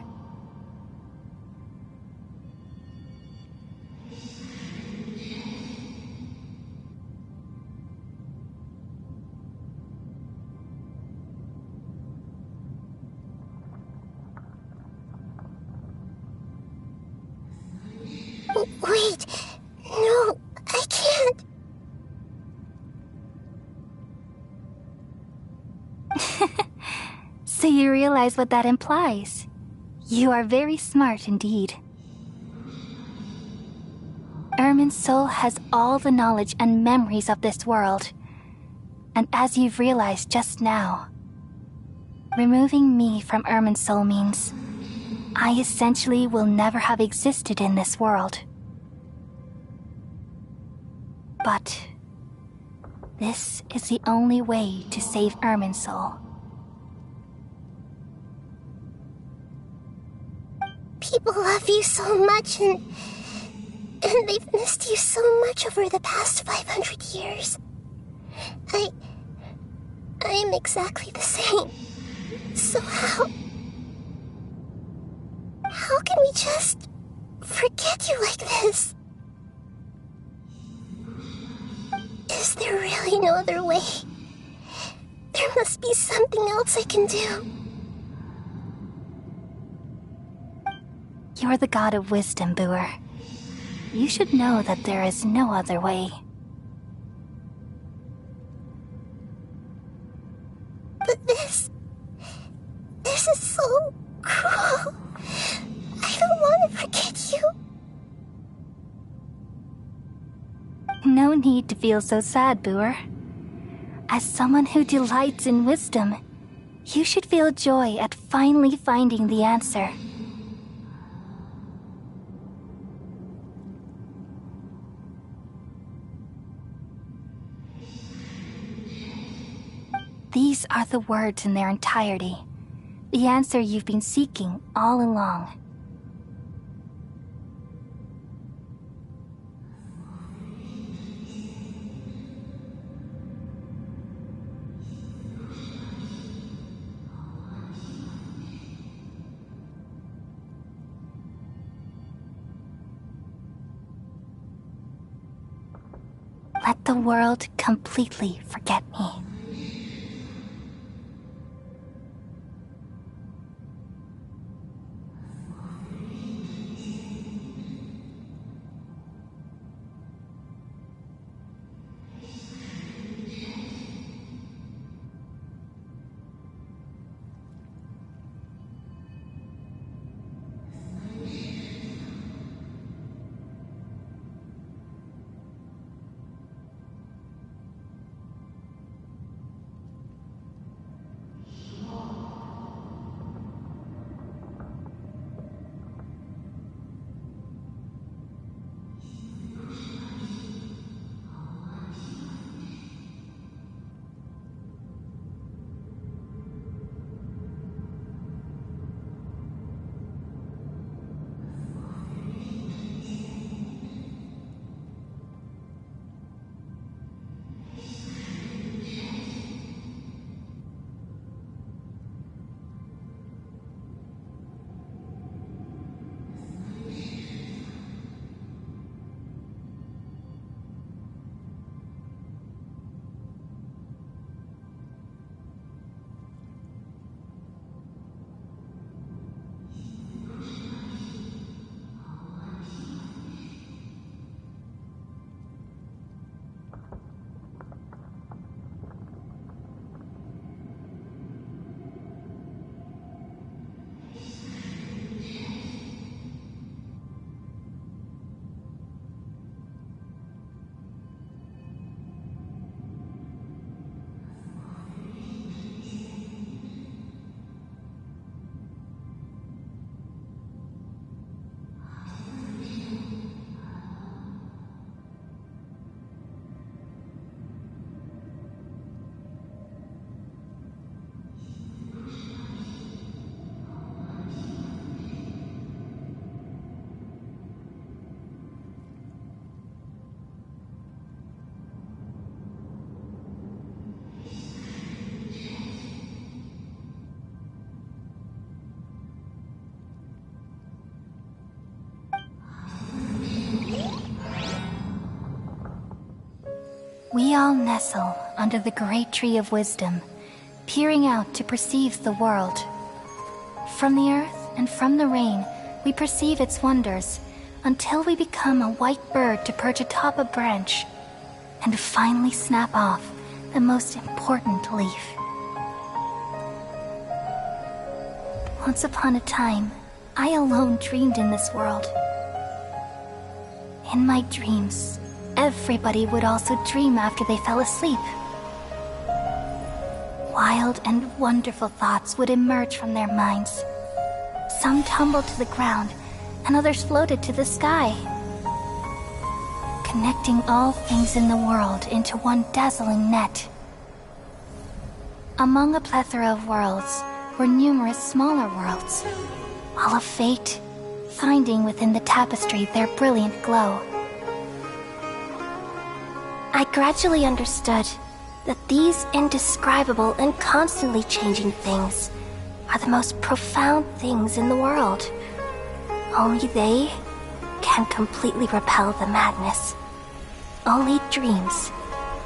Wait, no, I can't. So you realize what that implies. You are very smart indeed. Irminsul has all the knowledge and memories of this world. And as you've realized just now, removing me from Irminsul means I essentially will never have existed in this world. But this is the only way to save Irminsul. People love you so much, and they've missed you so much over the past 500 years. I am exactly the same. So how can we just forget you like this? Is there really no other way? There must be something else I can do. You're the god of wisdom, Boer. You should know that there is no other way. But this is so cruel. I don't want to forget you. No need to feel so sad, Boer. As someone who delights in wisdom, you should feel joy at finally finding the answer. These are the words in their entirety. The answer you've been seeking all along. Let the world completely forget me. We all nestle under the great tree of wisdom, peering out to perceive the world. From the earth and from the rain, we perceive its wonders, until we become a white bird to perch atop a branch, and finally snap off the most important leaf. Once upon a time, I alone dreamed in this world. In my dreams, everybody would also dream after they fell asleep. Wild and wonderful thoughts would emerge from their minds. Some tumbled to the ground, and others floated to the sky, connecting all things in the world into one dazzling net. Among a plethora of worlds were numerous smaller worlds, all of fate, finding within the tapestry their brilliant glow. I gradually understood that these indescribable and constantly changing things are the most profound things in the world. Only they can completely repel the madness. Only dreams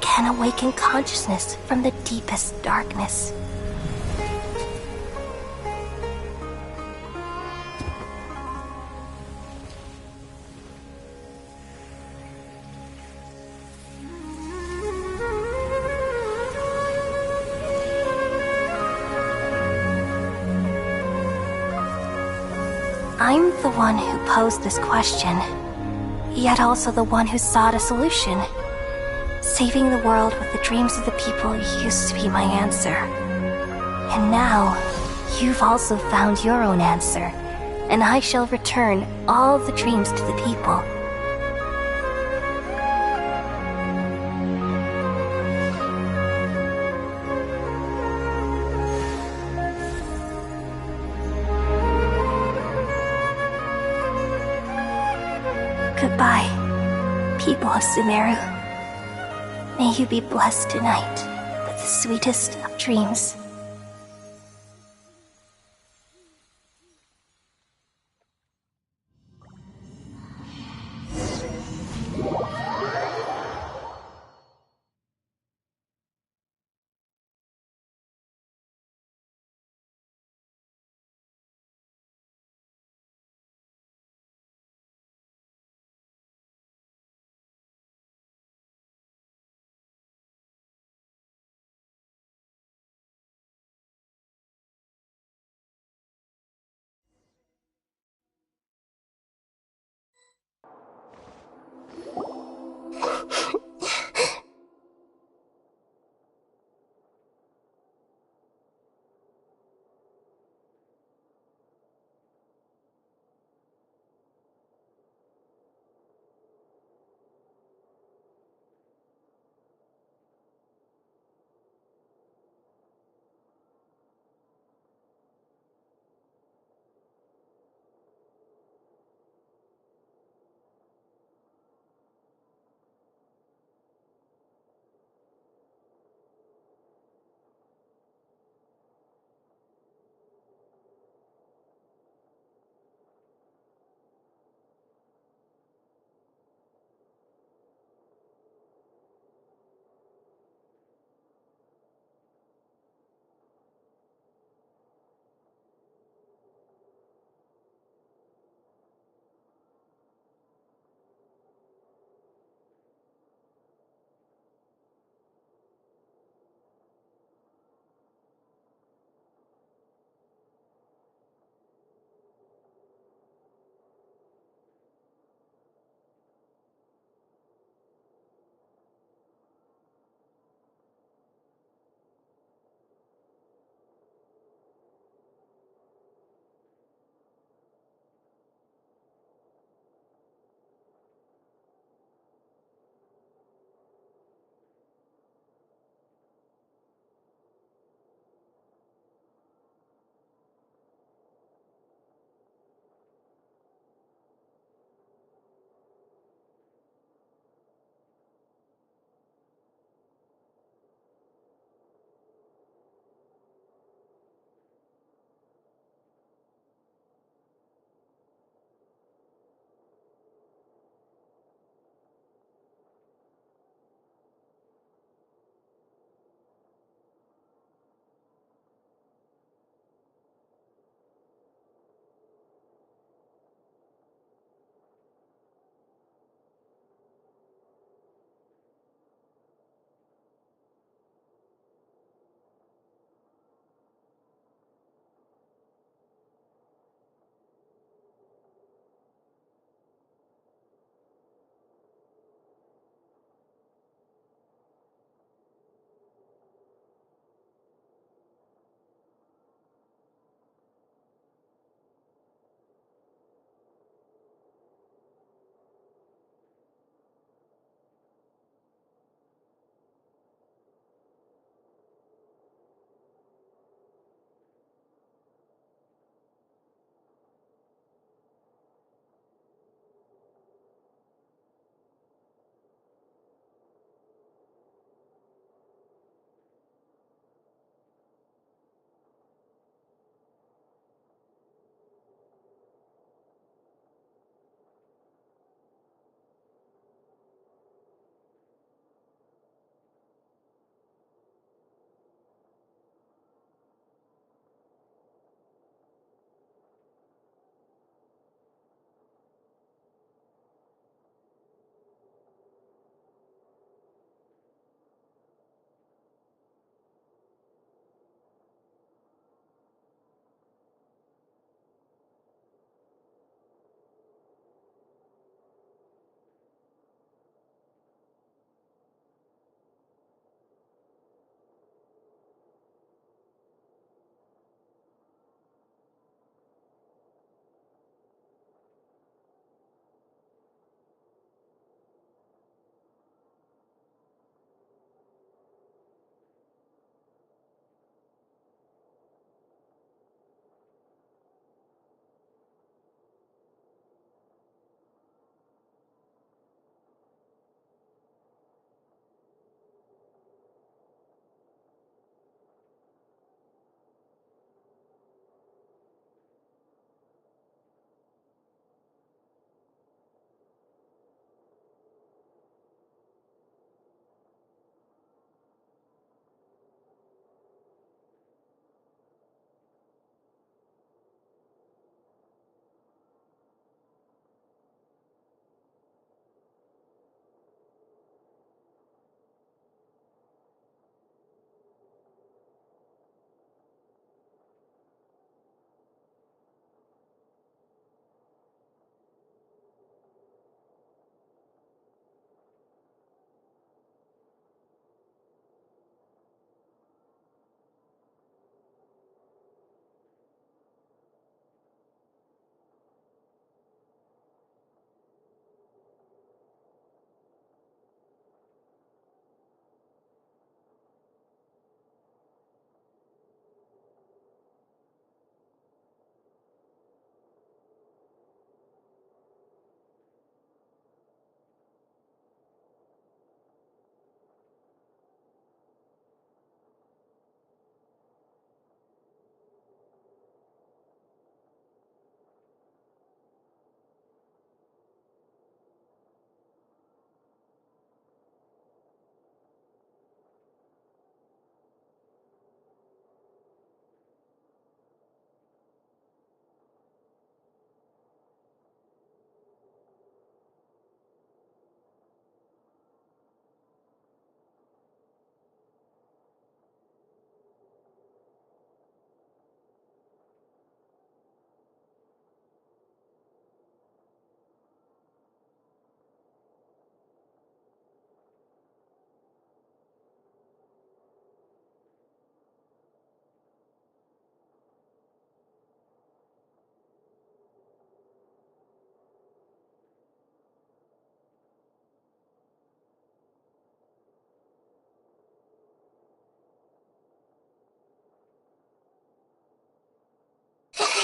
can awaken consciousness from the deepest darkness. I'm the one who posed this question, yet also the one who sought a solution. Saving the world with the dreams of the people used to be my answer. And now, you've also found your own answer, and I shall return all the dreams to the people. Goodbye, people of Sumeru. May you be blessed tonight with the sweetest of dreams.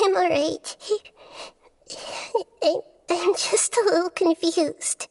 I'm alright. I'm just a little confused.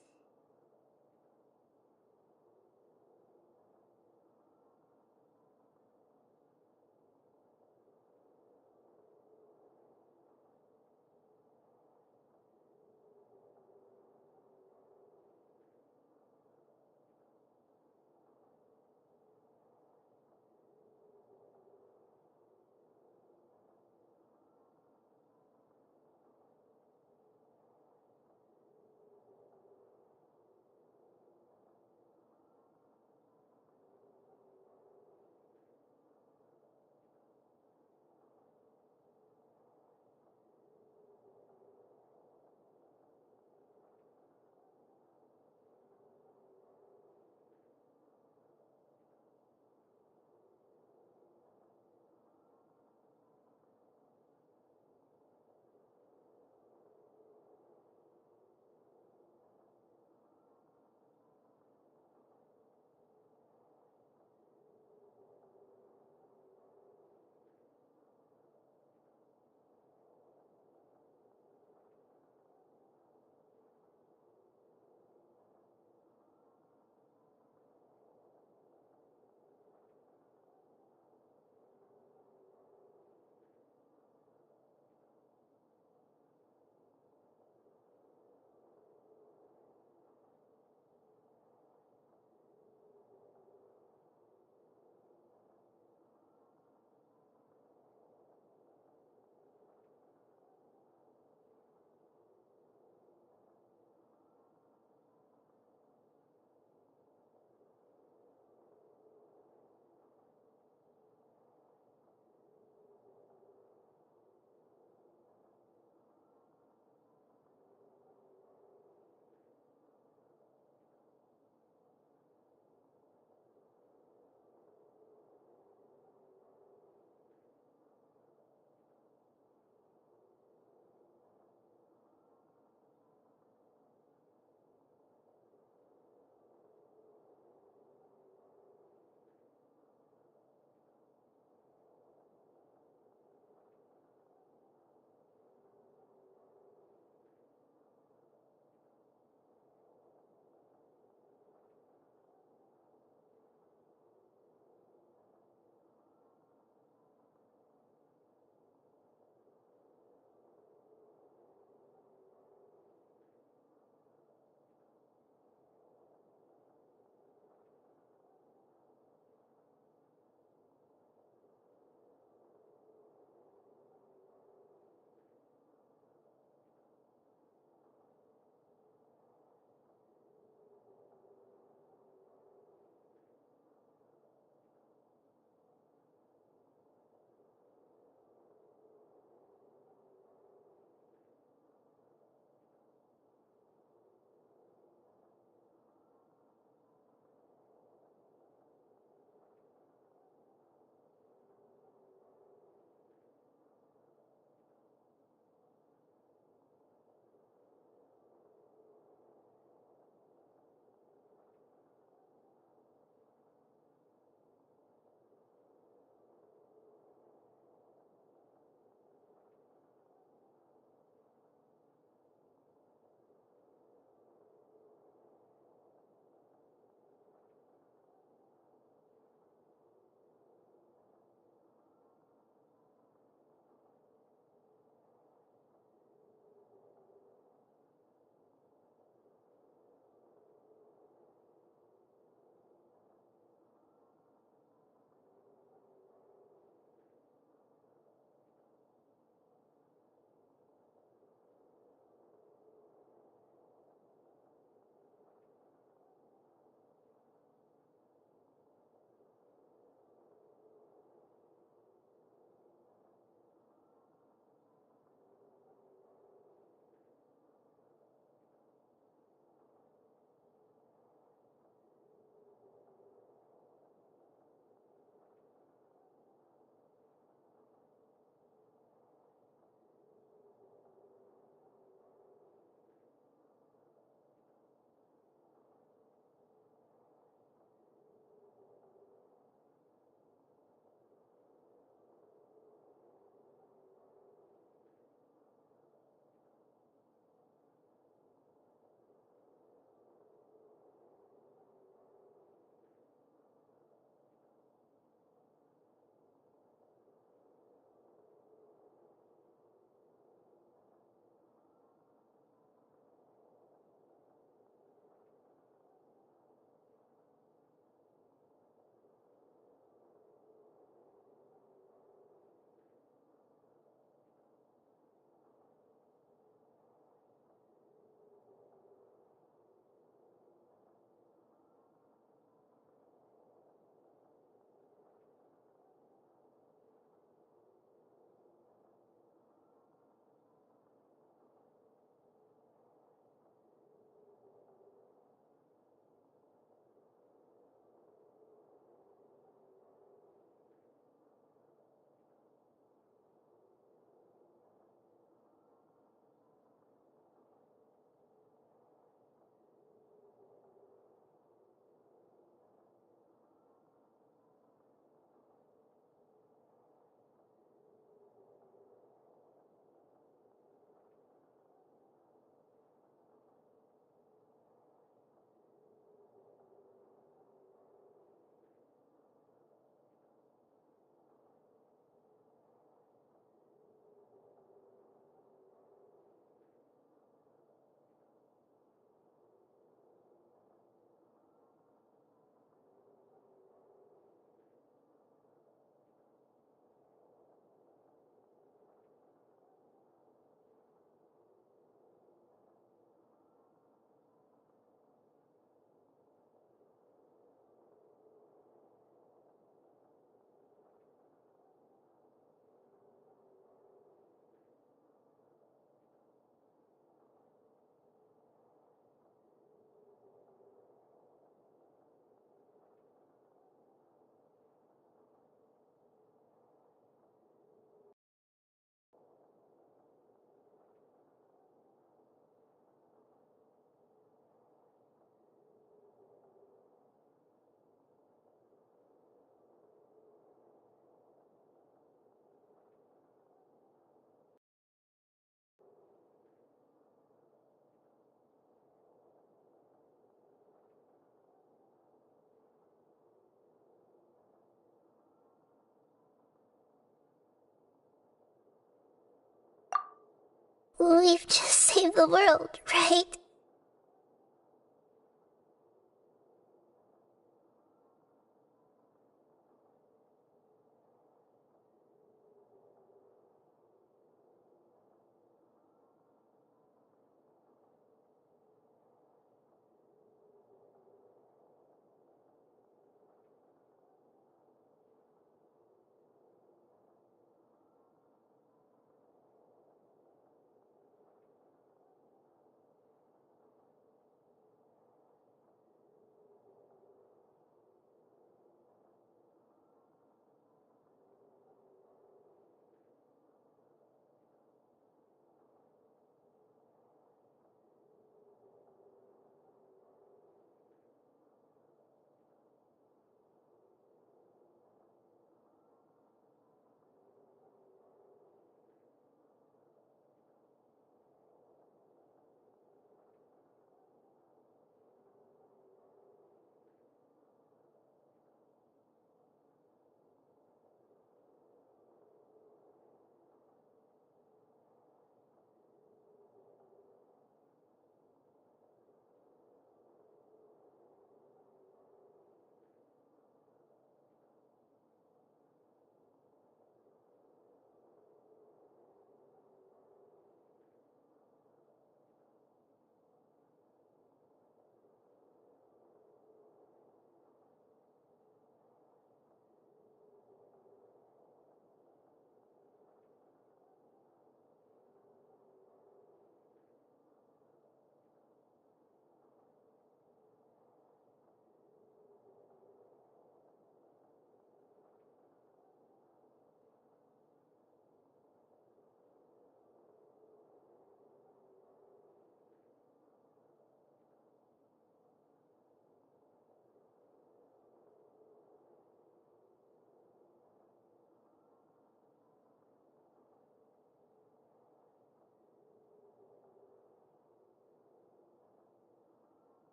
We've just saved the world, right?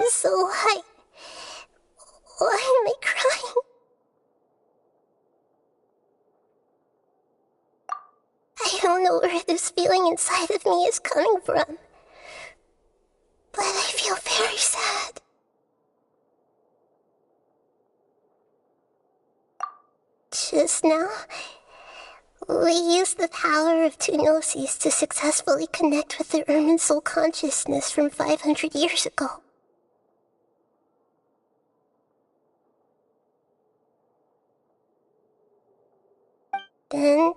So why am I crying? I don't know where this feeling inside of me is coming from, but I feel very sad. Just now, we used the power of two gnosis to successfully connect with the Ermin soul consciousness from 500 years ago. Then,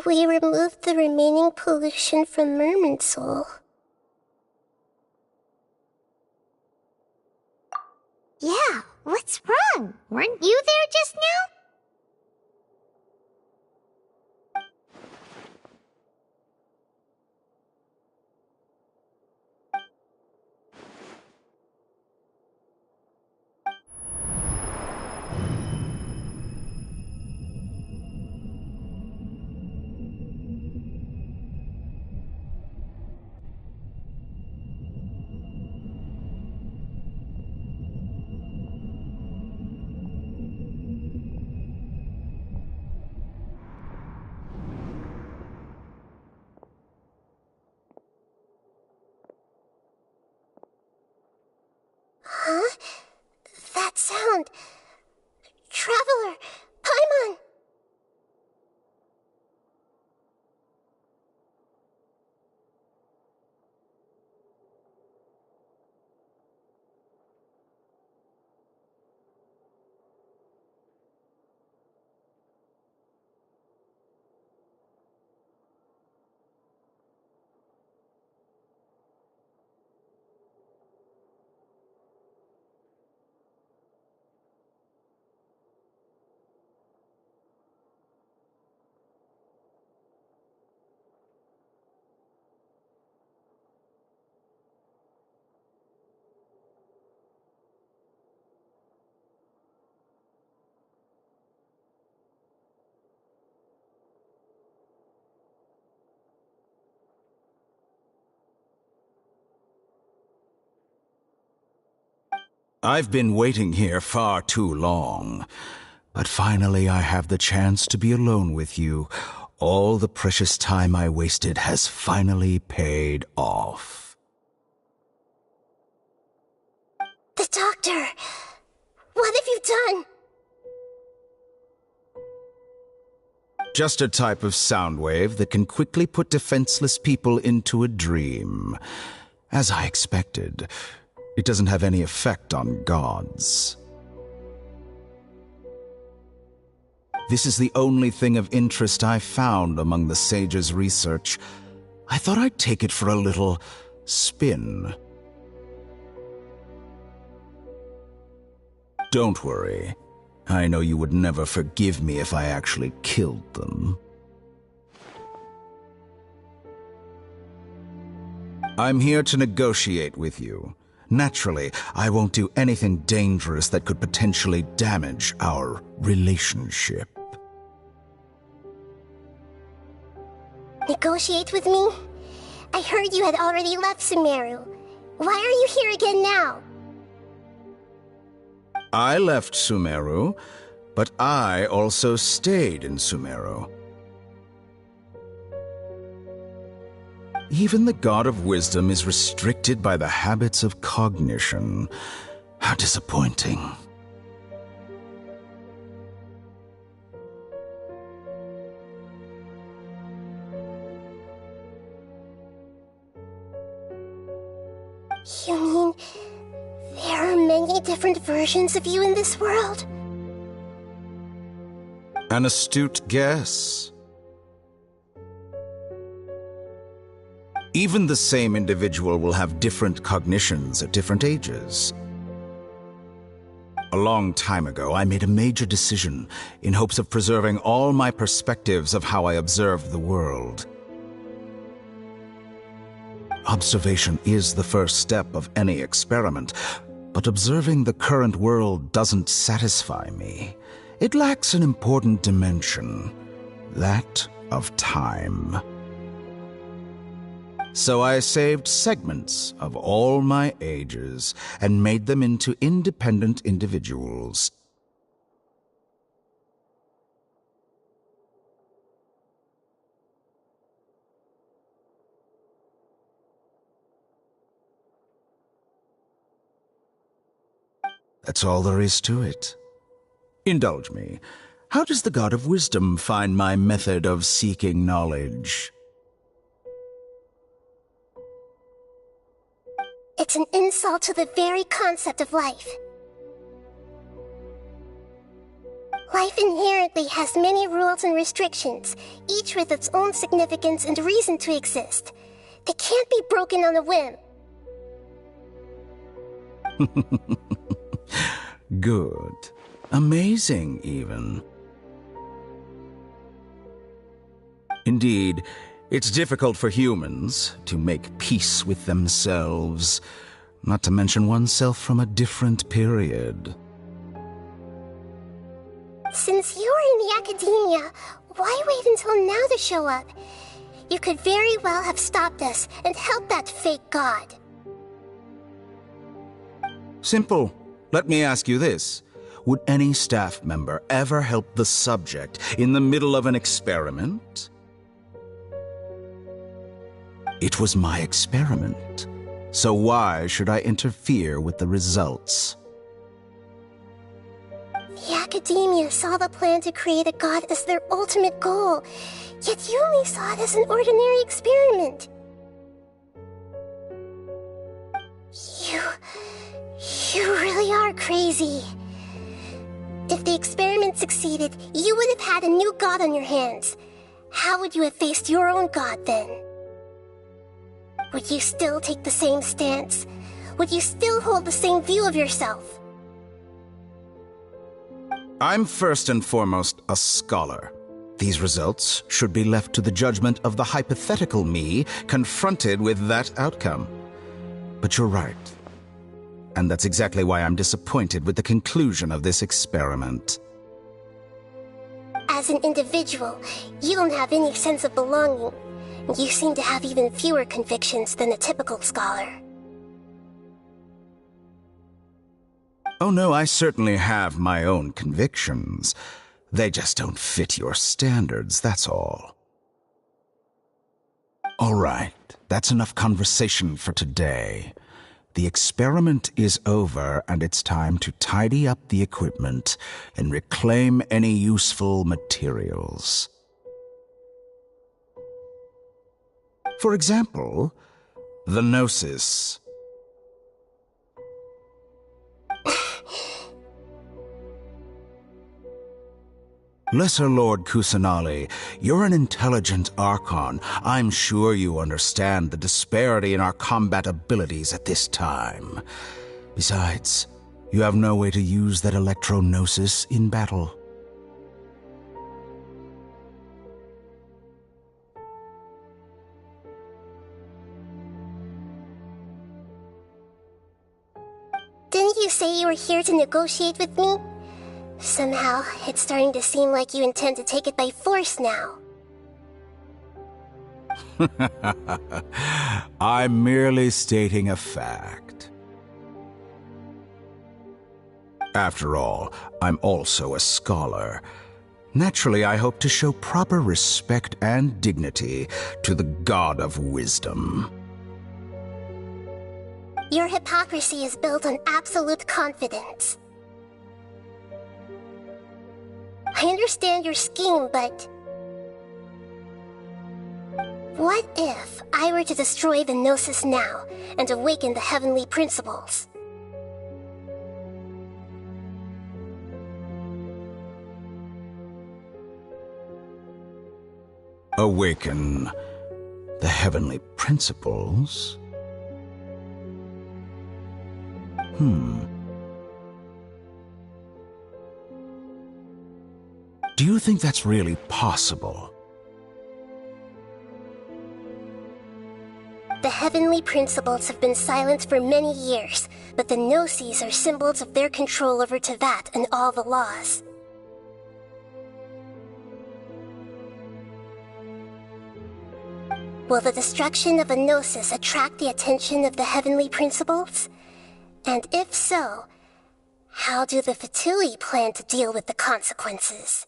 we removed the remaining pollution from Merman soul. Yeah, what's wrong? Weren't you there just now? I've been waiting here far too long. But finally I have the chance to be alone with you. All the precious time I wasted has finally paid off. The doctor! What have you done? Just a type of sound wave that can quickly put defenseless people into a dream. As I expected, it doesn't have any effect on gods. This is the only thing of interest I found among the sage's research. I thought I'd take it for a little spin. Don't worry. I know you would never forgive me if I actually killed them. I'm here to negotiate with you. Naturally, I won't do anything dangerous that could potentially damage our relationship. Negotiate with me? I heard you had already left Sumeru. Why are you here again now? I left Sumeru, but I also stayed in Sumeru. Even the God of Wisdom is restricted by the habits of cognition. How disappointing. You mean there are many different versions of you in this world? An astute guess. Even the same individual will have different cognitions at different ages. A long time ago, I made a major decision in hopes of preserving all my perspectives of how I observed the world. Observation is the first step of any experiment, but observing the current world doesn't satisfy me. It lacks an important dimension, that of time. So I saved segments of all my ages and made them into independent individuals. That's all there is to it. Indulge me. How does the God of Wisdom find my method of seeking knowledge? It's an insult to the very concept of life. Life inherently has many rules and restrictions, each with its own significance and reason to exist. They can't be broken on a whim. Good. Amazing, even. Indeed, it's difficult for humans to make peace with themselves, not to mention oneself from a different period. Since you're in the academia, why wait until now to show up? You could very well have stopped us and helped that fake god. Simple. Let me ask you this. Would any staff member ever help the subject in the middle of an experiment? It was my experiment, so why should I interfere with the results? The academia saw the plan to create a god as their ultimate goal, yet you only saw it as an ordinary experiment. You really are crazy. If the experiment succeeded, you would have had a new god on your hands. How would you have faced your own god then? Would you still take the same stance? Would you still hold the same view of yourself? I'm first and foremost a scholar. These results should be left to the judgment of the hypothetical me confronted with that outcome. But you're right. And that's exactly why I'm disappointed with the conclusion of this experiment. As an individual, you don't have any sense of belonging. You seem to have even fewer convictions than a typical scholar. Oh no, I certainly have my own convictions. They just don't fit your standards, that's all. All right, that's enough conversation for today. The experiment is over, and it's time to tidy up the equipment and reclaim any useful materials. For example, the Gnosis. Lesser Lord Kusanali, you're an intelligent archon. I'm sure you understand the disparity in our combat abilities at this time. Besides, you have no way to use that electro-gnosis in battle. Didn't you say you were here to negotiate with me? Somehow, it's starting to seem like you intend to take it by force now. I'm merely stating a fact. After all, I'm also a scholar. Naturally, I hope to show proper respect and dignity to the God of Wisdom. Your hypocrisy is built on absolute confidence. I understand your scheme, but... what if I were to destroy the Gnosis now and awaken the heavenly principles? Awaken the heavenly principles? Do you think that's really possible? The heavenly principles have been silent for many years, but the Gnosis are symbols of their control over Tevat and all the laws. Will the destruction of a Gnosis attract the attention of the heavenly principles? And if so, how do the Fatui plan to deal with the consequences?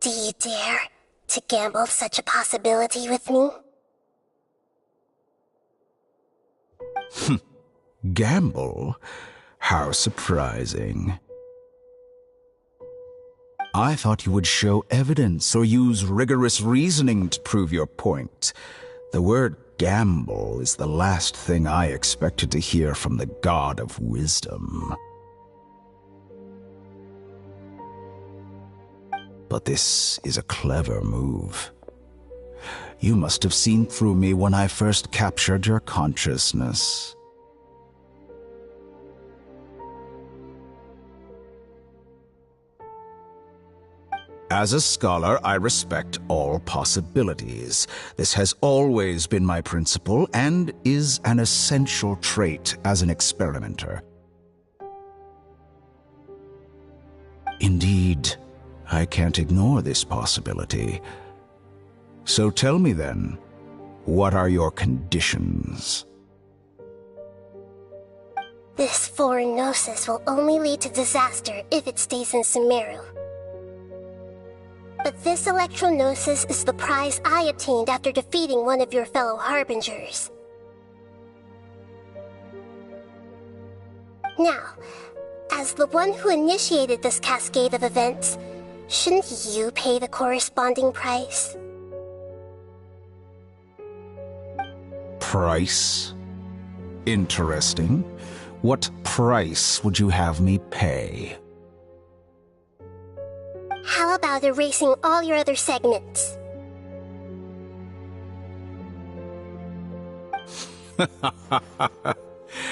Do you dare to gamble such a possibility with me? Gamble? How surprising. I thought you would show evidence or use rigorous reasoning to prove your point. The word gamble is the last thing I expected to hear from the God of Wisdom. But this is a clever move. You must have seen through me when I first captured your consciousness. As a scholar, I respect all possibilities. This has always been my principle and is an essential trait as an experimenter. Indeed, I can't ignore this possibility. So tell me then, what are your conditions? This foreign Gnosis will only lead to disaster if it stays in Sumeru. But this electro-gnosis is the prize I obtained after defeating one of your fellow Harbingers. Now, as the one who initiated this cascade of events, shouldn't you pay the corresponding price? Price? Interesting. What price would you have me pay? How about erasing all your other segments?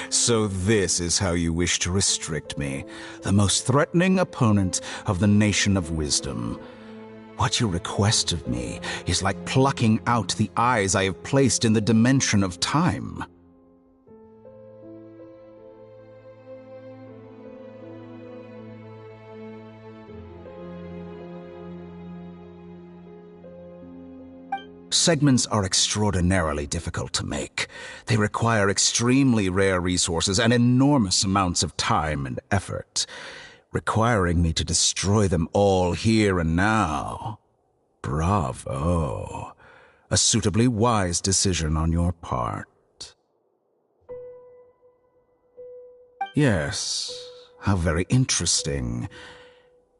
So this is how you wish to restrict me, the most threatening opponent of the Nation of Wisdom. What you request of me is like plucking out the eyes I have placed in the dimension of time. Segments are extraordinarily difficult to make. They require extremely rare resources and enormous amounts of time and effort, requiring me to destroy them all here and now. Bravo. A suitably wise decision on your part. Yes, how very interesting.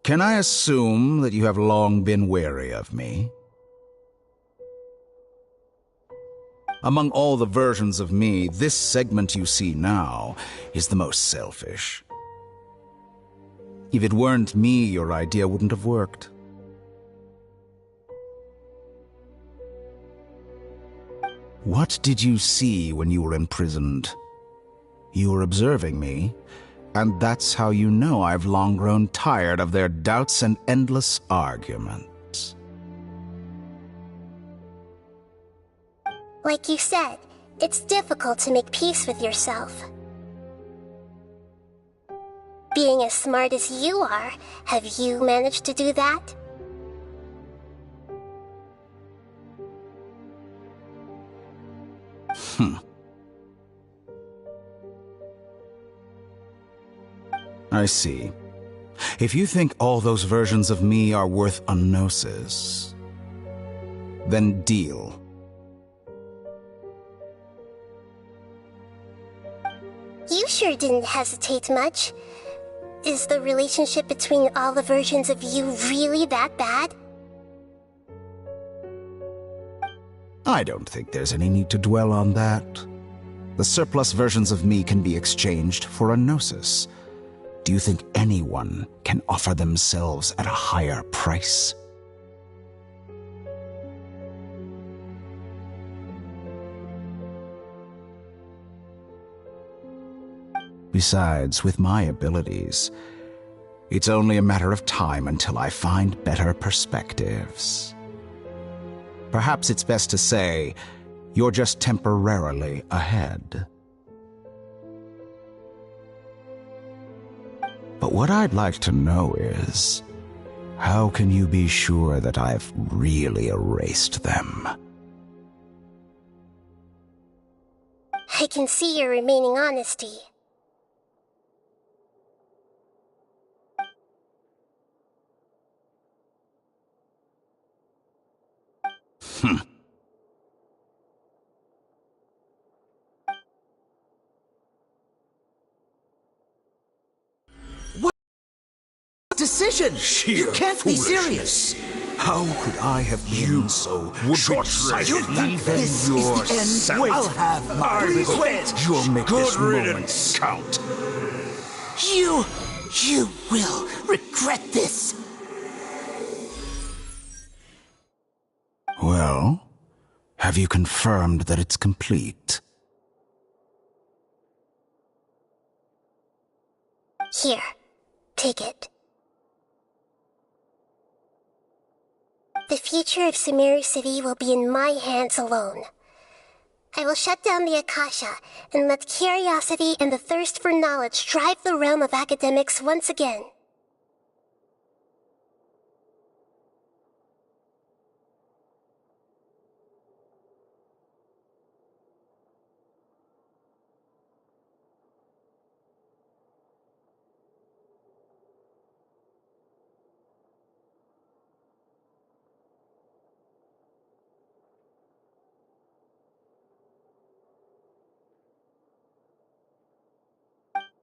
Can I assume that you have long been wary of me? Among all the versions of me, this segment you see now is the most selfish. If it weren't me, your idea wouldn't have worked. What did you see when you were imprisoned? You were observing me, and that's how you know I've long grown tired of their doubts and endless arguments. Like you said, it's difficult to make peace with yourself. Being as smart as you are, have you managed to do that? I see. If you think all those versions of me are worth a gnosis, then deal. You sure didn't hesitate much. Is the relationship between all the versions of you really that bad? I don't think there's any need to dwell on that. The surplus versions of me can be exchanged for a gnosis. Do you think anyone can offer themselves at a higher price? Besides, with my abilities, it's only a matter of time until I find better perspectives. Perhaps it's best to say, you're just temporarily ahead. But what I'd like to know is, how can you be sure that I've really erased them? I can see your remaining honesty. Decision! You can't be serious! How could I have been so short-sighted? You think this is the end? I'll have my revenge! You'll make this moment count. You will regret this! Well, have you confirmed that it's complete? Here, take it. The future of Sumeru City will be in my hands alone. I will shut down the Akasha and let curiosity and the thirst for knowledge drive the realm of academics once again.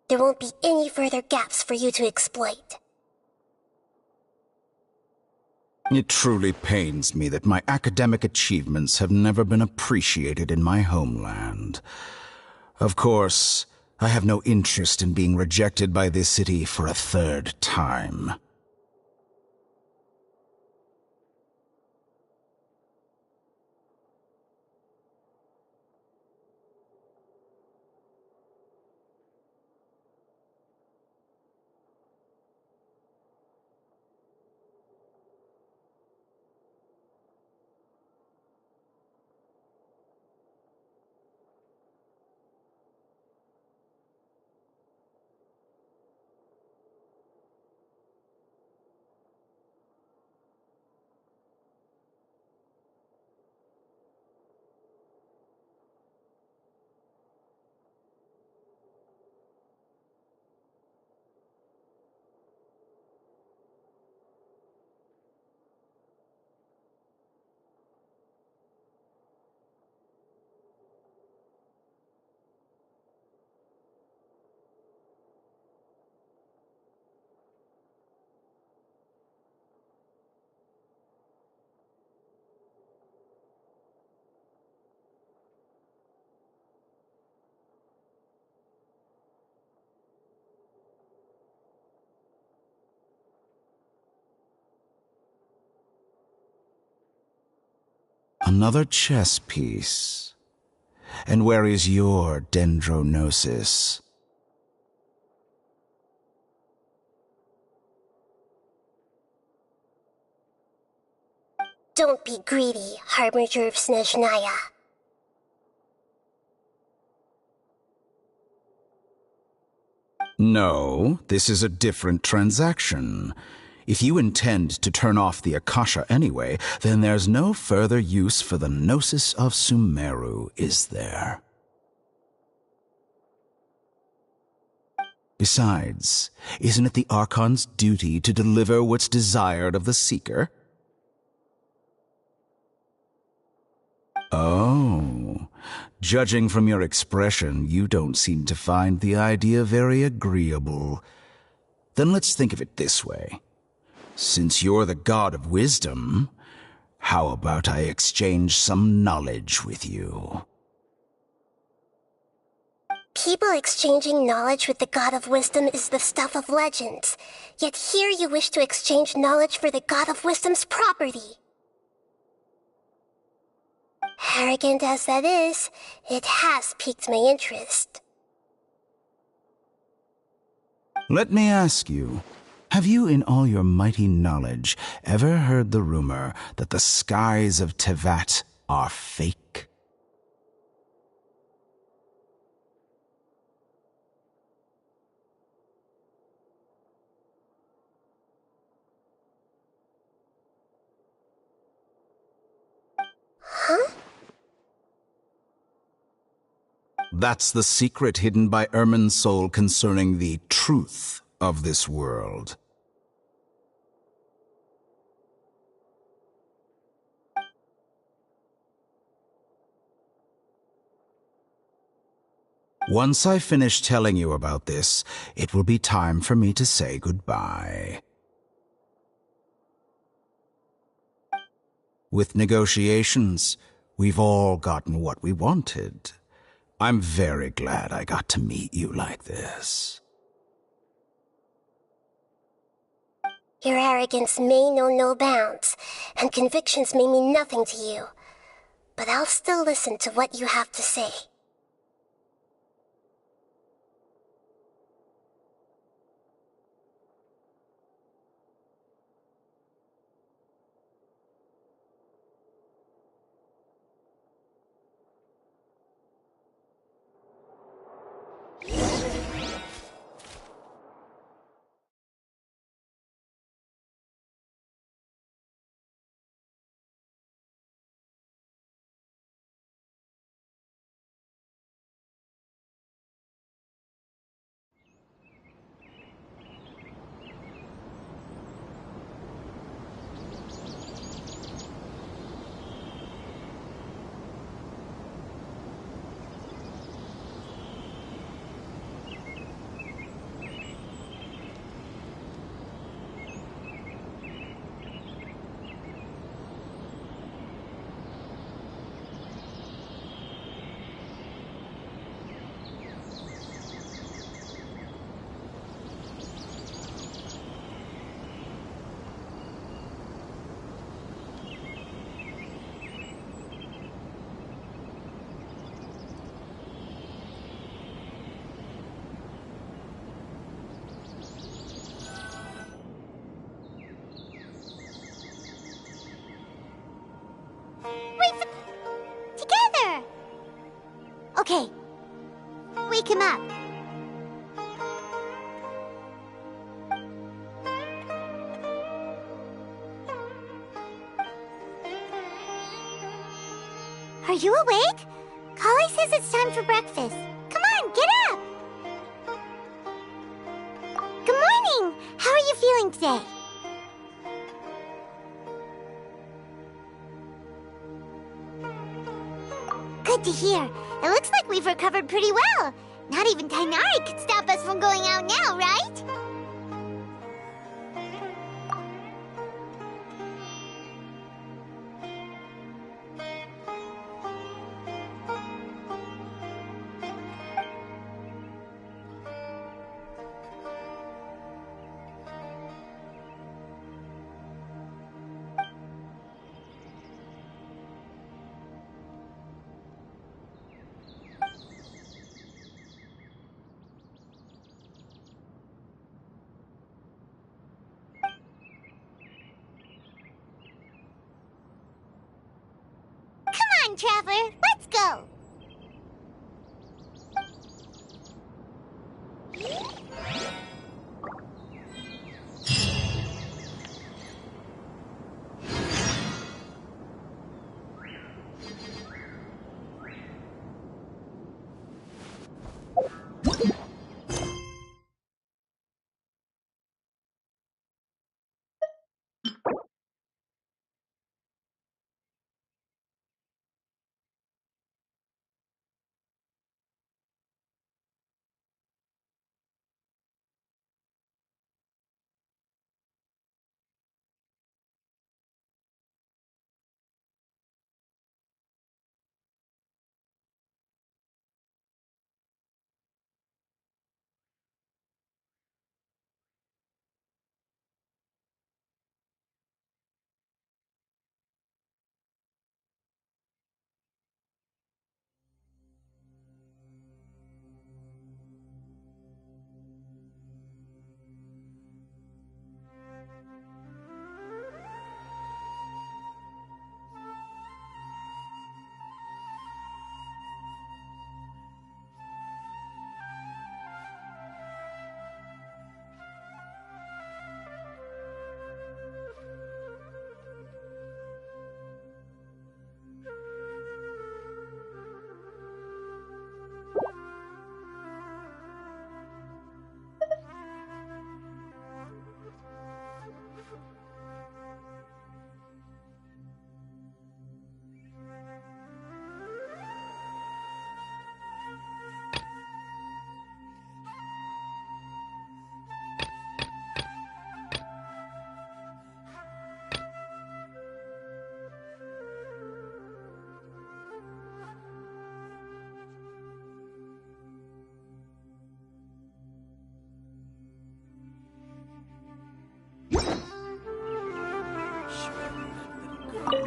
There won't be any further gaps for you to exploit. It truly pains me that my academic achievements have never been appreciated in my homeland. Of course, I have no interest in being rejected by this city for a third time. Another chess piece. And where is your dendronosis? Don't be greedy, Harbinger of Snezhnaya. No, this is a different transaction. If you intend to turn off the Akasha anyway, then there's no further use for the Gnosis of Sumeru, is there? Besides, isn't it the Archon's duty to deliver what's desired of the Seeker? Oh, judging from your expression, you don't seem to find the idea very agreeable. Then let's think of it this way. Since you're the god of wisdom, how about I exchange some knowledge with you? People exchanging knowledge with the god of wisdom is the stuff of legends. Yet here you wish to exchange knowledge for the god of wisdom's property. Arrogant as that is, it has piqued my interest. Let me ask you, have you in all your mighty knowledge ever heard the rumor that the skies of Tevat are fake? Huh? That's the secret hidden by Ermin's soul concerning the truth of this world. Once I finish telling you about this, it will be time for me to say goodbye. With negotiations, we've all gotten what we wanted. I'm very glad I got to meet you like this. Your arrogance may know no bounds, and convictions may mean nothing to you. But I'll still listen to what you have to say. Together! Okay. Wake him up. Are you awake? Kali says it's time for breakfast. Come on, get up! Good morning! How are you feeling today? Good to hear. It looks like we've recovered pretty well. Not even Tainari could stop us from going out now, right? Traveler. Let's go!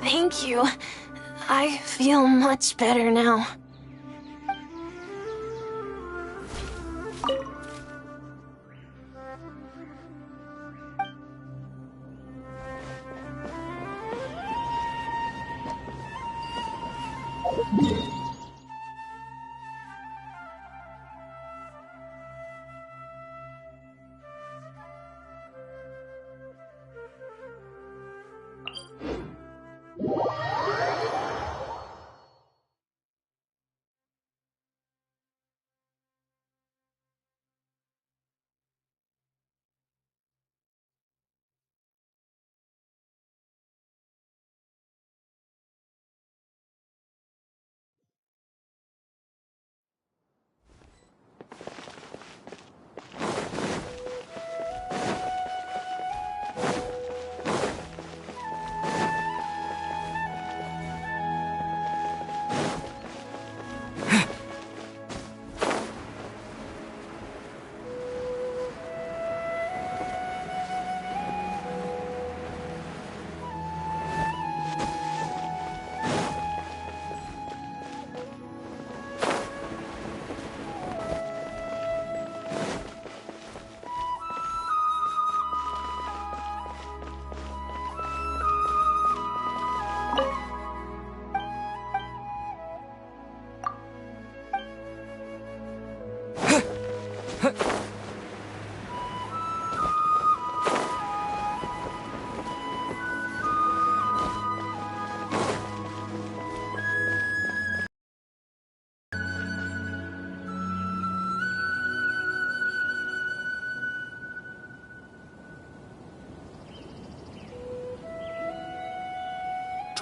Thank you. I feel much better now.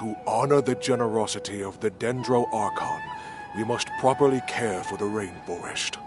To honor the generosity of the Dendro Archon, we must properly care for the rainforest.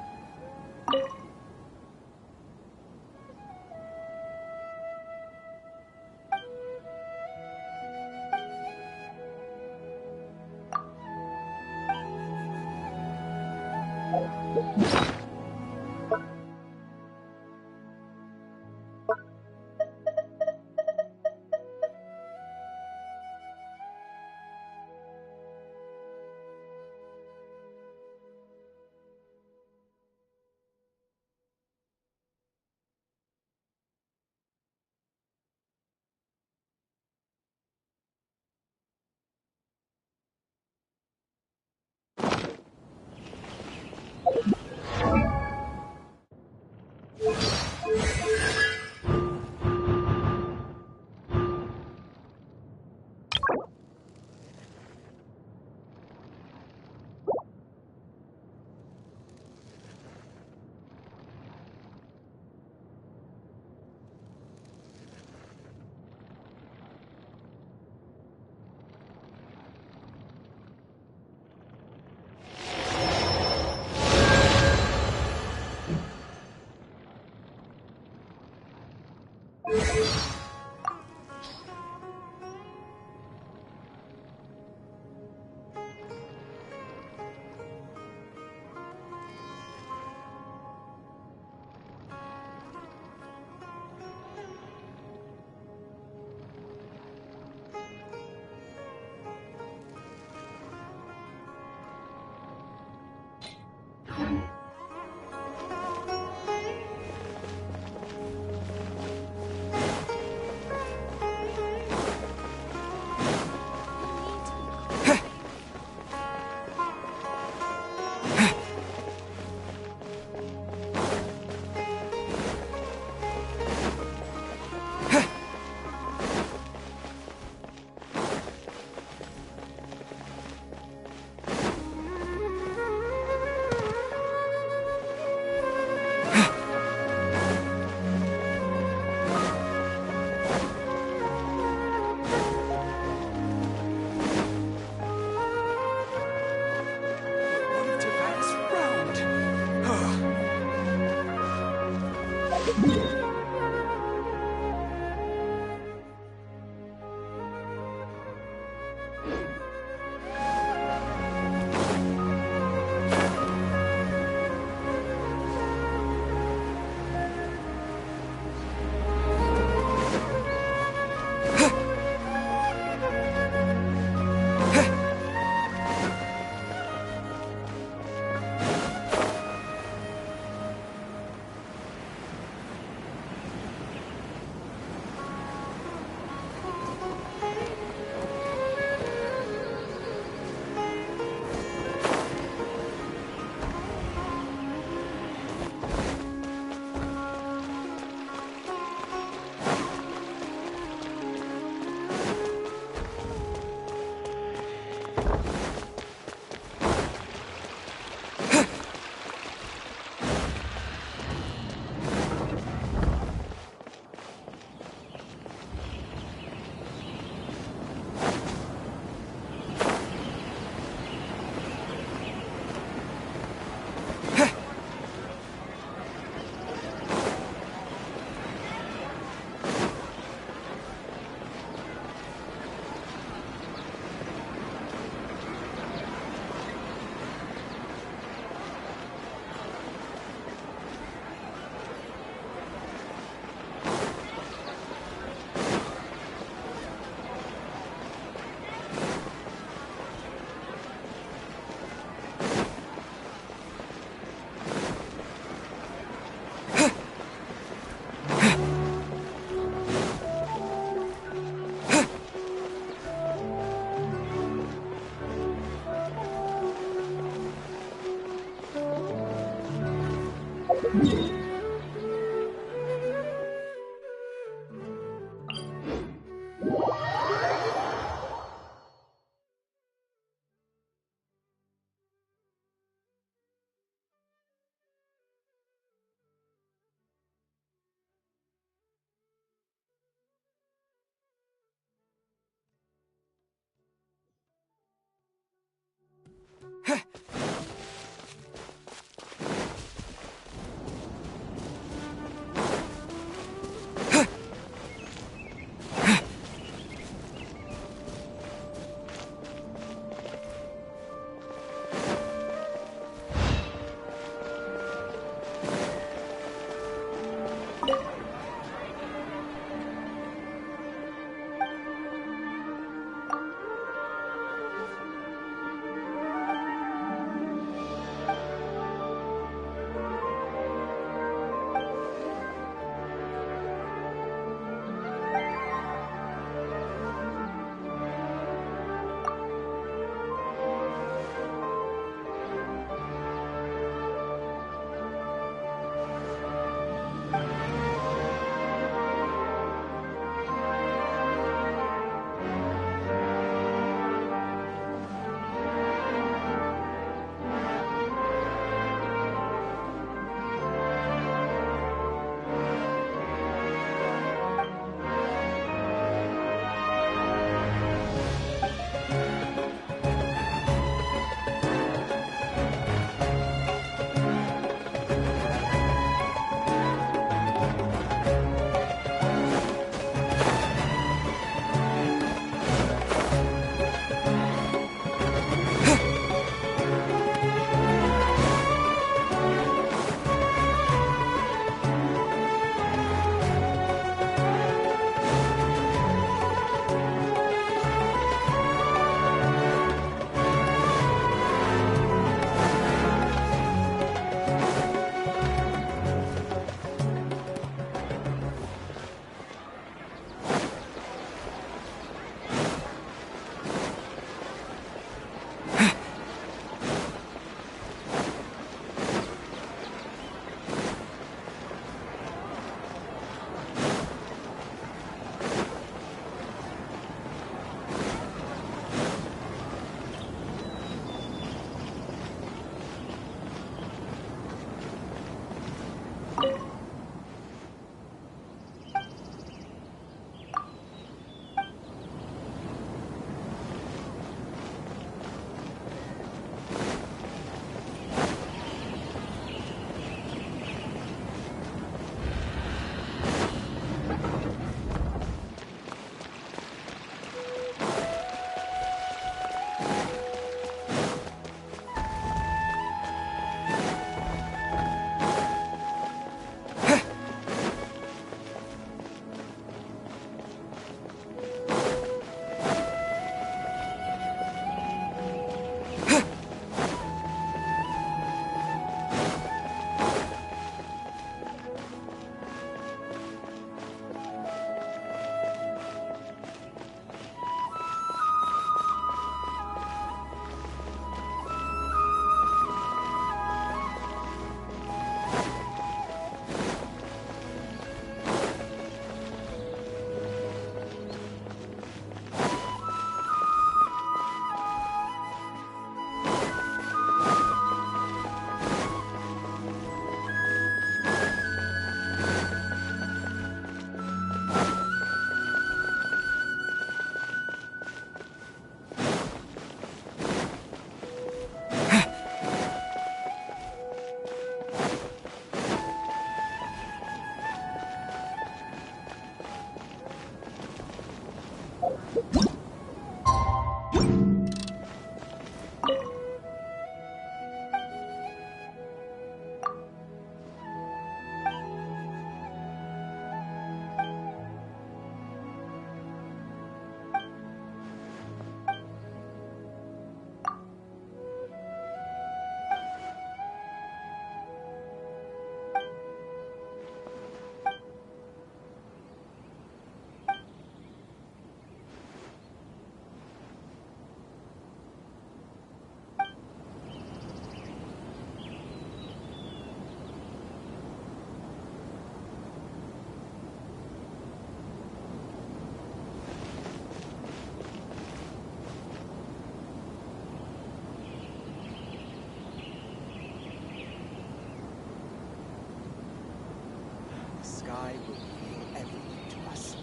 sky will reveal everything to us.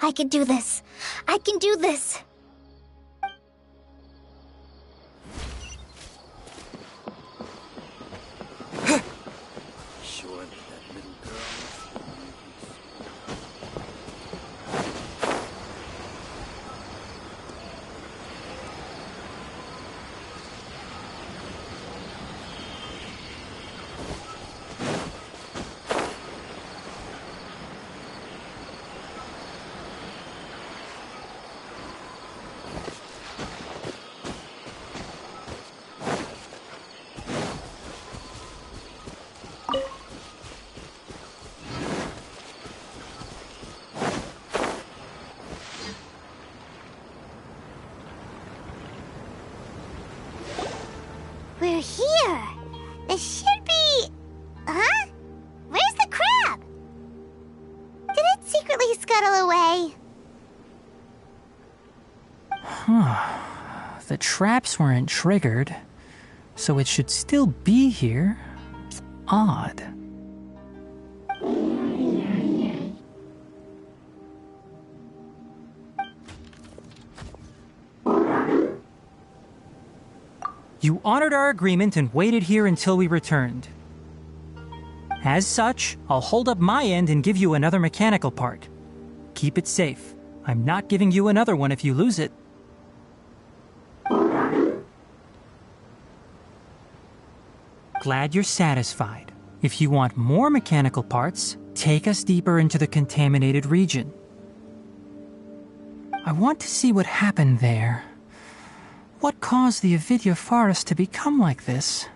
I can do this. I can do this. Surely that little girl We're here. This should be... Huh? Where's the crab? Did it secretly scuttle away? Huh. The traps weren't triggered, so it should still be here. Odd. You honored our agreement and waited here until we returned. As such, I'll hold up my end and give you another mechanical part. Keep it safe. I'm not giving you another one if you lose it. Glad you're satisfied. If you want more mechanical parts, take us deeper into the contaminated region. I want to see what happened there. What caused the Avidya forest to become like this?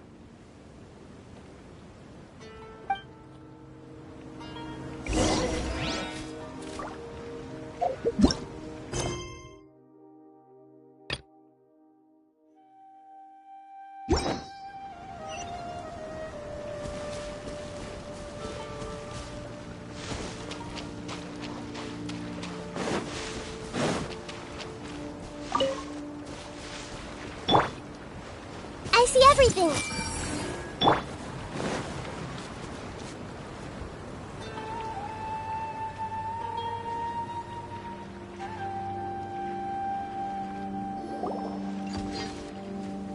everything!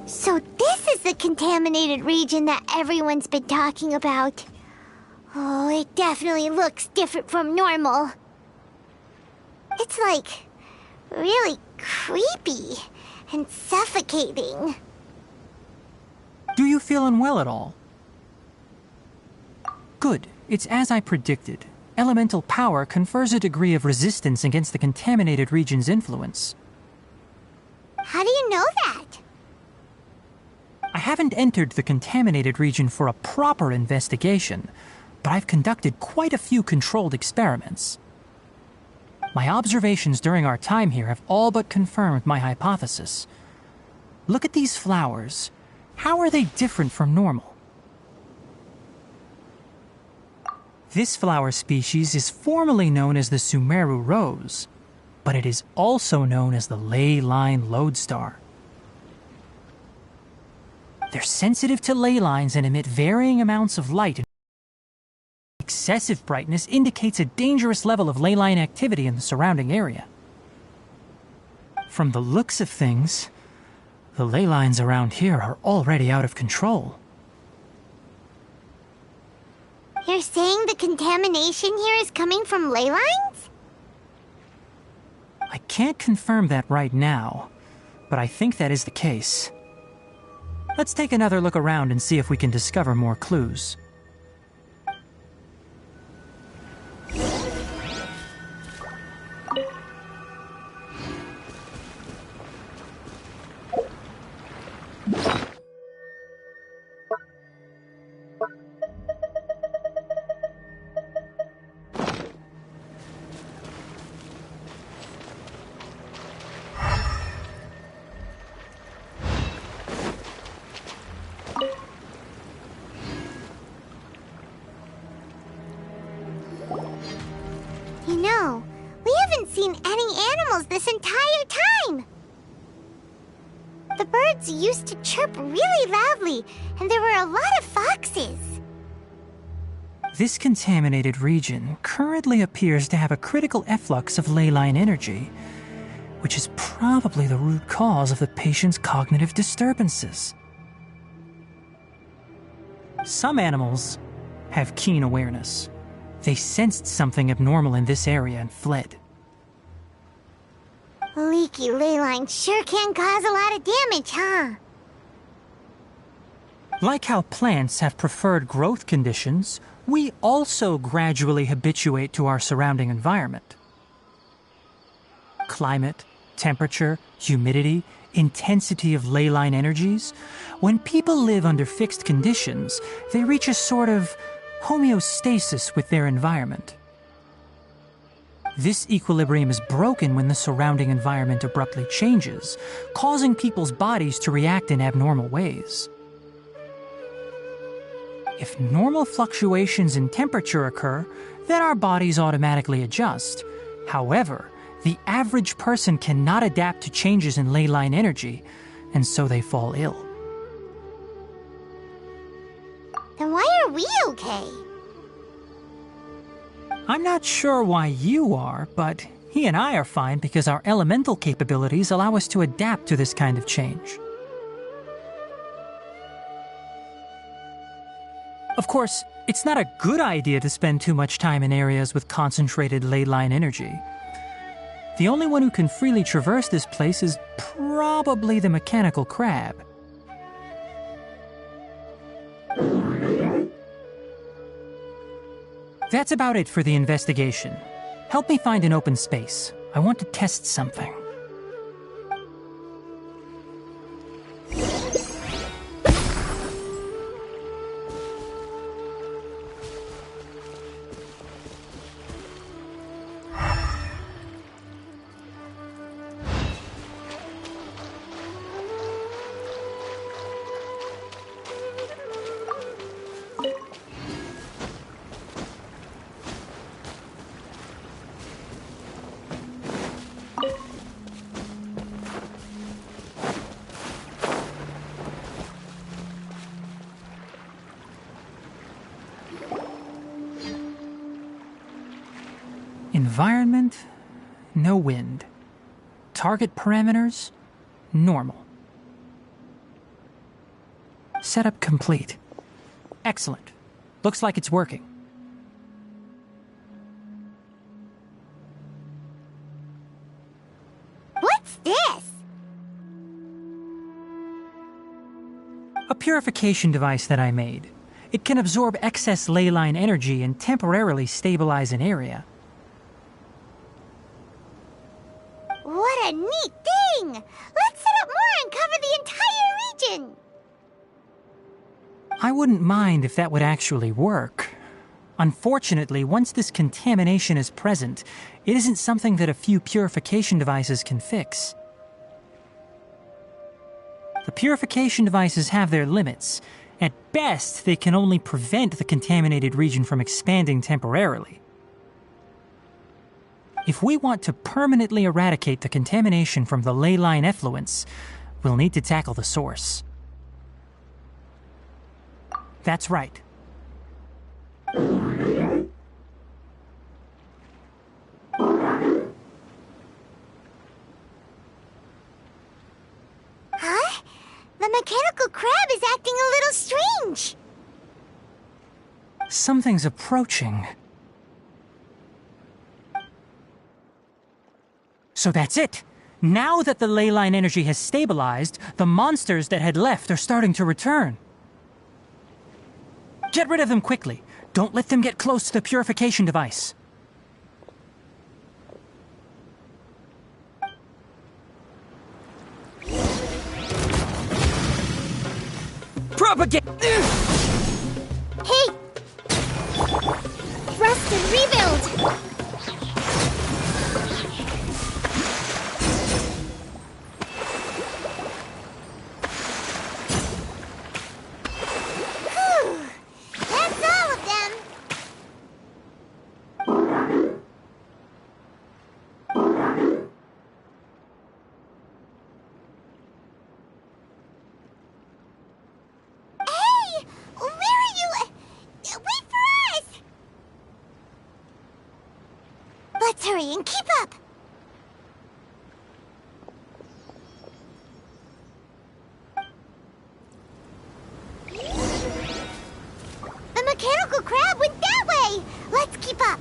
So this is the contaminated region that everyone's been talking about. Oh, it definitely looks different from normal. It's like really creepy and suffocating. Do you feel unwell at all? Good. It's as I predicted. Elemental power confers a degree of resistance against the contaminated region's influence. How do you know that? I haven't entered the contaminated region for a proper investigation, but I've conducted quite a few controlled experiments. My observations during our time here have all but confirmed my hypothesis. Look at these flowers. How are they different from normal? This flower species is formally known as the Sumeru rose, but it is also known as the ley line lodestar. They're sensitive to ley lines and emit varying amounts of light. Excessive brightness indicates a dangerous level of ley line activity in the surrounding area. From the looks of things, the ley lines around here are already out of control. You're saying the contamination here is coming from ley lines? I can't confirm that right now, but I think that is the case. Let's take another look around and see if we can discover more clues. You know, we haven't seen any animals this entire time! The birds used to chirp really loudly, and there were a lot of foxes. This contaminated region currently appears to have a critical efflux of ley line energy, which is probably the root cause of the patient's cognitive disturbances. Some animals have keen awareness. They sensed something abnormal in this area and fled. Leaky ley lines sure can cause a lot of damage, huh? Like how plants have preferred growth conditions, we also gradually habituate to our surrounding environment. Climate, temperature, humidity, intensity of ley line energies. When people live under fixed conditions, they reach a sort of homeostasis with their environment. This equilibrium is broken when the surrounding environment abruptly changes, causing people's bodies to react in abnormal ways. If normal fluctuations in temperature occur, then our bodies automatically adjust. However, the average person cannot adapt to changes in ley line energy, and so they fall ill. Then why are we okay? I'm not sure why you are, but he and I are fine because our elemental capabilities allow us to adapt to this kind of change. Of course, it's not a good idea to spend too much time in areas with concentrated ley line energy. The only one who can freely traverse this place is probably the mechanical crab. That's about it for the investigation. Help me find an open space. I want to test something. Environment, no wind. Target parameters, normal. Setup complete. Excellent. Looks like it's working. What's this? A purification device that I made. It can absorb excess ley line energy and temporarily stabilize an area. What a neat thing! Let's set up more and cover the entire region! I wouldn't mind if that would actually work. Unfortunately, once this contamination is present, it isn't something that a few purification devices can fix. The purification devices have their limits. At best, they can only prevent the contaminated region from expanding temporarily. If we want to permanently eradicate the contamination from the ley line effluents, we'll need to tackle the source. That's right. Huh? The mechanical crab is acting a little strange. Something's approaching. So that's it. Now that the ley line energy has stabilized, the monsters that had left are starting to return. Get rid of them quickly. Don't let them get close to the purification device. Propagate! Hey! Rest and rebuild! Let's hurry and keep up! The mechanical crab went that way! Let's keep up!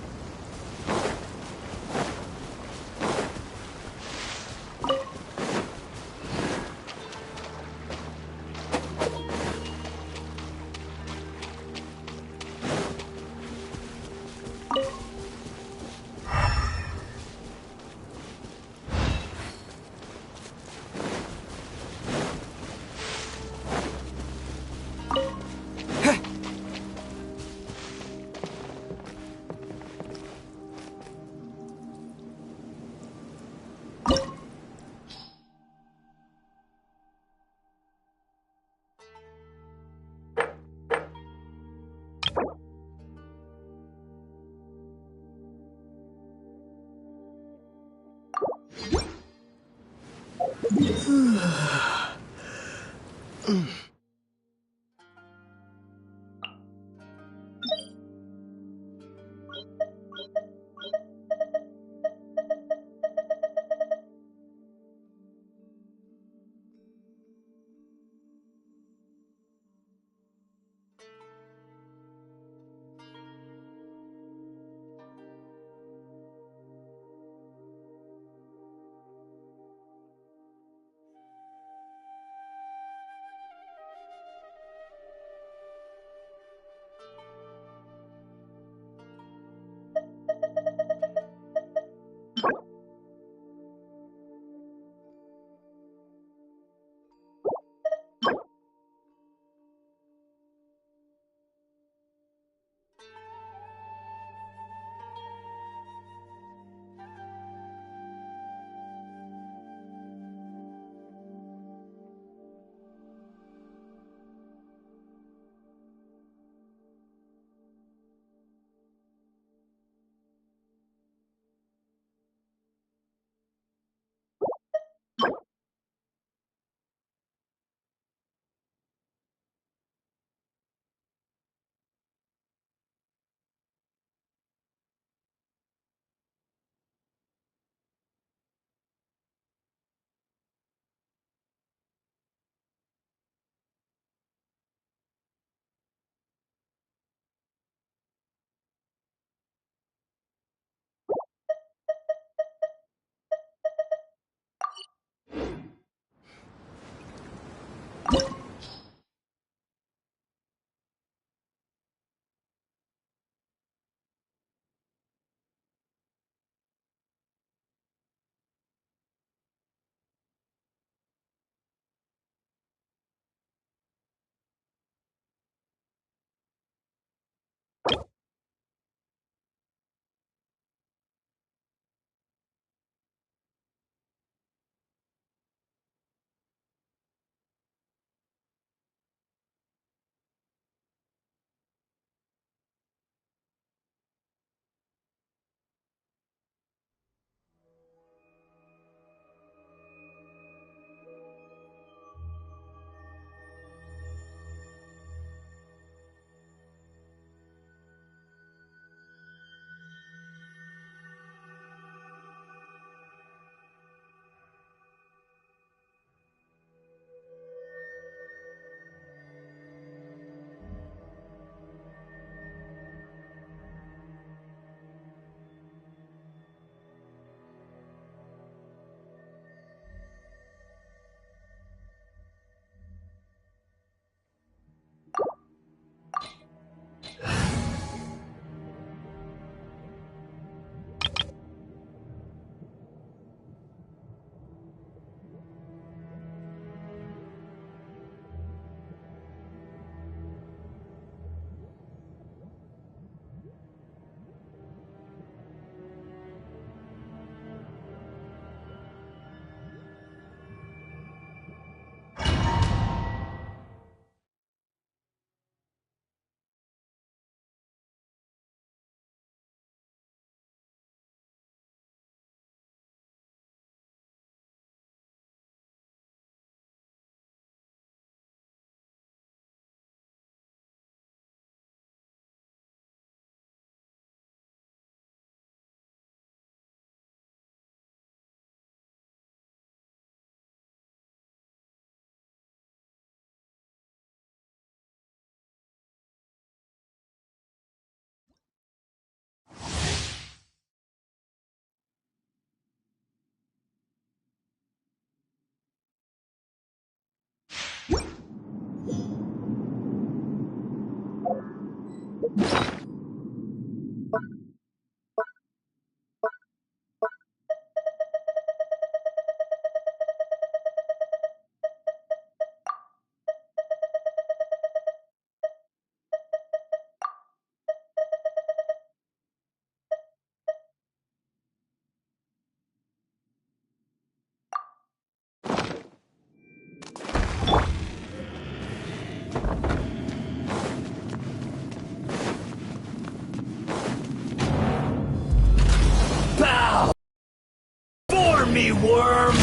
Me, worm!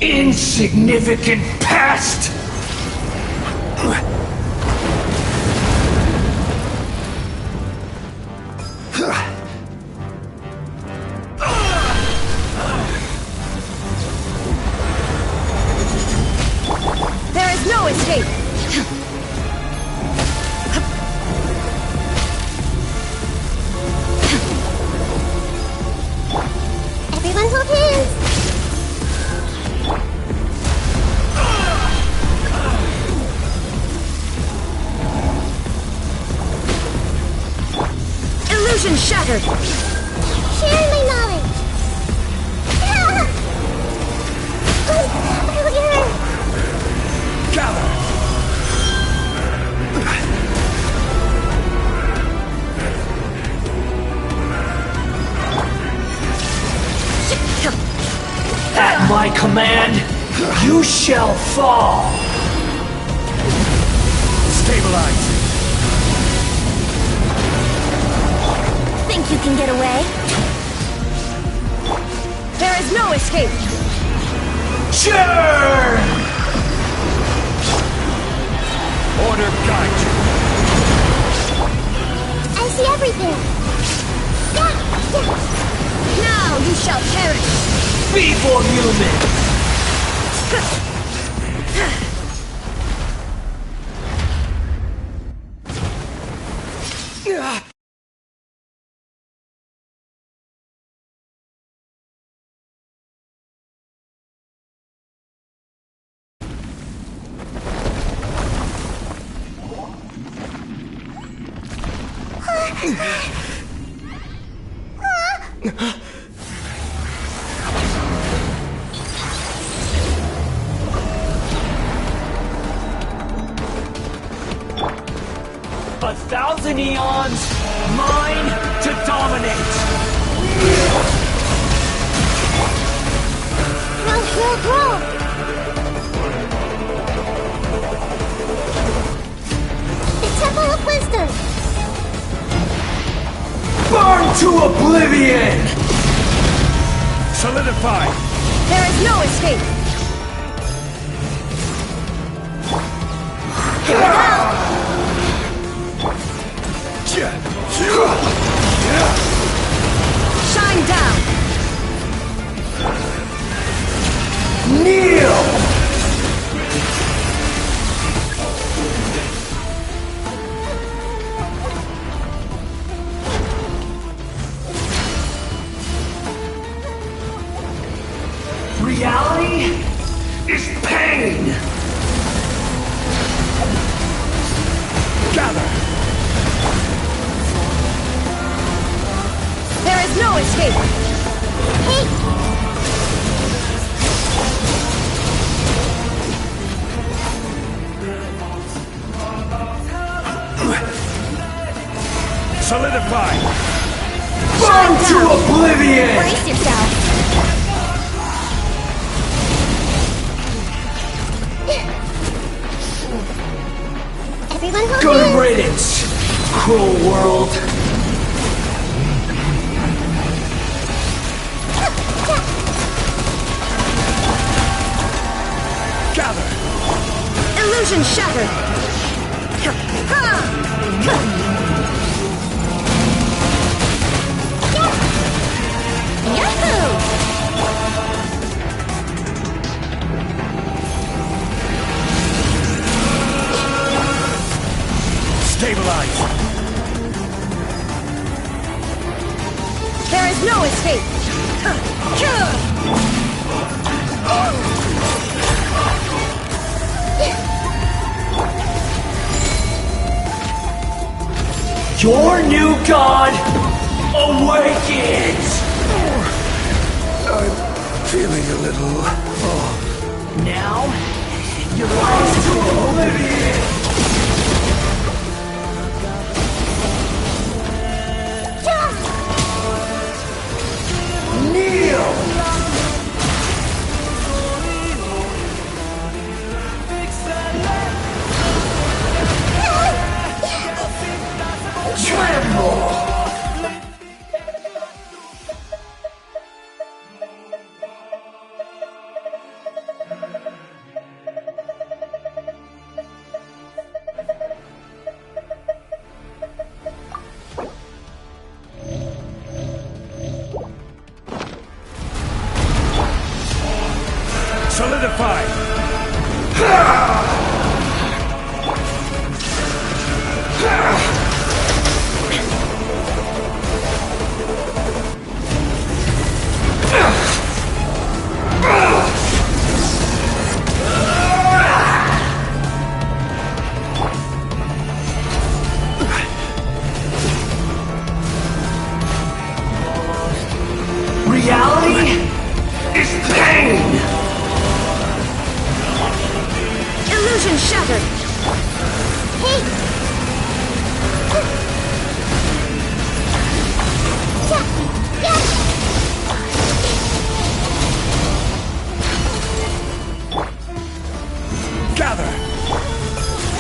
Insignificant pest! There is no escape! Everyone hold hands! Illusion shattered! Share my knowledge! Failure! Gather! At my command, you shall fall! Stabilize! Think you can get away? There is no escape! Churn! Order guide you. I see everything! Now you shall perish! Feeble human! 1,000 eons, mine to dominate! Grow! The Temple of Wisdom! Burn to oblivion! Solidify! There is no escape! Here we go! Shine down! Kneel! Reality is pain! Gather! There is no escape! Hey! Solidify! Burn to oblivion! Brace yourself! Everyone hold Good hands. riddance, cruel world! Gather! Illusion shattered! Yahoo! Stabilize! There is no escape! Your new god awakens! I'm feeling a little... Now, you rise to oblivion! Kneel! Tremble! Solidify! Reality is pain! Illusion shattered! Hey! Gather!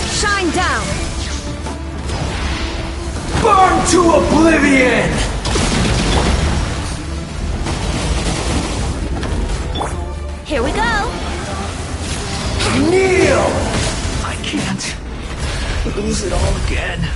Shine down! Burn to oblivion! Here we go! Kneel! I can't lose it all again.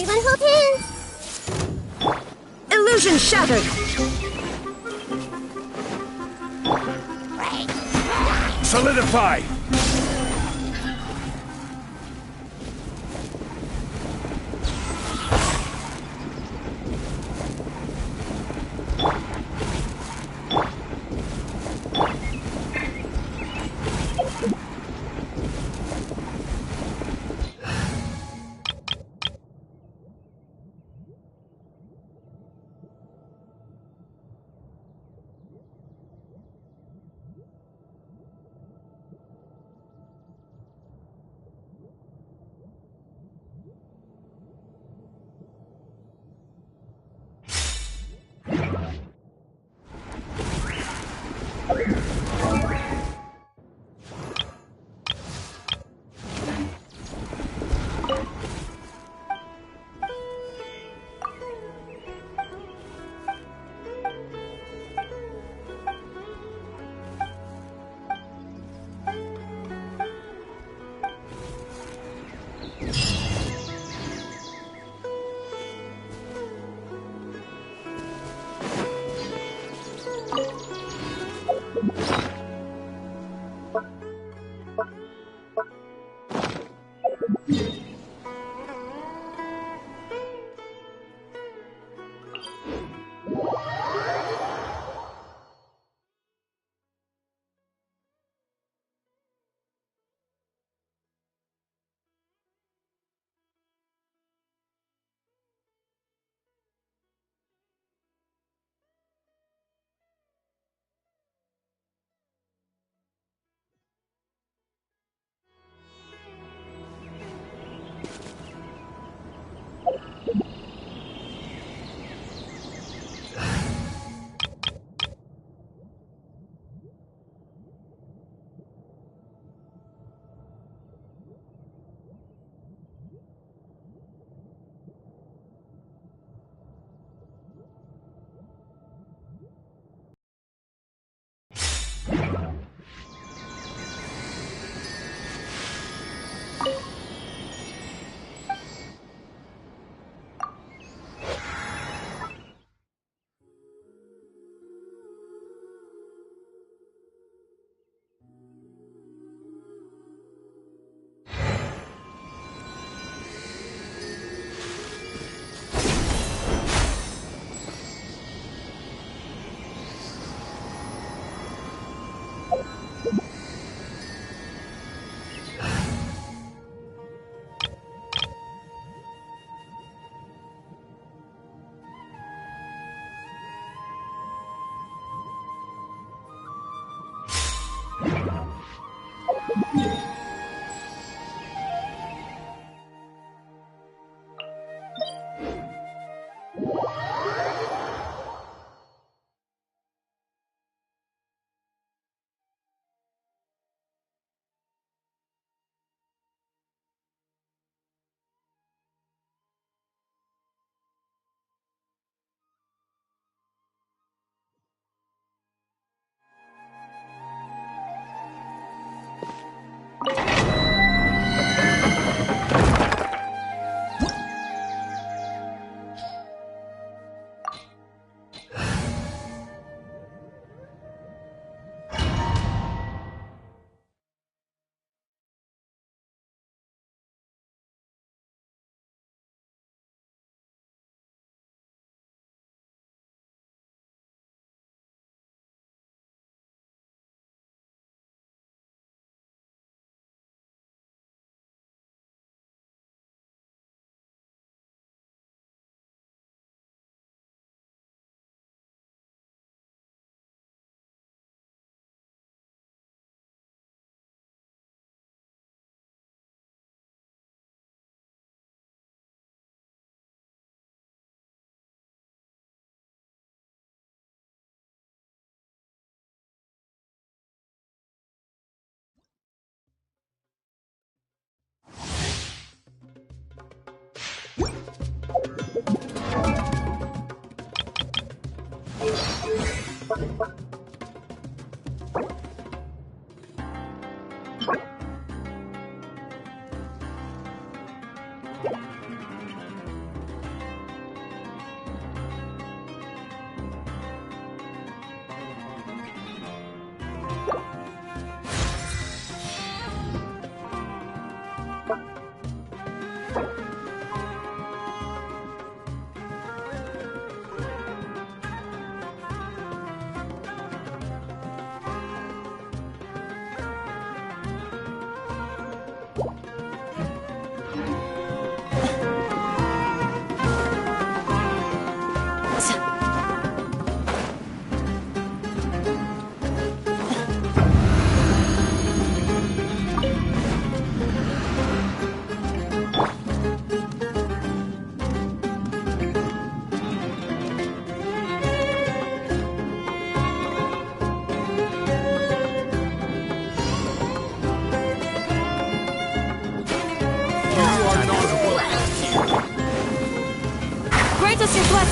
Everyone hold hands! Illusion shattered! Solidify!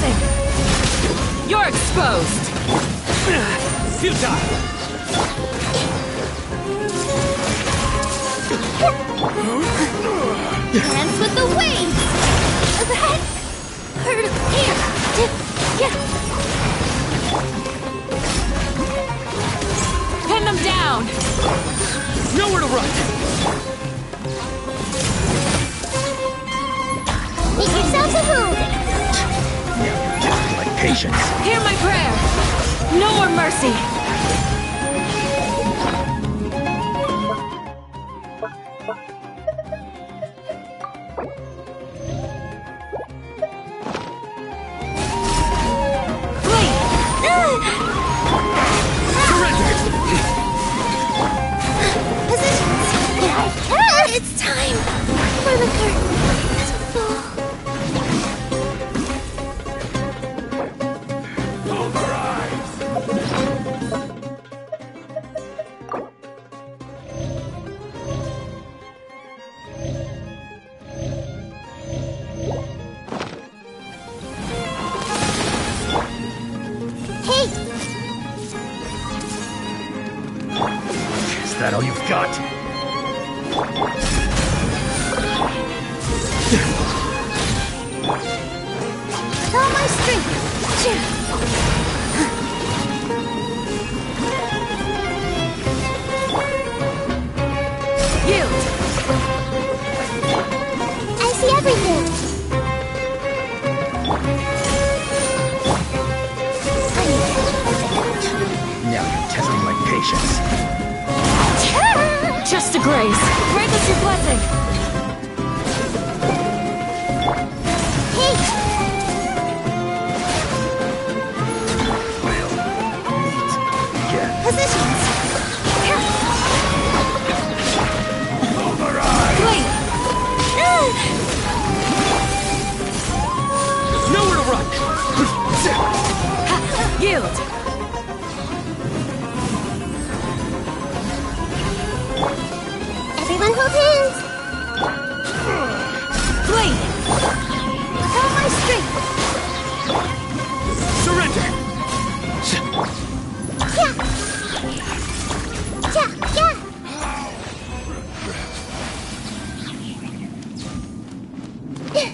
blessing! You're exposed! Futile! Dance with the waves! That hurt here! Pin them down! Nowhere to run! Make yourselves at home! Testing my patience. Hear my prayer! No more mercy! It's time for the curtain to fall. Hey! Is that all you've got? All my strength! Yield! I see everything! Now you're testing my patience. Just a grace! Grant us your blessing! Hey! Positions! Blade! Nowhere to run! Yield! Everyone hold hands! Blade! All my strength! Surrender! Yeah! Yeah!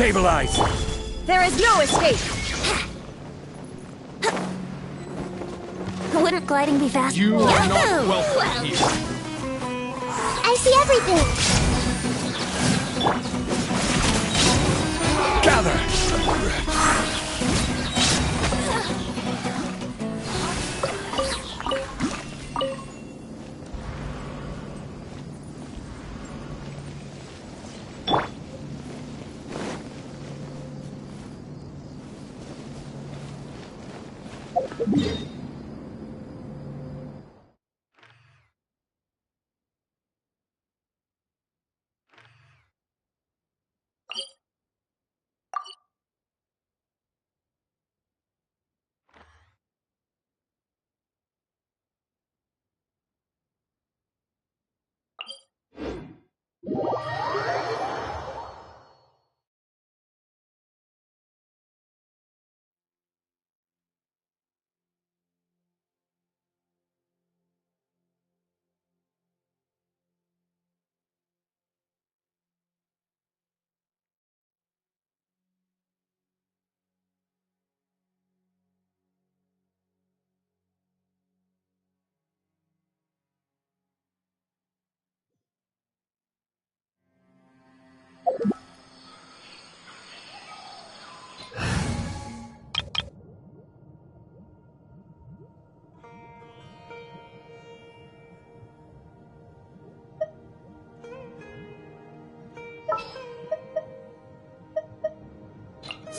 Stabilize! There is no escape! Wouldn't gliding be faster? You are not Yahoo! welcome here. I see everything. Gather!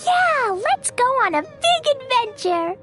Yeah, let's go on a big adventure!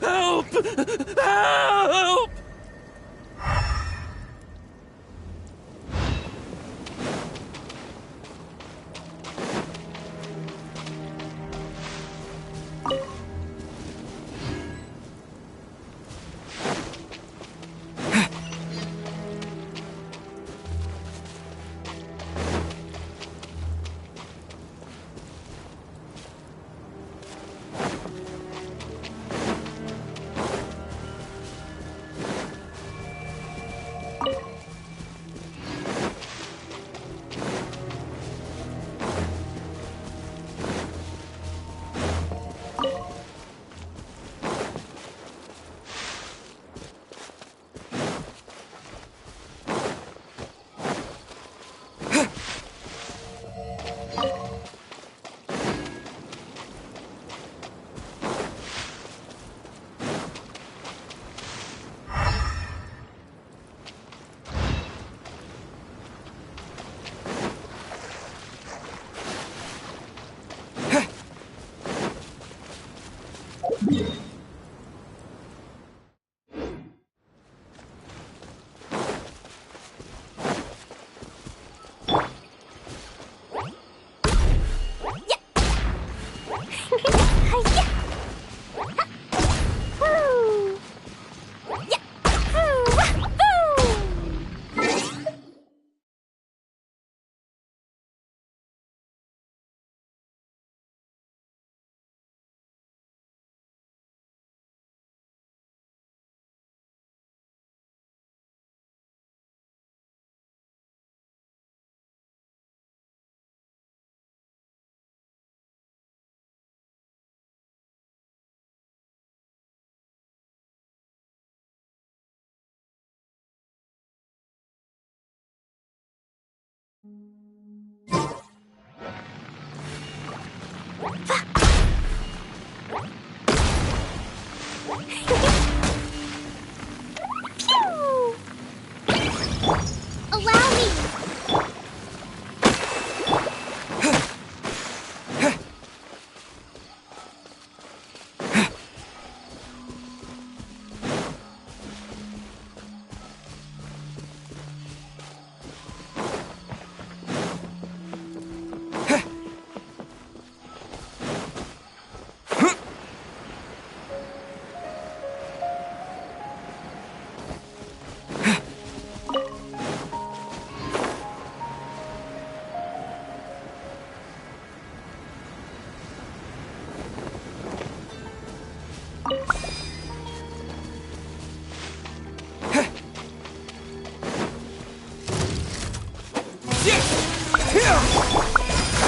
Help! Help! Allow me!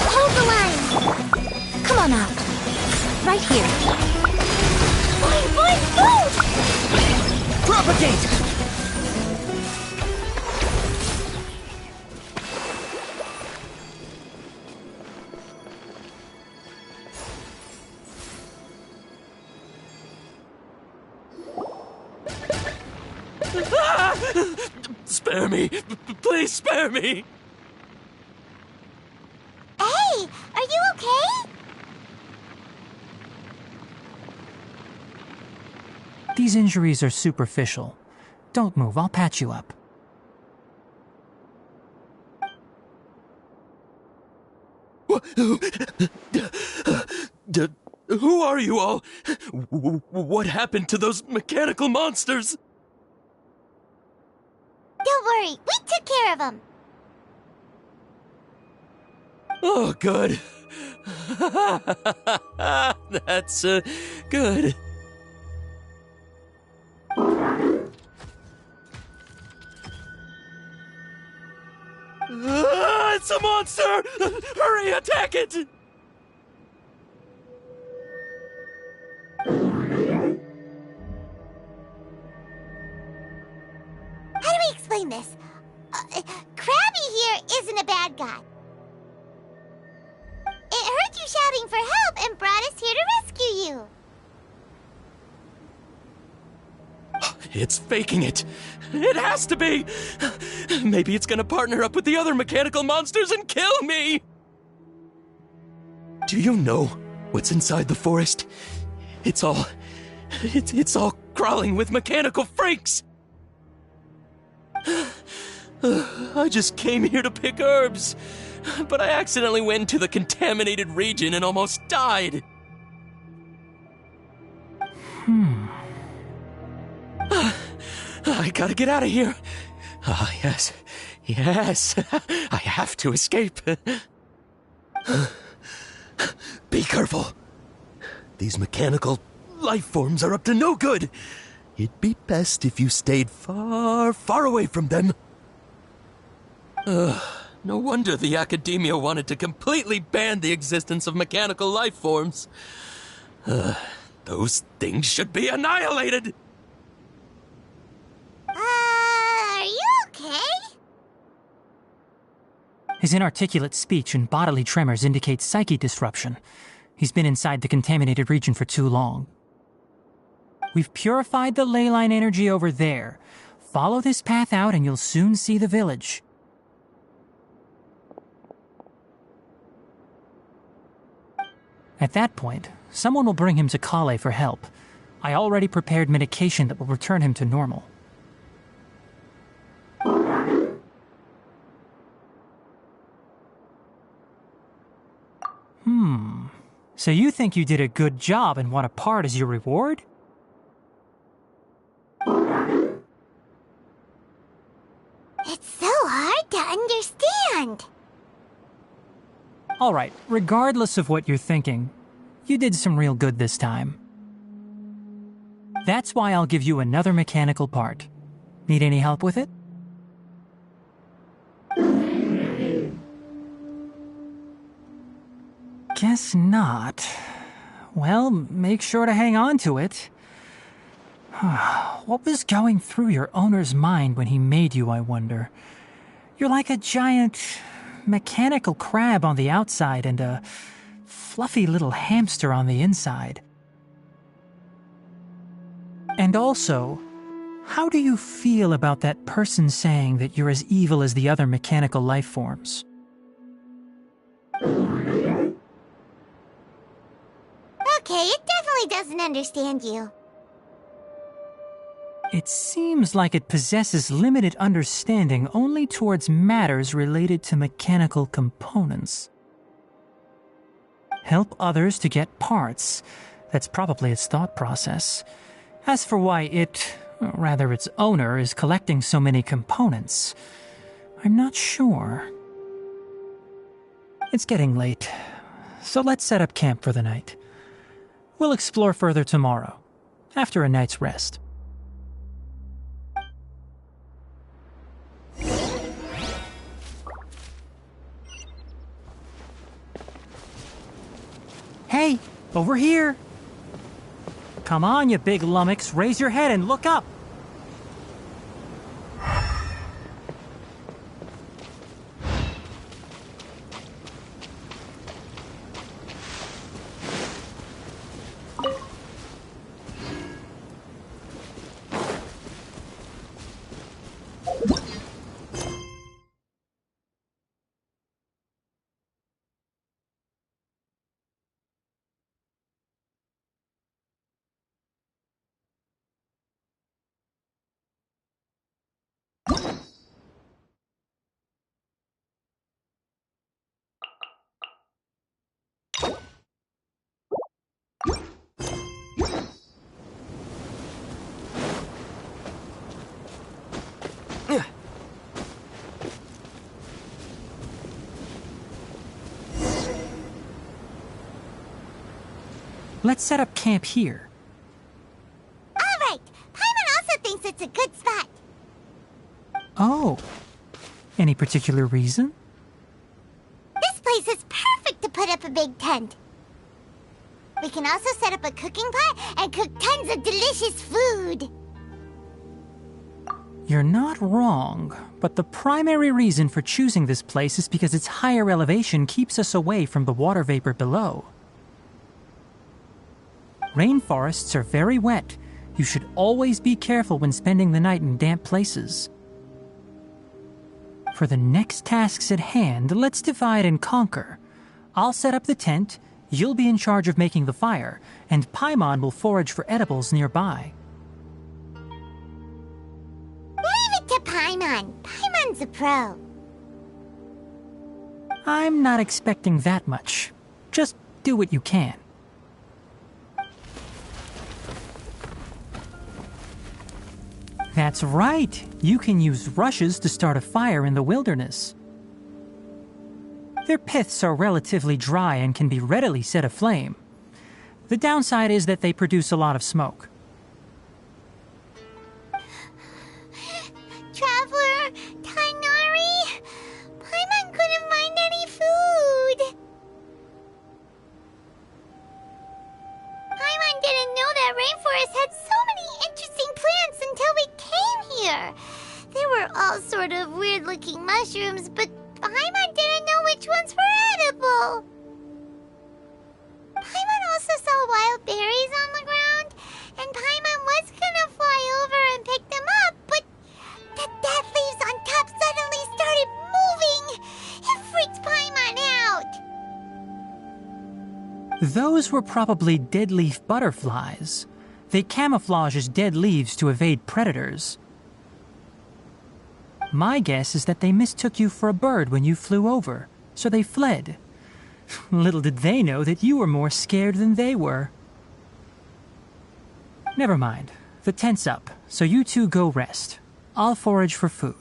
Hold the line! Come on out. Right here. Move! Propagate! Spare me! Please spare me! Hey, are you okay? These injuries are superficial. Don't move, I'll patch you up. Who are you all? What happened to those mechanical monsters? Don't worry, we took care of them. Oh, good. That's, good. It's a monster! Hurry, attack it! How do we explain this? Krabby here isn't a bad guy. It heard you shouting for help and brought us here to rescue you. It's faking it. It has to be. Maybe it's gonna partner up with the other mechanical monsters and kill me. Do you know what's inside the forest? It's all crawling with mechanical freaks. I just came here to pick herbs, but I accidentally went into the contaminated region and almost died. I gotta get out of here. Ah, yes. Yes. I have to escape. Be careful. These mechanical life forms are up to no good. It'd be best if you stayed far, far away from them. No wonder the Academia wanted to completely ban the existence of mechanical life forms. Those things should be annihilated! Are you okay? His inarticulate speech and bodily tremors indicate psyche disruption. He's been inside the contaminated region for too long. We've purified the ley line energy over there. Follow this path out and you'll soon see the village. At that point, someone will bring him to Kale for help. I already prepared medication that will return him to normal. So you think you did a good job and want a part as your reward? It's so hard to understand. Alright, regardless of what you're thinking, you did some real good this time. That's why I'll give you another mechanical part. Need any help with it? Guess not. Well, make sure to hang on to it. What was going through your owner's mind when he made you, I wonder? You're like a giant mechanical crab on the outside and a fluffy little hamster on the inside. And also, how do you feel about that person saying that you're as evil as the other mechanical life forms? Okay, it definitely doesn't understand you. It seems like it possesses limited understanding only towards matters related to mechanical components. Help others to get parts. That's probably its thought process. As for why it, or rather its owner, is collecting so many components, I'm not sure. It's getting late, so let's set up camp for the night. We'll explore further tomorrow, after a night's rest. Hey, over here! Come on, you big lummox, raise your head and look up! Let's set up camp here. Alright! Paimon also thinks it's a good spot. Oh. Any particular reason? This place is perfect to put up a big tent. We can also set up a cooking pot and cook tons of delicious food. You're not wrong, but the primary reason for choosing this place is because its higher elevation keeps us away from the water vapor below. Rainforests are very wet. You should always be careful when spending the night in damp places. For the next tasks at hand, let's divide and conquer. I'll set up the tent, you'll be in charge of making the fire, and Paimon will forage for edibles nearby. Leave it to Paimon. Paimon's a pro. I'm not expecting that much. Just do what you can. That's right! You can use rushes to start a fire in the wilderness. Their piths are relatively dry and can be readily set aflame. The downside is that they produce a lot of smoke. Traveler, Tainari, Paimon couldn't find any food. Paimon didn't know that rainforest had so many interesting plants until we came here. There were all sort of weird-looking mushrooms, but Paimon didn't know which ones were edible. Paimon also saw wild berries on the ground, and Paimon was gonna fly over and pick them up, but the dead leaves on top suddenly started moving. It freaked Paimon out. Those were probably dead leaf butterflies. They camouflage as dead leaves to evade predators. My guess is that they mistook you for a bird when you flew over, so they fled. Little did they know that you were more scared than they were. Never mind. The tent's up, so you two go rest. I'll forage for food.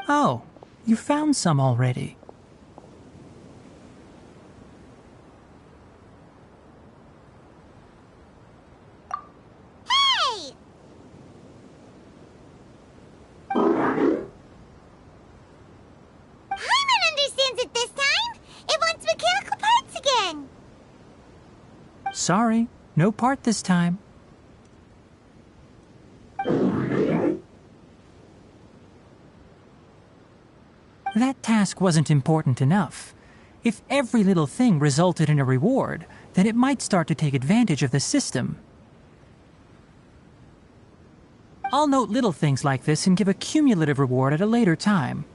Oh, you found some already. Hey! Paimon understands it this time. It wants mechanical parts again. Sorry, no part this time. That task wasn't important enough. If every little thing resulted in a reward, then it might start to take advantage of the system. I'll note little things like this and give a cumulative reward at a later time.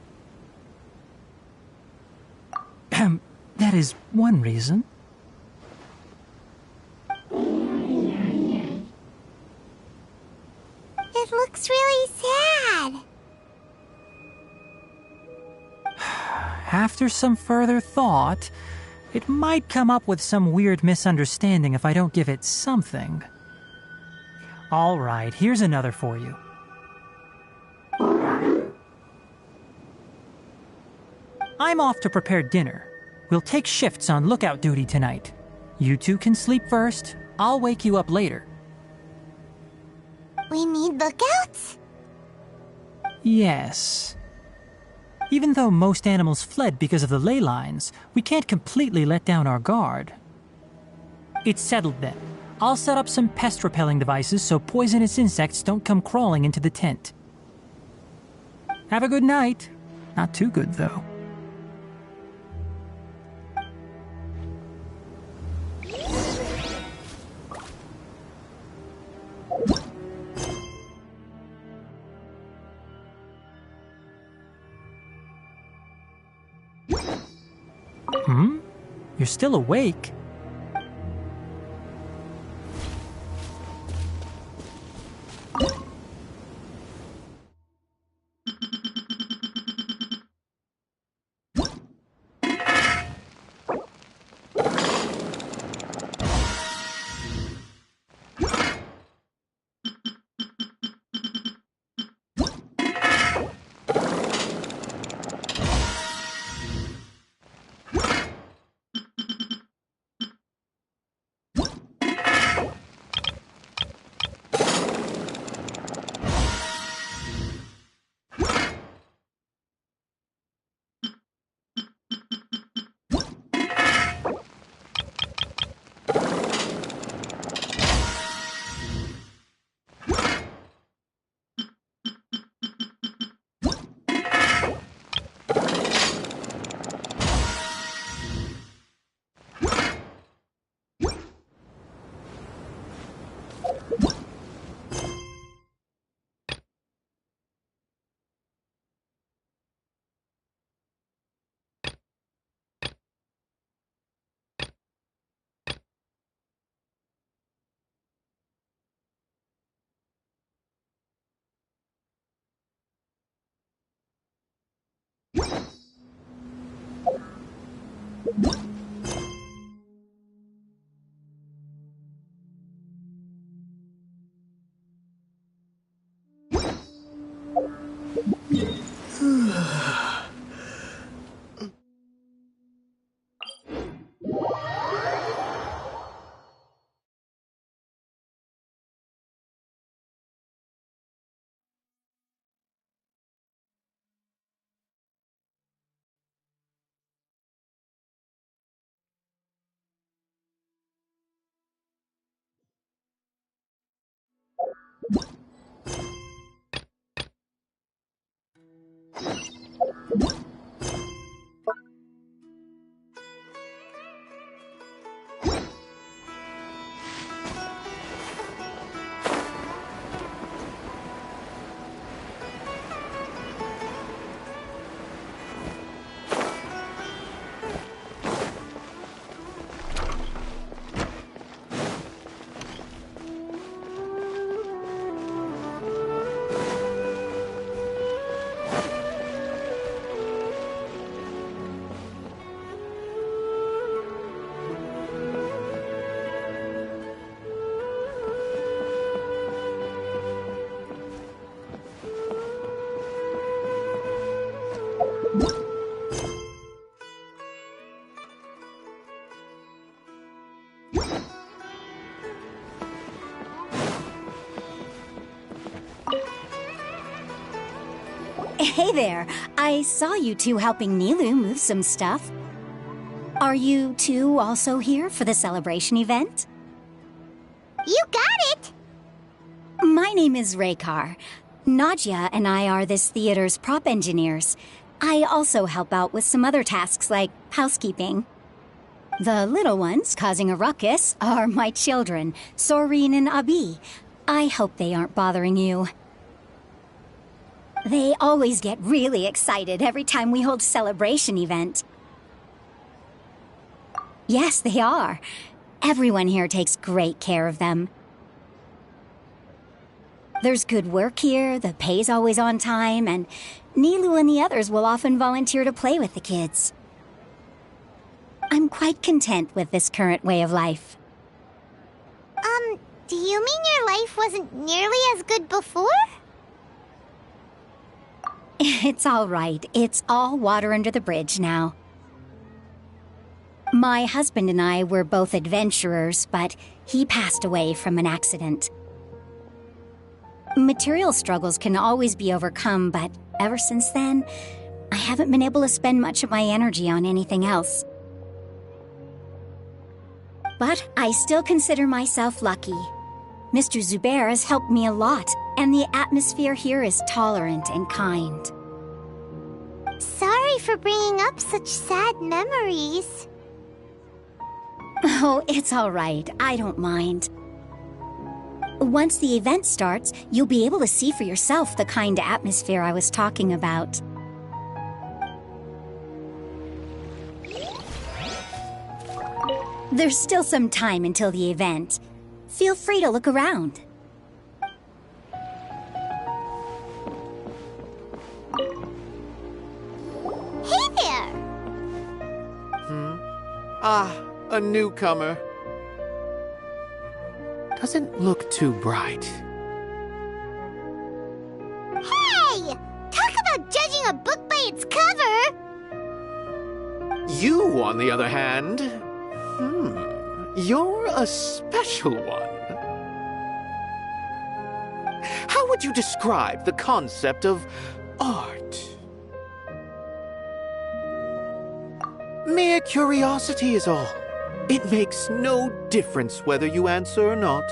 That is one reason. It looks really sad. After some further thought, it might come up with some weird misunderstanding if I don't give it something. All right, here's another for you. I'm off to prepare dinner. We'll take shifts on lookout duty tonight. You two can sleep first. I'll wake you up later. We need lookouts? Yes. Even though most animals fled because of the ley lines, we can't completely let down our guard. It's settled then. I'll set up some pest-repelling devices so poisonous insects don't come crawling into the tent. Have a good night. Not too good, though. You're still awake? Hey there, I saw you two helping Nilou move some stuff. Are you two also here for the celebration event? You got it! My name is Raykar. Nadia and I are this theater's prop engineers. I also help out with some other tasks like housekeeping. The little ones causing a ruckus are my children, Soreen and Abi. I hope they aren't bothering you. They always get really excited every time we hold a celebration event. Yes, they are. Everyone here takes great care of them. There's good work here, the pay's always on time, and Nilu and the others will often volunteer to play with the kids. I'm quite content with this current way of life. Do you mean your life wasn't nearly as good before? It's all right. It's all water under the bridge now. My husband and I were both adventurers, but he passed away from an accident. Material struggles can always be overcome, but ever since then, I haven't been able to spend much of my energy on anything else. But I still consider myself lucky. Mr. Zubair has helped me a lot, and the atmosphere here is tolerant and kind. Sorry for bringing up such sad memories. Oh, it's all right. I don't mind. Once the event starts, you'll be able to see for yourself the kind of atmosphere I was talking about. There's still some time until the event. Feel free to look around. Hey there! A newcomer. Doesn't look too bright. Hey! Talk about judging a book by its cover! You, on the other hand, you're a special one. How would you describe the concept of art? Mere curiosity is all. It makes no difference whether you answer or not.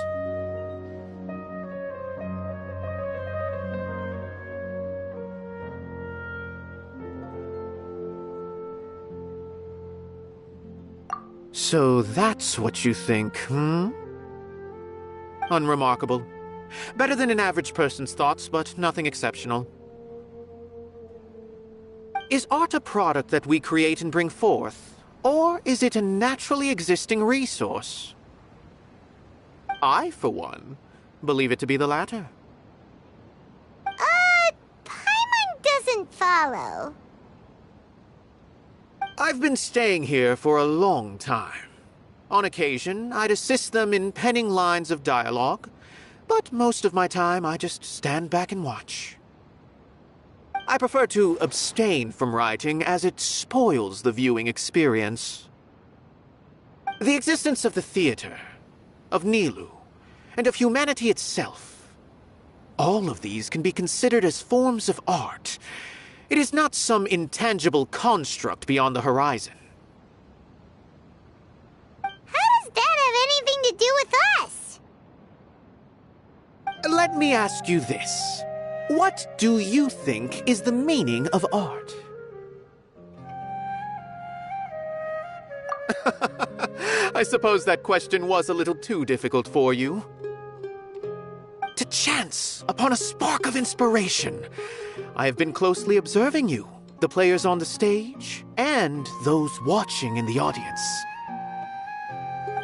So that's what you think, Unremarkable. Better than an average person's thoughts, but nothing exceptional. Is art a product that we create and bring forth? Or is it a naturally existing resource? I, for one, believe it to be the latter. Paimon doesn't follow. I've been staying here for a long time. On occasion, I'd assist them in penning lines of dialogue, but most of my time I just stand back and watch. I prefer to abstain from writing as it spoils the viewing experience. The existence of the theater, of Nilu, and of humanity itself, all of these can be considered as forms of art. It is not some intangible construct beyond the horizon. How does that have anything to do with us? Let me ask you this. What do you think is the meaning of art? I suppose that question was a little too difficult for you. To chance upon a spark of inspiration, I have been closely observing you, the players on the stage, and those watching in the audience.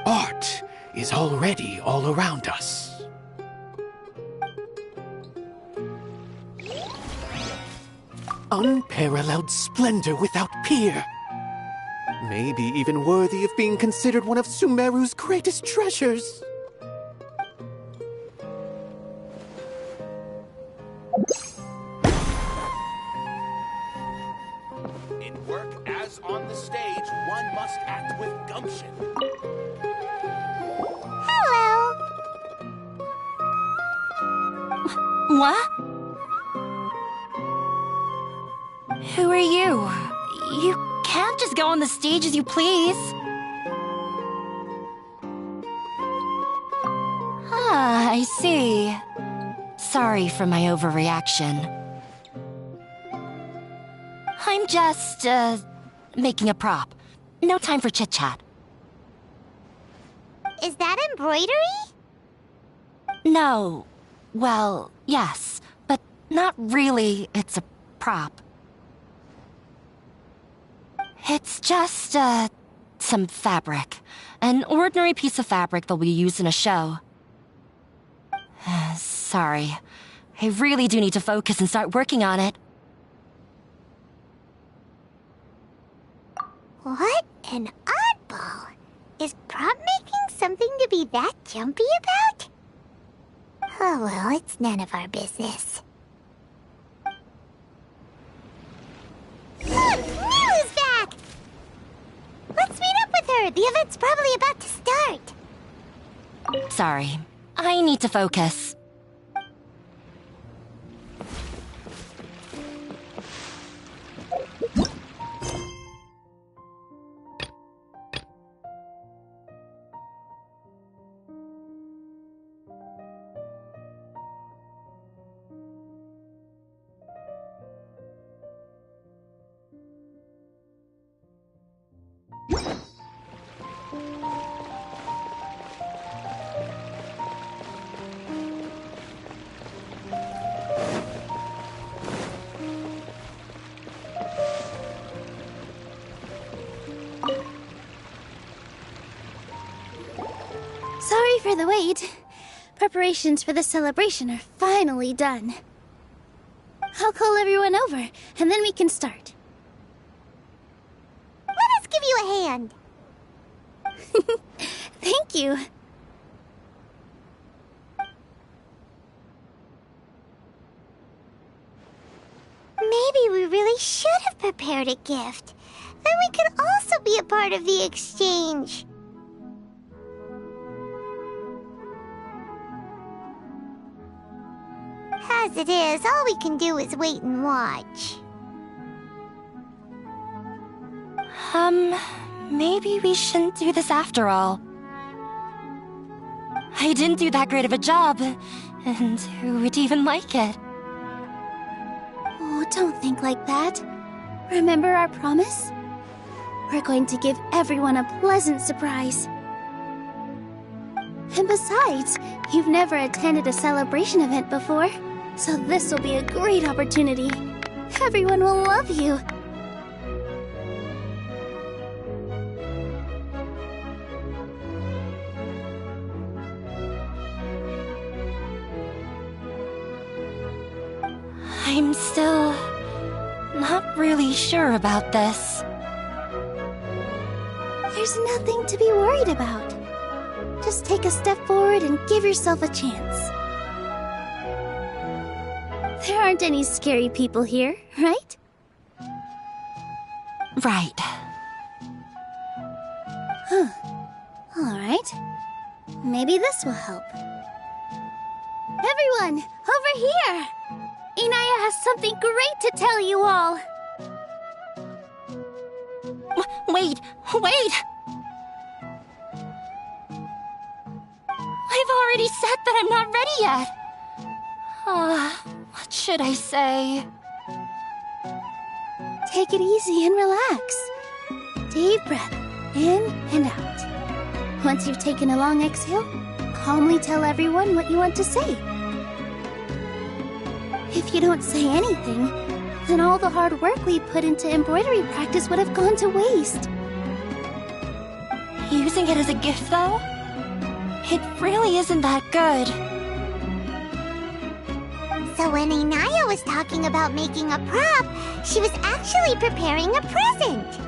Art is already all around us. Unparalleled splendor without peer. Maybe even worthy of being considered one of Sumeru's greatest treasures. In work as on the stage, one must act with gumption. Hello. What? Who are you? You can't just go on the stage as you please. Ah, I see. Sorry for my overreaction. I'm just, making a prop. No time for chit-chat. Is that embroidery? No. Well, yes, but not really. It's a prop. It's just, some fabric. An ordinary piece of fabric that we use in a show. Sorry. I really do need to focus and start working on it. What an oddball! Is prop making something to be that jumpy about? Oh well, it's none of our business. Look! Nilu's back! Let's meet up with her! The event's probably about to start! Sorry. I need to focus. Sorry for the wait. Preparations for the celebration are finally done. I'll call everyone over, and then we can start. Let us give you a hand! Thank you. Maybe we really should have prepared a gift. Then we could also be a part of the exchange. As it is, all we can do is wait and watch. Maybe we shouldn't do this after all. I didn't do that great of a job, and who would even like it? Oh, don't think like that. Remember our promise? We're going to give everyone a pleasant surprise. And besides, you've never attended a celebration event before, so this will be a great opportunity. Everyone will love you. I'm still not really sure about this. There's nothing to be worried about. Just take a step forward and give yourself a chance. There aren't any scary people here, right? Right. Huh. Alright. Maybe this will help. Everyone, over here! Inaya has something great to tell you all! Wait! I've already said that I'm not ready yet! What should I say? Take it easy and relax. Deep breath, in and out. Once you've taken a long exhale, calmly tell everyone what you want to say. If you don't say anything, then all the hard work we put into embroidery practice would have gone to waste. Using it as a gift, though? It really isn't that good. So when Inaya was talking about making a prop, she was actually preparing a present.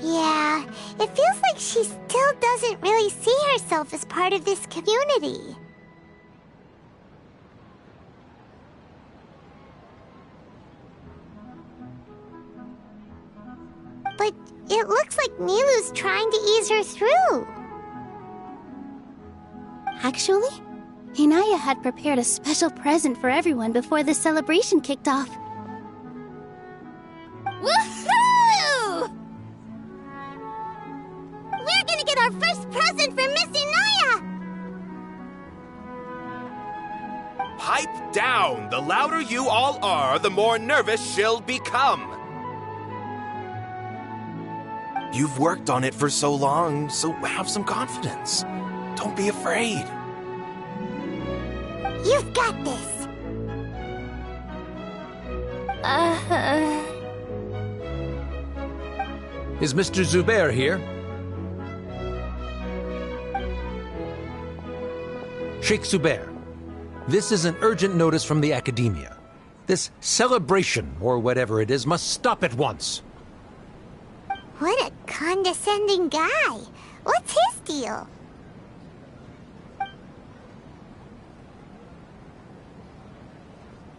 Yeah, it feels like she still doesn't really see herself as part of this community. But it looks like Nilu's trying to ease her through. Actually, Inaya had prepared a special present for everyone before the celebration kicked off. Woohoo! We're gonna get our first present from Miss Inaya! Pipe down! The louder you all are, the more nervous she'll become. You've worked on it for so long, so have some confidence. Don't be afraid. You've got this. Is Mr. Zubair here? Sheikh Zubair, this is an urgent notice from the Academia. This celebration, or whatever it is, must stop at once. What a condescending guy. What's his deal?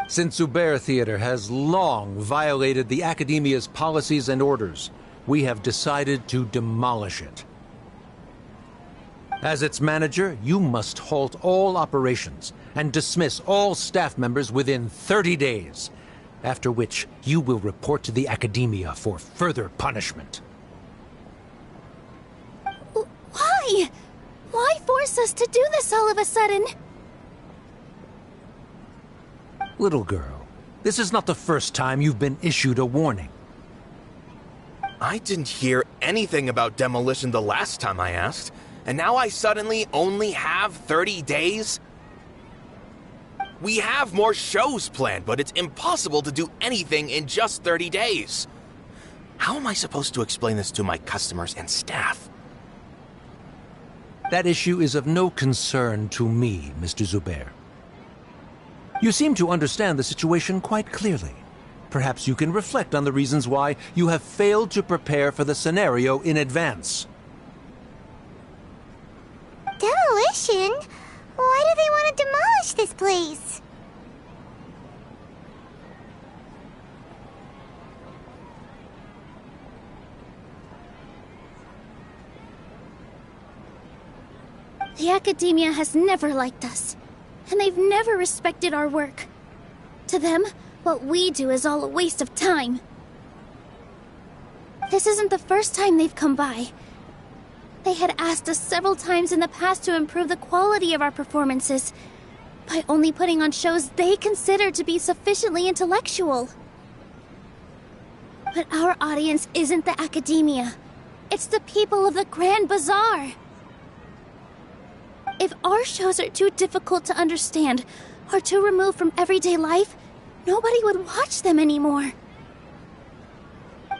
Since Zubair Theater has long violated the Academia's policies and orders, we have decided to demolish it. As its manager, you must halt all operations and dismiss all staff members within 30 days, after which you will report to the Academia for further punishment. Why? Why force us to do this all of a sudden? Little girl, this is not the first time you've been issued a warning. I didn't hear anything about demolition the last time I asked, and now I suddenly only have 30 days? We have more shows planned, but it's impossible to do anything in just 30 days. How am I supposed to explain this to my customers and staff? That issue is of no concern to me, Mr. Zubair. You seem to understand the situation quite clearly. Perhaps you can reflect on the reasons why you have failed to prepare for the scenario in advance. Demolition? Why do they want to demolish this place? The Academia has never liked us, and they've never respected our work. To them, what we do is all a waste of time. This isn't the first time they've come by. They had asked us several times in the past to improve the quality of our performances by only putting on shows they consider to be sufficiently intellectual. But our audience isn't the Academia. It's the people of the Grand Bazaar. If our shows are too difficult to understand or too removed from everyday life, nobody would watch them anymore.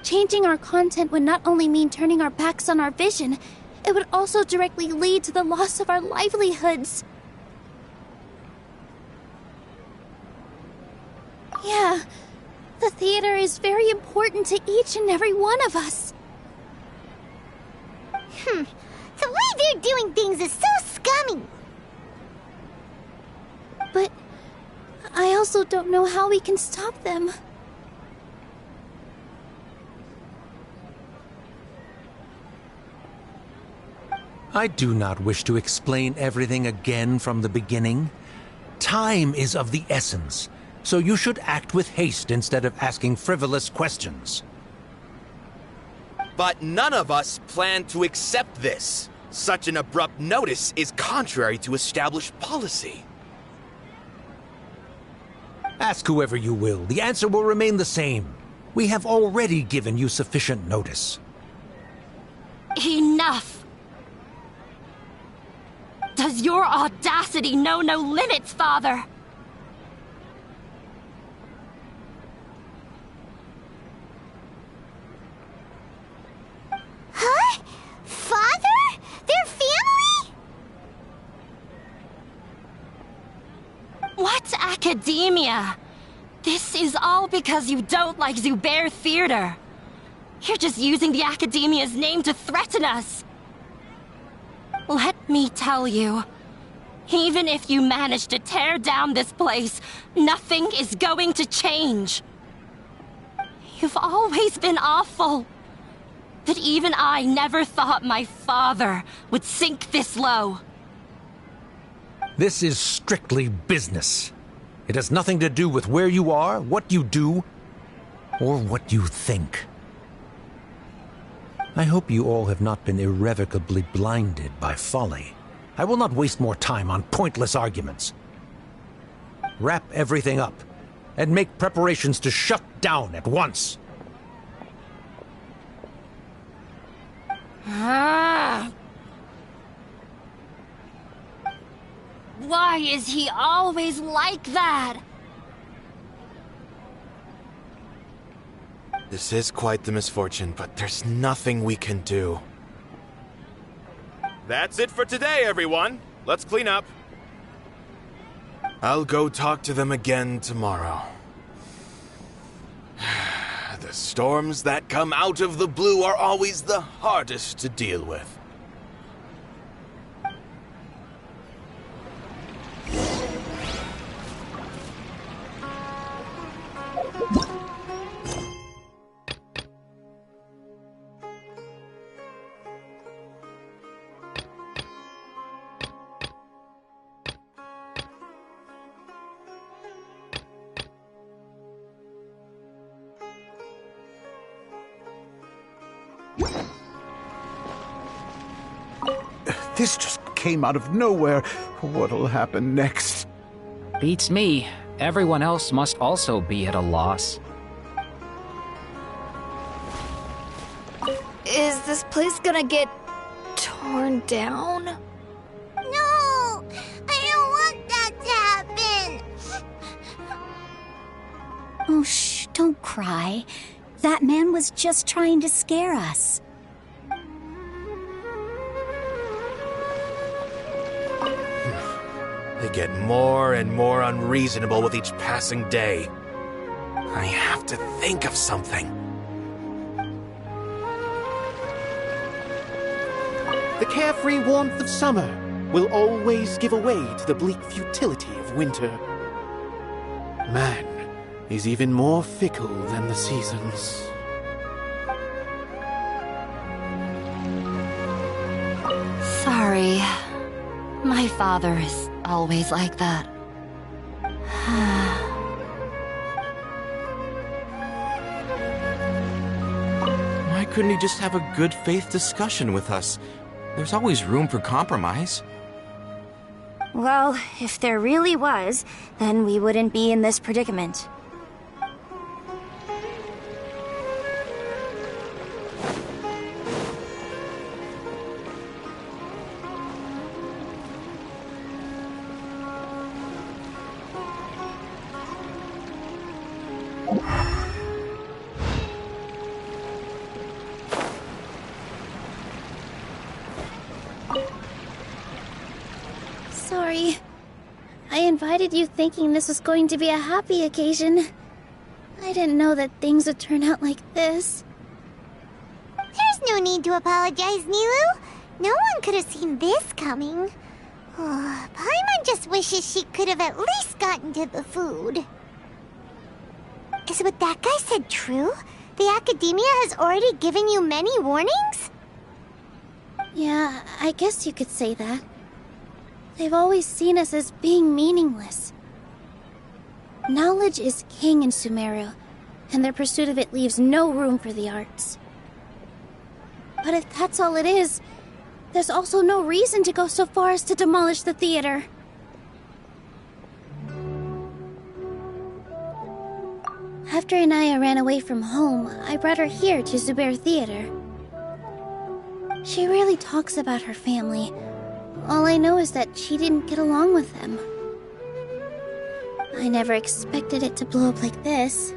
Changing our content would not only mean turning our backs on our vision, it would also directly lead to the loss of our livelihoods. Yeah, the theater is very important to each and every one of us. The way they're doing things is so scummy. But I also don't know how we can stop them. I do not wish to explain everything again from the beginning. Time is of the essence, so you should act with haste instead of asking frivolous questions. But none of us plan to accept this. Such an abrupt notice is contrary to established policy. Ask whoever you will. The answer will remain the same. We have already given you sufficient notice. Enough! Does your audacity know no limits, Father? Huh? Father? Their family? What academia? This is all because you don't like Zubair Theater. You're just using the Academia's name to threaten us. Let me tell you, even if you manage to tear down this place, nothing is going to change. You've always been awful. But even I never thought my father would sink this low. This is strictly business. It has nothing to do with where you are, what you do, or what you think. I hope you all have not been irrevocably blinded by folly. I will not waste more time on pointless arguments. wrap everything up, and make preparations to shut down at once. Why is he always like that? This is quite the misfortune, but there's nothing we can do. That's it for today, everyone. Let's clean up. I'll go talk to them again tomorrow. The storms that come out of the blue are always the hardest to deal with. This just came out of nowhere. What'll happen next? Beats me. Everyone else must also be at a loss. Is this place gonna get torn down? No! I don't want that to happen! Oh, shh, don't cry. That man was just trying to scare us. They get more and more unreasonable with each passing day. I have to think of something. The carefree warmth of summer will always give way to the bleak futility of winter. Man is even more fickle than the seasons. Sorry. My father is always like that. Why couldn't he just have a good faith discussion with us? There's always room for compromise. Well, if there really was, then we wouldn't be in this predicament. Sorry. I invited you thinking this was going to be a happy occasion. I didn't know that things would turn out like this. There's no need to apologize, Nilu. No one could have seen this coming. Oh, Paimon just wishes she could have at least gotten to the food. Is what that guy said true? The Academia has already given you many warnings? Yeah, I guess you could say that. They've always seen us as being meaningless. Knowledge is king in Sumeru, and their pursuit of it leaves no room for the arts. But if that's all it is, there's also no reason to go so far as to demolish the theater. After Anaya ran away from home, I brought her here to Zubair Theater. She rarely talks about her family. All I know is that she didn't get along with them. I never expected it to blow up like this.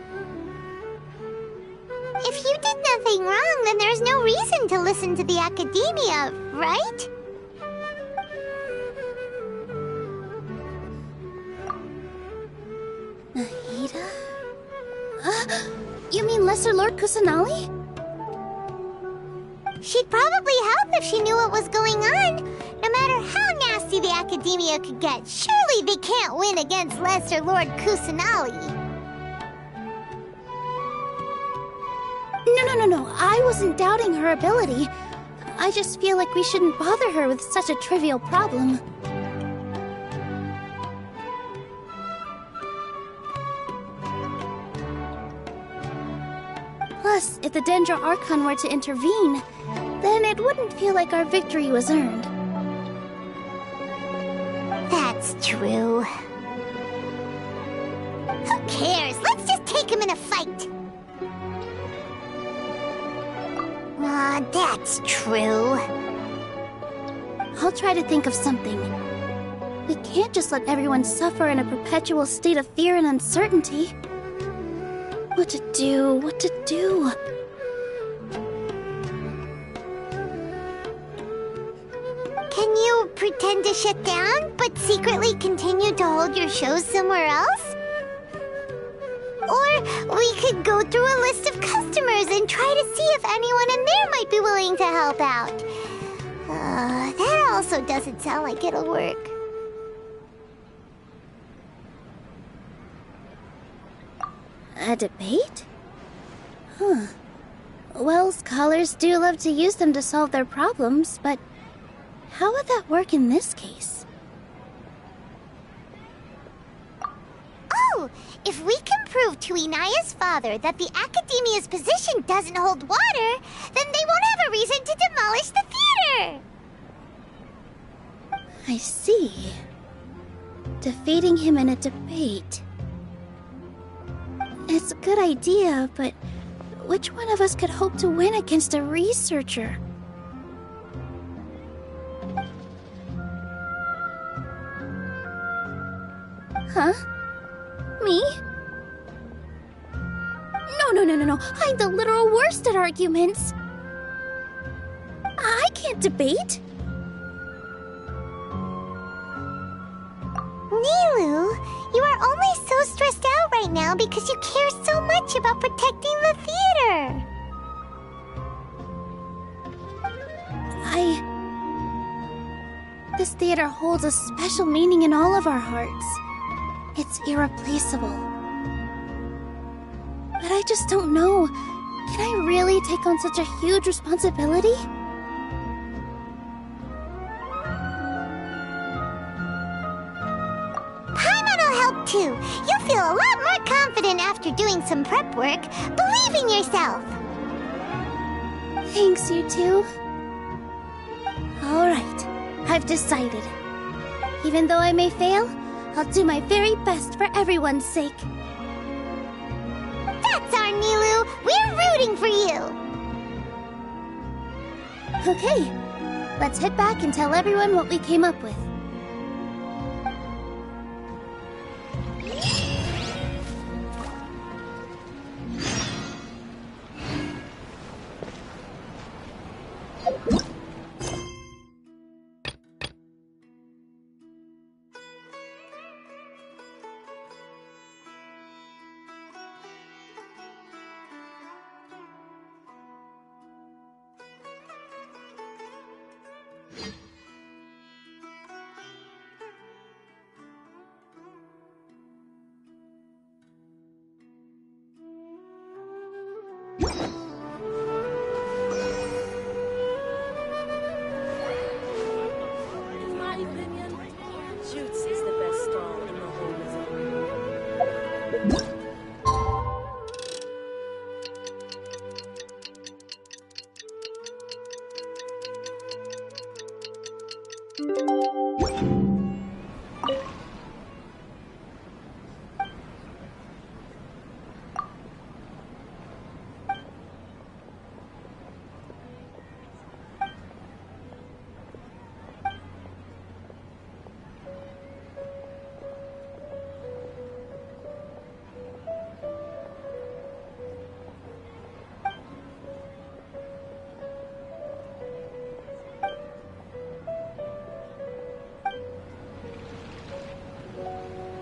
If you did nothing wrong, then there's no reason to listen to the Academia, right? Nahida? You mean Lesser Lord Kusanali? She'd probably help if she knew what was going on. No matter how nasty the Academia could get, surely they can't win against Lesser Lord Kusanali. No. I wasn't doubting her ability. I just feel like we shouldn't bother her with such a trivial problem. Plus, if the Dendro Archon were to intervene, then it wouldn't feel like our victory was earned. That's true. him in a fight. That's true. I'll try to think of something. We can't just let everyone suffer in a perpetual state of fear and uncertainty. What to do? What to do? Can you pretend to shut down, but secretly continue to hold your shows somewhere else? Or we could go through a list of customers and try to see if anyone in there might be willing to help out. That also doesn't sound like it'll work. A debate? Huh. Well, scholars do love to use them to solve their problems, but how would that work in this case? Oh, if we can prove to Inaya's father that the Academia's position doesn't hold water, then they won't have a reason to demolish the theater! I see. Defeating him in a debate. It's a good idea, but which one of us could hope to win against a researcher? Huh? Me? No. I'm the literal worst at arguments. I can't debate. Nilou, you are only so stressed out right now because you care so much about protecting the theater. This theater holds a special meaning in all of our hearts. It's irreplaceable. But I just don't know. Can I really take on such a huge responsibility? Paimon'll help too. You'll feel a lot more confident after doing some prep work. Believe in yourself. Thanks, you two. Alright, I've decided. Even though I may fail, I'll do my very best for everyone's sake. That's our Nilou! We're rooting for you! Okay, let's head back and tell everyone what we came up with.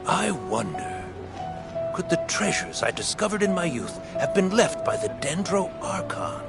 I wonder, could the treasures I discovered in my youth have been left by the Dendro Archon?